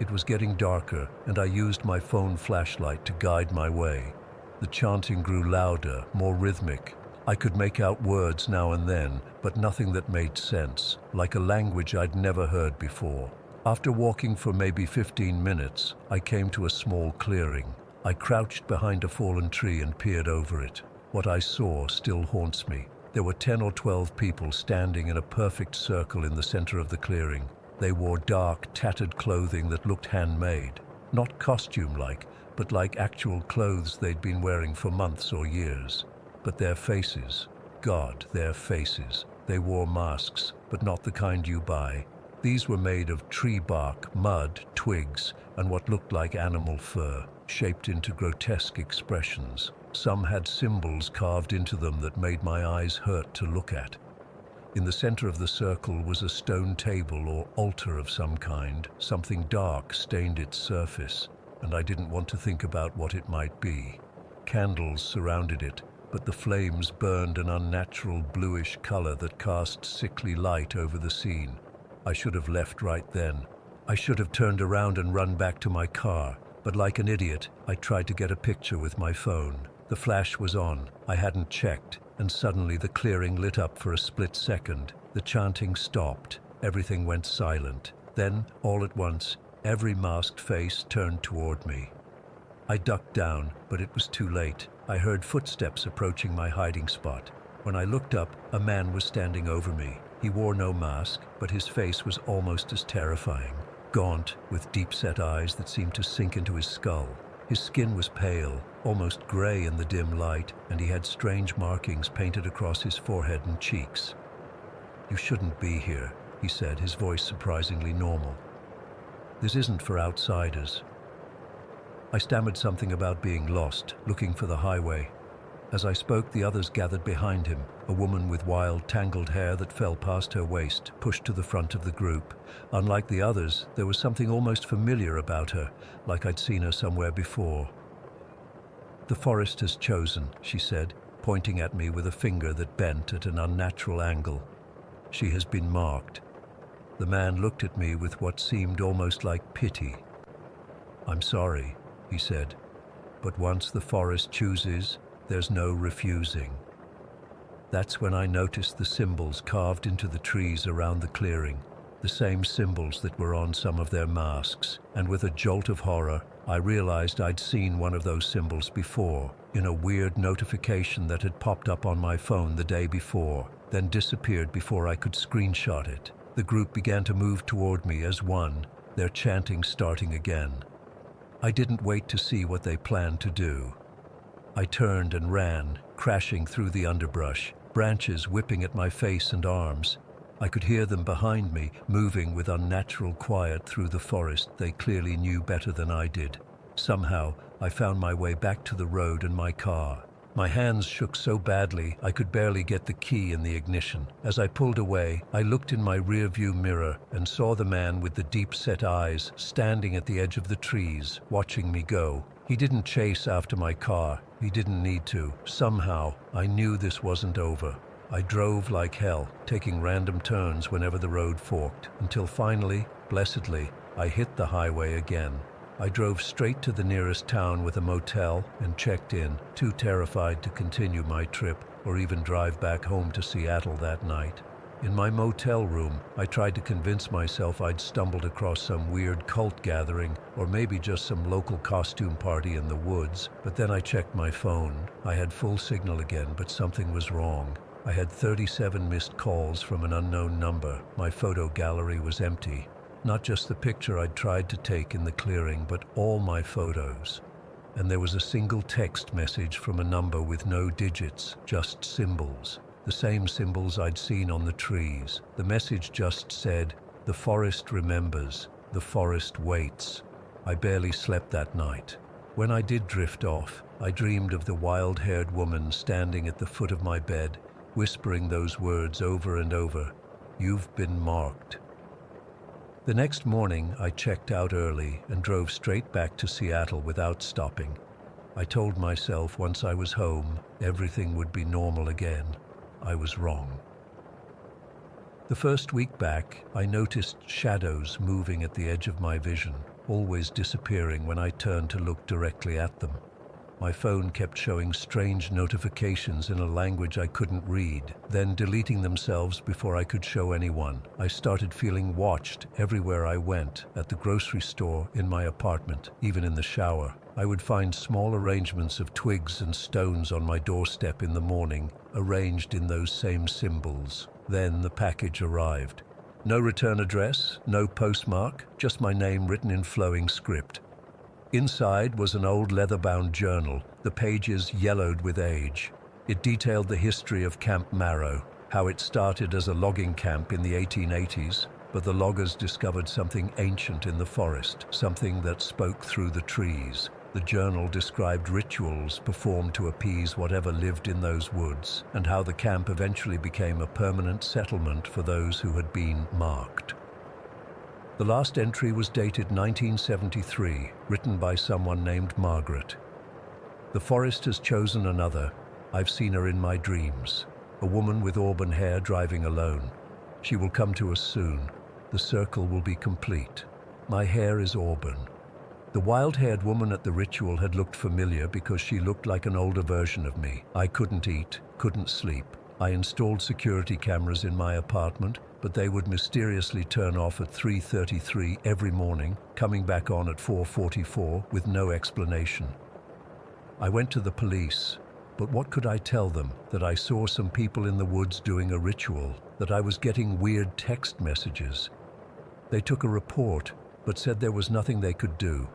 It was getting darker, and I used my phone flashlight to guide my way. The chanting grew louder, more rhythmic. I could make out words now and then, but nothing that made sense, like a language I'd never heard before. After walking for maybe 15 minutes, I came to a small clearing. I crouched behind a fallen tree and peered over it. What I saw still haunts me. There were 10 or 12 people standing in a perfect circle in the center of the clearing. They wore dark, tattered clothing that looked handmade. Not costume-like, but like actual clothes they'd been wearing for months or years. But their faces, God, their faces. They wore masks, but not the kind you buy. These were made of tree bark, mud, twigs, and what looked like animal fur, shaped into grotesque expressions. Some had symbols carved into them that made my eyes hurt to look at. In the center of the circle was a stone table or altar of some kind. Something dark stained its surface, and I didn't want to think about what it might be. Candles surrounded it, but the flames burned an unnatural bluish color that cast sickly light over the scene. I should have left right then. I should have turned around and run back to my car, but like an idiot, I tried to get a picture with my phone. The flash was on. I hadn't checked, and suddenly the clearing lit up for a split second. The chanting stopped. Everything went silent. Then, all at once, every masked face turned toward me. I ducked down, but it was too late. I heard footsteps approaching my hiding spot. When I looked up, a man was standing over me. He wore no mask, but his face was almost as terrifying. Gaunt, with deep-set eyes that seemed to sink into his skull. His skin was pale, almost gray in the dim light, and he had strange markings painted across his forehead and cheeks. "You shouldn't be here," he said, his voice surprisingly normal. "This isn't for outsiders." I stammered something about being lost, looking for the highway. As I spoke, the others gathered behind him. A woman with wild, tangled hair that fell past her waist pushed to the front of the group. Unlike the others, there was something almost familiar about her, like I'd seen her somewhere before. "The forest has chosen," she said, pointing at me with a finger that bent at an unnatural angle. "She has been marked." The man looked at me with what seemed almost like pity. "I'm sorry," he said, "but once the forest chooses, there's no refusing." That's when I noticed the symbols carved into the trees around the clearing, the same symbols that were on some of their masks, and with a jolt of horror, I realized I'd seen one of those symbols before, in a weird notification that had popped up on my phone the day before, then disappeared before I could screenshot it. The group began to move toward me as one, their chanting starting again. I didn't wait to see what they planned to do. I turned and ran, crashing through the underbrush, branches whipping at my face and arms. I could hear them behind me, moving with unnatural quiet through the forest they clearly knew better than I did. Somehow, I found my way back to the road and my car. My hands shook so badly I could barely get the key in the ignition. As I pulled away, I looked in my rearview mirror and saw the man with the deep-set eyes standing at the edge of the trees, watching me go. He didn't chase after my car. He didn't need to. Somehow, I knew this wasn't over. I drove like hell, taking random turns whenever the road forked, until finally, blessedly, I hit the highway again. I drove straight to the nearest town with a motel and checked in, too terrified to continue my trip or even drive back home to Seattle that night. In my motel room, I tried to convince myself I'd stumbled across some weird cult gathering or maybe just some local costume party in the woods, but then I checked my phone. I had full signal again, but something was wrong. I had 37 missed calls from an unknown number. My photo gallery was empty. Not just the picture I'd tried to take in the clearing, but all my photos. And there was a single text message from a number with no digits, just symbols. The same symbols I'd seen on the trees. The message just said, "The forest remembers, the forest waits." I barely slept that night. When I did drift off, I dreamed of the wild-haired woman standing at the foot of my bed, whispering those words over and over, "You've been marked." The next morning, I checked out early and drove straight back to Seattle without stopping. I told myself once I was home, everything would be normal again. I was wrong. The first week back, I noticed shadows moving at the edge of my vision, always disappearing when I turned to look directly at them. My phone kept showing strange notifications in a language I couldn't read, then deleting themselves before I could show anyone. I started feeling watched everywhere I went, at the grocery store, in my apartment, even in the shower. I would find small arrangements of twigs and stones on my doorstep in the morning, arranged in those same symbols. Then the package arrived. No return address, no postmark, just my name written in flowing script. Inside was an old leather-bound journal, the pages yellowed with age. It detailed the history of Camp Marrow, how it started as a logging camp in the 1880s, but the loggers discovered something ancient in the forest, something that spoke through the trees. The journal described rituals performed to appease whatever lived in those woods, and how the camp eventually became a permanent settlement for those who had been marked. The last entry was dated 1973, written by someone named Margaret. "The forest has chosen another. I've seen her in my dreams. A woman with auburn hair driving alone. She will come to us soon. The circle will be complete. My hair is auburn. The wild-haired woman at the ritual had looked familiar because she looked like an older version of me. I couldn't eat, couldn't sleep. I installed security cameras in my apartment, but they would mysteriously turn off at 3:33 every morning, coming back on at 4:44 with no explanation. I went to the police, but what could I tell them? That I saw some people in the woods doing a ritual, that I was getting weird text messages. They took a report, but said there was nothing they could do.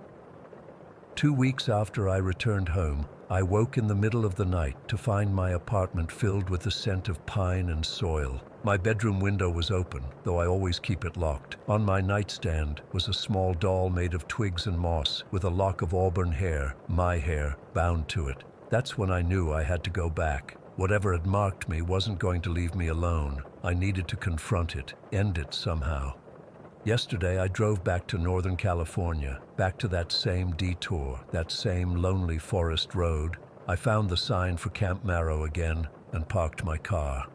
2 weeks after I returned home, I woke in the middle of the night to find my apartment filled with the scent of pine and soil. My bedroom window was open, though I always keep it locked. On my nightstand was a small doll made of twigs and moss with a lock of auburn hair, my hair, bound to it. That's when I knew I had to go back. Whatever had marked me wasn't going to leave me alone. I needed to confront it, end it somehow. Yesterday, I drove back to Northern California, back to that same detour, that same lonely forest road. I found the sign for Camp Marrow again and parked my car.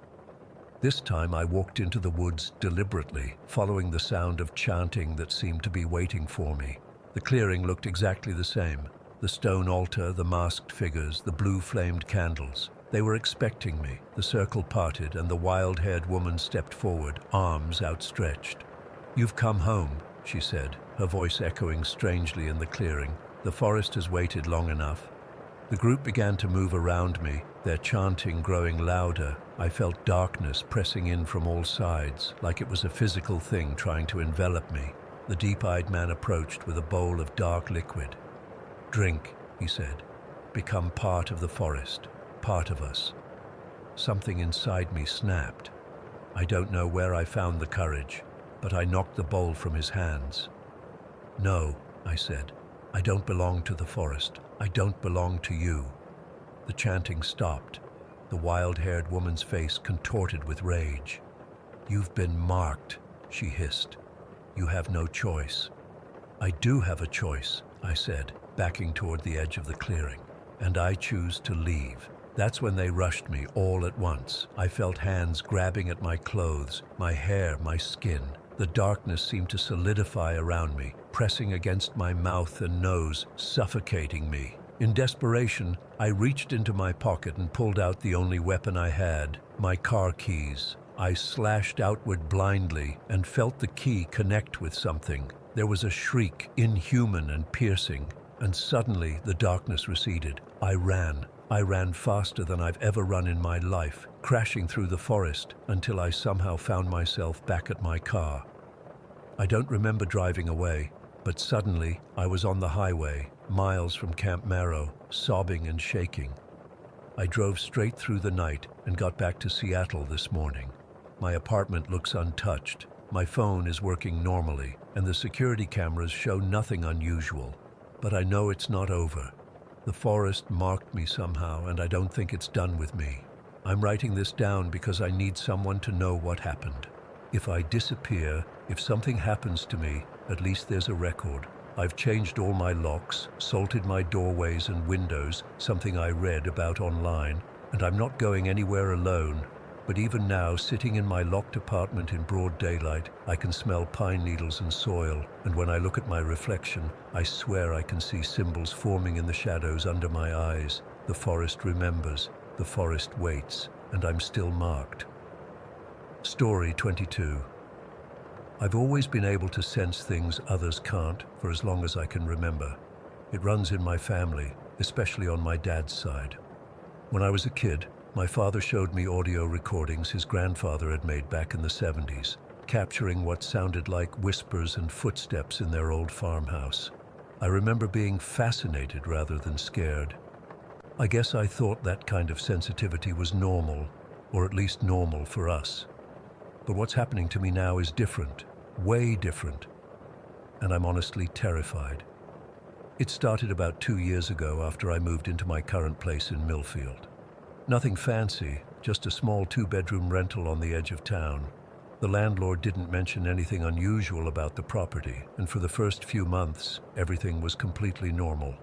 This time I walked into the woods deliberately, following the sound of chanting that seemed to be waiting for me. The clearing looked exactly the same. The stone altar, the masked figures, the blue-flamed candles. They were expecting me. The circle parted and the wild-haired woman stepped forward, arms outstretched. "You've come home," she said, her voice echoing strangely in the clearing. "The forest has waited long enough." The group began to move around me, their chanting growing louder. I felt darkness pressing in from all sides, like it was a physical thing trying to envelop me. The deep-eyed man approached with a bowl of dark liquid. "Drink," he said. "Become part of the forest, part of us." Something inside me snapped. I don't know where I found the courage, but I knocked the bowl from his hands. "No," I said. "I don't belong to the forest. I don't belong to you." The chanting stopped. The wild-haired woman's face contorted with rage. "You've been marked," she hissed. "You have no choice." "I do have a choice," I said, backing toward the edge of the clearing. "And I choose to leave." That's when they rushed me all at once. I felt hands grabbing at my clothes, my hair, my skin. The darkness seemed to solidify around me, pressing against my mouth and nose, suffocating me. In desperation, I reached into my pocket and pulled out the only weapon I had, my car keys. I slashed outward blindly and felt the key connect with something. There was a shriek, inhuman and piercing, and suddenly the darkness receded. I ran. I ran faster than I've ever run in my life, crashing through the forest until I somehow found myself back at my car. I don't remember driving away, but suddenly I was on the highway, miles from Camp Marrow, sobbing and shaking. I drove straight through the night and got back to Seattle this morning. My apartment looks untouched. My phone is working normally, and the security cameras show nothing unusual. But I know it's not over. The forest marked me somehow, and I don't think it's done with me. I'm writing this down because I need someone to know what happened. If I disappear, if something happens to me, at least there's a record. I've changed all my locks, salted my doorways and windows, something I read about online, and I'm not going anywhere alone. But even now, sitting in my locked apartment in broad daylight, I can smell pine needles and soil, and when I look at my reflection, I swear I can see symbols forming in the shadows under my eyes. The forest remembers, the forest waits, and I'm still marked. Story 22. I've always been able to sense things others can't for as long as I can remember. It runs in my family, especially on my dad's side. When I was a kid, my father showed me audio recordings his grandfather had made back in the 70s, capturing what sounded like whispers and footsteps in their old farmhouse. I remember being fascinated rather than scared. I guess I thought that kind of sensitivity was normal, or at least normal for us. But what's happening to me now is different, way different, and I'm honestly terrified. It started about 2 years ago after I moved into my current place in Millfield. Nothing fancy, just a small 2-bedroom rental on the edge of town. The landlord didn't mention anything unusual about the property, and for the first few months, everything was completely normal.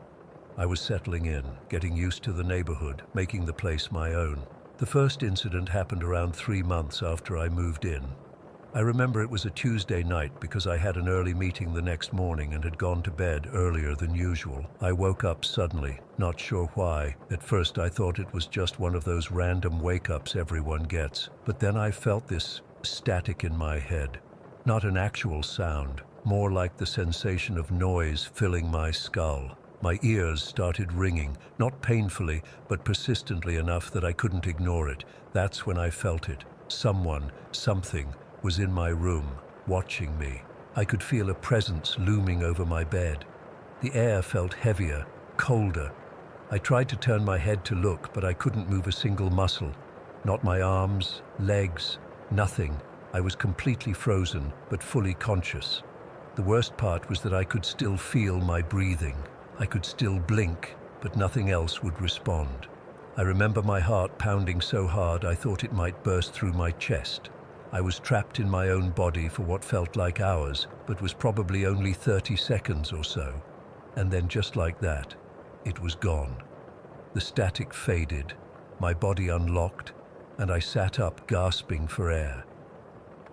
I was settling in, getting used to the neighborhood, making the place my own. The first incident happened around 3 months after I moved in. I remember it was a Tuesday night because I had an early meeting the next morning and had gone to bed earlier than usual. I woke up suddenly, not sure why. At first I thought it was just one of those random wake-ups everyone gets, but then I felt this static in my head. Not an actual sound, more like the sensation of noise filling my skull. My ears started ringing, not painfully, but persistently enough that I couldn't ignore it. That's when I felt it. Someone, something, was in my room, watching me. I could feel a presence looming over my bed. The air felt heavier, colder. I tried to turn my head to look, but I couldn't move a single muscle. Not my arms, legs, nothing. I was completely frozen, but fully conscious. The worst part was that I could still feel my breathing. I could still blink, but nothing else would respond. I remember my heart pounding so hard I thought it might burst through my chest. I was trapped in my own body for what felt like hours, but was probably only 30 seconds or so. And then just like that, it was gone. The static faded, my body unlocked, and I sat up gasping for air.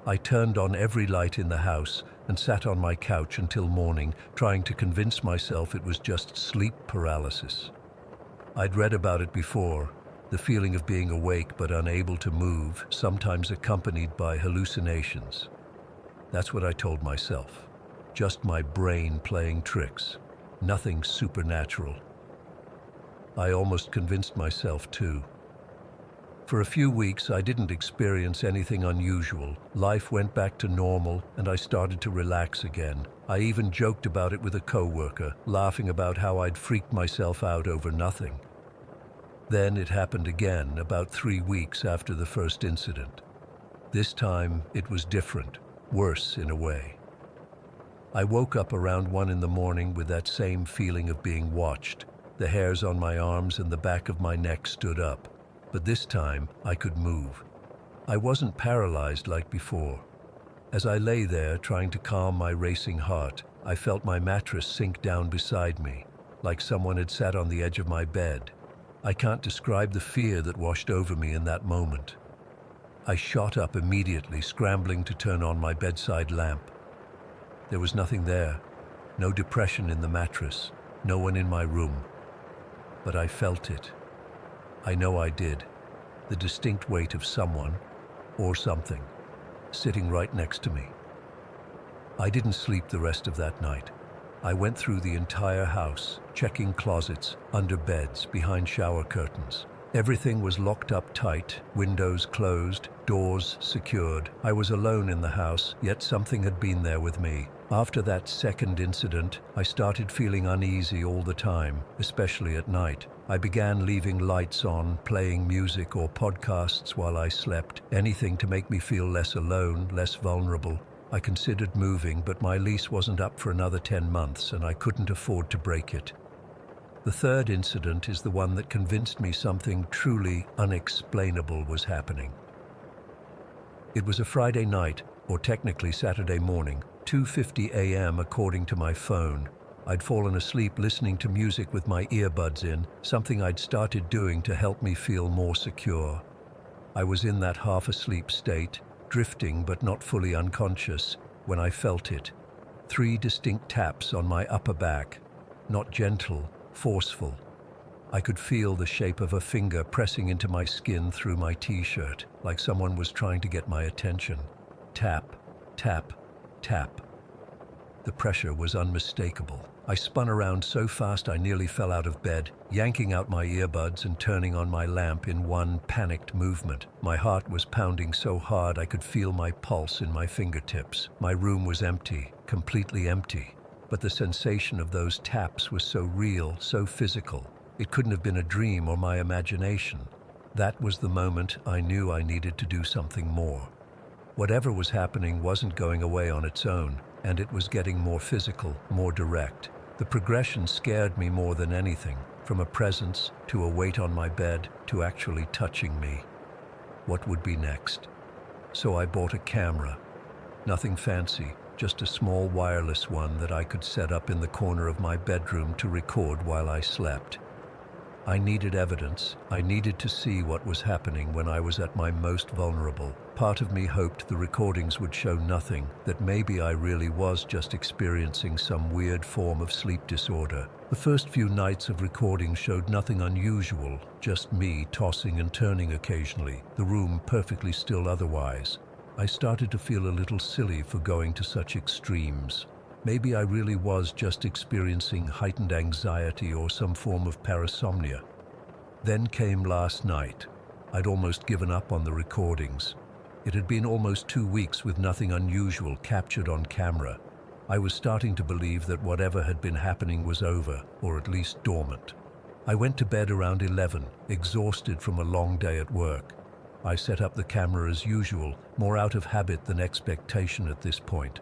I turned on every light in the house and sat on my couch until morning, trying to convince myself it was just sleep paralysis. I'd read about it before, the feeling of being awake but unable to move, sometimes accompanied by hallucinations. That's what I told myself. Just my brain playing tricks. Nothing supernatural. I almost convinced myself too. For a few weeks, I didn't experience anything unusual. Life went back to normal, and I started to relax again. I even joked about it with a coworker, laughing about how I'd freaked myself out over nothing. Then it happened again, about 3 weeks after the first incident. This time, it was different, worse in a way. I woke up around 1 in the morning with that same feeling of being watched. The hairs on my arms and the back of my neck stood up. But this time, I could move. I wasn't paralyzed like before. As I lay there, trying to calm my racing heart, I felt my mattress sink down beside me, like someone had sat on the edge of my bed. I can't describe the fear that washed over me in that moment. I shot up immediately, scrambling to turn on my bedside lamp. There was nothing there, no depression in the mattress, no one in my room. But I felt it. I know I did. The distinct weight of someone, or something, sitting right next to me. I didn't sleep the rest of that night. I went through the entire house, checking closets, under beds, behind shower curtains. Everything was locked up tight, windows closed, doors secured. I was alone in the house, yet something had been there with me. After that second incident, I started feeling uneasy all the time, especially at night. I began leaving lights on, playing music or podcasts while I slept, anything to make me feel less alone, less vulnerable. I considered moving, but my lease wasn't up for another 10 months and I couldn't afford to break it. The third incident is the one that convinced me something truly unexplainable was happening. It was a Friday night, or technically Saturday morning, 2:50 a.m. according to my phone. I'd fallen asleep listening to music with my earbuds in, something I'd started doing to help me feel more secure. I was in that half-asleep state, drifting but not fully unconscious, when I felt it. 3 distinct taps on my upper back, not gentle, forceful. I could feel the shape of a finger pressing into my skin through my t-shirt, like someone was trying to get my attention. Tap, tap, tap. The pressure was unmistakable. I spun around so fast I nearly fell out of bed, yanking out my earbuds and turning on my lamp in one panicked movement. My heart was pounding so hard I could feel my pulse in my fingertips. My room was empty, completely empty. But the sensation of those taps was so real, so physical. It couldn't have been a dream or my imagination. That was the moment I knew I needed to do something more. Whatever was happening wasn't going away on its own, and it was getting more physical, more direct. The progression scared me more than anything, from a presence to a weight on my bed to actually touching me. What would be next? So I bought a camera. Nothing fancy, just a small wireless one that I could set up in the corner of my bedroom to record while I slept. I needed evidence. I needed to see what was happening when I was at my most vulnerable. Part of me hoped the recordings would show nothing, that maybe I really was just experiencing some weird form of sleep disorder. The first few nights of recording showed nothing unusual, just me tossing and turning occasionally, the room perfectly still otherwise. I started to feel a little silly for going to such extremes. Maybe I really was just experiencing heightened anxiety or some form of parasomnia. Then came last night. I'd almost given up on the recordings. It had been almost 2 weeks with nothing unusual captured on camera. I was starting to believe that whatever had been happening was over, or at least dormant. I went to bed around 11, exhausted from a long day at work. I set up the camera as usual, more out of habit than expectation at this point.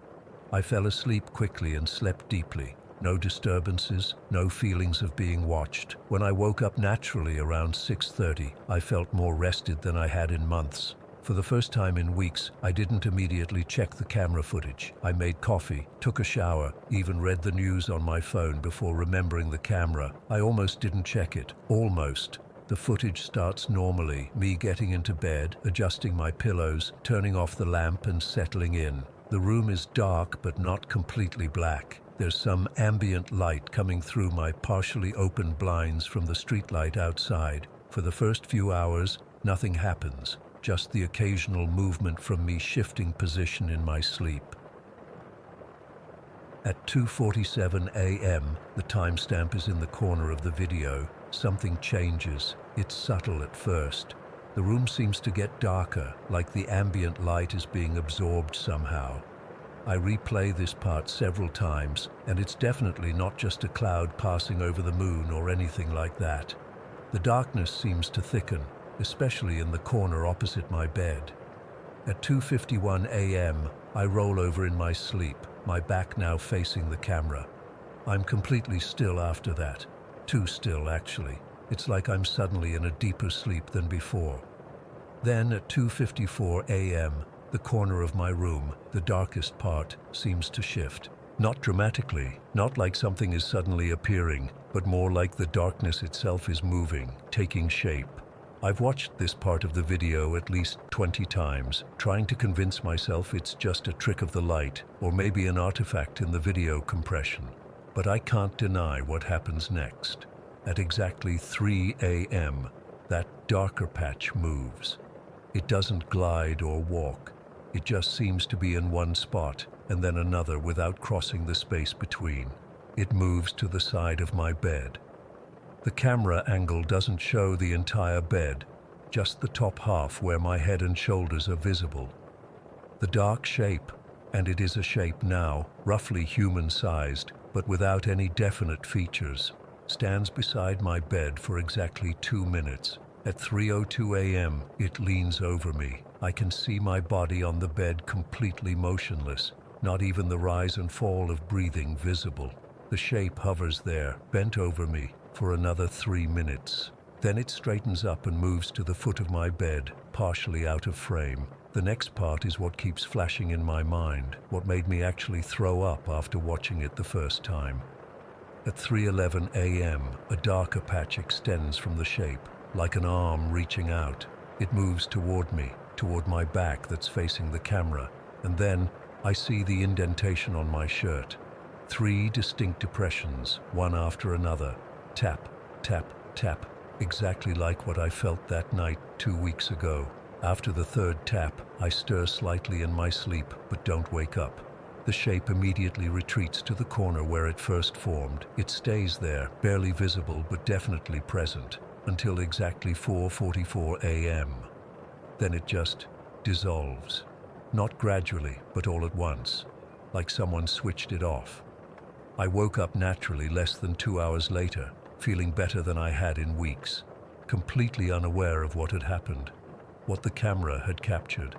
I fell asleep quickly and slept deeply. No disturbances, no feelings of being watched. When I woke up naturally around 6:30, I felt more rested than I had in months. For the first time in weeks, I didn't immediately check the camera footage. I made coffee, took a shower, even read the news on my phone before remembering the camera. I almost didn't check it. Almost. The footage starts normally, me getting into bed, adjusting my pillows, turning off the lamp and settling in. The room is dark but not completely black. There's some ambient light coming through my partially open blinds from the streetlight outside. For the first few hours, nothing happens, just the occasional movement from me shifting position in my sleep. At 2:47 a.m., the timestamp is in the corner of the video. Something changes. It's subtle at first. The room seems to get darker, like the ambient light is being absorbed somehow. I replay this part several times, and it's definitely not just a cloud passing over the moon or anything like that. The darkness seems to thicken, especially in the corner opposite my bed. At 2:51 a.m., I roll over in my sleep, my back now facing the camera. I'm completely still after that. Too still, actually. It's like I'm suddenly in a deeper sleep than before. Then at 2:54 a.m., the corner of my room, the darkest part, seems to shift. Not dramatically, not like something is suddenly appearing, but more like the darkness itself is moving, taking shape. I've watched this part of the video at least 20 times, trying to convince myself it's just a trick of the light, or maybe an artifact in the video compression. But I can't deny what happens next. At exactly 3 a.m., that darker patch moves. It doesn't glide or walk. It just seems to be in one spot and then another without crossing the space between. It moves to the side of my bed. The camera angle doesn't show the entire bed, just the top half where my head and shoulders are visible. The dark shape, and it is a shape now, roughly human-sized, but without any definite features, stands beside my bed for exactly 2 minutes. At 3:02 a.m., it leans over me. I can see my body on the bed completely motionless, not even the rise and fall of breathing visible. The shape hovers there, bent over me, for another 3 minutes. Then it straightens up and moves to the foot of my bed, partially out of frame. The next part is what keeps flashing in my mind, what made me actually throw up after watching it the first time. At 3:11 a.m., a darker patch extends from the shape, like an arm reaching out. It moves toward me, toward my back that's facing the camera, and then I see the indentation on my shirt. 3 distinct depressions, one after another. Tap, tap, tap, exactly like what I felt that night 2 weeks ago. After the third tap, I stir slightly in my sleep, but don't wake up. The shape immediately retreats to the corner where it first formed. It stays there, barely visible but definitely present, until exactly 4:44 a.m. Then it just dissolves. Not gradually, but all at once, like someone switched it off. I woke up naturally less than 2 hours later, feeling better than I had in weeks, completely unaware of what had happened, what the camera had captured.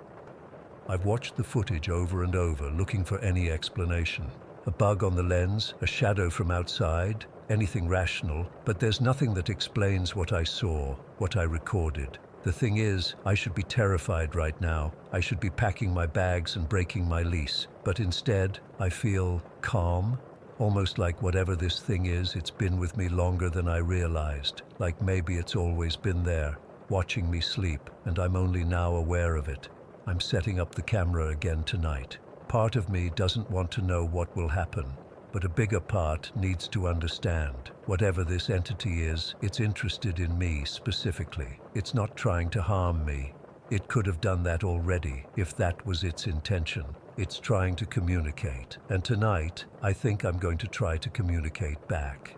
I've watched the footage over and over, looking for any explanation. A bug on the lens, a shadow from outside, anything rational, but there's nothing that explains what I saw, what I recorded. The thing is, I should be terrified right now. I should be packing my bags and breaking my lease. But instead, I feel calm, Almost like whatever this thing is, it's been with me longer than I realized. Like maybe it's always been there, watching me sleep, and I'm only now aware of it. I'm setting up the camera again tonight. Part of me doesn't want to know what will happen, but a bigger part needs to understand. Whatever this entity is, it's interested in me specifically. It's not trying to harm me. It could have done that already, if that was its intention. It's trying to communicate. And tonight, I think I'm going to try to communicate back.